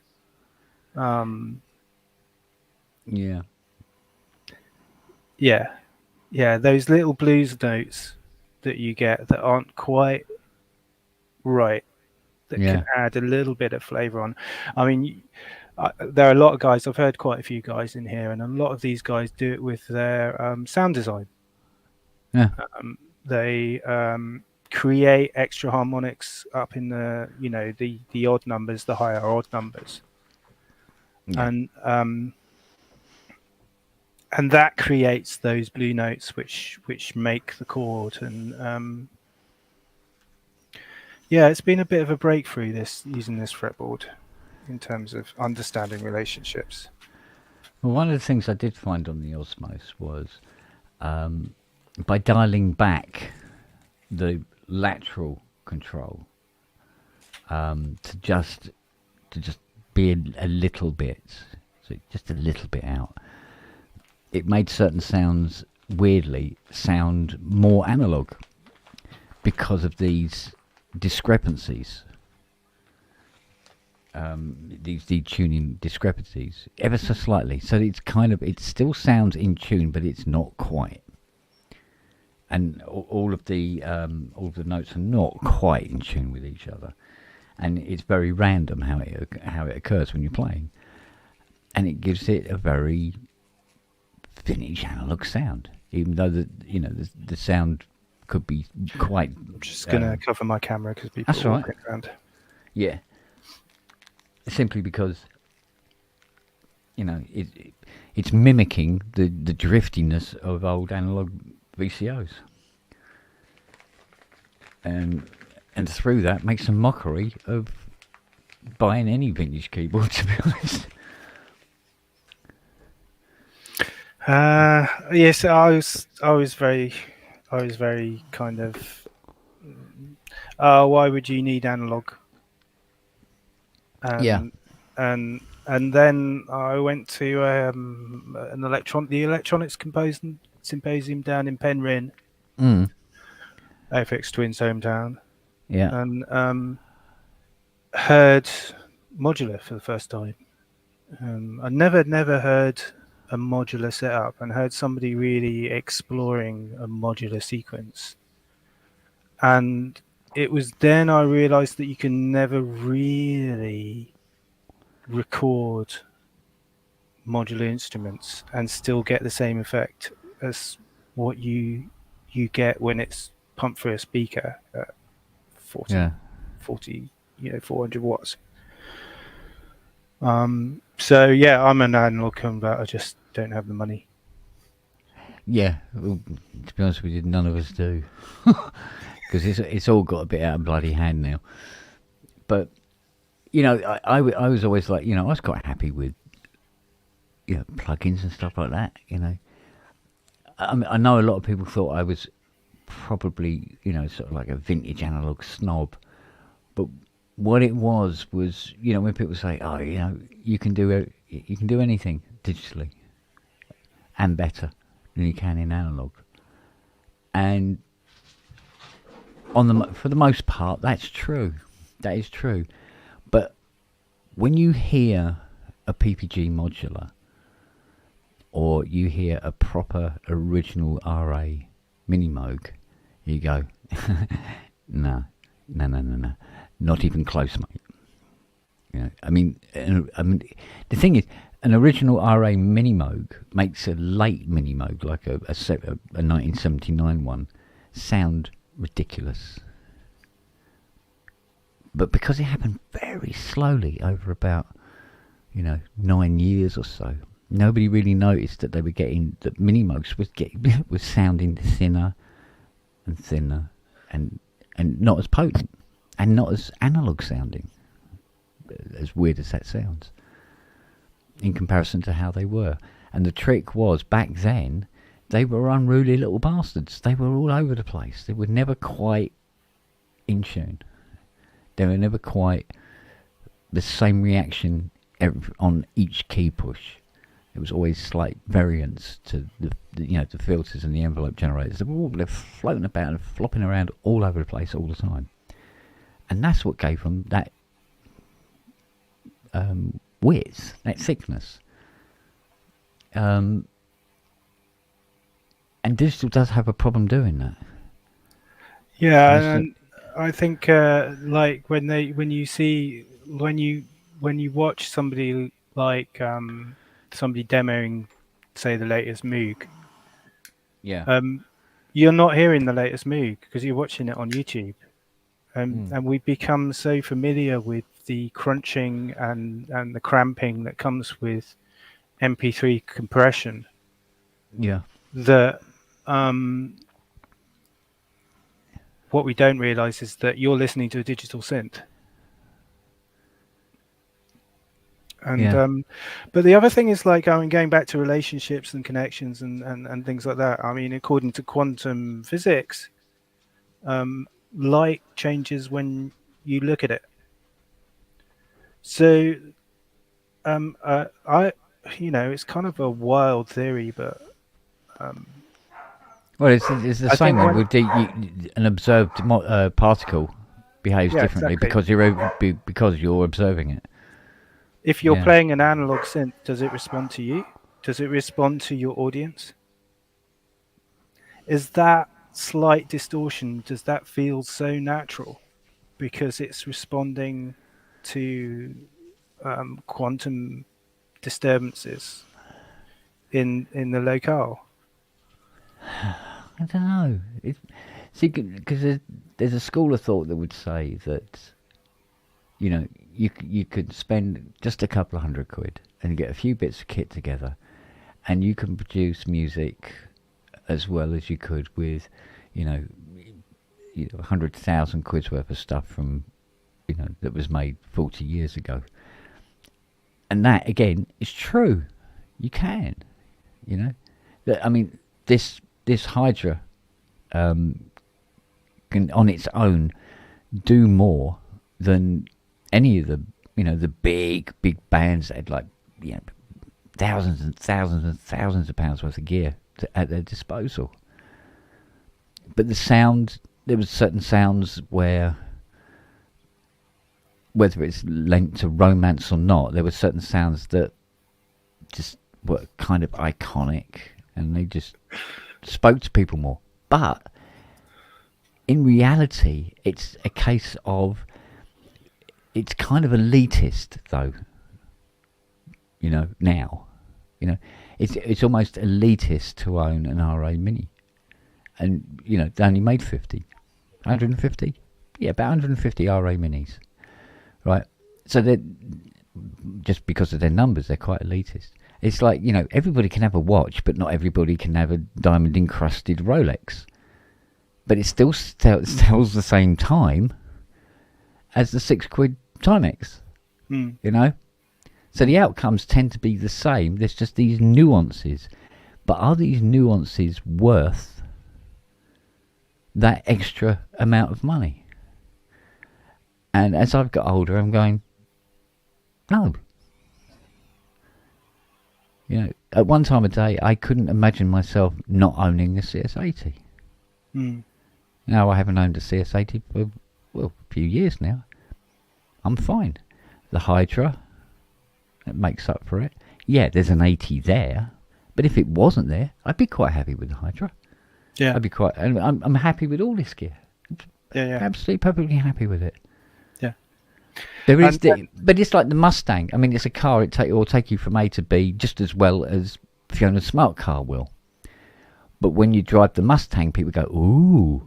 Those little blues notes that you get that aren't quite right, that can add a little bit of flavor on. I mean, there are a lot of guys, I've heard quite a few guys in here, and a lot of these guys do it with their sound design. They create extra harmonics up in the odd numbers, the higher odd numbers, and that creates those blue notes which make the chord. And it's been a bit of a breakthrough using this fretboard in terms of understanding relationships. Well, one of the things I did find on the Osmos was by dialing back the lateral control to just be a little bit, so just a little bit out, it made certain sounds weirdly sound more analog because of these discrepancies, these detuning discrepancies, ever so slightly. So it still sounds in tune, but it's not quite. And all of the notes are not quite in tune with each other, and it's very random how it occurs when you're playing, and it gives it a very vintage analog sound, even though the sound could be quite. I'm just going to cover my camera because people that's are right. walking around. Yeah, simply because it's mimicking the driftiness of old analog VCOs, and through that makes a mockery of buying any vintage keyboard, to be honest. Yes, I was very kind of. Why would you need analog? And then I went to the electronics symposium down in Penryn, Aphex Twin's hometown. And heard modular for the first time. I never heard a modular setup, and heard somebody really exploring a modular sequence And it was then I realised that you can never really record modular instruments and still get the same effect as what you get when it's pumped through a speaker at 40, 400 watts. So yeah, I'm an analog convert. I just don't have the money. Yeah, well, to be honest with you, none of us do, because it's all got a bit out of bloody hand now. But you know, I was always like, you know, I was quite happy with, you know, plugins and stuff like that. You know, I know a lot of people thought I was probably, you know, sort of like a vintage analog snob, but what it was, you know, when people say, oh, you know, you can do anything digitally and better than you can in analog, and for the most part, that's true. That is true. But when you hear a PPG modular, or you hear a proper original RA mini Moog, you go, no, not even close, mate. You know, I mean, the thing is, an original RA mini Moog makes a late mini Moog, like a 1979 one, sound ridiculous. But because it happened very slowly over about, you know, 9 years or so, nobody really noticed that they were getting, that mini Moogs was sounding thinner and thinner and not as potent and not as analog sounding, as weird as that sounds, in comparison to how they were. And the trick was, back then, they were unruly little bastards. They were all over the place. They were never quite in tune. They were never quite the same reaction on each key push. There was always slight variance to the filters and the envelope generators. They were all floating about and flopping around all over the place all the time. And that's what gave them that width, that thickness. And digital does have a problem doing that. Yeah, and I think like when you watch somebody like somebody demoing, say, the latest Moog, you're not hearing the latest Moog because you're watching it on YouTube, and we've become so familiar with the crunching and the cramping that comes with MP3 compression. Yeah. That what we don't realise is that you're listening to a digital synth. And but the other thing is, like, I mean, going back to relationships and connections and things like that. I mean, according to quantum physics, light changes when you look at it. So, it's kind of a wild theory, but well, it's the same one with an observed particle behaves differently because you're observing it. If you're playing an analog synth, does it respond to you? Does it respond to your audience? Is that slight distortion, does that feel so natural because it's responding to quantum disturbances in the locale? I don't know. Because there's a school of thought that would say that, you know, you could spend just a couple of £100 and get a few bits of kit together, and you can produce music as well as you could with, 100,000 quid's worth of stuff from, that was made 40 years ago. And that again is true. You can, I mean, this Hydra can on its own do more than any of the the big bands that had, like, thousands and thousands and thousands of pounds worth of gear at their disposal. But there was certain sounds where, whether it's linked to romance or not, there were certain sounds that just were kind of iconic and they just spoke to people more. But in reality, it's a case of, it's kind of elitist, though. Now, it's almost elitist to own an RA Mini, and they only made 150, yeah, about 150 RA Minis, right? So they're just because of their numbers, they're quite elitist. It's like everybody can have a watch, but not everybody can have a diamond encrusted Rolex. But it still tells the same time as the £6 Timex, So the outcomes tend to be the same. There's just these nuances. But are these nuances worth that extra amount of money? And as I've got older, I'm going, no. At one time a day, I couldn't imagine myself not owning a CS80. Now I haven't owned a CS80 for, a few years now. I'm fine. The Hydra, it makes up for it. Yeah, there's an 80 there, but if it wasn't there, I'd be quite happy with the Hydra. Yeah, I'd be quite. And I'm happy with all this gear. Yeah. Absolutely, perfectly happy with it. Yeah. There is, but it's like the Mustang. I mean, it's a car. It will take you from A to B just as well as Fiona's smart car will. But when you drive the Mustang, people go, ooh.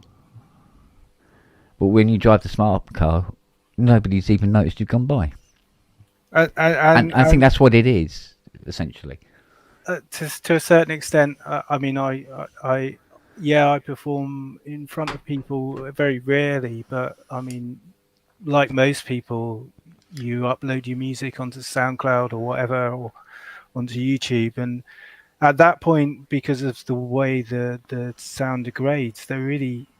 But when you drive the smart car, nobody's even noticed you've gone by. And I think that's what it is, essentially. To a certain extent, I mean, I perform in front of people very rarely, but I mean, like most people, you upload your music onto SoundCloud or whatever, or onto YouTube, and at that point, because of the way the sound degrades,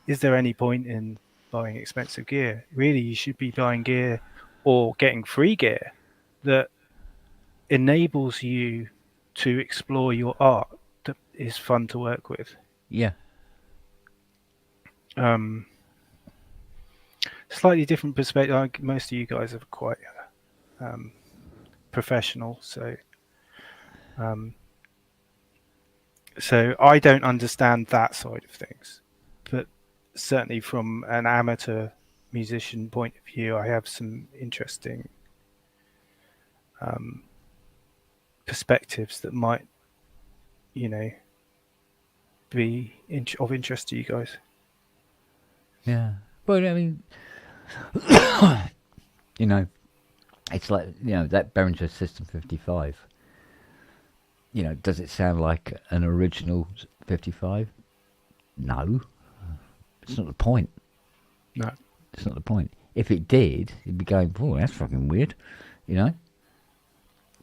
is there any point in buying expensive gear? Really, you should be buying gear or getting free gear that enables you to explore your art that is fun to work with. Yeah. Slightly different perspective. Like most of you guys are quite professional, so I don't understand that side of things. But certainly from an amateur musician point of view, I have some interesting perspectives that might, be of interest to you guys. Yeah. Well, I mean, it's like, that Behringer System 55. Does it sound like an original 55? No. It's not the point. No. It's not the point. If it did, you'd be going, oh, that's fucking weird,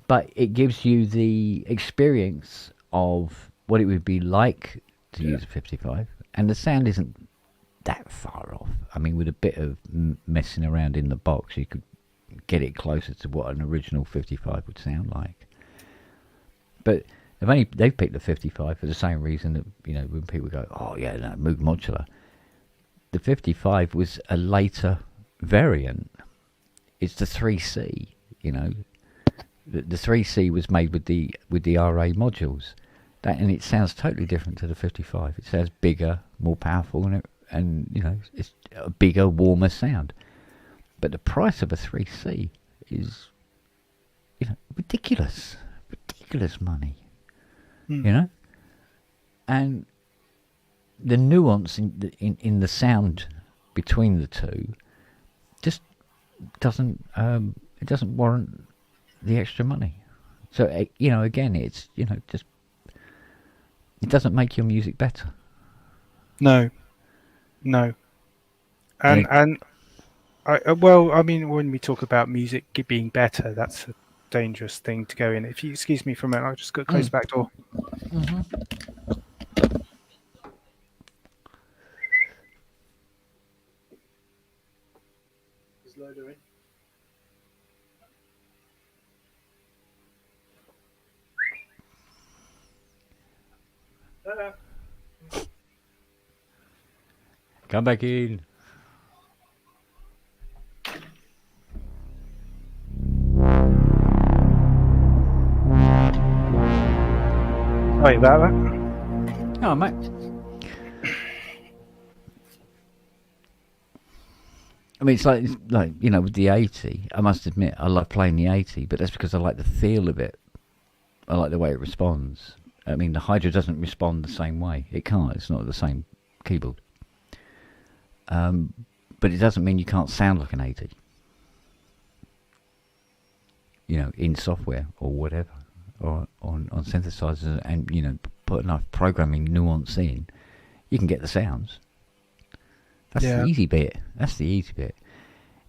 But it gives you the experience of what it would be like to use a 55. And the sound isn't that far off. I mean, with a bit of messing around in the box, you could get it closer to what an original 55 would sound like. But they've picked the 55 for the same reason that, when people go, oh yeah, no, Moog Modular. The 55 was a later variant. It's the 3C, The 3C was made with the RA modules. And it sounds totally different to the 55. It sounds bigger, more powerful, and it's a bigger, warmer sound. But the price of a 3C is, ridiculous money, and the nuance in the sound between the two just doesn't warrant the extra money. So again, it's just, it doesn't make your music better. No. And I mean, when we talk about music being better, that's a dangerous thing to go in. If you excuse me for a minute, I'll just go close the back door. Mm-hmm. Is Loader in? Come back in. Sorry about that. Oh, mate. I mean, it's like you know, with the 80. I must admit, I love playing the 80, but that's because I like the feel of it. I like the way it responds. I mean, the Hydra doesn't respond the same way. It can't. It's not the same keyboard. But it doesn't mean you can't sound like an 80. You know, in software or whatever, or on synthesizers, and you know, put enough programming nuance in, you can get the sounds. That's the easy bit. That's the easy bit.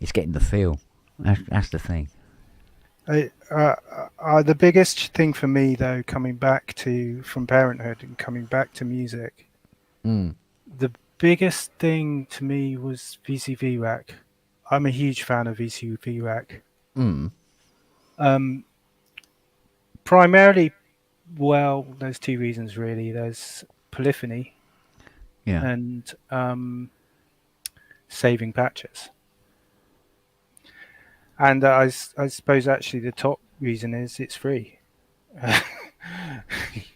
It's getting the feel. That's the thing. The biggest thing for me, though, coming back from parenthood and coming back to music, the biggest thing to me was VCV Rack. I'm a huge fan of VCV Rack. Primarily, well, there's two reasons really. There's polyphony, and saving patches. And I suppose actually the top reason is it's free.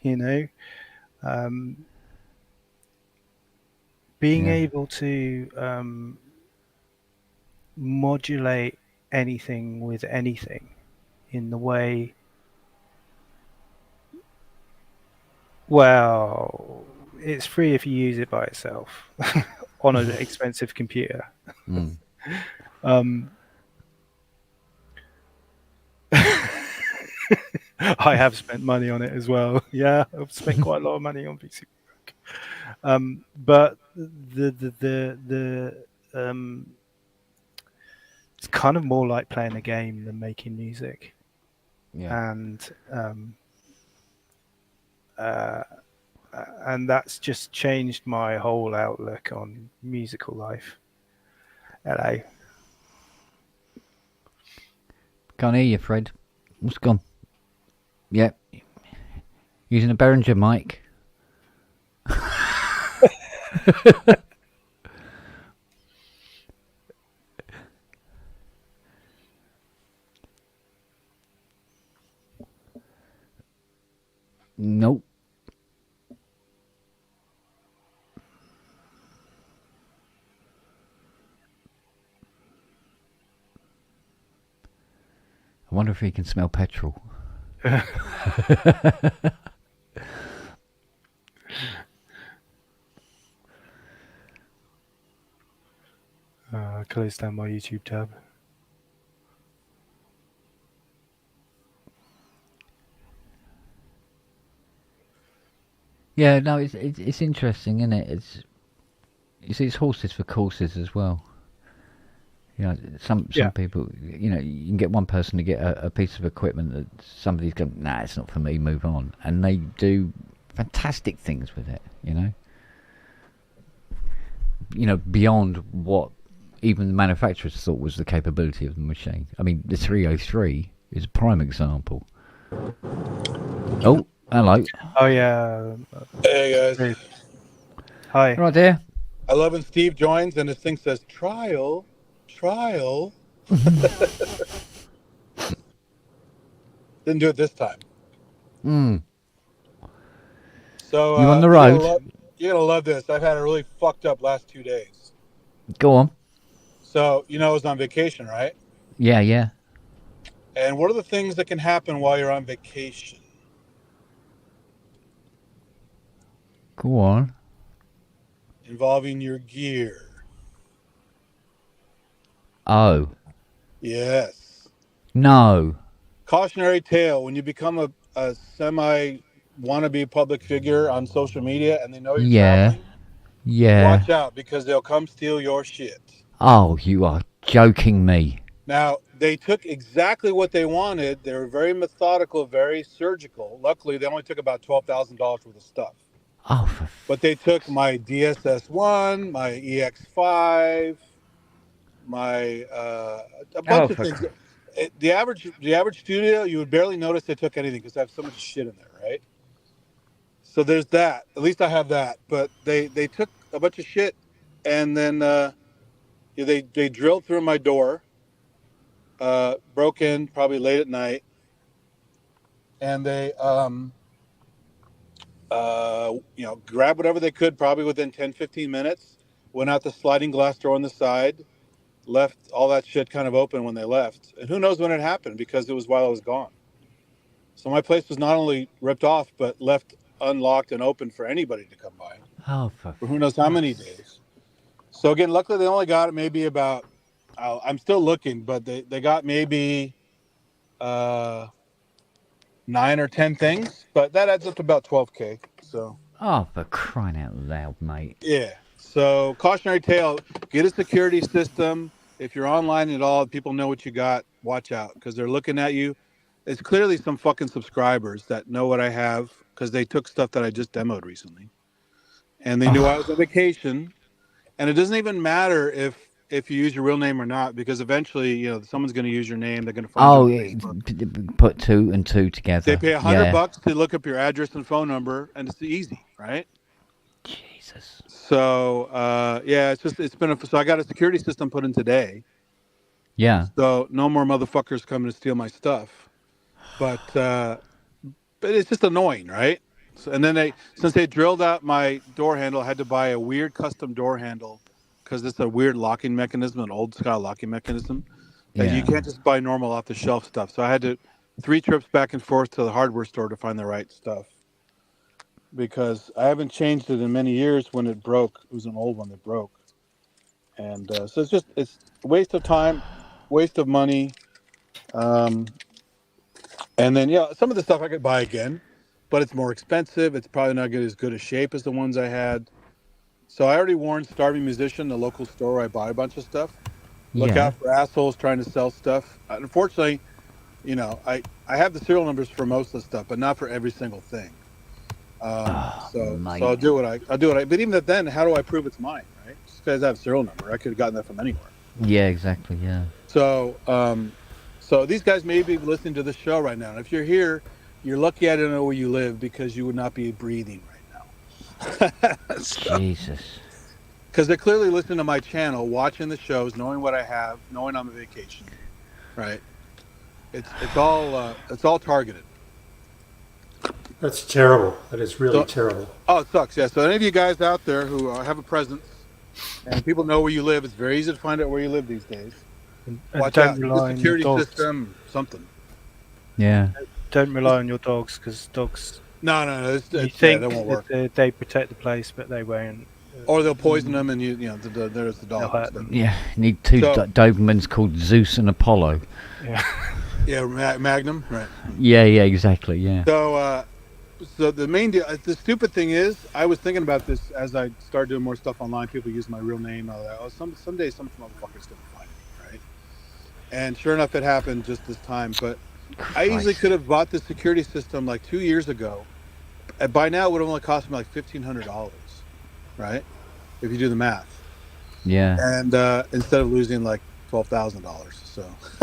You know, being able to modulate anything with anything in the way, well, it's free if you use it by itself on an expensive computer. I have spent money on it as well. Yeah, I've spent quite a lot of money on VC. But it's kind of more like playing a game than making music. And that's just changed my whole outlook on musical life. Hello. Can't hear you, Fred. What's gone? Yep. Using a Behringer mic. Nope. I wonder if he can smell petrol. Close down my YouTube tab. Yeah, no, it's interesting, isn't it? It's horses for courses as well. You know, some people, you know, you can get one person to get a piece of equipment that somebody's going, nah, it's not for me, move on, and they do fantastic things with it. You know, beyond what even the manufacturers thought was the capability of the machine. I mean, the 303 is a prime example. Oh, hello. Oh yeah. Hey guys. Hi. Right there. I love when Steve joins and this thing says trial. Didn't do it this time. So you on the road? You're gonna love this. I've had a really fucked up last 2 days. Go on. So I was on vacation, right? Yeah. And what are the things that can happen while you're on vacation? Go on. Involving your gear. Oh. Yes. No. Cautionary tale: when you become a semi wannabe public figure on social media and they know you're traveling, watch out, because they'll come steal your shit. Oh, you are joking me. Now, they took exactly what they wanted. They were very methodical, very surgical. Luckily, they only took about $12,000 worth of stuff. Oh, but they took my DSS-1, my EX5, my a bunch of things. The average studio, you would barely notice they took anything because I have so much shit in there, right? So there's that. At least I have that. But they took a bunch of shit, and then they drilled through my door, broke in probably late at night, and they grabbed whatever they could probably within 10-15 minutes, went out the sliding glass door on the side, left all that shit kind of open when they left. And who knows when it happened, because it was while I was gone. So my place was not only ripped off, but left unlocked and open for anybody to come by. Oh, for who knows how many days. So again, luckily they only got maybe about, I'm still looking, but they got maybe 9 or 10 things, but that adds up to about 12K. So. Oh, for crying out loud, mate. Yeah. So cautionary tale, get a security system. If you're online at all, people know what you got, watch out, because they're looking at you. It's clearly some fucking subscribers that know what I have, because they took stuff that I just demoed recently. And they knew I was on vacation. And it doesn't even matter if you use your real name or not, because eventually, someone's going to use your name. They're going to find you on Facebook. Put 2 and 2 together. They pay $100 to look up your address and phone number, and it's easy, right? Jesus. So so I got a security system put in today. Yeah. So no more motherfuckers coming to steal my stuff. But it's just annoying, right? So, and then since they drilled out my door handle, I had to buy a weird custom door handle, because it's a weird locking mechanism, an old style locking mechanism. That you can't just buy normal off the shelf stuff. So I had 3 trips back and forth to the hardware store to find the right stuff, because I haven't changed it in many years. When it broke, it was an old one that broke. And so it's a waste of time, waste of money. And then, some of the stuff I could buy again, but it's more expensive. It's probably not as good a shape as the ones I had. So I already warned Starving Musician, the local store where I buy a bunch of stuff. Look out for assholes trying to sell stuff. Unfortunately, I have the serial numbers for most of the stuff, but not for every single thing. So I'll do what I. But even then, how do I prove it's mine? Right? Just because I have a serial number, I could have gotten that from anywhere. Yeah, exactly. Yeah. So, so these guys may be listening to this show right now, and if you're here, you're lucky I don't know where you live, because you would not be breathing right now. Jesus. Because they're clearly listening to my channel, watching the shows, knowing what I have, knowing I'm on vacation, right? It's all targeted. That's terrible. That is really terrible. Oh, it sucks. Yeah. So any of you guys out there who have a presence and people know where you live, it's very easy to find out where you live these days. And watch don't out. rely The security on your dogs. system, something. Yeah. Don't rely on your dogs, because dogs. No. You think that won't work. they protect the place, but they won't. Or they'll poison them, and there's the dogs. Yeah. Need 2 Dobermans called Zeus and Apollo. Yeah. Yeah, Magnum, right? Yeah, exactly. Yeah. So the main deal, the stupid thing is, I was thinking about this as I started doing more stuff online. People use my real name. All that. Someday some motherfucker's gonna find me, right? And sure enough, it happened just this time. But I easily could have bought the security system like 2 years ago. And by now, it would have only cost me like $1,500, right? If you do the math. Yeah. And instead of losing like $12,000,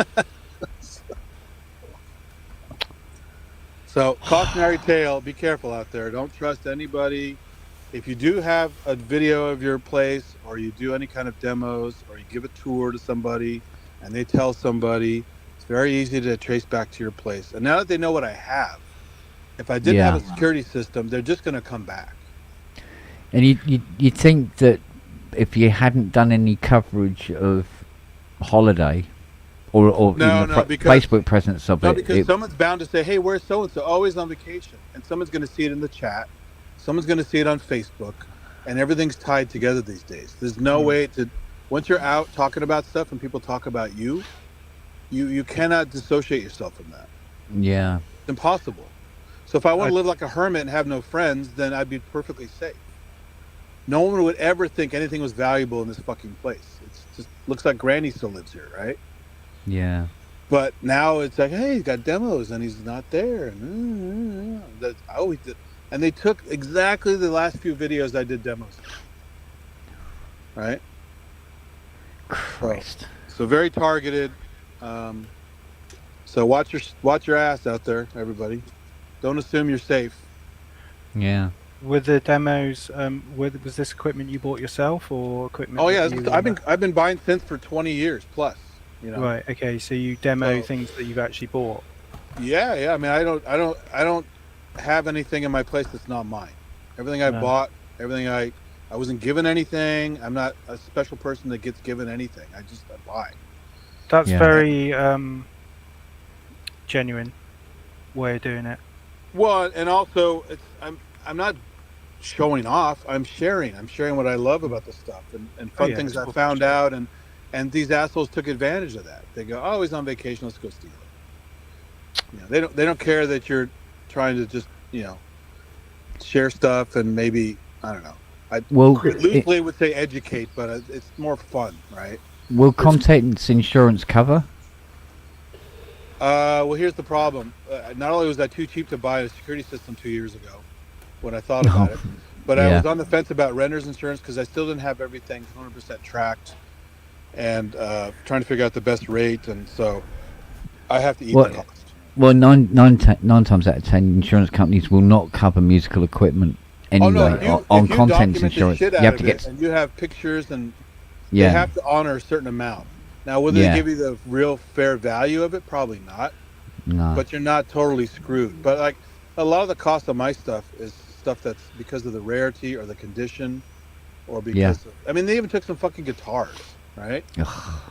So cautionary tale, be careful out there. Don't trust anybody. If you do have a video of your place, or you do any kind of demos, or you give a tour to somebody and they tell somebody, it's very easy to trace back to your place. And now that they know what I have, if I didn't have a security system, they're just going to come back. And you think that if you hadn't done any coverage of Holiday, or Facebook presence of it. Because someone's bound to say, hey, where's so-and-so? Always on vacation. And someone's going to see it in the chat. Someone's going to see it on Facebook. And everything's tied together these days. There's no way to... Once you're out talking about stuff and people talk about you cannot dissociate yourself from that. Yeah. It's impossible. So if I want to live like a hermit and have no friends, then I'd be perfectly safe. No one would ever think anything was valuable in this fucking place. It just looks like Granny still lives here, right? Yeah. But now it's like, hey, he's got demos and he's not there. And I always did. And they took exactly the last few videos I did demos. Right? Christ. So very targeted. So watch your ass out there, everybody. Don't assume you're safe. Yeah. Were the demos? Was this equipment you bought yourself, or equipment? Oh yeah, I've been buying synths for 20 years plus. Right. Okay. So you demo things that you've actually bought. Yeah. I mean, I don't have anything in my place that's not mine. Everything I bought, everything I I wasn't given anything. I'm not a special person that gets given anything. I buy. That's very genuine way of doing it. Well, and also I'm not showing off. I'm sharing. I'm sharing what I love about the stuff and fun things I found out, and these assholes took advantage of that. They go, oh, he's on vacation, let's go steal it. You know, they don't care that you're trying to just, you know, share stuff and maybe, I don't know. I loosely would say educate, but it's more fun, right? Will contents insurance cover? Well, here's the problem. Not only was I too cheap to buy a security system 2 years ago when I thought about it, but I was on the fence about renter's insurance because I still didn't have everything 100% tracked and trying to figure out the best rate. And so I have to eat the cost. Well, nine times out of 10, insurance companies will not cover musical equipment anyway on contents insurance. You have to get, and you have pictures, and they have to honor a certain amount. Now, will they give you the real fair value of it? Probably not. No. But you're not totally screwed. But like a lot of the cost of my stuff is stuff that's because of the rarity or the condition, or because of, I mean, they even took some fucking guitars, right? Ugh.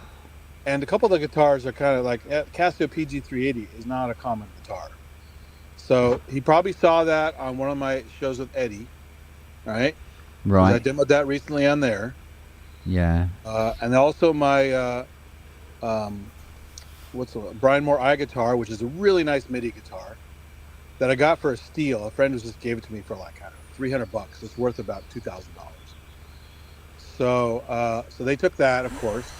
And a couple of the guitars are kind of like Casio PG380 is not a common guitar. So he probably saw that on one of my shows with Eddie, right? Right. I demoed that recently on there. Yeah. And also my what's the Brian Moore iGuitar, which is a really nice MIDI guitar that I got for a steal. A friend just gave it to me for like, I don't know, $300. It's worth about $2,000. So so they took that, of course,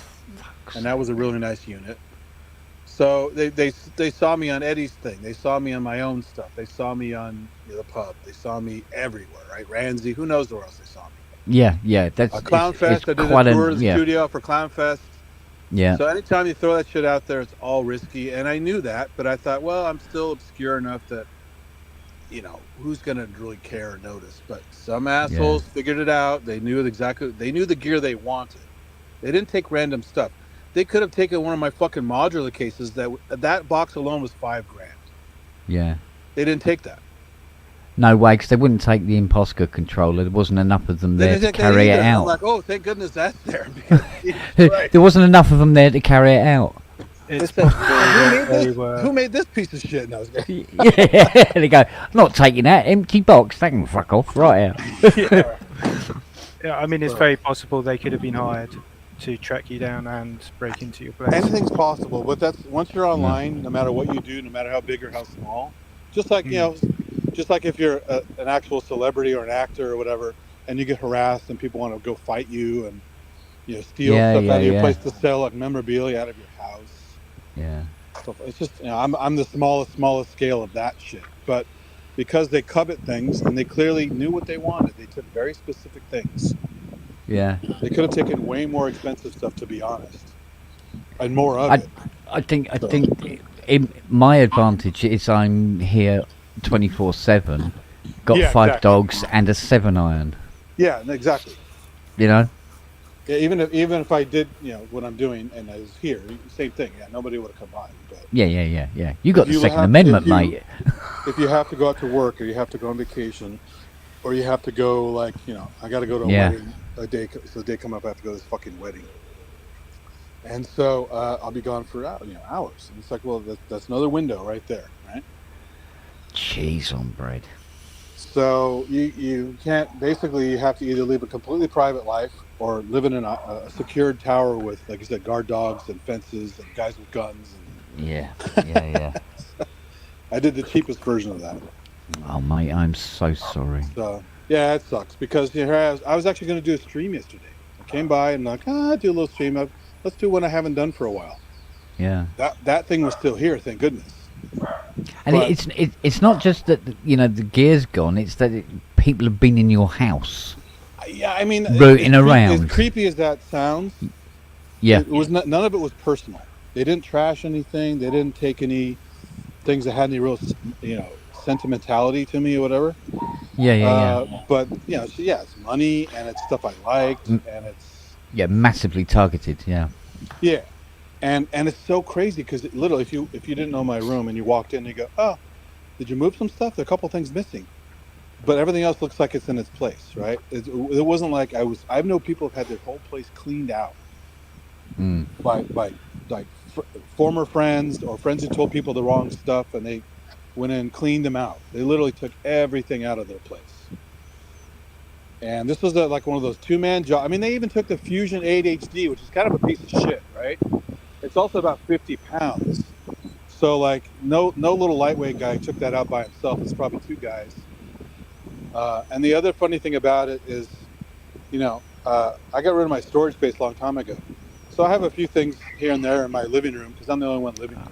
and that was a really nice unit. So they saw me on Eddie's thing. They saw me on my own stuff. They saw me on the pub. They saw me everywhere, right? Ramsey, who knows where else they saw me. Yeah, that's Clown Fest. I did a tour of the studio for Clown Fest. Yeah. So anytime you throw that shit out there, it's all risky, and I knew that, but I thought, well, I'm still obscure enough that, you know, who's gonna really care or notice? But some assholes figured it out. They knew the gear they wanted. They didn't take random stuff. They could have taken one of my fucking modular cases. That box alone was $5,000. Yeah. They didn't take that. No way, because they wouldn't take the Imposca controller. There wasn't enough of them there to carry it out. I'm like, oh, thank goodness that's there. There wasn't enough of them there to carry it out. Who made this piece of shit? No, yeah, they go, I'm not taking that empty box. They can fuck off right out. Yeah, I mean, it's very possible they could have been hired to track you down and break into your place. Anything's possible, but that's once you're online, no matter what you do, no matter how big or how small, just like just like if you're an actual celebrity or an actor or whatever, and you get harassed and people want to go fight you and steal stuff out of your place to sell, like memorabilia out of your house. Yeah. So it's just I'm the smallest scale of that shit, but because they covet things and they clearly knew what they wanted, they took very specific things. Yeah. They could have taken way more expensive stuff, to be honest, and more of it. I think my advantage is I'm here 24/7. Got 5 dogs and a 7-iron. Yeah, exactly. You know. Yeah, even if I did, what I'm doing, and I was here, same thing. Yeah, nobody would have come by. But yeah. You got the Second Amendment, mate. If you have to go out to work, or you have to go on vacation, or you have to go, like, I got to go to a wedding a day. So the day come up, I have to go to this fucking wedding, and so I'll be gone for hours. And it's like, well, that's another window right there, right? Cheese on bread. So you can't. Basically, you have to either live a completely private life or live in a secured tower with, like you said, guard dogs and fences and guys with guns. And... Yeah. I did the cheapest version of that. Oh, mate, I'm so sorry. So yeah, it sucks because I was actually going to do a stream yesterday. I came by and like, do a little stream. Let's do one I haven't done for a while. Yeah. That thing was still here, thank goodness. And it's not just that the gear's gone; it's that people have been in your house. Yeah, I mean, rooting around. As creepy as that sounds, yeah, it was none of it was personal. They didn't trash anything. They didn't take any things that had any real, sentimentality to me or whatever. Yeah. But it's money and it's stuff I liked and it's massively targeted. Yeah. Yeah. And it's so crazy because literally, if you didn't know my room and you walked in and you go, oh, did you move some stuff? There are a couple things missing. but everything else looks like it's in its place, right? It wasn't like I know people have had their whole place cleaned out by like former friends or friends who told people the wrong stuff, and they went in and cleaned them out. They literally took everything out of their place. And this was like one of those two-man jobs. I mean, they even took the Fusion 8 HD, which is kind of a piece of shit, right? It's also about 50 pounds. So, like, no little lightweight guy took that out by himself. It's probably two guys. And the other funny thing about it is, I got rid of my storage space a long time ago. So I have a few things here and there in my living room because I'm the only one living here.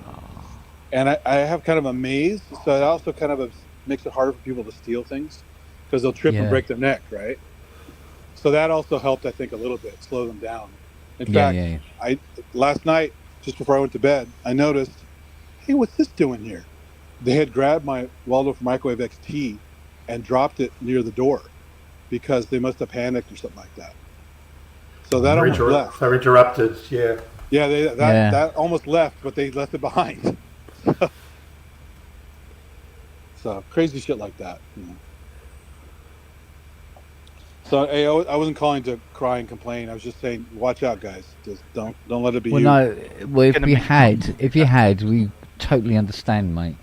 And I have kind of a maze, so it also kind of makes it harder for people to steal things because they'll trip and break their neck, right? So that also helped, I think, a little bit, slow them down. In fact, last night, just before I went to bed, I noticed, hey, what's this doing here? They had grabbed my Waldorf Microwave XT and dropped it near the door because they must have panicked or something like that. So that almost left. They're interrupted, yeah. Yeah, that almost left, but they left it behind. So crazy shit like that. So hey, I wasn't calling to cry and complain. I was just saying, watch out, guys. Just don't let it be you. No, well, if you had, we totally understand, mate.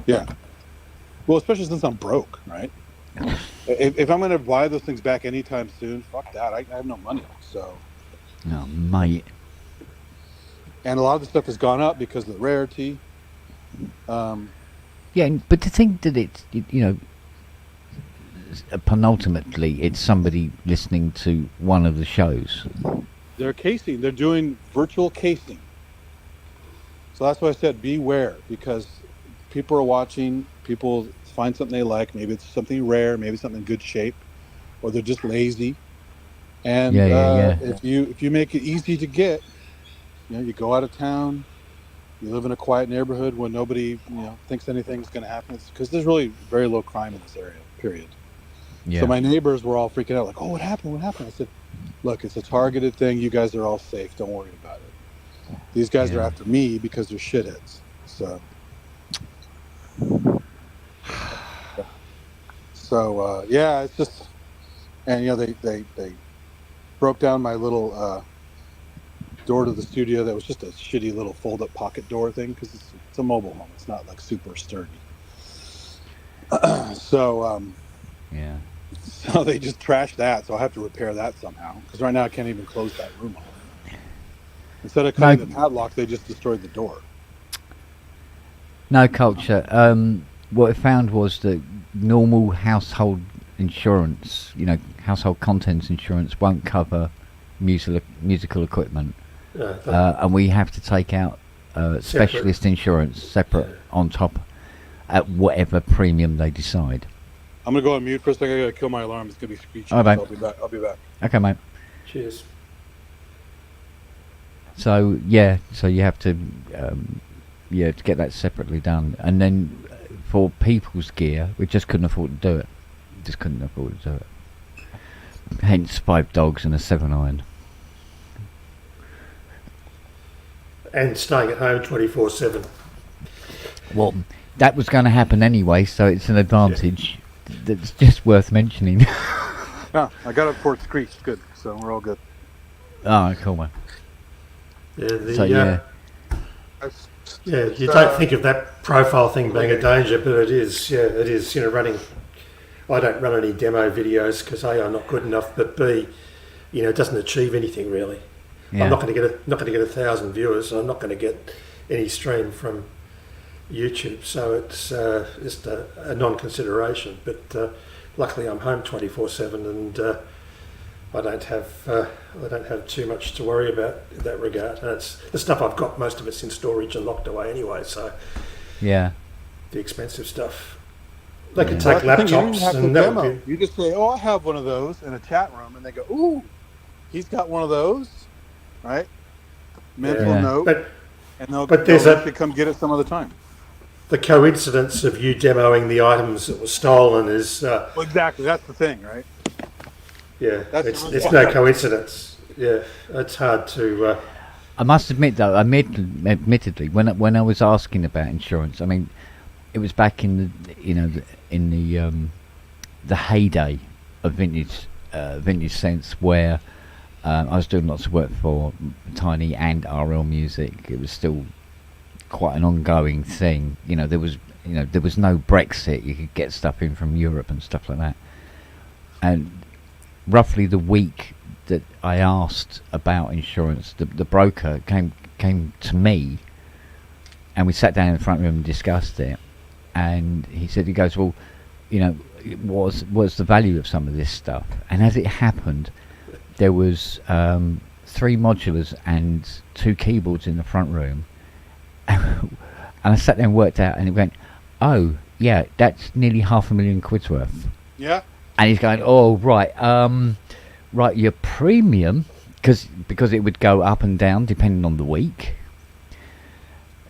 Yeah. Well, especially since I'm broke, right? If I'm going to buy those things back anytime soon, fuck that. I have no money, so. No, mate. And a lot of the stuff has gone up because of the rarity. Yeah, but to think that it's, penultimately, it's somebody listening to one of the shows. They're casing. They're doing virtual casing. So that's why I said beware, because people are watching. People find something they like. Maybe it's something rare. Maybe something in good shape, or they're just lazy. And if you make it easy to get, you go out of town. You live in a quiet neighborhood where nobody, thinks anything's going to happen. Because there's really very low crime in this area. Period. Yeah. So my neighbors were all freaking out, like, "Oh, what happened? What happened?" I said, "Look, it's a targeted thing. You guys are all safe. Don't worry about it. These guys are after me because they're shitheads." So, it's just, and they broke down my little door to the studio. That was just a shitty little fold-up pocket door thing because it's a mobile home. It's not like super sturdy. So they just trashed that, so I'll have to repair that somehow because right now I can't even close that room off. Instead of cutting the padlock, they just destroyed the door. No, Culture. What I found was that normal household insurance, household contents insurance, won't cover musical equipment, and we have to take out specialist insurance separate on top at whatever premium they decide. I'm gonna go on mute for a second. I gotta kill my alarm. It's gonna be screeching. All right, so I'll be back. Okay, mate. Cheers. So you have to to get that separately done, and then for people's gear, we just couldn't afford to do it. Hence 5 dogs and a 7-iron. And staying at home 24/7. Well, that was going to happen anyway, so it's an advantage that's just worth mentioning. I got it before it screeched. Good, so we're all good. Oh, cool, man. Yeah, you don't think of that profile thing being a danger, but it is. Yeah, it is. Running. I don't run any demo videos because A, I'm not good enough, but B, it doesn't achieve anything really. Yeah. I'm not going to get 1,000 viewers. And I'm not going to get any stream from YouTube, so it's just a non-consideration. But luckily, I'm home 24/7, and I don't have too much to worry about in that regard. And it's the stuff I've got. Most of it's in storage and locked away anyway. So the expensive stuff. They could take laptops and demo. You just say, "Oh, I have one of those" in a chat room, and they go, "Ooh, he's got one of those," right? Mental note, and they'll actually come get it some other time. The coincidence of you demoing the items that were stolen is well, exactly, that's the thing, right? Yeah, it's no coincidence. Yeah, it's hard to. I must admit, though, admittedly, when I was asking about insurance, I mean, it was back in the the heyday of vintage sense, where I was doing lots of work for Tiny and RL Music. It was still quite an ongoing thing. There was no Brexit. You could get stuff in from Europe and stuff like that. And roughly the week that I asked about insurance, the broker came to me, and we sat down in the front room and discussed it. And he goes, well, what's the value of some of this stuff? And as it happened, there was 3 modulars and 2 keyboards in the front room. And I sat there and worked out, and it went, oh yeah, that's nearly £500,000 worth. Yeah. And he's going, oh right, right, your premium, because it would go up and down depending on the week.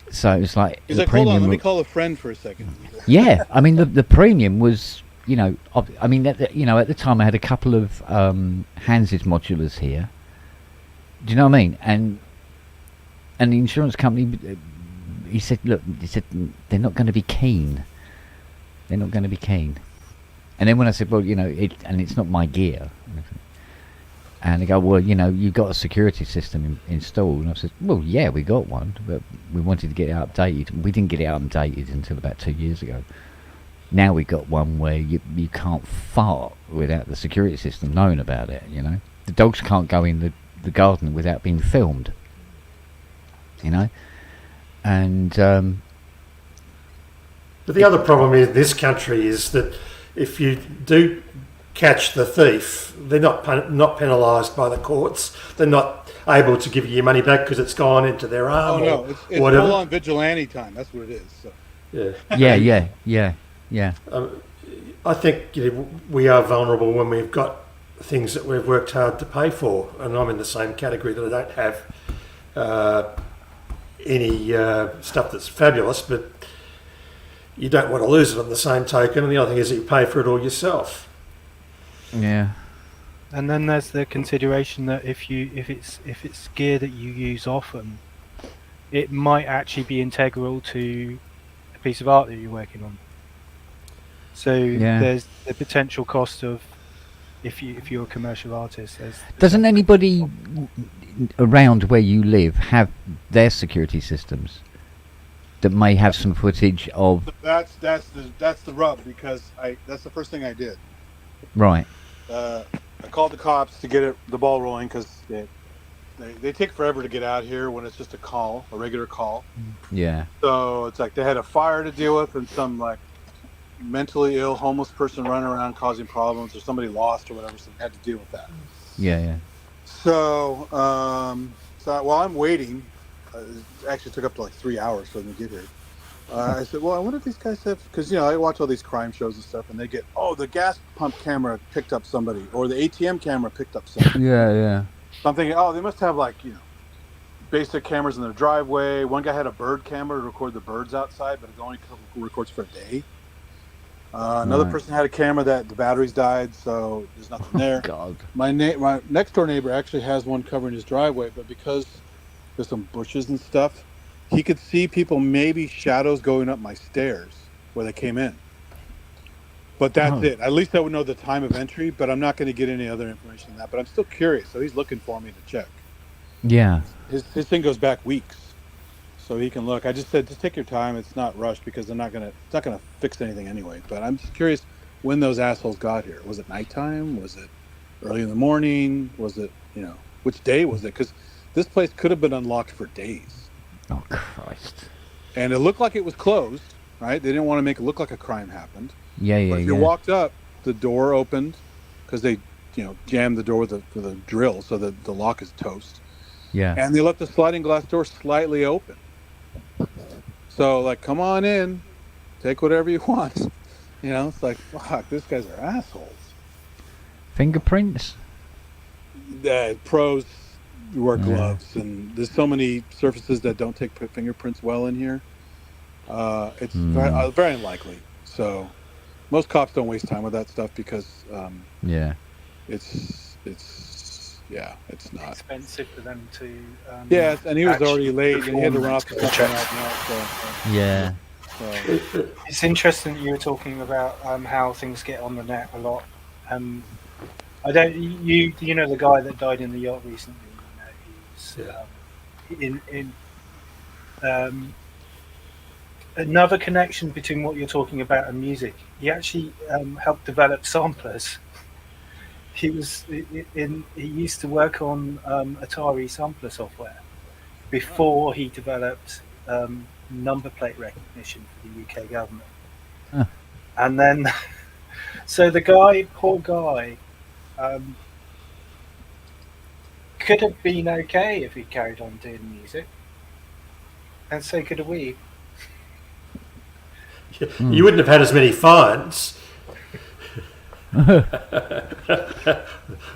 So it's like, he's like, hold on, let me call a friend for a second. Yeah, I mean the premium was, I mean at the time I had a couple of Hans's modulars here. Do you know what I mean? And the insurance company, he said, look, they're not going to be keen. They're not going to be keen. And then when I said, well, it's not my gear. And they go, well, you've got a security system installed. And I said, well, yeah, we got one, but we wanted to get it updated. We didn't get it updated until about 2 years ago. Now we've got one where you can't fart without the security system knowing about it, The dogs can't go in the garden without being filmed, And... But the other problem in this country is that if you do catch the thief, they're not penalised by the courts. They're not able to give you your money back because it's gone into their arm. Oh no, it's full on vigilante time. That's what it is. So. Yeah. I think we are vulnerable when we've got things that we've worked hard to pay for, and I'm in the same category that I don't have any stuff that's fabulous, but you don't want to lose it on the same token. And the other thing is that you pay for it all yourself. Yeah. And then there's the consideration that if it's gear that you use often, it might actually be integral to a piece of art that you're working on. So there's the potential cost of if you're a commercial artist. Doesn't anybody around where you live have their security systems that may have some footage of? That's the rub, because that's the first thing I did. Right. I called the cops to get the ball rolling, because they take forever to get out here when it's just a regular call. Yeah. So it's like they had a fire to deal with, and some like mentally ill homeless person running around causing problems, or somebody lost or whatever, so they had to deal with that. Yeah. So while I'm waiting, it actually took up to like 3 hours for them to get here. I said, well, I wonder if these guys have, because I watch all these crime shows and stuff, and they get, the gas pump camera picked up somebody, or the ATM camera picked up somebody. Yeah. So I'm thinking, they must have basic cameras in their driveway. One guy had a bird camera to record the birds outside, but it only records for a day. Another person had a camera that the batteries died, so there's nothing there. God. My next door neighbor actually has one covering his driveway, but because there's some bushes and stuff, he could see people, maybe shadows going up my stairs where they came in. But that's it. At least I would know the time of entry, but I'm not going to get any other information than that. But I'm still curious, so he's looking for me to check. Yeah. His thing goes back weeks, so he can look. I just said, just take your time. It's not rushed, because it's not gonna fix anything anyway. But I'm just curious when those assholes got here. Was it nighttime? Was it early in the morning? Was it, which day was it? Because this place could have been unlocked for days. Oh, Christ. And it looked like it was closed, right? They didn't want to make it look like a crime happened. Yeah. But if you walked up, the door opened, because they, jammed the door with a drill, so that the lock is toast. Yeah. And they left the sliding glass door slightly open. So, come on in, take whatever you want. It's like, fuck, these guys are assholes. Fingerprints? Pros wear gloves, and there's so many surfaces that don't take fingerprints well in here. It's very unlikely. So most cops don't waste time with that stuff, because it's not expensive for them to. And he was already late, and he had to run off to check. Yeah. So. It's interesting that you were talking about how things get on the net a lot. I don't. You know the guy that died in the yacht recently. You know, he's in another connection between what you're talking about and music. He actually helped develop samplers. He used to work on Atari sampler software before he developed number plate recognition for the UK government. Huh. And then, so the guy, poor guy, could have been okay if he carried on doing music, and so could have we. You wouldn't have had as many fines.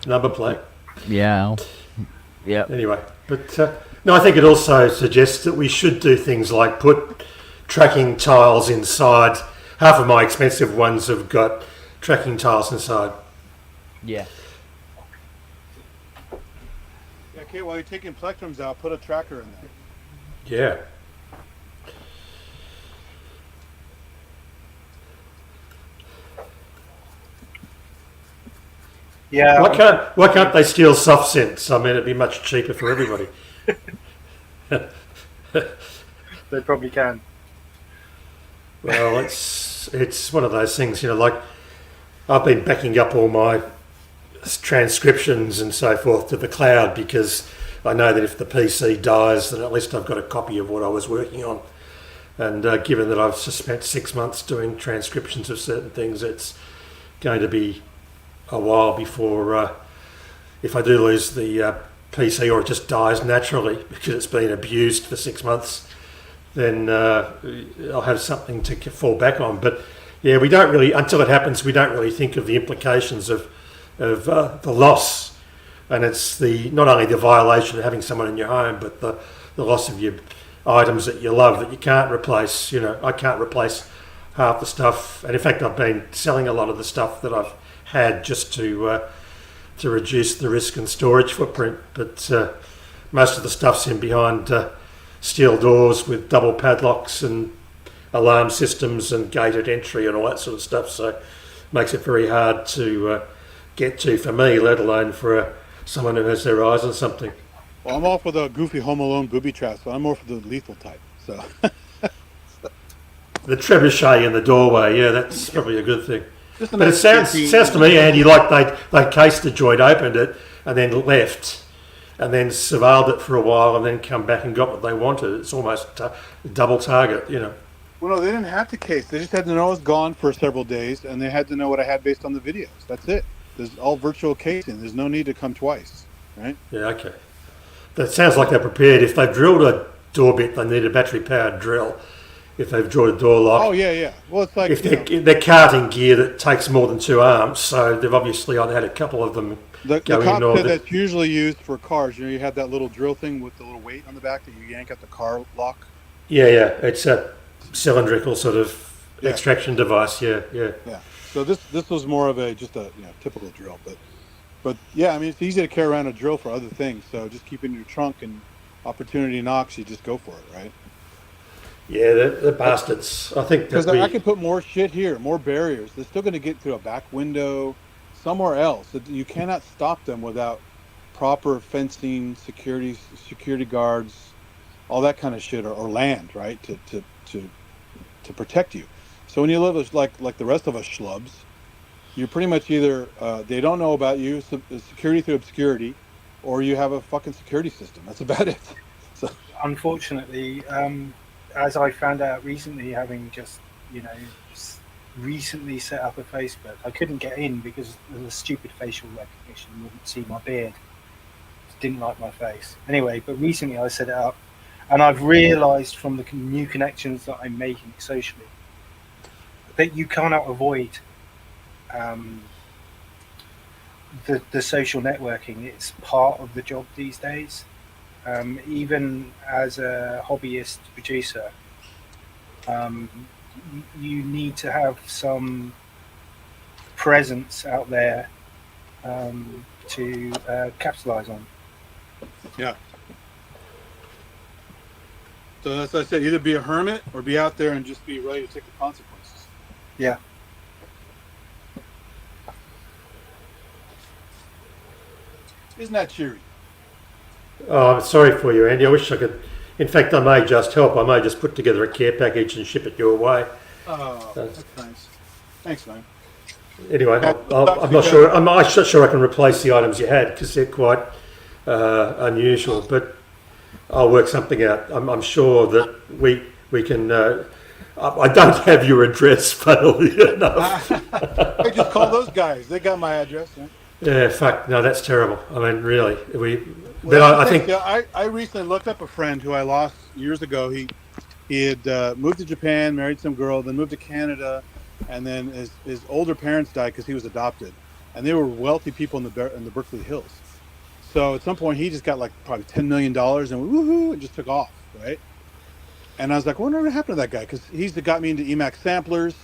Number plate. Yeah. Yeah. Anyway, but no, I think it also suggests that we should do things like put tracking tiles inside. Half of my expensive ones have got tracking tiles inside. Yeah. Yeah, Kate, while you're taking plectrums out, put a tracker in there. Yeah. Yeah. Why can't they steal soft synths? I mean, it'd be much cheaper for everybody. They probably can. Well, it's one of those things, you know, like I've been backing up all my transcriptions and so forth to the cloud because I know that if the PC dies, then at least I've got a copy of what I was working on. And given that I've just spent 6 months doing transcriptions of certain things, it's going to be a while before, if I do lose the PC or it just dies naturally because it's been abused for 6 months, then I'll have something to fall back on. But yeah, we don't really, until it happens, we don't really think of the implications of the loss. And it's not only the violation of having someone in your home, but the loss of your items that you love that you can't replace. You know, I can't replace half the stuff. And in fact, I've been selling a lot of the stuff that I've had just to reduce the risk and storage footprint. But most of the stuff's in behind steel doors with double padlocks and alarm systems and gated entry and all that sort of stuff. So it makes it very hard to get to for me, let alone for someone who has their eyes on something. Well, I'm all for the goofy Home Alone booby traps, but I'm more for the lethal type. So the trebuchet in the doorway, yeah, that's probably a good thing. Just a But it nice sounds safety- to me, Andy, like they cased the joint, opened it, and then left, and then surveilled it for a while, and then come back and got what they wanted. It's almost a double target, you know. Well, no, they didn't have to case. They just had to know I was gone for several days, and they had to know what I had based on the videos. That's it. There's all virtual casing. There's no need to come twice, right? Yeah, okay. That sounds like they're prepared. If they've drilled a door bit, they need a battery-powered drill. If they've drilled a door lock. Oh, yeah, yeah. Well, it's like... If they're carting gear that takes more than 2 arms, so they've obviously either had a couple of them The go cop in or... said that's usually used for cars. You know, you have that little drill thing with the little weight on the back that you yank out the car lock. Yeah, yeah. It's a cylindrical sort of extraction device. Yeah, yeah. Yeah. So this was more of just a typical drill, but yeah, I mean it's easy to carry around a drill for other things. So just keep it in your trunk, and opportunity knocks, you just go for it, right? Yeah, the bastards. I think because I could put more shit here, more barriers. They're still going to get through a back window, somewhere else. You cannot stop them without proper fencing, security guards, all that kind of shit, or land, right? To protect you. So when you live as like the rest of us schlubs, you're pretty much either they don't know about you, security through obscurity, or you have a fucking security system. That's about it. So unfortunately, as I found out recently, having just recently set up a Facebook, I couldn't get in because of the stupid facial recognition. You wouldn't see my beard. Didn't like my face. Anyway, but recently I set it up, and I've realised from the new connections that I'm making socially that you cannot avoid the social networking. It's part of the job these days. Even as a hobbyist producer, you need to have some presence out there to capitalize on. Yeah. So that's what I said. Either be a hermit or be out there and just be ready to take the consequences. Yeah. Isn't that cheery? Oh, I'm sorry for you, Andy. I wish I could. In fact, I may just help. I may just put together a care package and ship it your way. Oh, that's nice. Thanks, man. Anyway, I'm not sure. I'm not sure I can replace the items you had because they're quite unusual. But I'll work something out. I'm sure that we can. I don't have your address, funnily enough. I just call those guys. They got my address. Yeah. Yeah, fuck. No, that's terrible. I mean, really. Well, I think. I recently looked up a friend who I lost years ago. He had moved to Japan, married some girl, then moved to Canada, and then his older parents died because he was adopted, and they were wealthy people in the Berkeley Hills. So at some point he just got like probably $10 million and woohoo, and just took off, right? And I was like, I wonder what happened to that guy, because he's got me into Emacs samplers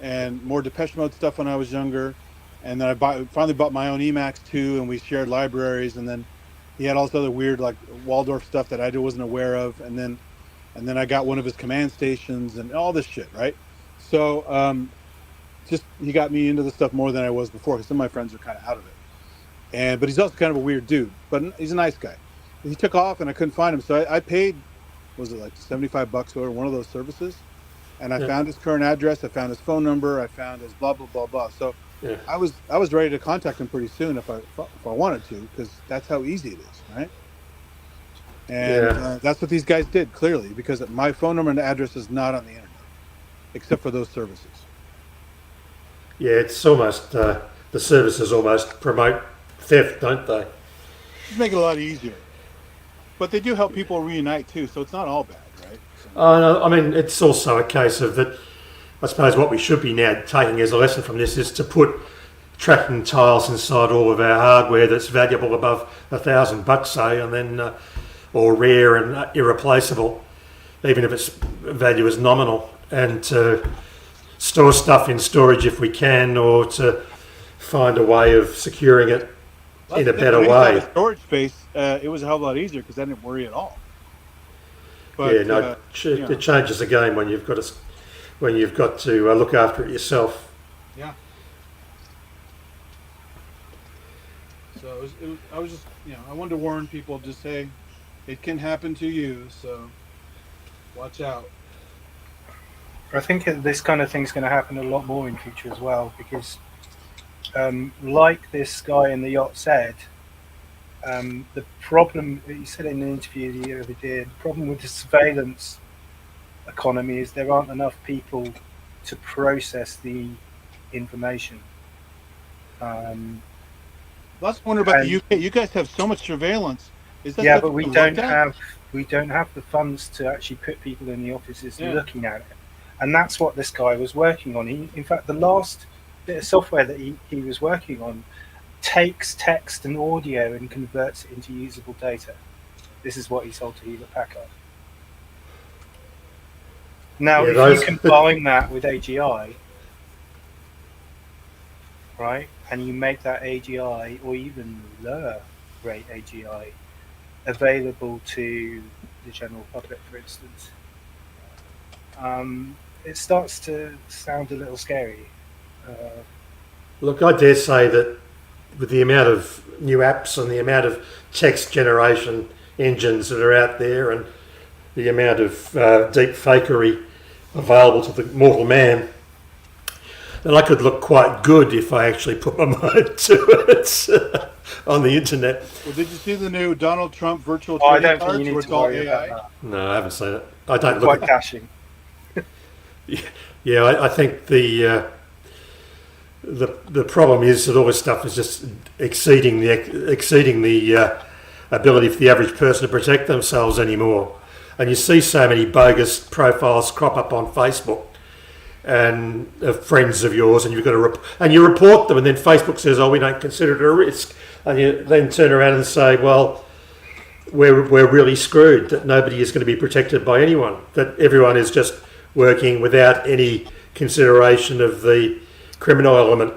and more Depeche Mode stuff when I was younger. And then I finally bought my own Emacs too, and we shared libraries. And then he had all this other weird like Waldorf stuff that I wasn't aware of. And then I got one of his command stations and all this shit, right? So just he got me into the stuff more than I was before, because some of my friends are kind of out of it. But he's also kind of a weird dude, but he's a nice guy. He took off and I couldn't find him, so I paid, was it like $75 for one of those services? And I found his current address, I found his phone number, I found his blah blah blah blah. So I was ready to contact him pretty soon if I wanted to, because that's how easy it is, right? And that's what these guys did, clearly, because my phone number and address is not on the internet, except for those services. Yeah, it's almost the services almost promote theft, don't they? Just make it a lot easier. But they do help people reunite too, so it's not all bad, right? No, I mean, it's also a case of that. I suppose what we should be now taking as a lesson from this is to put tracking tiles inside all of our hardware that's valuable above $1,000, say, and then or rare and irreplaceable, even if its value is nominal, and to store stuff in storage if we can, or to find a way of securing it in a better way. Storage space, it was a hell of a lot easier because I didn't worry at all. But, it changes the game when you've got to look after it yourself. Yeah. So I was just, I wanted to warn people, just say it can happen to you, so watch out. I think this kind of thing's going to happen a lot more in future as well, because like this guy in the yacht said, the problem, he said in an interview the other day, the problem with the surveillance economy is there aren't enough people to process the information. Let's wonder about the UK. You guys have so much surveillance. But we don't have the funds to actually put people in the offices looking at it. And that's what this guy was working on. In fact, the last bit of software that he was working on takes text and audio and converts it into usable data. This is what he sold to Hewlett Packard. Now, if you combine that with AGI, right, and you make that AGI, or even lower rate AGI, available to the general public, for instance, it starts to sound a little scary. Look, I dare say that with the amount of new apps and the amount of text generation engines that are out there and the amount of deep fakery available to the mortal man, then I could look quite good if I actually put my mind to it on the internet. Well, did you see the new Donald Trump virtual I trading don't cards think you where need it's to all worry AI? about that. No, I haven't seen it. I don't look quite at caching. Yeah, I think the problem is that all this stuff is just exceeding the ability for the average person to protect themselves anymore. And you see so many bogus profiles crop up on Facebook and of friends of yours, and you've got to you report them, and then Facebook says, "Oh, we don't consider it a risk," and you then turn around and say, "Well, we're really screwed. That nobody is going to be protected by anyone. That everyone is just working without any consideration of the criminal element."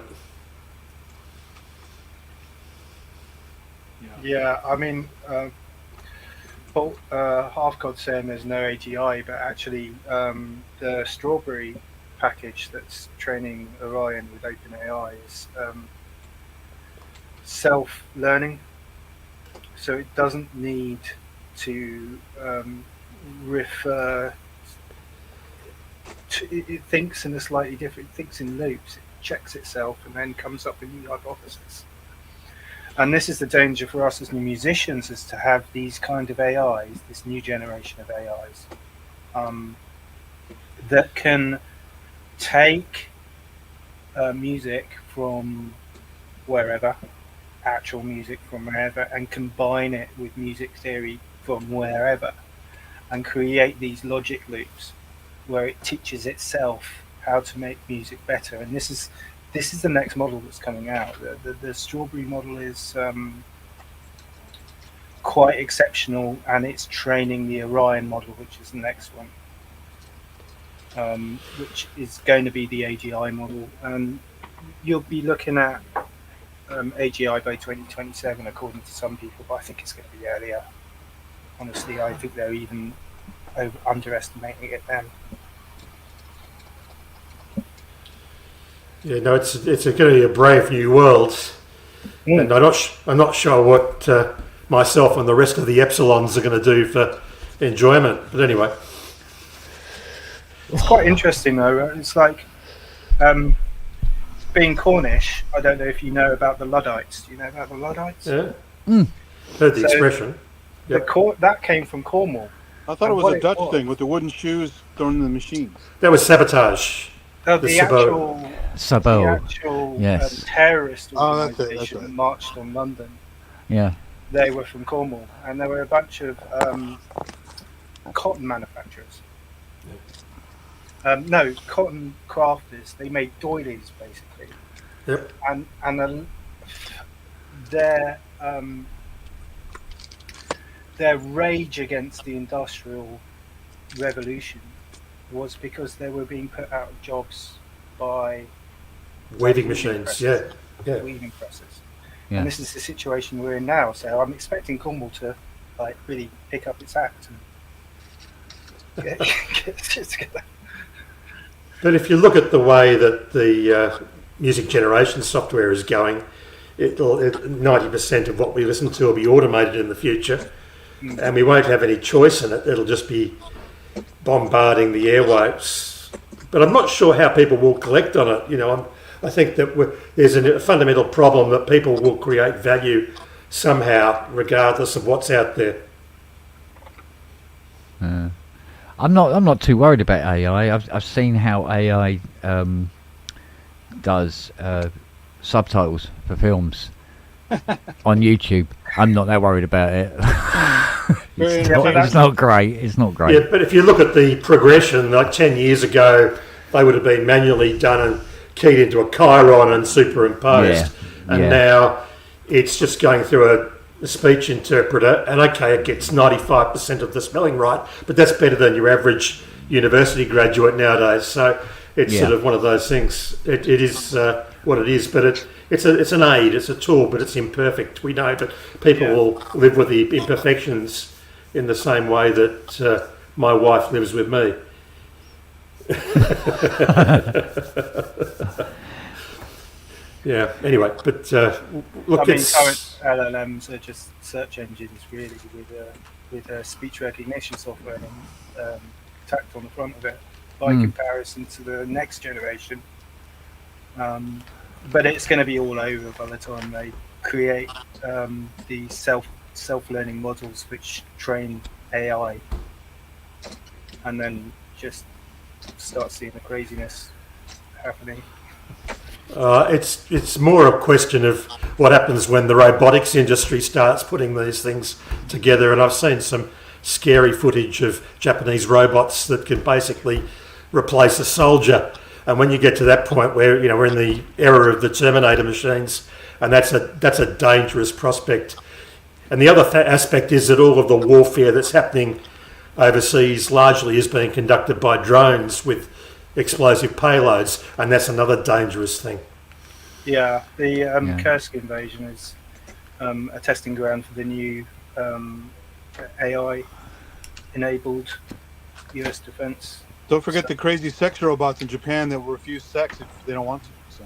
Yeah, I mean, Half God saying there's no AGI, but actually the Strawberry package that's training Orion with OpenAI is self-learning, so it doesn't need to refer. It thinks in a slightly different. It thinks in loops. It checks itself and then comes up with new hypotheses. And this is the danger for us as new musicians, is to have these kind of AIs, this new generation of AIs, that can take music from wherever, actual music from wherever, and combine it with music theory from wherever, and create these logic loops where it teaches itself how to make music better. And this is the next model that's coming out. The Strawberry model is quite exceptional, and it's training the Orion model, which is the next one, which is going to be the AGI model. And you'll be looking at AGI by 2027, according to some people, but I think it's going to be earlier. Honestly, I think they're even underestimating it then. Yeah, no, it's going to be a brave new world, and I'm not sure what myself and the rest of the Epsilons are going to do for enjoyment. But anyway, it's quite interesting though. It's like being Cornish. I don't know if you know about the Luddites. Do you know about the Luddites? Yeah, heard the expression. Yep. That came from Cornwall. I thought it was a Dutch thing with the wooden shoes thrown in the machines. That was sabotage. The actual yes. Terrorist organisation that marched on London. Yeah. They were from Cornwall, and there were a bunch of cotton manufacturers. No, cotton crafters. They made doilies, basically. Yep. And their rage against the Industrial Revolution was because they were being put out of jobs by weaving machines. Weaving presses. Yeah. And this is the situation we're in now. So I'm expecting Cornwall to really pick up its act and get its together. But if you look at the way that the music generation software is going, 90% of what we listen to will be automated in the future, and we won't have any choice in it. It'll just be bombarding the airwaves. But I'm not sure how people will collect on it. I think that there's a fundamental problem that people will create value somehow, regardless of what's out there. I'm not too worried about AI. I've seen how AI does subtitles for films on YouTube. I'm not that worried about it. It's not great. It's not great. Yeah, but if you look at the progression, like 10 years ago, they would have been manually done and keyed into a chyron and superimposed. And now it's just going through a speech interpreter, and okay, it gets 95% of the spelling right, but that's better than your average university graduate nowadays. So it's sort of one of those things. It is what it is, but it's an aid, it's a tool, but it's imperfect. We know, but people will live with the imperfections in the same way that my wife lives with me. Yeah. Anyway, but look, current LLMs are just search engines, really, with speech recognition software tacked on the front of it, by comparison to the next generation. But it's going to be all over by the time they create the self-learning models which train AI, and then just start seeing the craziness happening. It's more a question of what happens when the robotics industry starts putting these things together. And I've seen some scary footage of Japanese robots that can basically replace a soldier. And when you get to that point where we're in the era of the Terminator machines, and that's a dangerous prospect. And the other aspect is that all of the warfare that's happening overseas largely is being conducted by drones with explosive payloads, and that's another dangerous thing. Yeah, the Kursk invasion is a testing ground for the new AI-enabled U.S. defense. Don't forget the crazy sex robots in Japan that will refuse sex if they don't want to. So.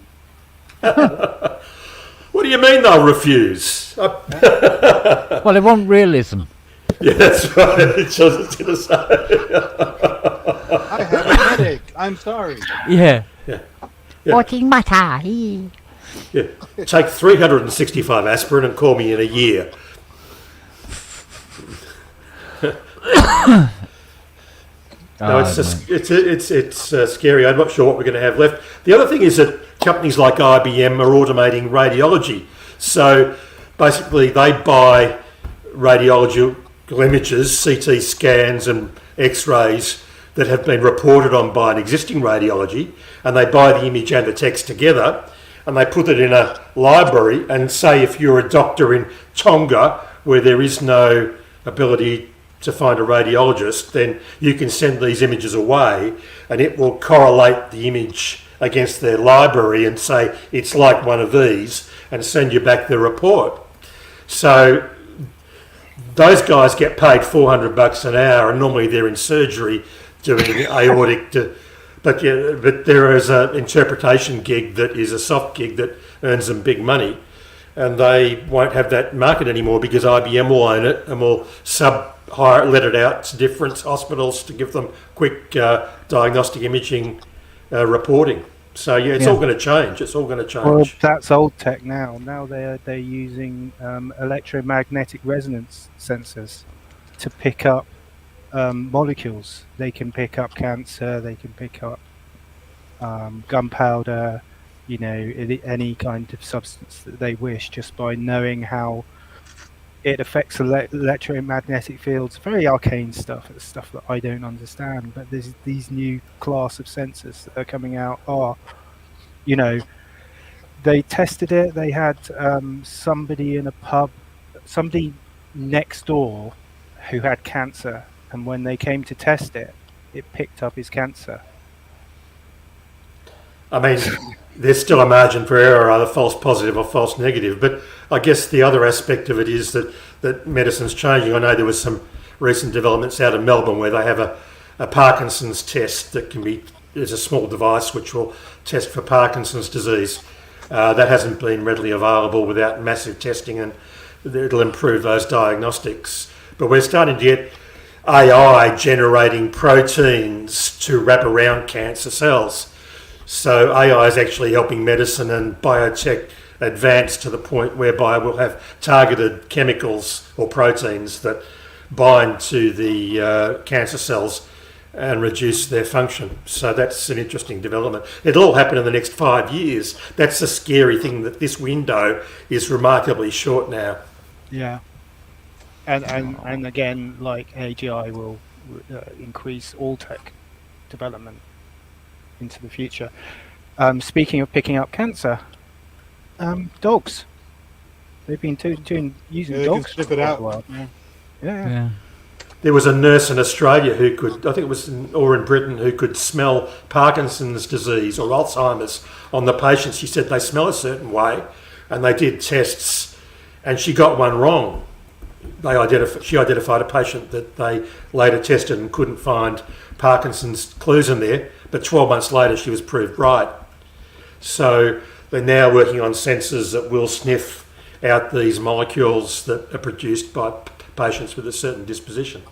What do you mean they'll refuse? Well, they want realism. Yeah, that's right. It's just going to say. I have a headache. I'm sorry. Yeah. Yeah. Watching my tie. Yeah. Take 365 aspirin and call me in a year. No, it's scary. I'm not sure what we're going to have left. The other thing is that companies like IBM are automating radiology. So basically, they buy radiological images, CT scans, and X-rays that have been reported on by an existing radiology, and they buy the image and the text together, and they put it in a library. And say if you're a doctor in Tonga, where there is no ability to find a radiologist, then you can send these images away and it will correlate the image against their library and say it's like one of these and send you back the report. So those guys get paid $400 an hour, and normally they're in surgery doing aortic. But there is an interpretation gig that is a soft gig that earns them big money, and they won't have that market anymore because IBM will own it and will let it out to different hospitals to give them quick diagnostic imaging reporting. So it's all going to change. It's all going to change. Well, that's old tech now. Now they're using electromagnetic resonance sensors to pick up molecules. They can pick up cancer. They can pick up gunpowder. Any kind of substance that they wish, just by knowing how it affects electromagnetic fields. Very arcane stuff. It's stuff that I don't understand. But there's these new class of sensors that are coming out. They tested it. They had somebody in a pub, somebody next door, who had cancer, and when they came to test it, it picked up his cancer. I mean, there's still a margin for error, either false positive or false negative. But I guess the other aspect of it is that medicine's changing. I know there was some recent developments out of Melbourne where they have a Parkinson's test that there's a small device which will test for Parkinson's disease. That hasn't been readily available without massive testing, and it'll improve those diagnostics. But we're starting to get AI generating proteins to wrap around cancer cells. So AI is actually helping medicine and biotech advance to the point whereby we'll have targeted chemicals or proteins that bind to the cancer cells and reduce their function. So that's an interesting development. It'll all happen in the next 5 years. That's the scary thing, that this window is remarkably short now. Yeah. And again, like AGI will increase all tech development into the future. Speaking of picking up cancer, dogs. They've been using dogs can sniff it out. For a while. Yeah. There was a nurse in Australia who could, I think it was in Britain, who could smell Parkinson's disease or Alzheimer's on the patients. She said they smell a certain way, and they did tests, and she got one wrong. She identified a patient that they later tested and couldn't find Parkinson's clues in there, but 12 months later she was proved right. So they're now working on sensors that will sniff out these molecules that are produced by patients with a certain disposition.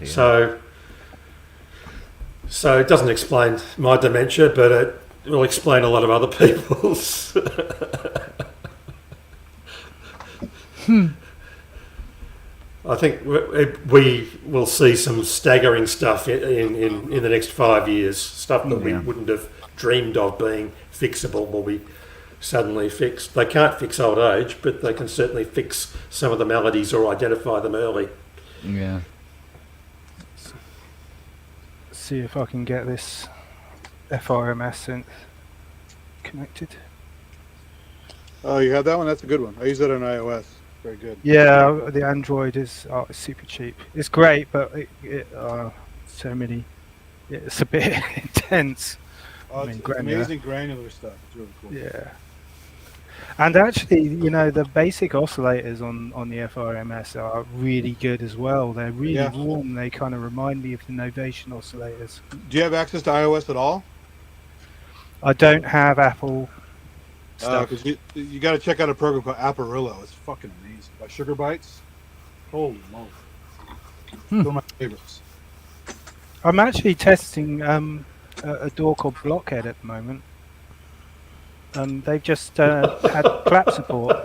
So it doesn't explain my dementia, but it will explain a lot of other people's. I think we will see some staggering stuff in the next 5 years. Stuff that we wouldn't have dreamed of being fixable will be suddenly fixed. They can't fix old age, but they can certainly fix some of the maladies or identify them early. Yeah. See if I can get this FRMS synth connected. Oh, you have that one? That's a good one. I use it on iOS. Very good. Yeah, the Android is super cheap. It's great, but it's a bit intense. It's amazing granular stuff. It's really cool. Yeah. And actually, you know, the basic oscillators on the FRMS are really good as well. They're really warm. They kind of remind me of the Novation oscillators. Do you have access to iOS at all? I don't have Apple stuff. Because you got to check out a program called Apparillo. It's fucking amazing. By Sugar Bytes. Holy moly. One of my favorites. I'm actually testing a DAW called Blockhead at the moment. They've just had clap support.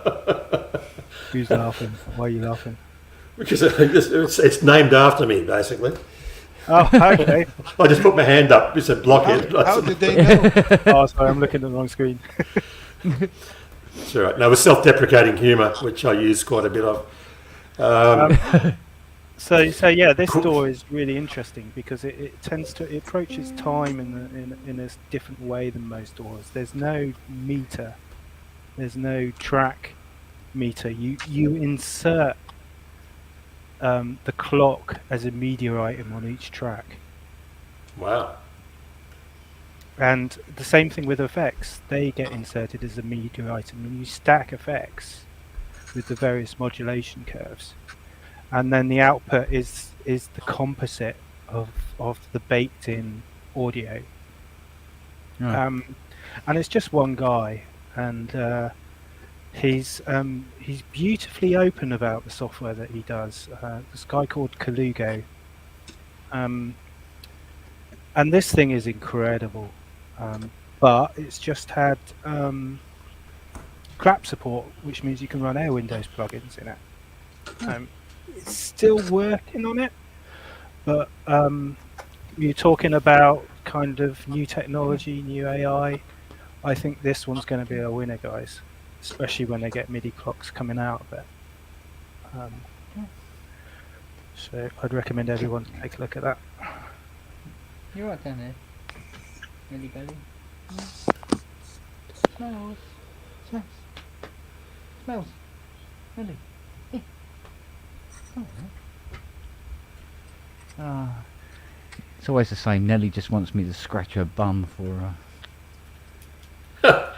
Who's laughing? Why are you laughing? Because it's named after me, basically. Oh, okay. I just put my hand up. It's a Blockhead. How did they know? Oh, sorry, I'm looking at the wrong screen. It's all right. No, it was self-deprecating humour, which I use quite a bit of. So yeah, this DAW is really interesting because it tends to approaches time in a different way than most DAWs. There's no meter, there's no track meter. You insert the clock as a media item on each track. Wow. And the same thing with effects. They get inserted as a media item, and you stack effects with the various modulation curves. And then the output is the composite of the baked-in audio. And it's just one guy, and he's beautifully open about the software that he does. This guy called Kalugo, and this thing is incredible. But it's just had clap support, which means you can run Air Windows plugins in it. It's still working on it, but you're talking about kind of new technology, new AI. I think this one's going to be a winner, guys, especially when they get MIDI clocks coming out of it. So I'd recommend everyone take a look at that. You're right down there. Really, Belly. Smells. Really. It's always the same. Nelly just wants me to scratch her bum for her.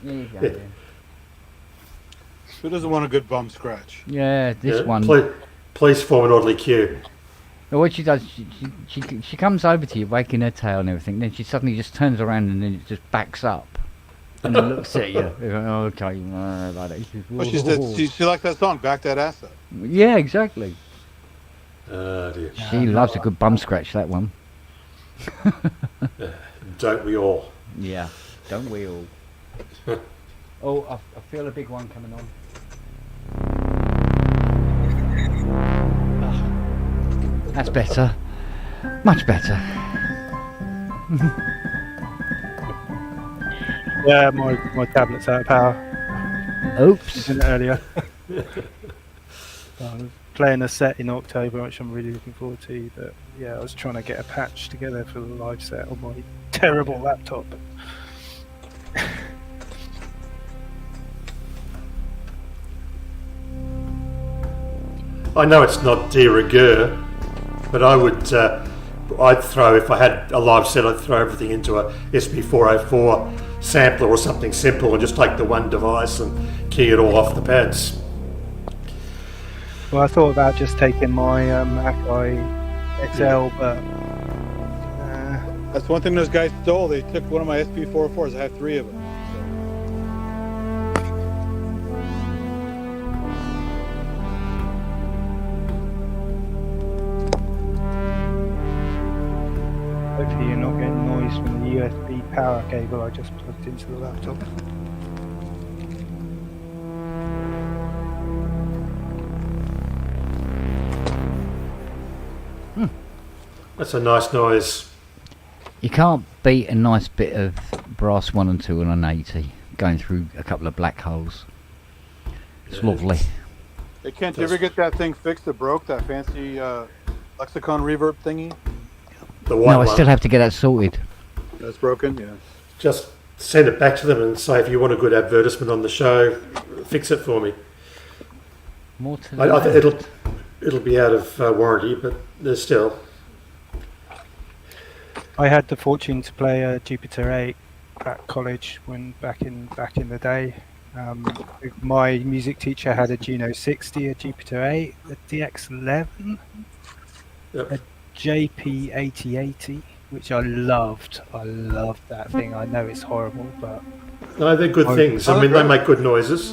There you go. Yeah. Who doesn't want a good bum scratch? Yeah, this one. Please form an orderly queue. Well, what she does, she comes over to you, wagging her tail and everything. Then she suddenly just turns around and then it just backs up. And then looks at you. Oh, okay, like that. Well, she likes that song, Back That Ass Up. Yeah, exactly. Dear. She loves a good bum scratch, that one. Don't we all? Yeah, don't we all? Oh, I feel a big one coming on. That's better. Much better. Yeah, my tablet's out of power. Oops. Earlier. I was playing a set in October, which I'm really looking forward to. But yeah, I was trying to get a patch together for the live set on my terrible laptop. I know it's not de rigueur, but I would, I'd throw, if I had a live set, I'd throw everything into a SP404 sampler or something simple and just take the one device and key it all off the pads. Well, I thought about just taking my Akai XL, but... That's one thing those guys stole. They took one of my SP404s. I have 3 of them. Hopefully you're not getting noise from the USB power cable I just plugged into the laptop. That's a nice noise. You can't beat a nice bit of brass 1 and 2 on an 80 going through a couple of black holes. It's lovely. Hey, Kent, did you ever get that thing fixed that broke, that fancy Lexicon reverb thingy? The white No, I one. still have to get that sorted. That's broken, yeah. Just send it back to them and say, if you want a good advertisement on the show, fix it for me. More to I think it'll be out of warranty, but there's still. I had the fortune to play a Jupiter 8 at college back in the day. My music teacher had a Juno 60, a Jupiter 8, a DX11, a JP 8080, which I loved. I loved that thing. I know it's horrible, but no, they're good things. I mean, they make good noises.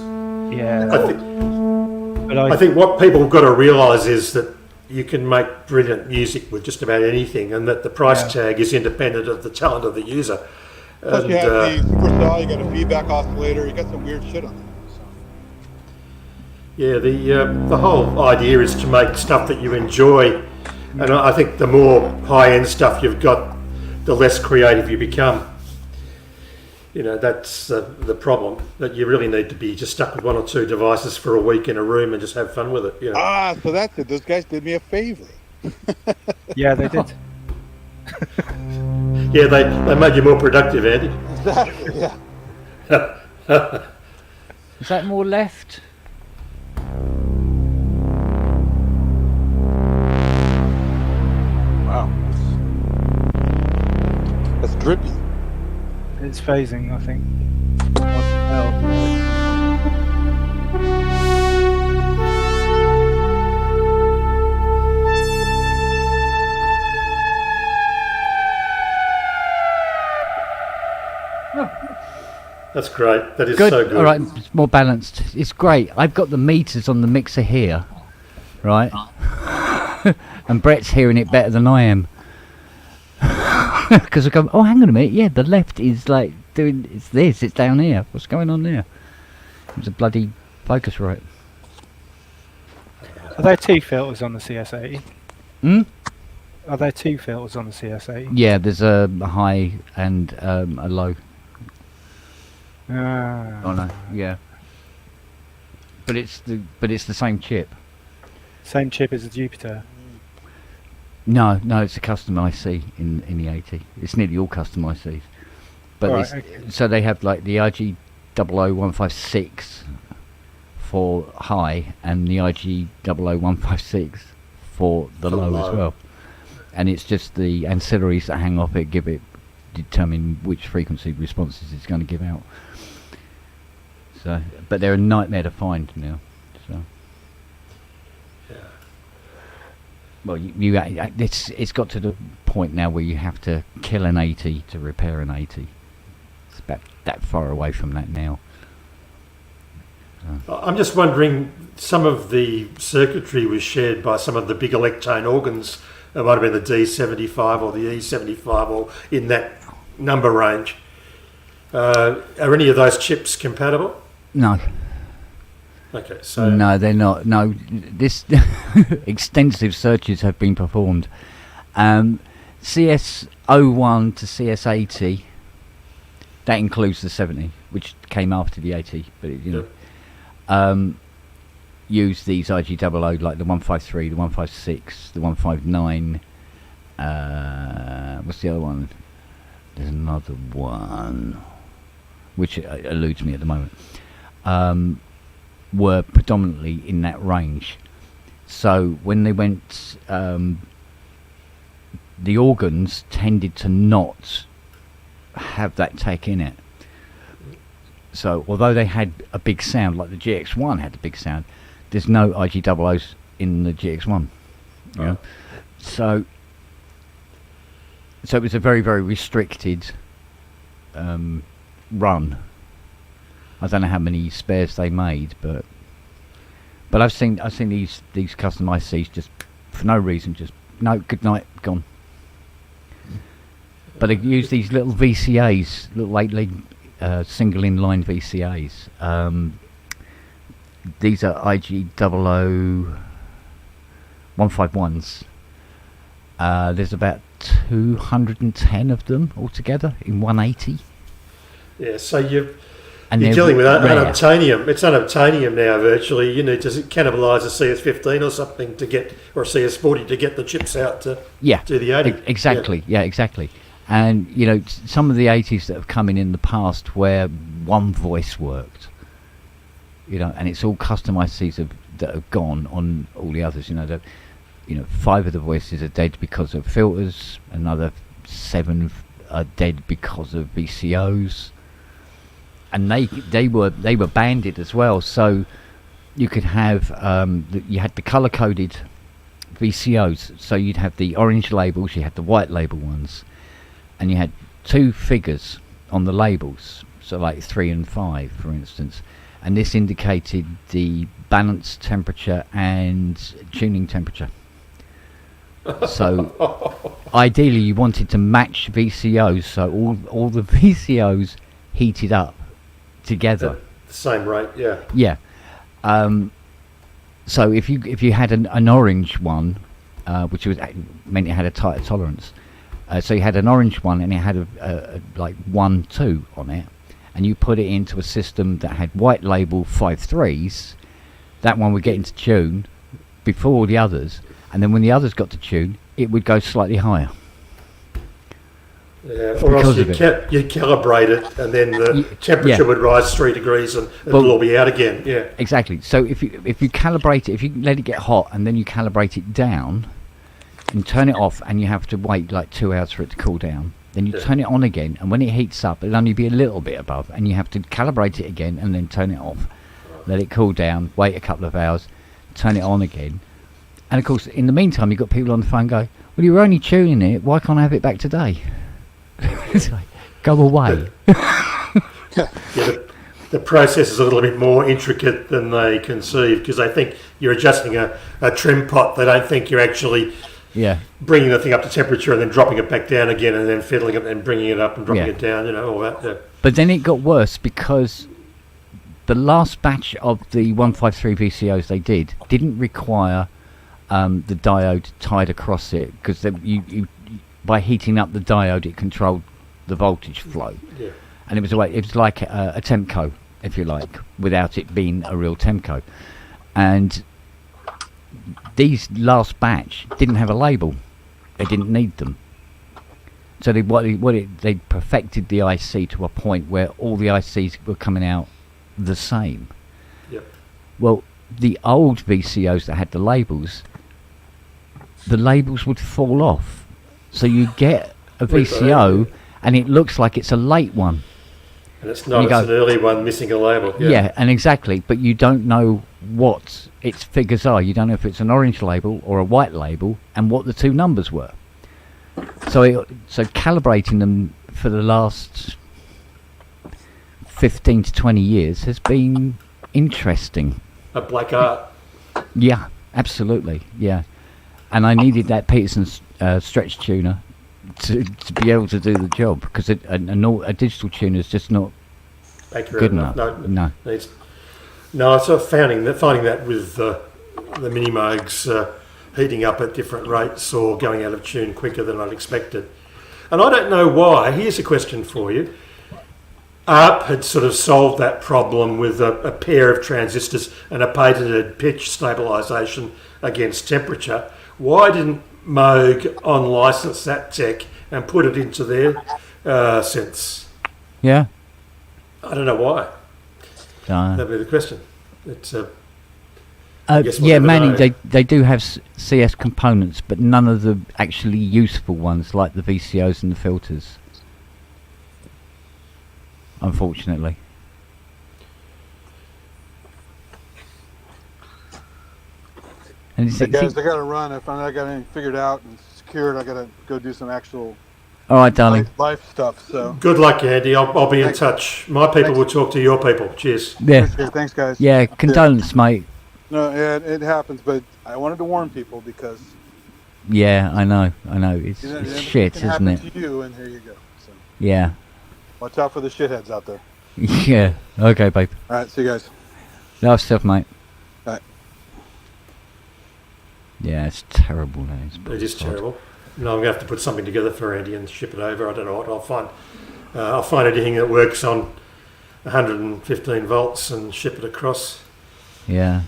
Yeah, I think what people have got to realise is that you can make brilliant music with just about anything, and that the price tag is independent of the talent of the user. Plus, you have the Superstar, you got a feedback oscillator, you got some weird shit on there. So. Yeah, the whole idea is to make stuff that you enjoy, and I think the more high-end stuff you've got, the less creative you become. You know, that's the problem, that you really need to be just stuck with one or two devices for a week in a room and just have fun with it. You know? So that's it. Those guys did me a favor. Yeah, they did. Yeah, they made you more productive, Andy. Exactly, yeah. Is that more left? Wow. That's drippy. It's phasing, I think. That's great. That is good. So good. All right, it's more balanced. It's great. I've got the meters on the mixer here, right? And Brett's hearing it better than I am. Because I go, oh, hang on a minute. Yeah, the left is like doing. It's this. It's down here. What's going on there? It's a bloody Focusrite. Are there two filters on the CS80? Hmm. Are there two filters on the CS80? Yeah, there's a high and a low. Oh no, yeah. But it's the same chip. Same chip as the Jupiter. No, it's a custom IC in the 80. It's nearly all custom ICs. But so they have like the IG 00156 for high and the IG 00156 for the low as well. And it's just the ancillaries that hang off it determine which frequency responses it's going to give out. So, but they're a nightmare to find now. So, well, it's got to the point now where you have to kill an 80 to repair an 80. It's about that far away from that now. So. I'm just wondering, some of the circuitry was shared by some of the big Electone organs. It might have been the D75 or the E75 or in that number range. Are any of those chips compatible? No. Okay, so... No, they're not. No, this extensive searches have been performed. CS01 to CS80, that includes the 70, which came after the 80, but use these IG00 like the 153, the 156, the 159. What's the other one? There's another one, which eludes me at the moment. Were predominantly in that range. So when they went, the organs tended to not have that tech in it. So although they had a big sound, like the GX1 had a big sound, there's no IG00s in the GX1. You know? So it was a very, very restricted run. I don't know how many spares they made, but I've seen these custom ICs just for no reason, just no, good night, gone. But they use these little VCAs, little 8-leg single inline VCAs. These are IG00 151s. There's about 210 of them altogether in 180. Yeah, so you're dealing with unobtainium. It's unobtainium now virtually. You need to cannibalise a CS15 or something to get, or a CS40 to get the chips out to do the 80. Exactly, yeah, exactly. And you know, some of the 80s that have come in the past where one voice worked, you know, and it's all custom ICs that have gone on all the others. You know, 5 of the voices are dead because of filters. Another 7 are dead because of VCOs, and they were banded as well. So you could have you had the color coded VCOs. So you'd have the orange labels, you had the white label ones, and you had 2 figures on the labels. So like 3 and 5, for instance, and this indicated the balance temperature and tuning temperature. So ideally you wanted to match VCOs, so all the VCOs heated up together. The same rate, yeah. Yeah. So if you had an orange one, which meant it had a tighter tolerance, so you had an orange one and it had a like 1, 2 on it, and you put it into a system that had white label 5.3s, that one would get into tune before all the others, and then when the others got to tune, it would go slightly higher. Yeah, or else you calibrate it, and then the temperature would rise 3 degrees, and it'll all be out again. Yeah, exactly. So if you calibrate it, if you let it get hot, and then you calibrate it down, and turn it off, and you have to wait like 2 hours for it to cool down. Then you turn it on again, and when it heats up, it'll only be a little bit above, and you have to calibrate it again, and then turn it off. Let it cool down, wait a couple of hours, turn it on again. And of course, in the meantime, you've got people on the phone go, well, you were only tuning it, why can't I have it back today? It's like, go away. The process is a little bit more intricate than they conceive, because they think you're adjusting a trim pot. They don't think you're actually bringing the thing up to temperature and then dropping it back down again, and then fiddling it and bringing it up and dropping it down, all that. Yeah. But then it got worse, because the last batch of the 153 VCOs they didn't require the diode tied across it, because you by heating up the diode, it controlled the voltage flow. Yeah. And it was like a Temco, if you like, without it being a real Temco. And these last batch didn't have a label. They didn't need them. So they perfected the IC to a point where all the ICs were coming out the same. Yep. Well, the old VCOs that had the labels would fall off. So you get a VCO and it looks like it's a late one. And it's not, it's an early one missing a label. Yeah, and exactly, but you don't know what its figures are. You don't know if it's an orange label or a white label and what the 2 numbers were. So calibrating them for the last 15 to 20 years has been interesting. A black art. Yeah, absolutely, yeah. And I needed that Peterson's stretch tuner to be able to do the job, because a digital tuner is just not accurate good enough. No. I sort of finding that with the mini Moogs heating up at different rates or going out of tune quicker than I'd expected. And I don't know why. Here's a question for you. ARP had sort of solved that problem with a pair of transistors and a patented pitch stabilisation against temperature. Why didn't Moog on-license that tech and put it into their synths? Yeah. I don't know why. That'd be the question. It's Manny, they do have CS components, but none of the actually useful ones, like the VCOs and the filters. Unfortunately. And guys, I got to run. If I got anything figured out and secured, I got to go do some actual all right, darling. Life stuff. So good luck, Andy. I'll be in touch. My people will talk to your people. Cheers. Yeah. Thanks, guys. Yeah, condolence, mate. No, it happens, but I wanted to warn people because. Yeah, I know. It's shit, isn't it? To you, and here you go. So. Yeah. Watch out for the shitheads out there. Yeah. Okay, babe. All right. See you guys. Love stuff, mate. All right. Yeah, it's terrible. It is terrible. No, I'm going to have to put something together for Andy and ship it over. I don't know what I'll find. I'll find anything that works on 115 volts and ship it across. Yeah.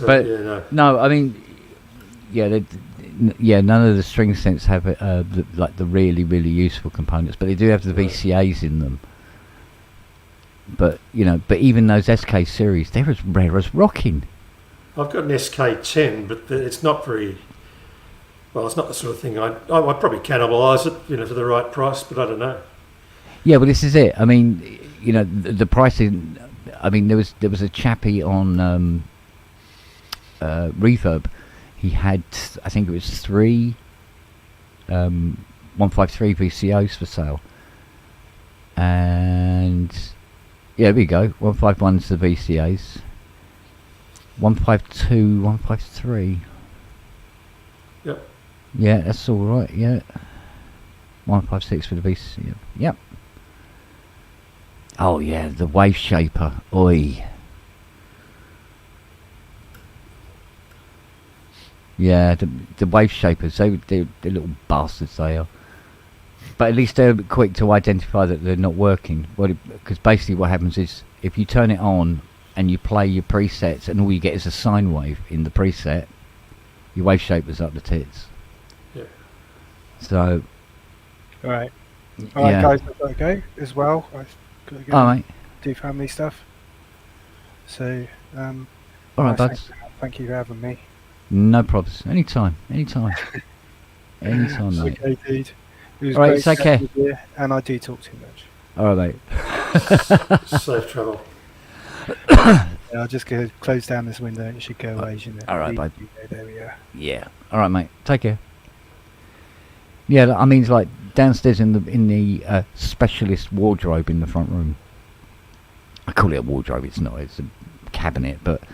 But no, I mean, none of the string synths have the really, really useful components, but they do have the VCAs in them. But even those SK series, they're as rare as rocking. I've got an SK10, but it's not very Well, it's not the sort of thing I'd probably cannibalise it, for the right price, but I don't know. Yeah, well, this is it. I mean, the pricing. I mean, there was a chappie on Reverb. He had, I think it was 3 153 VCOs for sale, and yeah, there we go. 151's the VCAs. 152, 153. Yep. Yeah, that's all right. Yeah. 156 for the VCA. Yep. Oh yeah, the Wave Shaper. Oi. Yeah, the Wave Shapers. They're little bastards. They are. But at least they're quick to identify that they're not working. Because basically what happens is if you turn it on and you play your presets and all you get is a sine wave in the preset, your Wave Shaper's up the tits. Yeah. So. All right, guys, I've got to go as well. I've got to go and do family stuff. So, all right, buds. Thank you for having me. No problems. Anytime, mate. Okay, dude. It was all right, great take care. You, and I do talk too much. All right, mate. Safe travel. I'll just go close down this window. It should go away, shouldn't it? All right, bud. There we are. Yeah. All right, mate. Take care. Yeah, I mean, it's like downstairs in the specialist wardrobe in the front room. I call it a wardrobe. It's not. It's a cabinet. But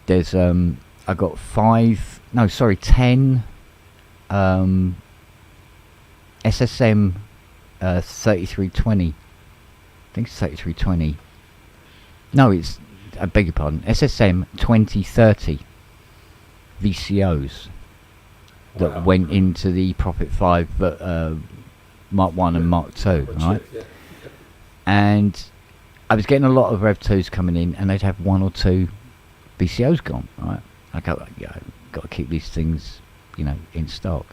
there's I got 10 SSM 3320. I think it's 3320. No, I beg your pardon. SSM 2030 VCOs that went into the Prophet 5 Mark 1 and Mark 2, right? Yeah. And I was getting a lot of Rev 2s coming in, and they'd have 1 or 2 VCOs gone, right? I go, got to keep these things, in stock.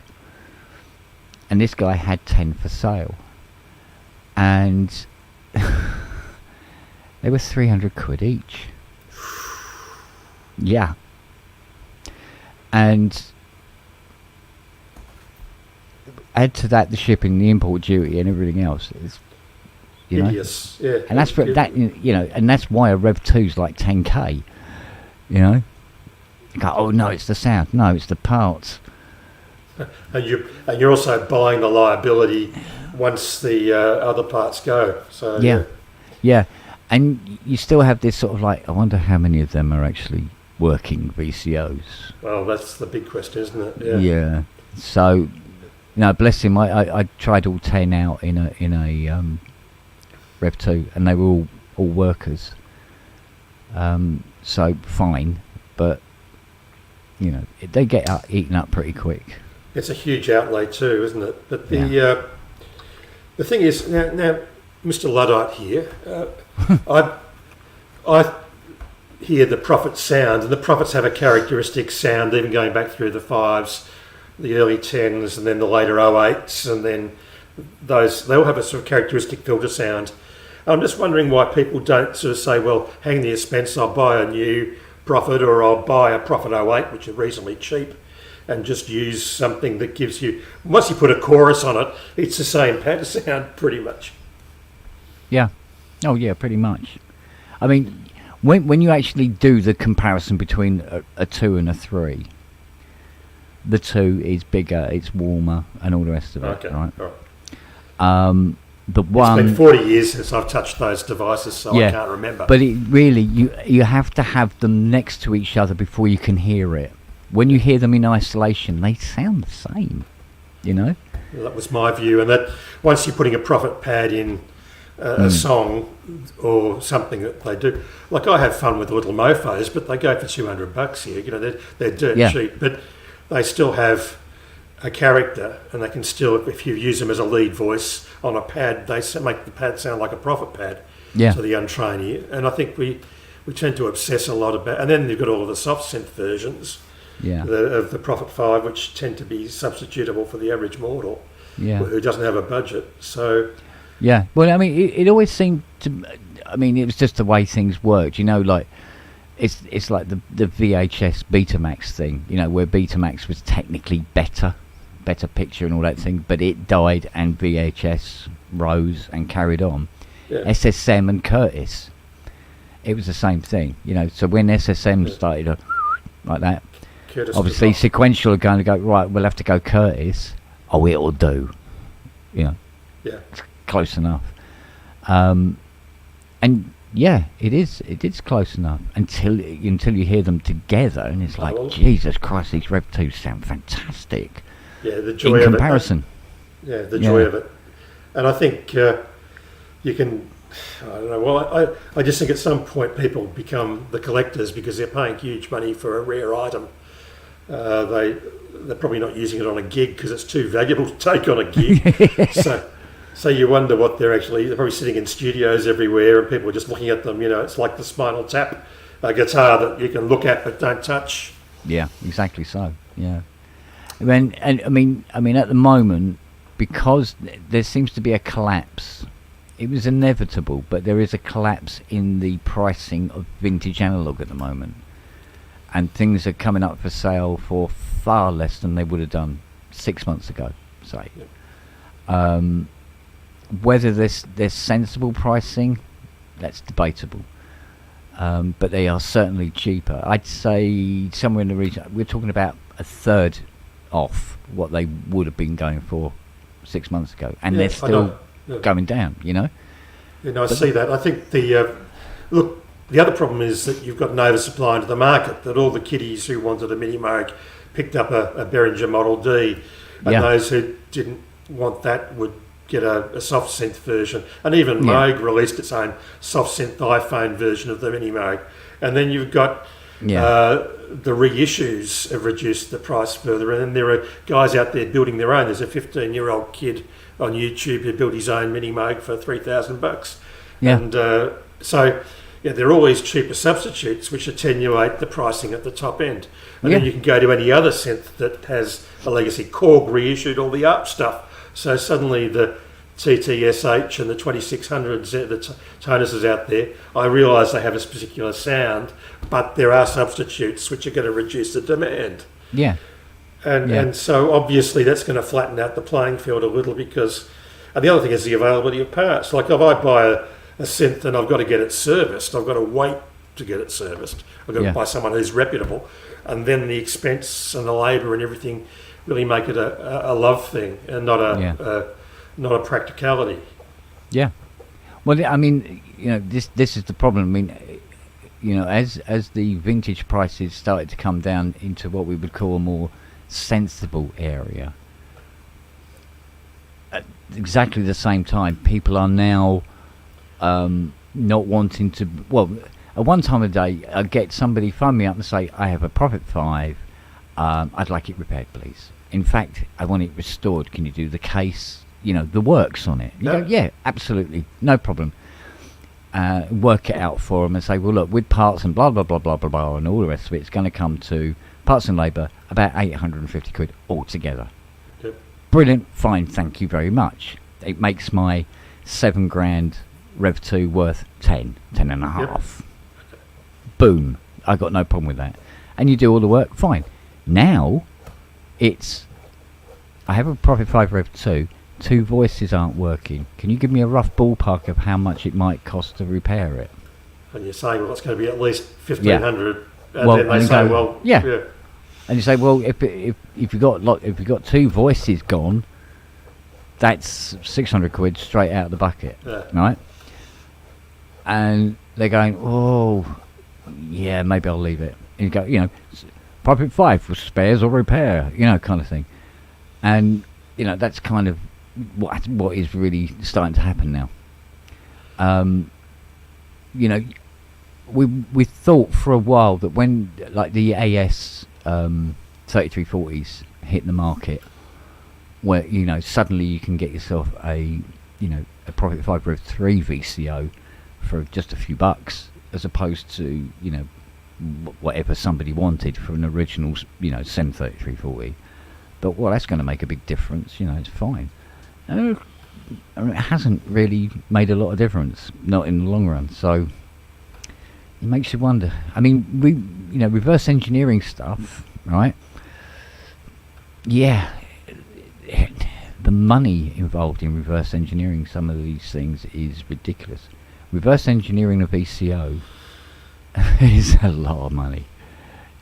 And this guy had 10 for sale, and they were 300 quid each. Yeah. And add to that the shipping, the import duty, and everything else. It's, hideous. Yeah. And that's for that, and that's why a Rev 2's like 10k. You go, oh no, it's the sound. No, it's the parts. And you're also buying the liability once the other parts go. So yeah, and you still have this sort of like, I wonder how many of them are actually working VCOs. Well, that's the big question, isn't it? Yeah. So, bless him. I tried all 10 out in a Rev 2, and they were all workers. So fine, but they get eaten up pretty quick. It's a huge outlay too, isn't it? But the thing is now, Mr. Luddite here, I hear the Prophet sound, and the Prophets have a characteristic sound, even going back through the 5s, the early 10s, and then the later 08s, and then they all have a sort of characteristic filter sound. I'm just wondering why people don't sort of say, well, hang the expense, I'll buy a new Prophet, or I'll buy a Prophet 08, which are reasonably cheap, and just use something that gives you, once you put a chorus on it, it's the same pattern sound pretty much. Yeah. Oh yeah, pretty much. I mean, when you actually do the comparison between a 2 and a 3, the 2 is bigger, it's warmer, and all the rest of it. Okay. Right? All right. The one. It's been 40 years since I've touched those devices, so I can't remember. But it really, you have to have them next to each other before you can hear it. When you hear them in isolation, they sound the same. Well, that was my view, and that once you're putting a Prophet pad in a song or something that they do, like I have fun with the little mofos, but they go for $200 here. They're dirt cheap, but they still have a character, and they can still, if you use them as a lead voice on a pad, they make the pad sound like a Prophet pad to the untrained ear. And I think we tend to obsess a lot about, and then you've got all of the soft synth versions of the Prophet 5, which tend to be substitutable for the average mortal who doesn't have a budget. So well, I mean, it always seemed to, I mean, it was just the way things worked, like it's like the VHS Betamax thing, where Betamax was technically better better picture and all that thing, but it died and VHS rose and carried on. Yeah. SSM and Curtis, it was the same thing, you know. So when SSM started like that, Curtis obviously sequential are going to go, right, we'll have to go Curtis. Oh, it'll do, you know. Yeah. It's close enough. And yeah, it is close enough until you hear them together, and it's like, Jesus Christ, these Rev 2s sound fantastic. Yeah, the joy in of comparison. Yeah, the joy of it. And I think you can, I don't know, well, I just think at some point people become the collectors because they're paying huge money for a rare item. They're probably not using it on a gig because it's too valuable to take on a gig. So you wonder what they're probably sitting in studios everywhere and people are just looking at them, you know. It's like the Spinal Tap guitar that you can look at but don't touch. Yeah, exactly so, yeah. And I mean at the moment, because there seems to be a collapse, it was inevitable, but there is a collapse in the pricing of vintage analog at the moment. And things are coming up for sale for far less than they would have done 6 months ago, say. Yeah. Whether there's sensible pricing, that's debatable. But they are certainly cheaper. I'd say somewhere in the region, we're talking about a third off what they would have been going for 6 months ago. And they're still going down, you know? Yeah, no, I see that. I think the other problem is that you've got an oversupply into the market, that all the kiddies who wanted a Mini Moog picked up a Behringer Model D, and those who didn't want that would get a soft synth version. And even Moog released its own soft synth iPhone version of the Mini Moog. And then you've got the reissues have reduced the price further, and then there are guys out there building their own. There's a 15-year-old kid on YouTube who built his own Mini Moog for $3,000. Yeah. And so there are always cheaper substitutes which attenuate the pricing at the top end. And then you can go to any other synth that has a legacy. Korg reissued all the ARP stuff. So suddenly the TTSH and the 2600s, the tonuses out there, I realise they have a particular sound, but there are substitutes which are going to reduce the demand. Yeah. And so obviously that's going to flatten out the playing field a little because... And the other thing is the availability of parts. Like if I buy a synth and I've got to get it serviced, I've got to wait to get it serviced. I've got to buy someone who's reputable. And then the expense and the labour and everything really make it a love thing and not a practicality. Yeah. Well, I mean, you know, this is the problem. I mean, you know, as the vintage prices started to come down into what we would call a more sensible area, at exactly the same time, people are now not wanting to. Well, at one time of the day, I get somebody phone me up and say, "I have a Prophet 5. I'd like it repaired, please. In fact, I want it restored. Can you do the case? You know, the works on it." You go, yeah, absolutely, no problem. Work it out for them and say, well, look, with parts and blah blah blah blah blah blah and all the rest of it, it's going to come to parts and labour about 850 quid altogether. Yep. Brilliant, fine, thank you very much. It makes my $7,000 Rev 2 worth 10 and a half. Yep. Boom, I got no problem with that. And you do all the work, fine. Now I have a Prophet 5 Rev 2, 2 voices aren't working. Can you give me a rough ballpark of how much it might cost to repair it? And you're saying, well, it's going to be at least $1,500. And well, then they say, well, yeah. And you say, well, if you've got 2 voices gone, that's 600 quid straight out of the bucket, right? And they're going, oh, yeah, maybe I'll leave it. And you go, you know, Prophet 5 for spares or repair, you know, kind of thing. And, you know, that's kind of what is really starting to happen now. You know, we thought for a while that when, like, the AS 3340s hit the market, where, you know, suddenly you can get yourself a Prophet 5 Rev 3 VCO for just a few bucks, as opposed to, you know, whatever somebody wanted for an original, you know, SEM 3340. But, well, that's going to make a big difference, you know, it's fine. I mean, it hasn't really made a lot of difference, not in the long run, so it makes you wonder. I mean, reverse engineering stuff, right? Yeah, the money involved in reverse engineering some of these things is ridiculous. Reverse engineering a VCO is a lot of money.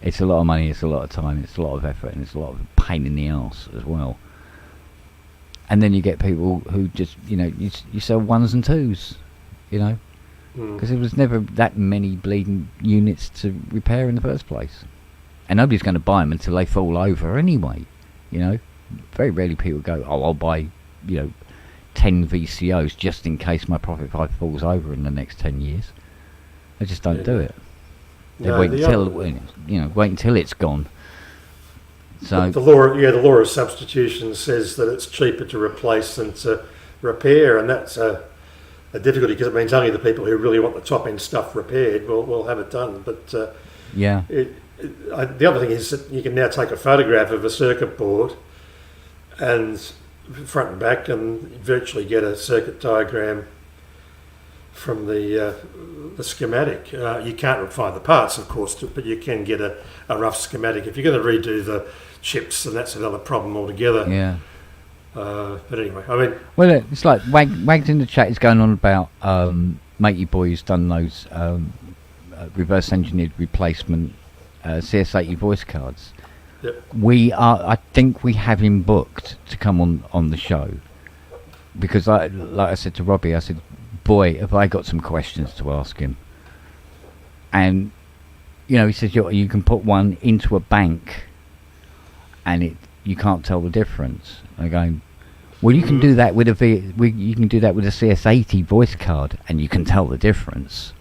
It's a lot of money, it's a lot of time, it's a lot of effort, and it's a lot of pain in the arse as well. And then you get people who just, you sell ones and twos, because there was never that many bleeding units to repair in the first place. And nobody's going to buy them until they fall over anyway, Very rarely people go, I'll buy, 10 VCOs just in case my Prophet 5 falls over in the next 10 years. They just don't do it. They wait until it's gone. So the law of substitution says that it's cheaper to replace than to repair, and that's a difficulty because it means only the people who really want the top end stuff repaired will have it done. But the other thing is that you can now take a photograph of a circuit board and front and back and virtually get a circuit diagram from the schematic. You can't find the parts, of course, but you can get a rough schematic. If you're going to redo the chips, then that's another problem altogether. Yeah. But anyway, I mean... Well, it's like Wags in the chat is going on about Matey Boy who's done those reverse engineered replacement CS80 voice cards. Yep. I think we have him booked to come on the show. Because, like I said to Robbie, I said, boy, have I got some questions to ask him. And, he says, you can put one into a bank and you can't tell the difference. I'm going, well, you can do that with you can do that with a CS80 voice card and you can tell the difference.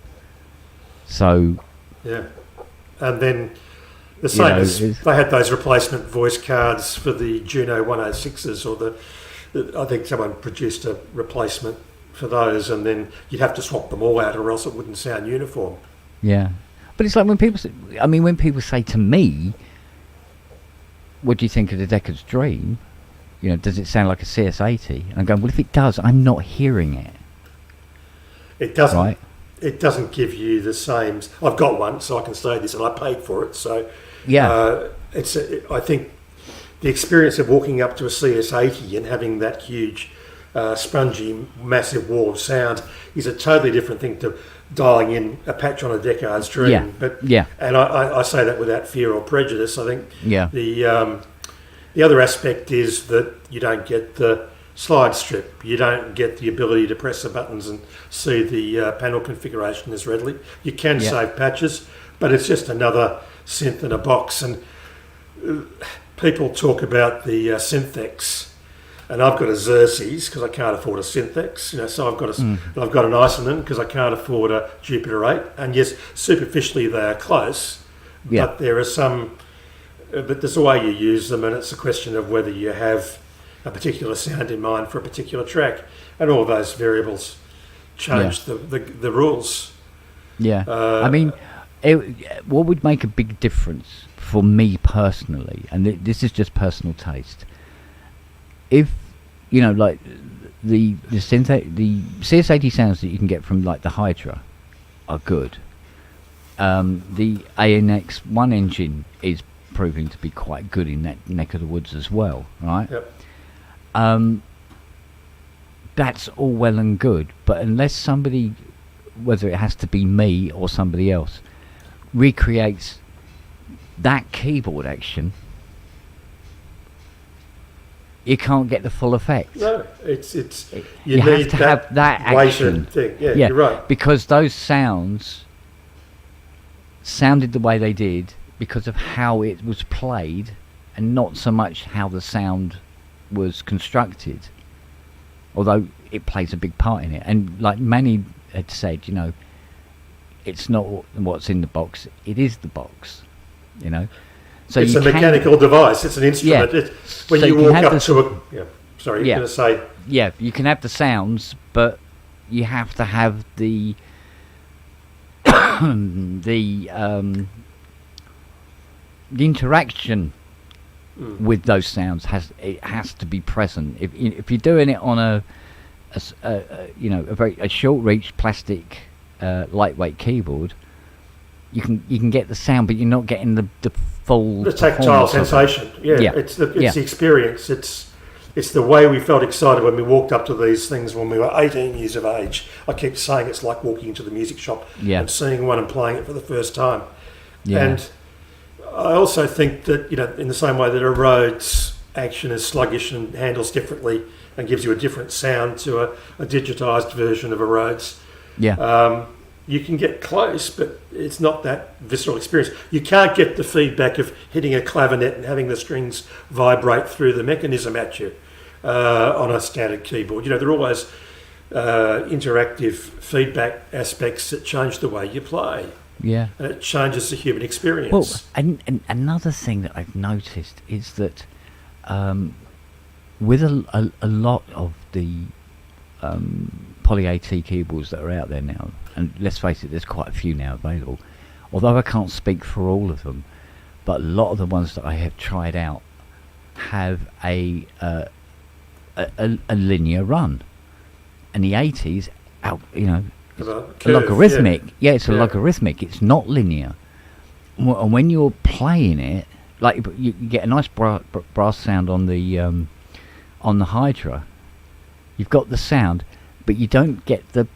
So... Yeah. And then the same as they had those replacement voice cards for the Juno 106s, or I think someone produced a replacement for those, and then you'd have to swap them all out, or else it wouldn't sound uniform. Yeah, but it's like when people say to me, "What do you think of the Decker's Dream?" Does it sound like a CS80? And I'm going, well, if it does, I'm not hearing it. It doesn't. Right? It doesn't give you the same. I've got one, so I can say this, and I paid for it. So yeah, I think the experience of walking up to a CS80 and having that huge, spongy, massive wall of sound is a totally different thing to dialing in a patch on a Decker's Dream. Yeah. But yeah, and I say that without fear or prejudice. I think the other aspect is that you don't get the slide strip. You don't get the ability to press the buttons and see the panel configuration as readily. You can save patches, but it's just another synth in a box. And people talk about the Synthex, and I've got a Xerxes because I can't afford a Synthex. So I've got I've got an Isonen because I can't afford a Jupiter 8. And yes, superficially they are close, but there are some. But there's a way you use them, and it's a question of whether you have a particular sound in mind for a particular track, and all those variables change the rules. Yeah, what would make a big difference for me personally, and this is just personal taste, if like the CS80 sounds that you can get from like the Hydra are good. The ANX1 engine is proving to be quite good in that neck of the woods as well, right? Yep. That's all well and good, but unless somebody, whether it has to be me or somebody else, recreates that keyboard action, you can't get the full effect. No, you have to have that action thing. Yeah, you're right. Because those sounds sounded the way they did because of how it was played, and not so much how the sound was constructed, although it plays a big part in it. And like Manny had said, it's not what's in the box, it is the box, So it's a mechanical device, it's an instrument. Yeah. When so you walk up to a... Yeah, sorry, you're going to say... Yeah, you can have the sounds, but you have to have the the interaction with those sounds has to be present. If you're doing it on a very short reach plastic lightweight keyboard, you can get the sound, but you're not getting the full tactile sensation. Yeah, it's the experience. it's the way we felt excited when we walked up to these things when we were 18 years of age. I keep saying it's like walking into the music shop and seeing one and playing it for the first time. Yeah. And I also think that, in the same way that a Rhodes action is sluggish and handles differently and gives you a different sound to a digitised version of a Rhodes. Yeah. You can get close, but it's not that visceral experience. You can't get the feedback of hitting a clavinet and having the strings vibrate through the mechanism at you on a standard keyboard. There are always interactive feedback aspects that change the way you play. Yeah. And it changes the human experience. Well, and another thing that I've noticed is that with a lot of the Poly AT keyboards that are out there now, and let's face it, there's quite a few now available, although I can't speak for all of them, but a lot of the ones that I have tried out have a linear run, and the 80s, logarithmic. Yeah, it's a logarithmic. It's not linear, and when you're playing it, like you get a nice brass sound on the Hydra. You've got the sound, but you don't get the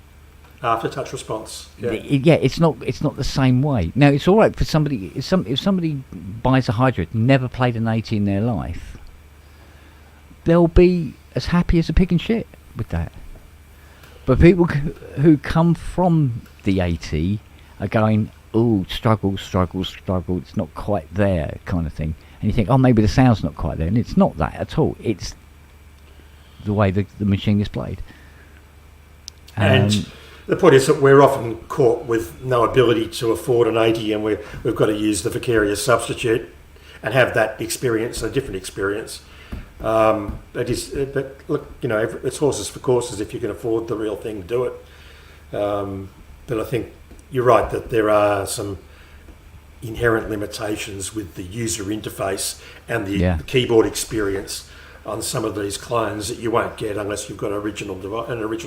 after-touch response. It's not the same way. Now, it's all right for somebody. If somebody buys a Hydra, never played an 80 in their life, they'll be as happy as a pig in shit with that. But people who come from the 80 are going, oh, struggle, it's not quite there, kind of thing. And you think, oh, maybe the sound's not quite there. And it's not that at all. It's the way the machine is played. And the point is that we're often caught with no ability to afford an 80, and we've got to use the vicarious substitute and have that experience, a different experience. But look, it's horses for courses. If you can afford the real thing, do it. But I think you're right that there are some inherent limitations with the user interface and the keyboard experience on some of these clones that you won't get unless you've got an original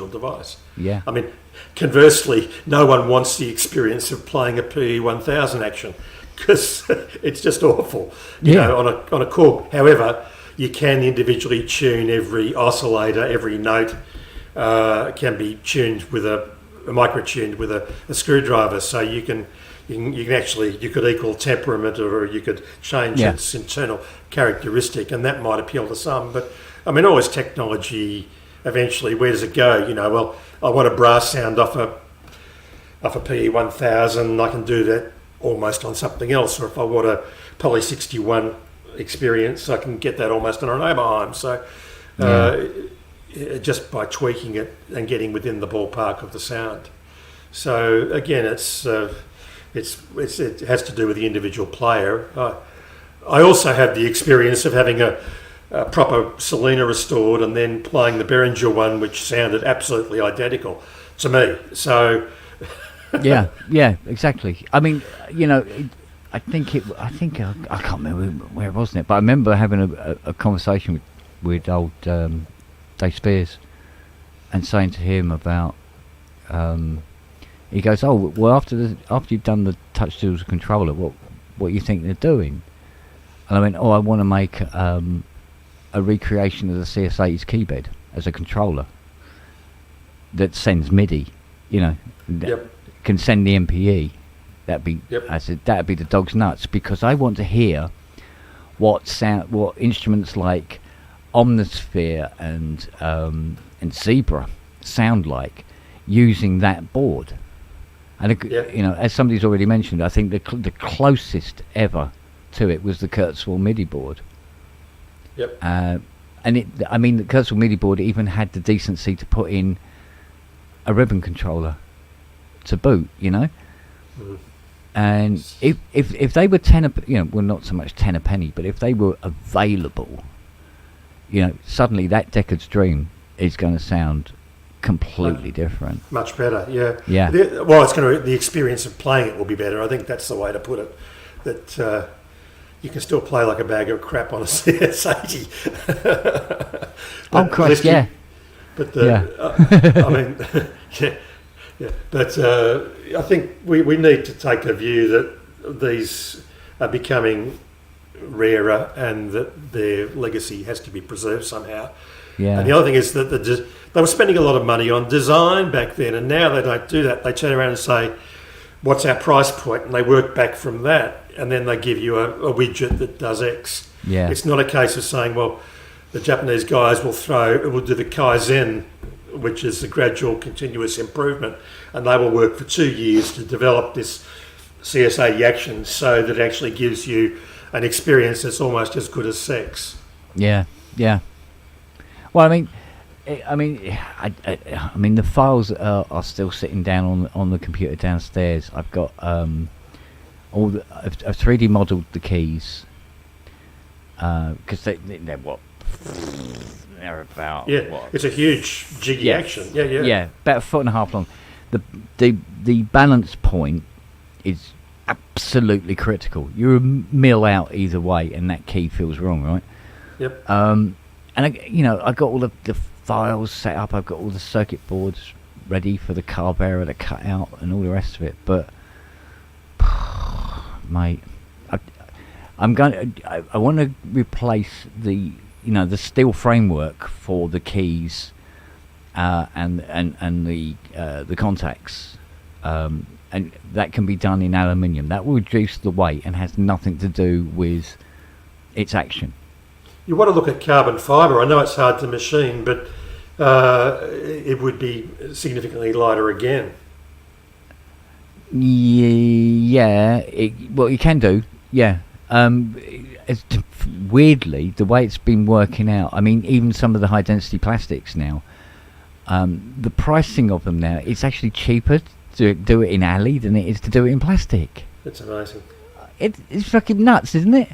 device. Yeah. I mean, conversely, no one wants the experience of playing a PE1000 action because it's just awful. On a Korg. However, you can individually tune every oscillator, every note can be tuned with a micro-tuned with a screwdriver, so you can actually, you could equal temperament, or you could change its internal characteristic, and that might appeal to some. But I mean, always technology. Eventually, where does it go? Well, I want a brass sound off a PE1000. I can do that almost on something else. Or if I want a Poly 61 experience, I can get that almost on an Oberheim. So just by tweaking it and getting within the ballpark of the sound. So again, it has to do with the individual player. I also have the experience of having a proper Selena restored and then playing the Behringer one, which sounded absolutely identical to me. So yeah, exactly. I mean, I think I can't remember where it was now, but I remember having a conversation with old Dave Spears and saying to him about. He goes, oh well, after you've done the touch tools controller, what you think they're doing? And I went, oh, I want to make a recreation of the CS80's keybed as a controller that sends MIDI, can send the MPE. I said that'd be the dog's nuts, because I want to hear what instruments like Omnisphere and Zebra sound like using that board. And as somebody's already mentioned, I think the closest ever to it was the Kurzweil MIDI board. Yep. And the Kurzweil MIDI board even had the decency to put in a ribbon controller to boot. And if they were not so much 10 a penny, but if they were available, suddenly that Deckard's Dream is going to sound completely different. Much better, yeah. Yeah. The experience of playing it will be better. I think that's the way to put it. That you can still play like a bag of crap on a CS80. Oh Christ, yeah. But But I think we need to take a view that these are becoming rarer and that their legacy has to be preserved somehow. Yeah. And the other thing is that they were spending a lot of money on design back then, and now they don't do that. They turn around and say, what's our price point? And they work back from that, and then they give you a widget that does X. Yeah. It's not a case of saying, well, the Japanese guys will do the Kaizen, which is the gradual continuous improvement, and they will work for 2 years to develop this CS80 action so that it actually gives you an experience that's almost as good as sex. Yeah, yeah. Well, I mean, the files are still sitting down on the computer downstairs. I've got I've 3D modelled the keys because they're what. They're about it's a huge jiggy action. Yeah, about a foot and a half long. The balance point is absolutely critical. You're a mil out either way, and that key feels wrong, right? Yep. And I got all the files set up. I've got all the circuit boards ready for the car bearer to cut out and all the rest of it. But, mate, I want to replace the steel framework for the keys and the contacts, and that can be done in aluminium. That will reduce the weight and has nothing to do with its action. You want to look at carbon fibre. I know it's hard to machine, but it would be significantly lighter again. Yeah. You can do. Yeah. Weirdly, the way it's been working out, I mean, even some of the high density plastics now, the pricing of them now, it's actually cheaper to do it in alley than it is to do it in plastic. That's amazing. It's fucking nuts, isn't it?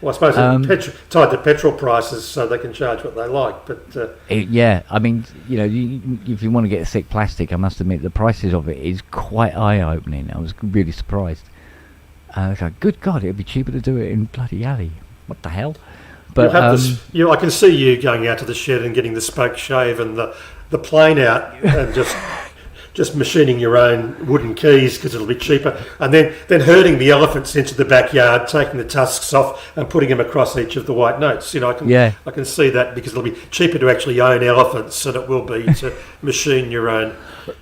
Well, I suppose it's tied to petrol prices, so they can charge what they like. But yeah, I mean, if you want to get a thick plastic, I must admit the prices of it is quite eye-opening. I was really surprised. I was like, good God, it'd be cheaper to do it in bloody alley. What the hell? But I can see you going out to the shed and getting the spoke shave and the plane out and just machining your own wooden keys because it'll be cheaper, and then herding the elephants into the backyard, taking the tusks off and putting them across each of the white notes. I can see that because it'll be cheaper to actually own elephants than it will be to machine your own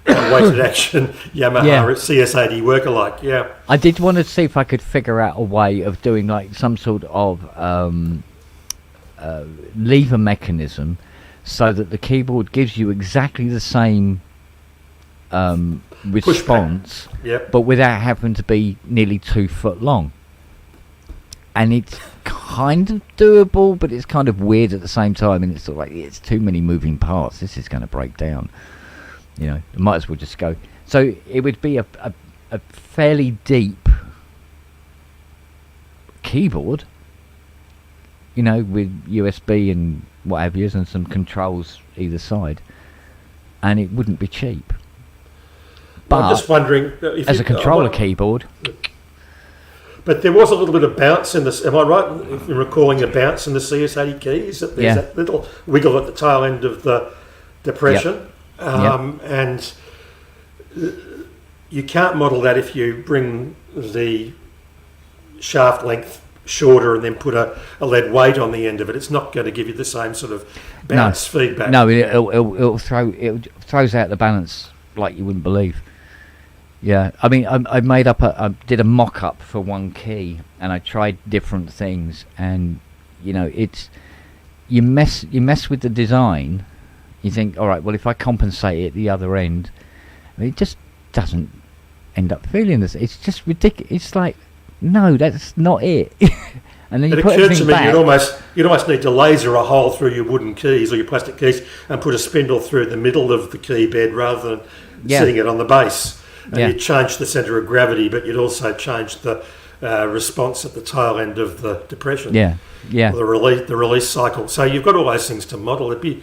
weighted action Yamaha CS80 work-alike. Yeah, I did want to see if I could figure out a way of doing like some sort of lever mechanism so that the keyboard gives you exactly the same response, but without having to be nearly 2 foot long. And it's kind of doable, but it's kind of weird at the same time, and it's sort of like, it's too many moving parts, this is going to break down. You might as well just go. So it would be a fairly deep keyboard, with USB and what have you, and some controls either side, and it wouldn't be cheap. But I'm just wondering as a controller keyboard. But there was a little bit of bounce in this. Am I right in recalling a bounce in the CS80 keys? That there's that little wiggle at the tail end of the depression, and you can't model that if you bring the shaft length shorter and then put a lead weight on the end of it. It's not going to give you the same sort of bounce feedback. No, it throws out the balance like you wouldn't believe. Yeah, I mean, I made up I did a mock-up for one key, and I tried different things, and it's you mess with the design. You think, all right, well, if I compensate at the other end, it just doesn't end up feeling this. It's just ridiculous. It's like, no, that's not it. And then it occurred to me you'd almost need to laser a hole through your wooden keys or your plastic keys and put a spindle through the middle of the key bed rather than sitting it on the base. And you'd change the centre of gravity, but you'd also change the response at the tail end of the depression. Yeah. The release cycle. So you've got all those things to model. It'd be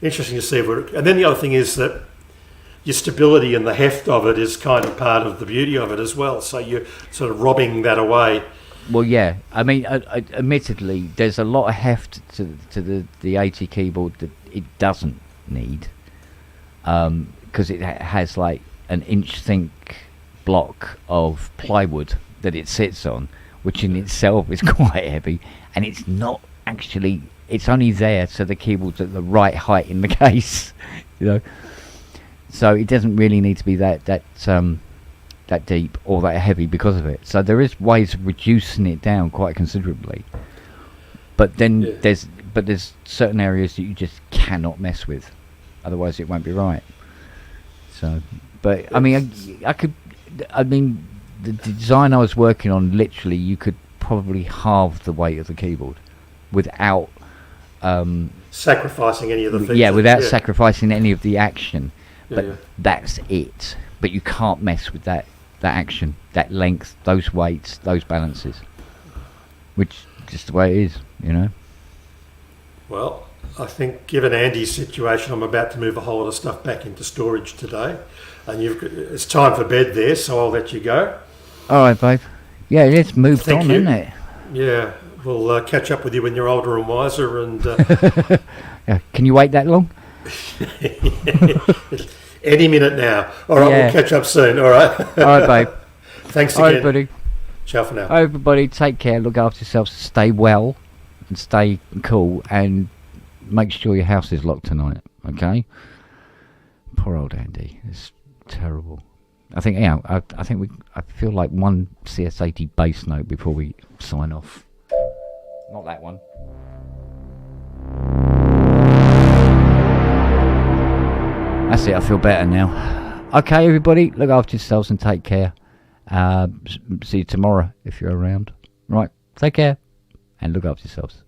interesting to see and then the other thing is that your stability and the heft of it is kind of part of the beauty of it as well. So you're sort of robbing that away. Well, yeah. I mean, admittedly, there's a lot of heft to the 80 keyboard that it doesn't need, because it has like an inch thick block of plywood that it sits on, which in itself is quite heavy, and it's not actually. It's only there so the keyboard's at the right height in the case, you know. So it doesn't really need to be that deep or that heavy because of it. So there is ways of reducing it down quite considerably. But then there's certain areas that you just cannot mess with, otherwise it won't be right. So, but I mean, the design I was working on, literally, you could probably halve the weight of the keyboard without sacrificing any of the features. Yeah, without sacrificing any of the action. But that's it. But you can't mess with that action, that length, those weights, those balances. Which is just the way it is, you know. Well, I think given Andy's situation, I'm about to move a whole lot of stuff back into storage today. And it's time for bed there, so I'll let you go. All right, babe. Yeah, it's moved on, isn't it? Yeah, we'll catch up with you when you're older and wiser. And yeah. Can you wait that long? Any minute now. All right, we'll catch up soon. All right. All right, babe. Thanks again. All right, buddy. Ciao for now. Everybody, take care. Look after yourselves. Stay well and stay cool, and make sure your house is locked tonight. Okay. Poor old Andy. It's terrible. I think. Yeah. I feel like one CS80 bass note before we sign off. Not that one. That's it, I feel better now. Okay, everybody, look after yourselves and take care. See you tomorrow if you're around. Right, take care and look after yourselves.